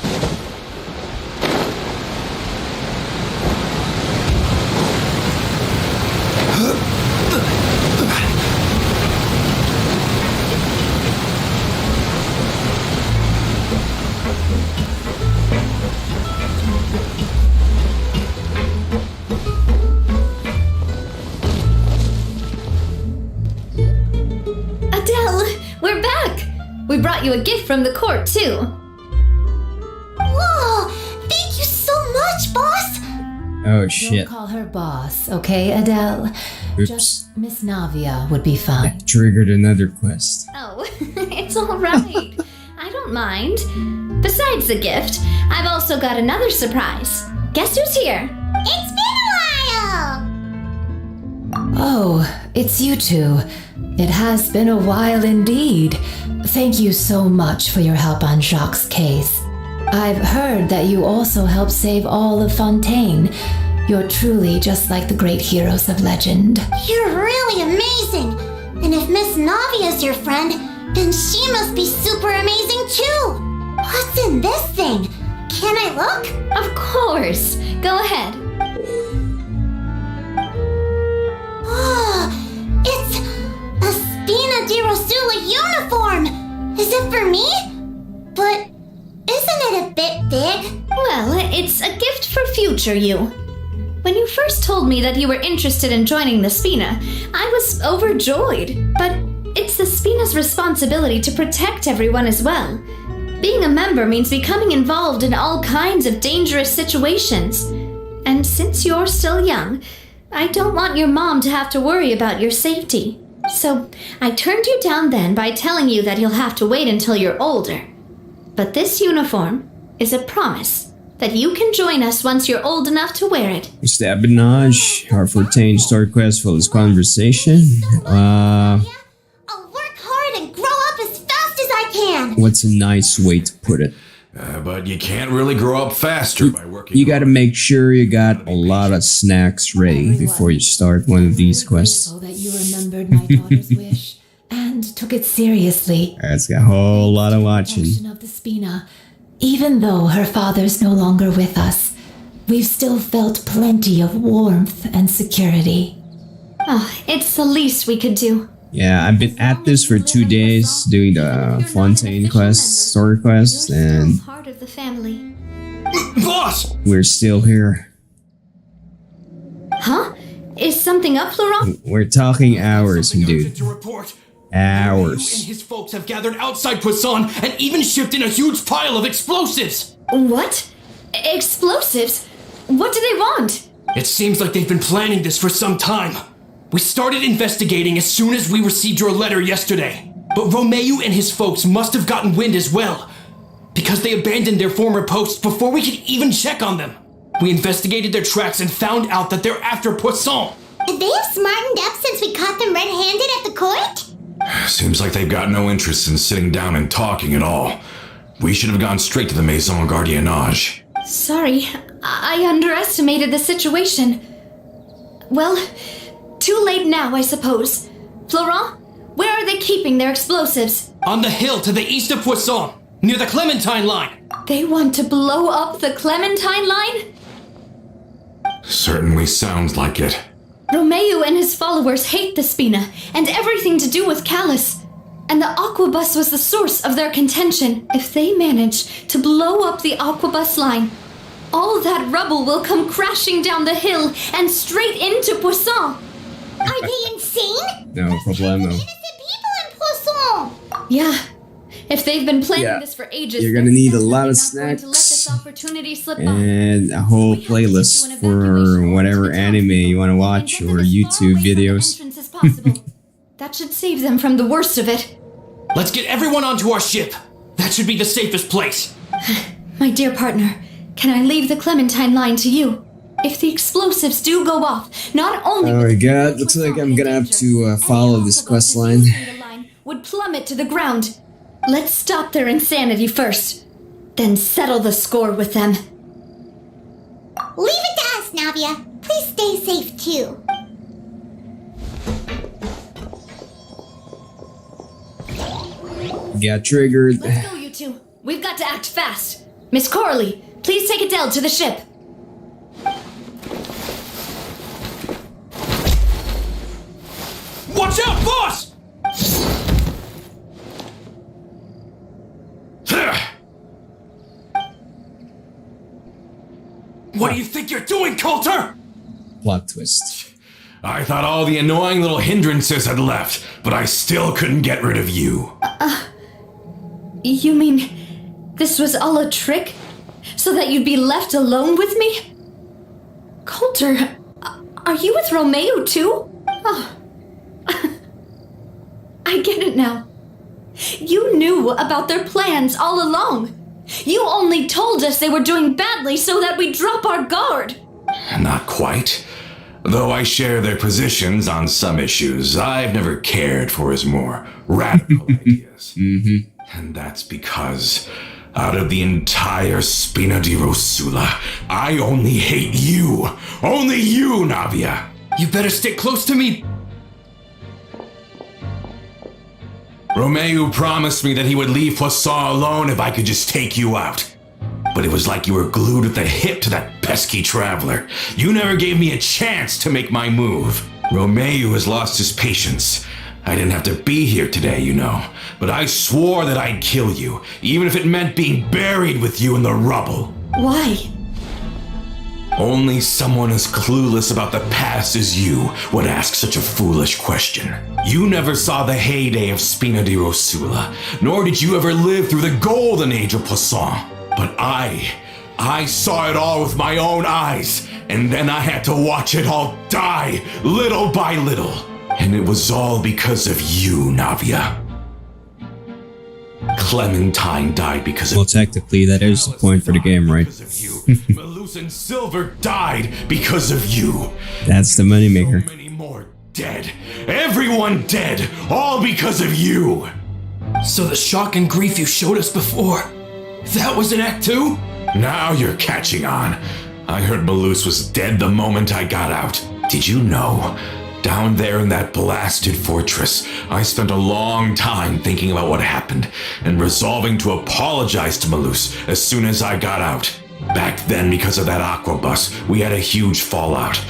We're back! We brought you a gift from the court, too. Whoa! Thank you so much, boss! Oh, shit. Don't call her boss, okay, Adele? Oops. Just Miss Navia would be fine. That triggered another quest. Oh, it's all right. I don't mind. Besides the gift, I've also got another surprise. Guess who's here? It's been a while! Oh, it's you two. It has been a while indeed. Thank you so much for your help on Jacques' case. I've heard that you also helped save all of Fontaine. You're truly just like the great heroes of legend. You're really amazing! And if Miss Navia's your friend, then she must be super amazing too! What's in this thing? Can I look? Of course! Go ahead. Oh, it's a Spina di Rosula uniform! Is it for me? But isn't it a bit big? Well, it's a gift for future you. When you first told me that you were interested in joining the Spina, I was overjoyed. But it's the Spina's responsibility to protect everyone as well. Being a member means becoming involved in all kinds of dangerous situations. And since you're still young, I don't want your mom to have to worry about your safety. So I turned you down then by telling you that you'll have to wait until you're older. But this uniform is a promise that you can join us once you're old enough to wear it. Espionage, our Fontaine story quest for this conversation. I'll work hard and grow up as fast as I can! What's a nice way to put it? But you can't really grow up faster by working. You gotta make sure you got a lot of snacks ready before you start one of these quests. That you remembered my daughter's wish and took it seriously. That's a whole lot of watching. Of the Spina. Even though her father's no longer with us, we've still felt plenty of warmth and security. Oh, it's the least we could do. Yeah, I've been at this for 2 days doing the Fontaine quest, story quest, and Part of the family. Boss! we're still here. Huh? Is something up, Laurent? We're talking hours, dude. To report. Hours. And his folks have gathered outside Poisson and even shipped in a huge pile of explosives. What? Explosives? What do they want? It seems like they've been planning this for some time. We started investigating as soon as we received your letter yesterday. But Romeu and his folks must have gotten wind as well, because they abandoned their former posts before we could even check on them. We investigated their tracks and found out that they're after Poisson. They have smartened up since we caught them red-handed at the court? Seems like they've got no interest in sitting down and talking at all. We should have gone straight to the Maison Gardiennage. Sorry, I underestimated the situation. Well, too late now, I suppose. Florent, where are they keeping their explosives? On the hill to the east of Poisson, near the Clementine line. They want to blow up the Clementine line? Certainly sounds like it. Romeu and his followers hate the Spina and everything to do with Callus. and the Aquabus was the source of their contention. If they manage to blow up the Aquabus line, all that rubble will come crashing down the hill and straight into Poisson. Are they insane? No problemo. Innocent people in Poisson. Yeah. If they've been planning this for ages, You're gonna need a lot of not going to let this snacks opportunity slip by. and a whole playlist for whatever anime you want to watch or YouTube videos. Entrance as possible. That should save them from the worst of it. Let's get everyone onto our ship. That should be the safest place. My dear partner, can I leave the Clementine line to you? If the explosives do go off, not only Oh my god, looks like I'm gonna have to follow this quest line. would plummet to the ground. Let's stop their insanity first, then settle the score with them. Leave it to us, Navia. Please stay safe too. Got triggered. Let's go, you two. We've got to act fast. Miss Coralie, please take Adele to the ship. Watch out, boss! What do you think you're doing, Coulter? Plot twist. I thought all the annoying little hindrances had left, but I still couldn't get rid of you. You mean this was all a trick? So that you'd be left alone with me? Coulter, are you with Romeo too? Oh. I get it now. You knew about their plans all along. You only told us they were doing badly so that we'd drop our guard. Not quite. Though I share their positions on some issues, I've never cared for his more radical ideas. And that's because, out of the entire Spina di Rosula, I only hate you. Only you, Navia. You better stick close to me. Romeo promised me that he would leave Poisson alone if I could just take you out. But it was like you were glued at the hip to that pesky traveler. You never gave me a chance to make my move. Romeo has lost his patience. I didn't have to be here today, you know. But I swore that I'd kill you, even if it meant being buried with you in the rubble. Why? Only someone as clueless about the past as you would ask such a foolish question. You never saw the heyday of Spina di Rosula, nor did you ever live through the golden age of Poisson. But I saw it all with my own eyes, and then I had to watch it all die, little by little. And it was all because of you, Navia. Clementine died because of Well, technically, that is the point for the game, right? Malus and Silver died because of you. That's the moneymaker. So many more dead. Everyone dead. All because of you. So the shock and grief you showed us before, that was in Act 2? Now you're catching on. I heard Malus was dead the moment I got out. Did you know? Down there in that blasted fortress, I spent a long time thinking about what happened and resolving to apologize to Malus as soon as I got out. Back then, because of that aquabus, we had a huge fallout.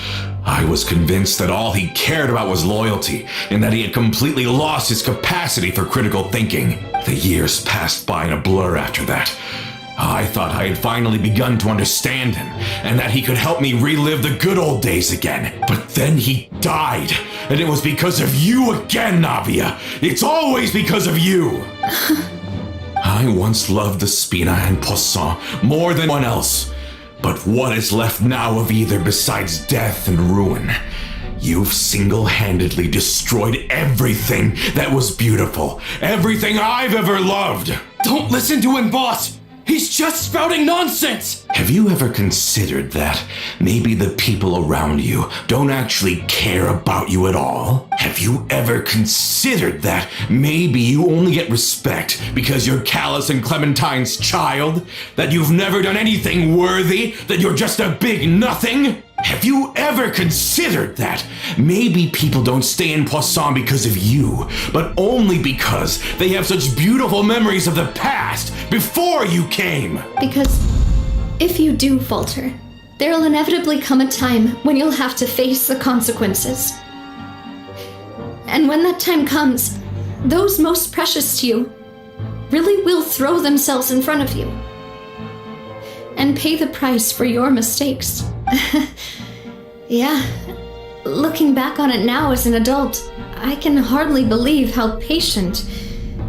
I was convinced that all he cared about was loyalty and that he had completely lost his capacity for critical thinking. The years passed by in a blur after that. I thought I had finally begun to understand him, and that he could help me relive the good old days again. But then he died, and it was because of you again, Navia. It's always because of you. I once loved the Spina and Poisson more than anyone else. But what is left now of either besides death and ruin? You've single-handedly destroyed everything that was beautiful. Everything I've ever loved. Don't listen to him, boss! He's just spouting nonsense! Have you ever considered that maybe the people around you don't actually care about you at all? Have you ever considered that maybe you only get respect because you're Callus and Clementine's child? That you've never done anything worthy? That you're just a big nothing? Have you ever considered that maybe people don't stay in Poisson because of you, but only because they have such beautiful memories of the past before you came? Because if you do falter, there'll inevitably come a time when you'll have to face the consequences. And when that time comes, those most precious to you really will throw themselves in front of you and pay the price for your mistakes. Yeah, looking back on it now as an adult, I can hardly believe how patient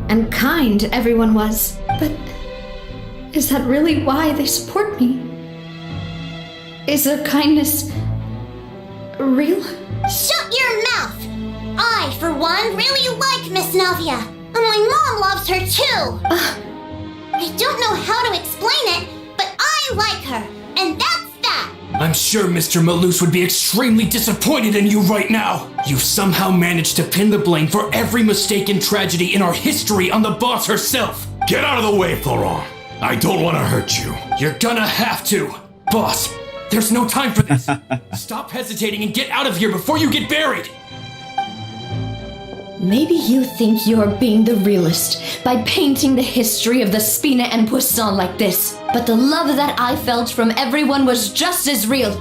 and kind everyone was. But is that really why they support me? Is their kindness real? Shut your mouth! I, for one, really like Miss Navia, and my mom loves her too. I don't know how to explain it, but I like her, and that's that. I'm sure Mr. Malus would be extremely disappointed in you right now. You somehow managed to pin the blame for every mistake and tragedy in our history on the boss herself. Get out of the way, Florent. I don't want to hurt you. You're gonna have to. Boss, there's no time for this. Stop hesitating and get out of here before you get buried. Maybe you think you're being the realist by painting the history of the Spina and Poisson like this. But the love that I felt from everyone was just as real.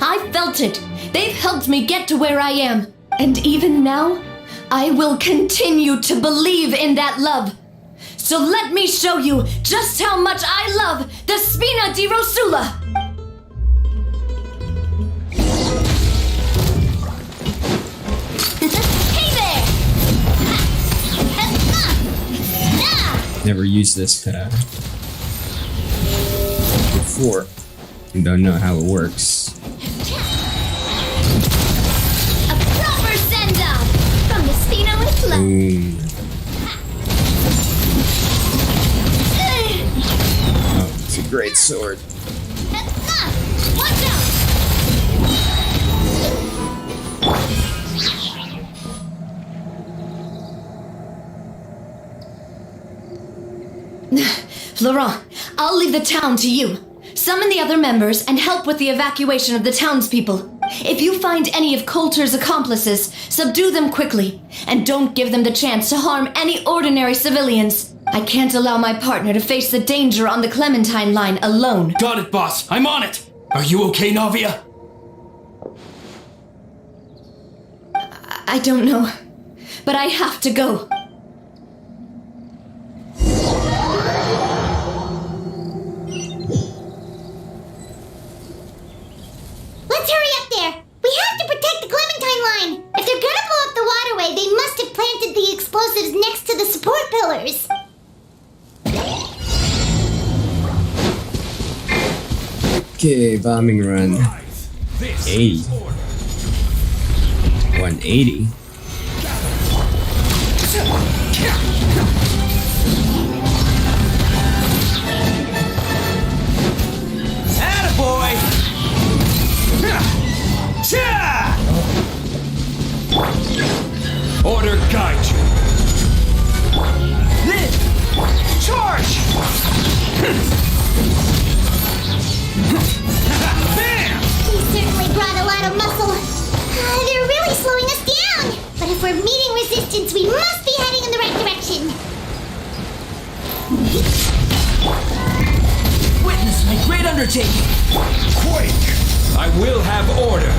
I felt it. They've helped me get to where I am. And even now, I will continue to believe in that love. So let me show you just how much I love the Spina di Rosula. Never used this before. And don't know how it works. A proper send-off from the Spina with love. Boom. Oh, it's a great sword. Watch out! Florent, I'll leave the town to you. Summon the other members and help with the evacuation of the townspeople. If you find any of Coulter's accomplices, subdue them quickly, and don't give them the chance to harm any ordinary civilians. I can't allow my partner to face the danger on the Clementine line alone. Got it, boss. I'm on it. Are you okay, Navia? I don't know, but I have to go. Let's hurry up there! We have to protect the Clementine line! If they're gonna blow up the waterway, they must have planted the explosives next to the support pillars! Okay, bombing run. 80. 180. Attaboy! Order guide you. Charge! He certainly brought a lot of muscle. They're really slowing us down. But if we're meeting resistance, we must be heading in the right direction. Witness my great undertaking. Quake! I will have order.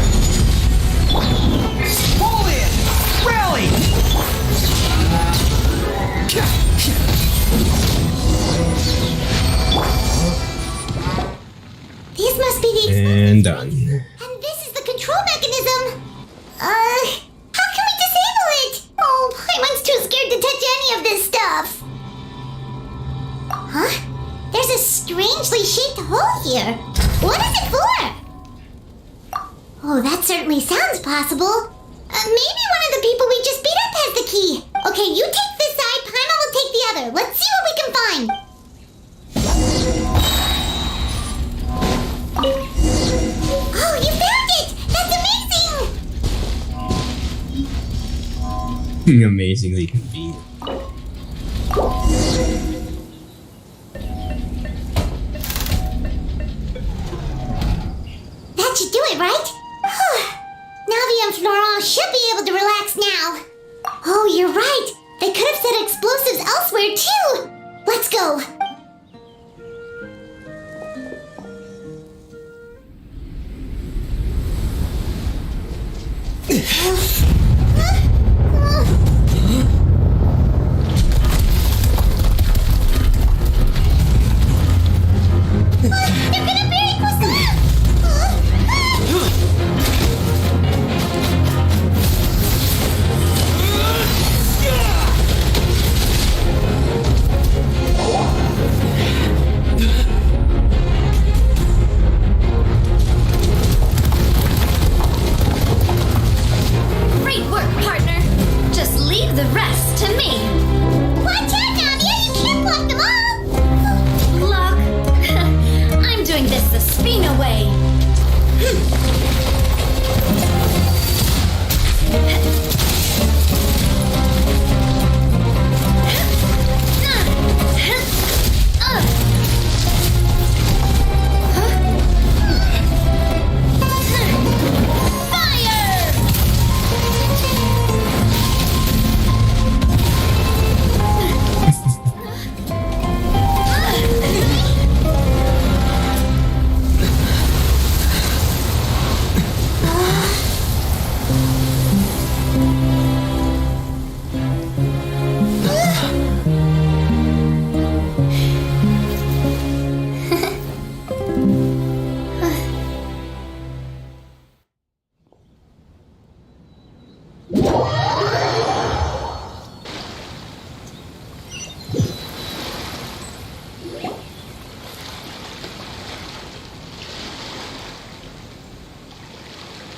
Pull in! Rally! These must be the And done. And this is the control mechanism. How can we disable it? Oh, Paimon's too scared to touch any of this stuff. Huh? There's a strangely shaped hole here. What is it for? Oh, that certainly sounds possible. Maybe one of the people we just beat up has the key. Okay, you take this side, Paimon will take the other. Let's see what we can find. Oh, you found it! That's amazing! Amazingly convenient. That should do it, right? Navi and Florent should be able to relax now. Oh, you're right. They could have set explosives elsewhere, too. Let's go.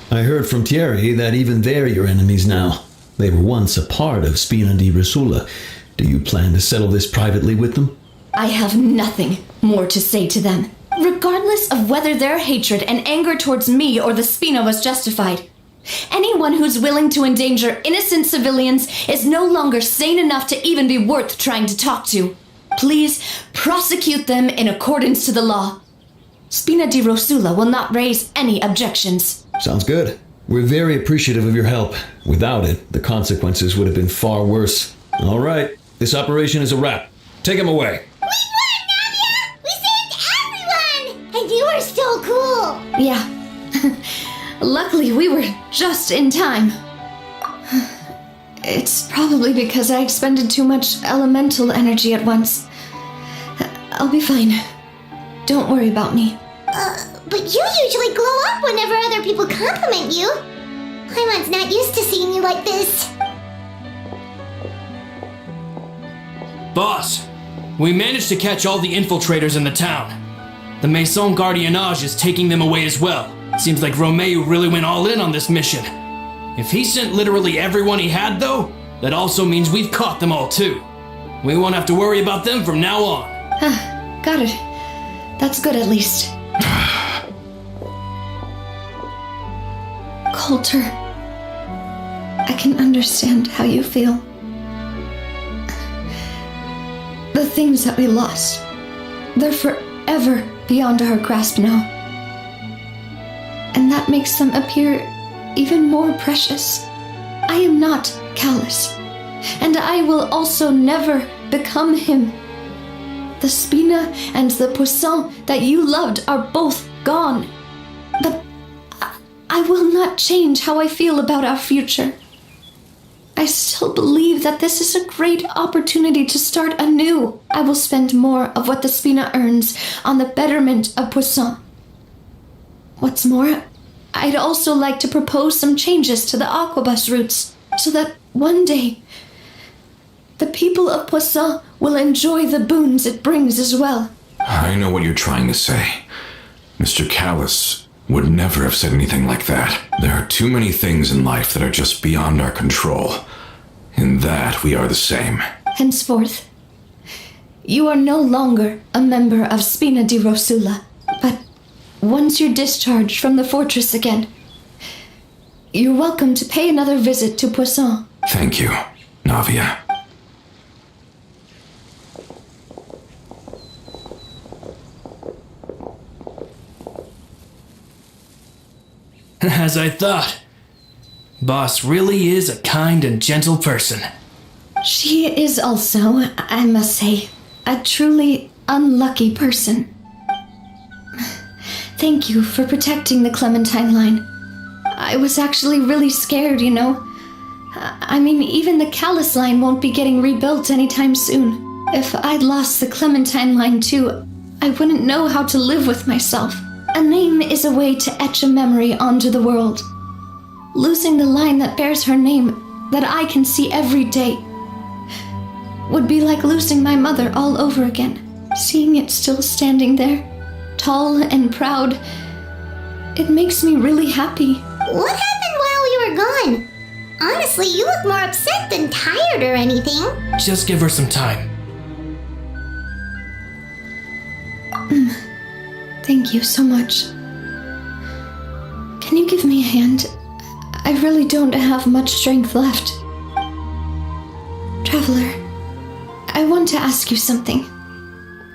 I heard from Thierry that even they're your enemies now. They were once a part of Spina di Rosula. Do you plan to settle this privately with them? I have nothing more to say to them, regardless of whether their hatred and anger towards me or the Spina was justified. Anyone who's willing to endanger innocent civilians is no longer sane enough to even be worth trying to talk to. Please prosecute them in accordance to the law. Spina di Rosula will not raise any objections. Sounds good. We're very appreciative of your help. Without it, the consequences would have been far worse. All right, this operation is a wrap. Take him away. We won, Nadia! We saved everyone! And you were so cool! Yeah. Luckily, we were just in time. It's probably because I expended too much elemental energy at once. I'll be fine. Don't worry about me. But you usually glow up whenever other people compliment you. Paimon's not used to seeing you like this. Boss, we managed to catch all the infiltrators in the town. The Maison Gardiennage is taking them away as well. Seems like Romeo really went all in on this mission. If he sent literally everyone he had, though, that also means we've caught them all too. We won't have to worry about them from now on. Got it. That's good at least. Coulter, I can understand how you feel. The things that we lost, they're forever beyond our grasp now. And that makes them appear even more precious. I am not callous, and I will also never become him. The Spina and the Poisson that you loved are both gone. But I will not change how I feel about our future. I still believe that this is a great opportunity to start anew. I will spend more of what the Spina earns on the betterment of Poisson. What's more, I'd also like to propose some changes to the Aquabus routes, so that one day, the people of Poisson will enjoy the boons it brings as well. I know what you're trying to say. Mr. Callus would never have said anything like that. There are too many things in life that are just beyond our control. In that, we are the same. Henceforth, you are no longer a member of Spina di Rosula, but once you're discharged from the fortress again, you're welcome to pay another visit to Poisson. Thank you, Navia. As I thought. Boss really is a kind and gentle person. She is also, I must say, a truly unlucky person. Thank you for protecting the Clementine line. I was actually really scared, you know. I mean, even the Callus line won't be getting rebuilt anytime soon. If I'd lost the Clementine line too, I wouldn't know how to live with myself. A name is a way to etch a memory onto the world. Losing the line that bears her name, that I can see every day, would be like losing my mother all over again. Seeing it still standing there, tall and proud, it makes me really happy. What happened while you were gone? Honestly, you look more upset than tired or anything. Just give her some time. Thank you so much. Can you give me a hand? I really don't have much strength left. Traveler, I want to ask you something.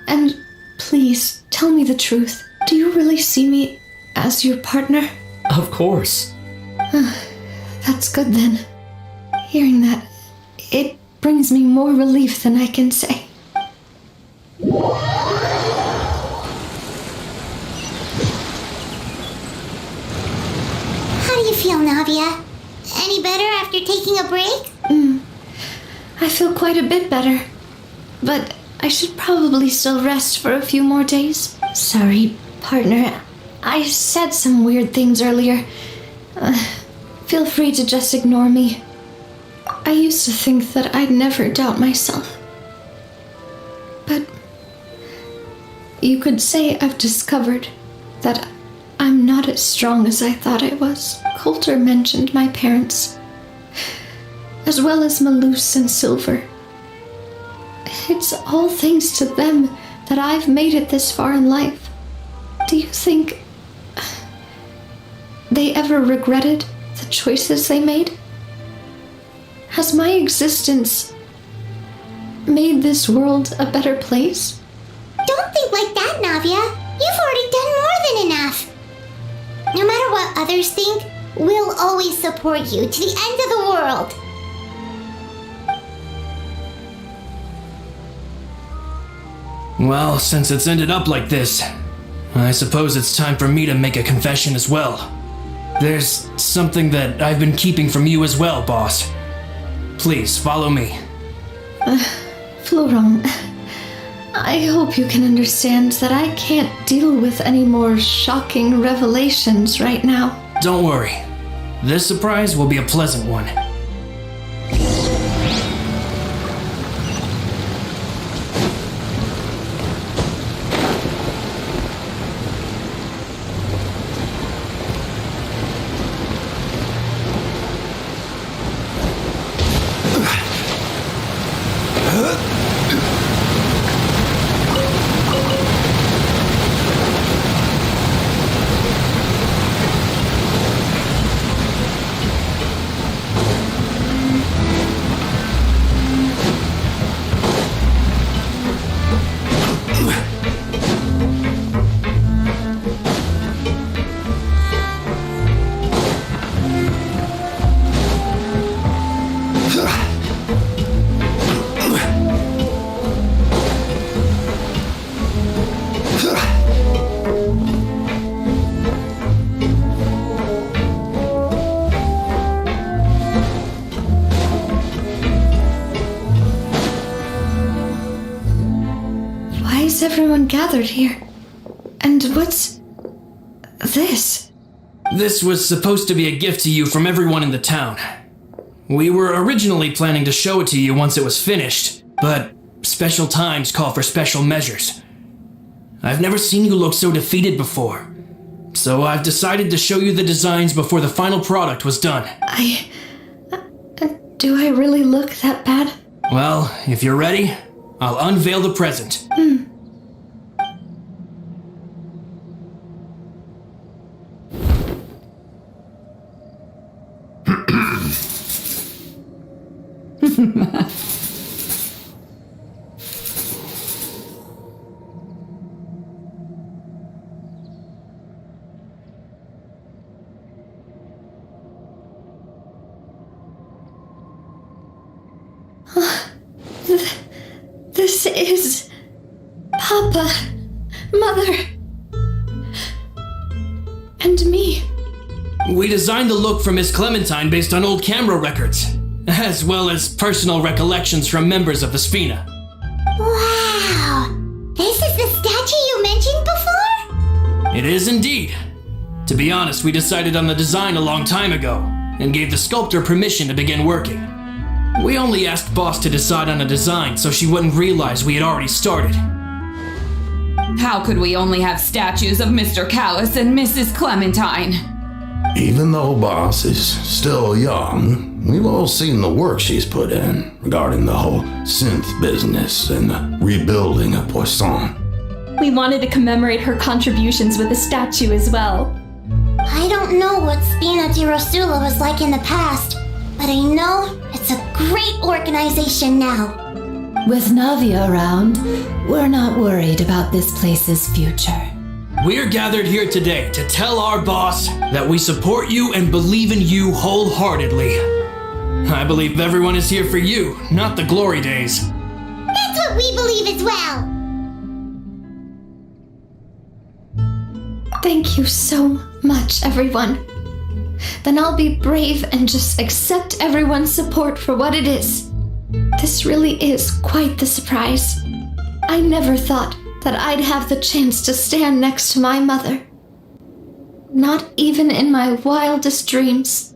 And please, tell me the truth. Do you really see me as your partner? Of course. That's good then. Hearing that, it brings me more relief than I can say. How do you feel, Navia? Any better after taking a break? I feel quite a bit better. But I should probably still rest for a few more days. Sorry, partner. I said some weird things earlier. Feel free to just ignore me. I used to think that I'd never doubt myself. But you could say I've discovered that I'm not as strong as I thought I was. Coulter mentioned my parents, as well as Malus and Silver. It's all thanks to them that I've made it this far in life. Do you think they ever regretted the choices they made? Has my existence made this world a better place? Don't think like that, Navia. You've already done more than enough. No matter what others think, we'll always support you to the end of the world. Well, since it's ended up like this, I suppose it's time for me to make a confession as well. There's something that I've been keeping from you as well, boss. Please, follow me. Florent, I hope you can understand that I can't deal with any more shocking revelations right now. Don't worry. This surprise will be a pleasant one. Everyone gathered here. And what's this? This was supposed to be a gift to you from everyone in the town. We were originally planning to show it to you once it was finished, but special times call for special measures. I've never seen you look so defeated before, so I've decided to show you the designs before the final product was done. Do I really look that bad? Well, if you're ready, I'll unveil the present. This is Papa, Mother, and me. We designed the look for Miss Clementine based on old camera records, as well as personal recollections from members of the Sphena. Wow! This is the statue you mentioned before? It is indeed. To be honest, we decided on the design a long time ago, and gave the sculptor permission to begin working. We only asked Boss to decide on a design so she wouldn't realize we had already started. How could we only have statues of Mr. Callus and Mrs. Clementine? Even though Boss is still young, we've all seen the work she's put in regarding the whole synth business and the rebuilding of Poisson. We wanted to commemorate her contributions with a statue as well. I don't know what Spina di Rosula was like in the past, but I know it's a great organization now. With Navia around, we're not worried about this place's future. We're gathered here today to tell our boss that we support you and believe in you wholeheartedly. I believe everyone is here for you, not the glory days. That's what we believe as well. Thank you so much, everyone. Then I'll be brave and just accept everyone's support for what it is. This This really is quite the surprise. I never thought that I'd have the chance to stand next to my mother. Not even in my wildest dreams.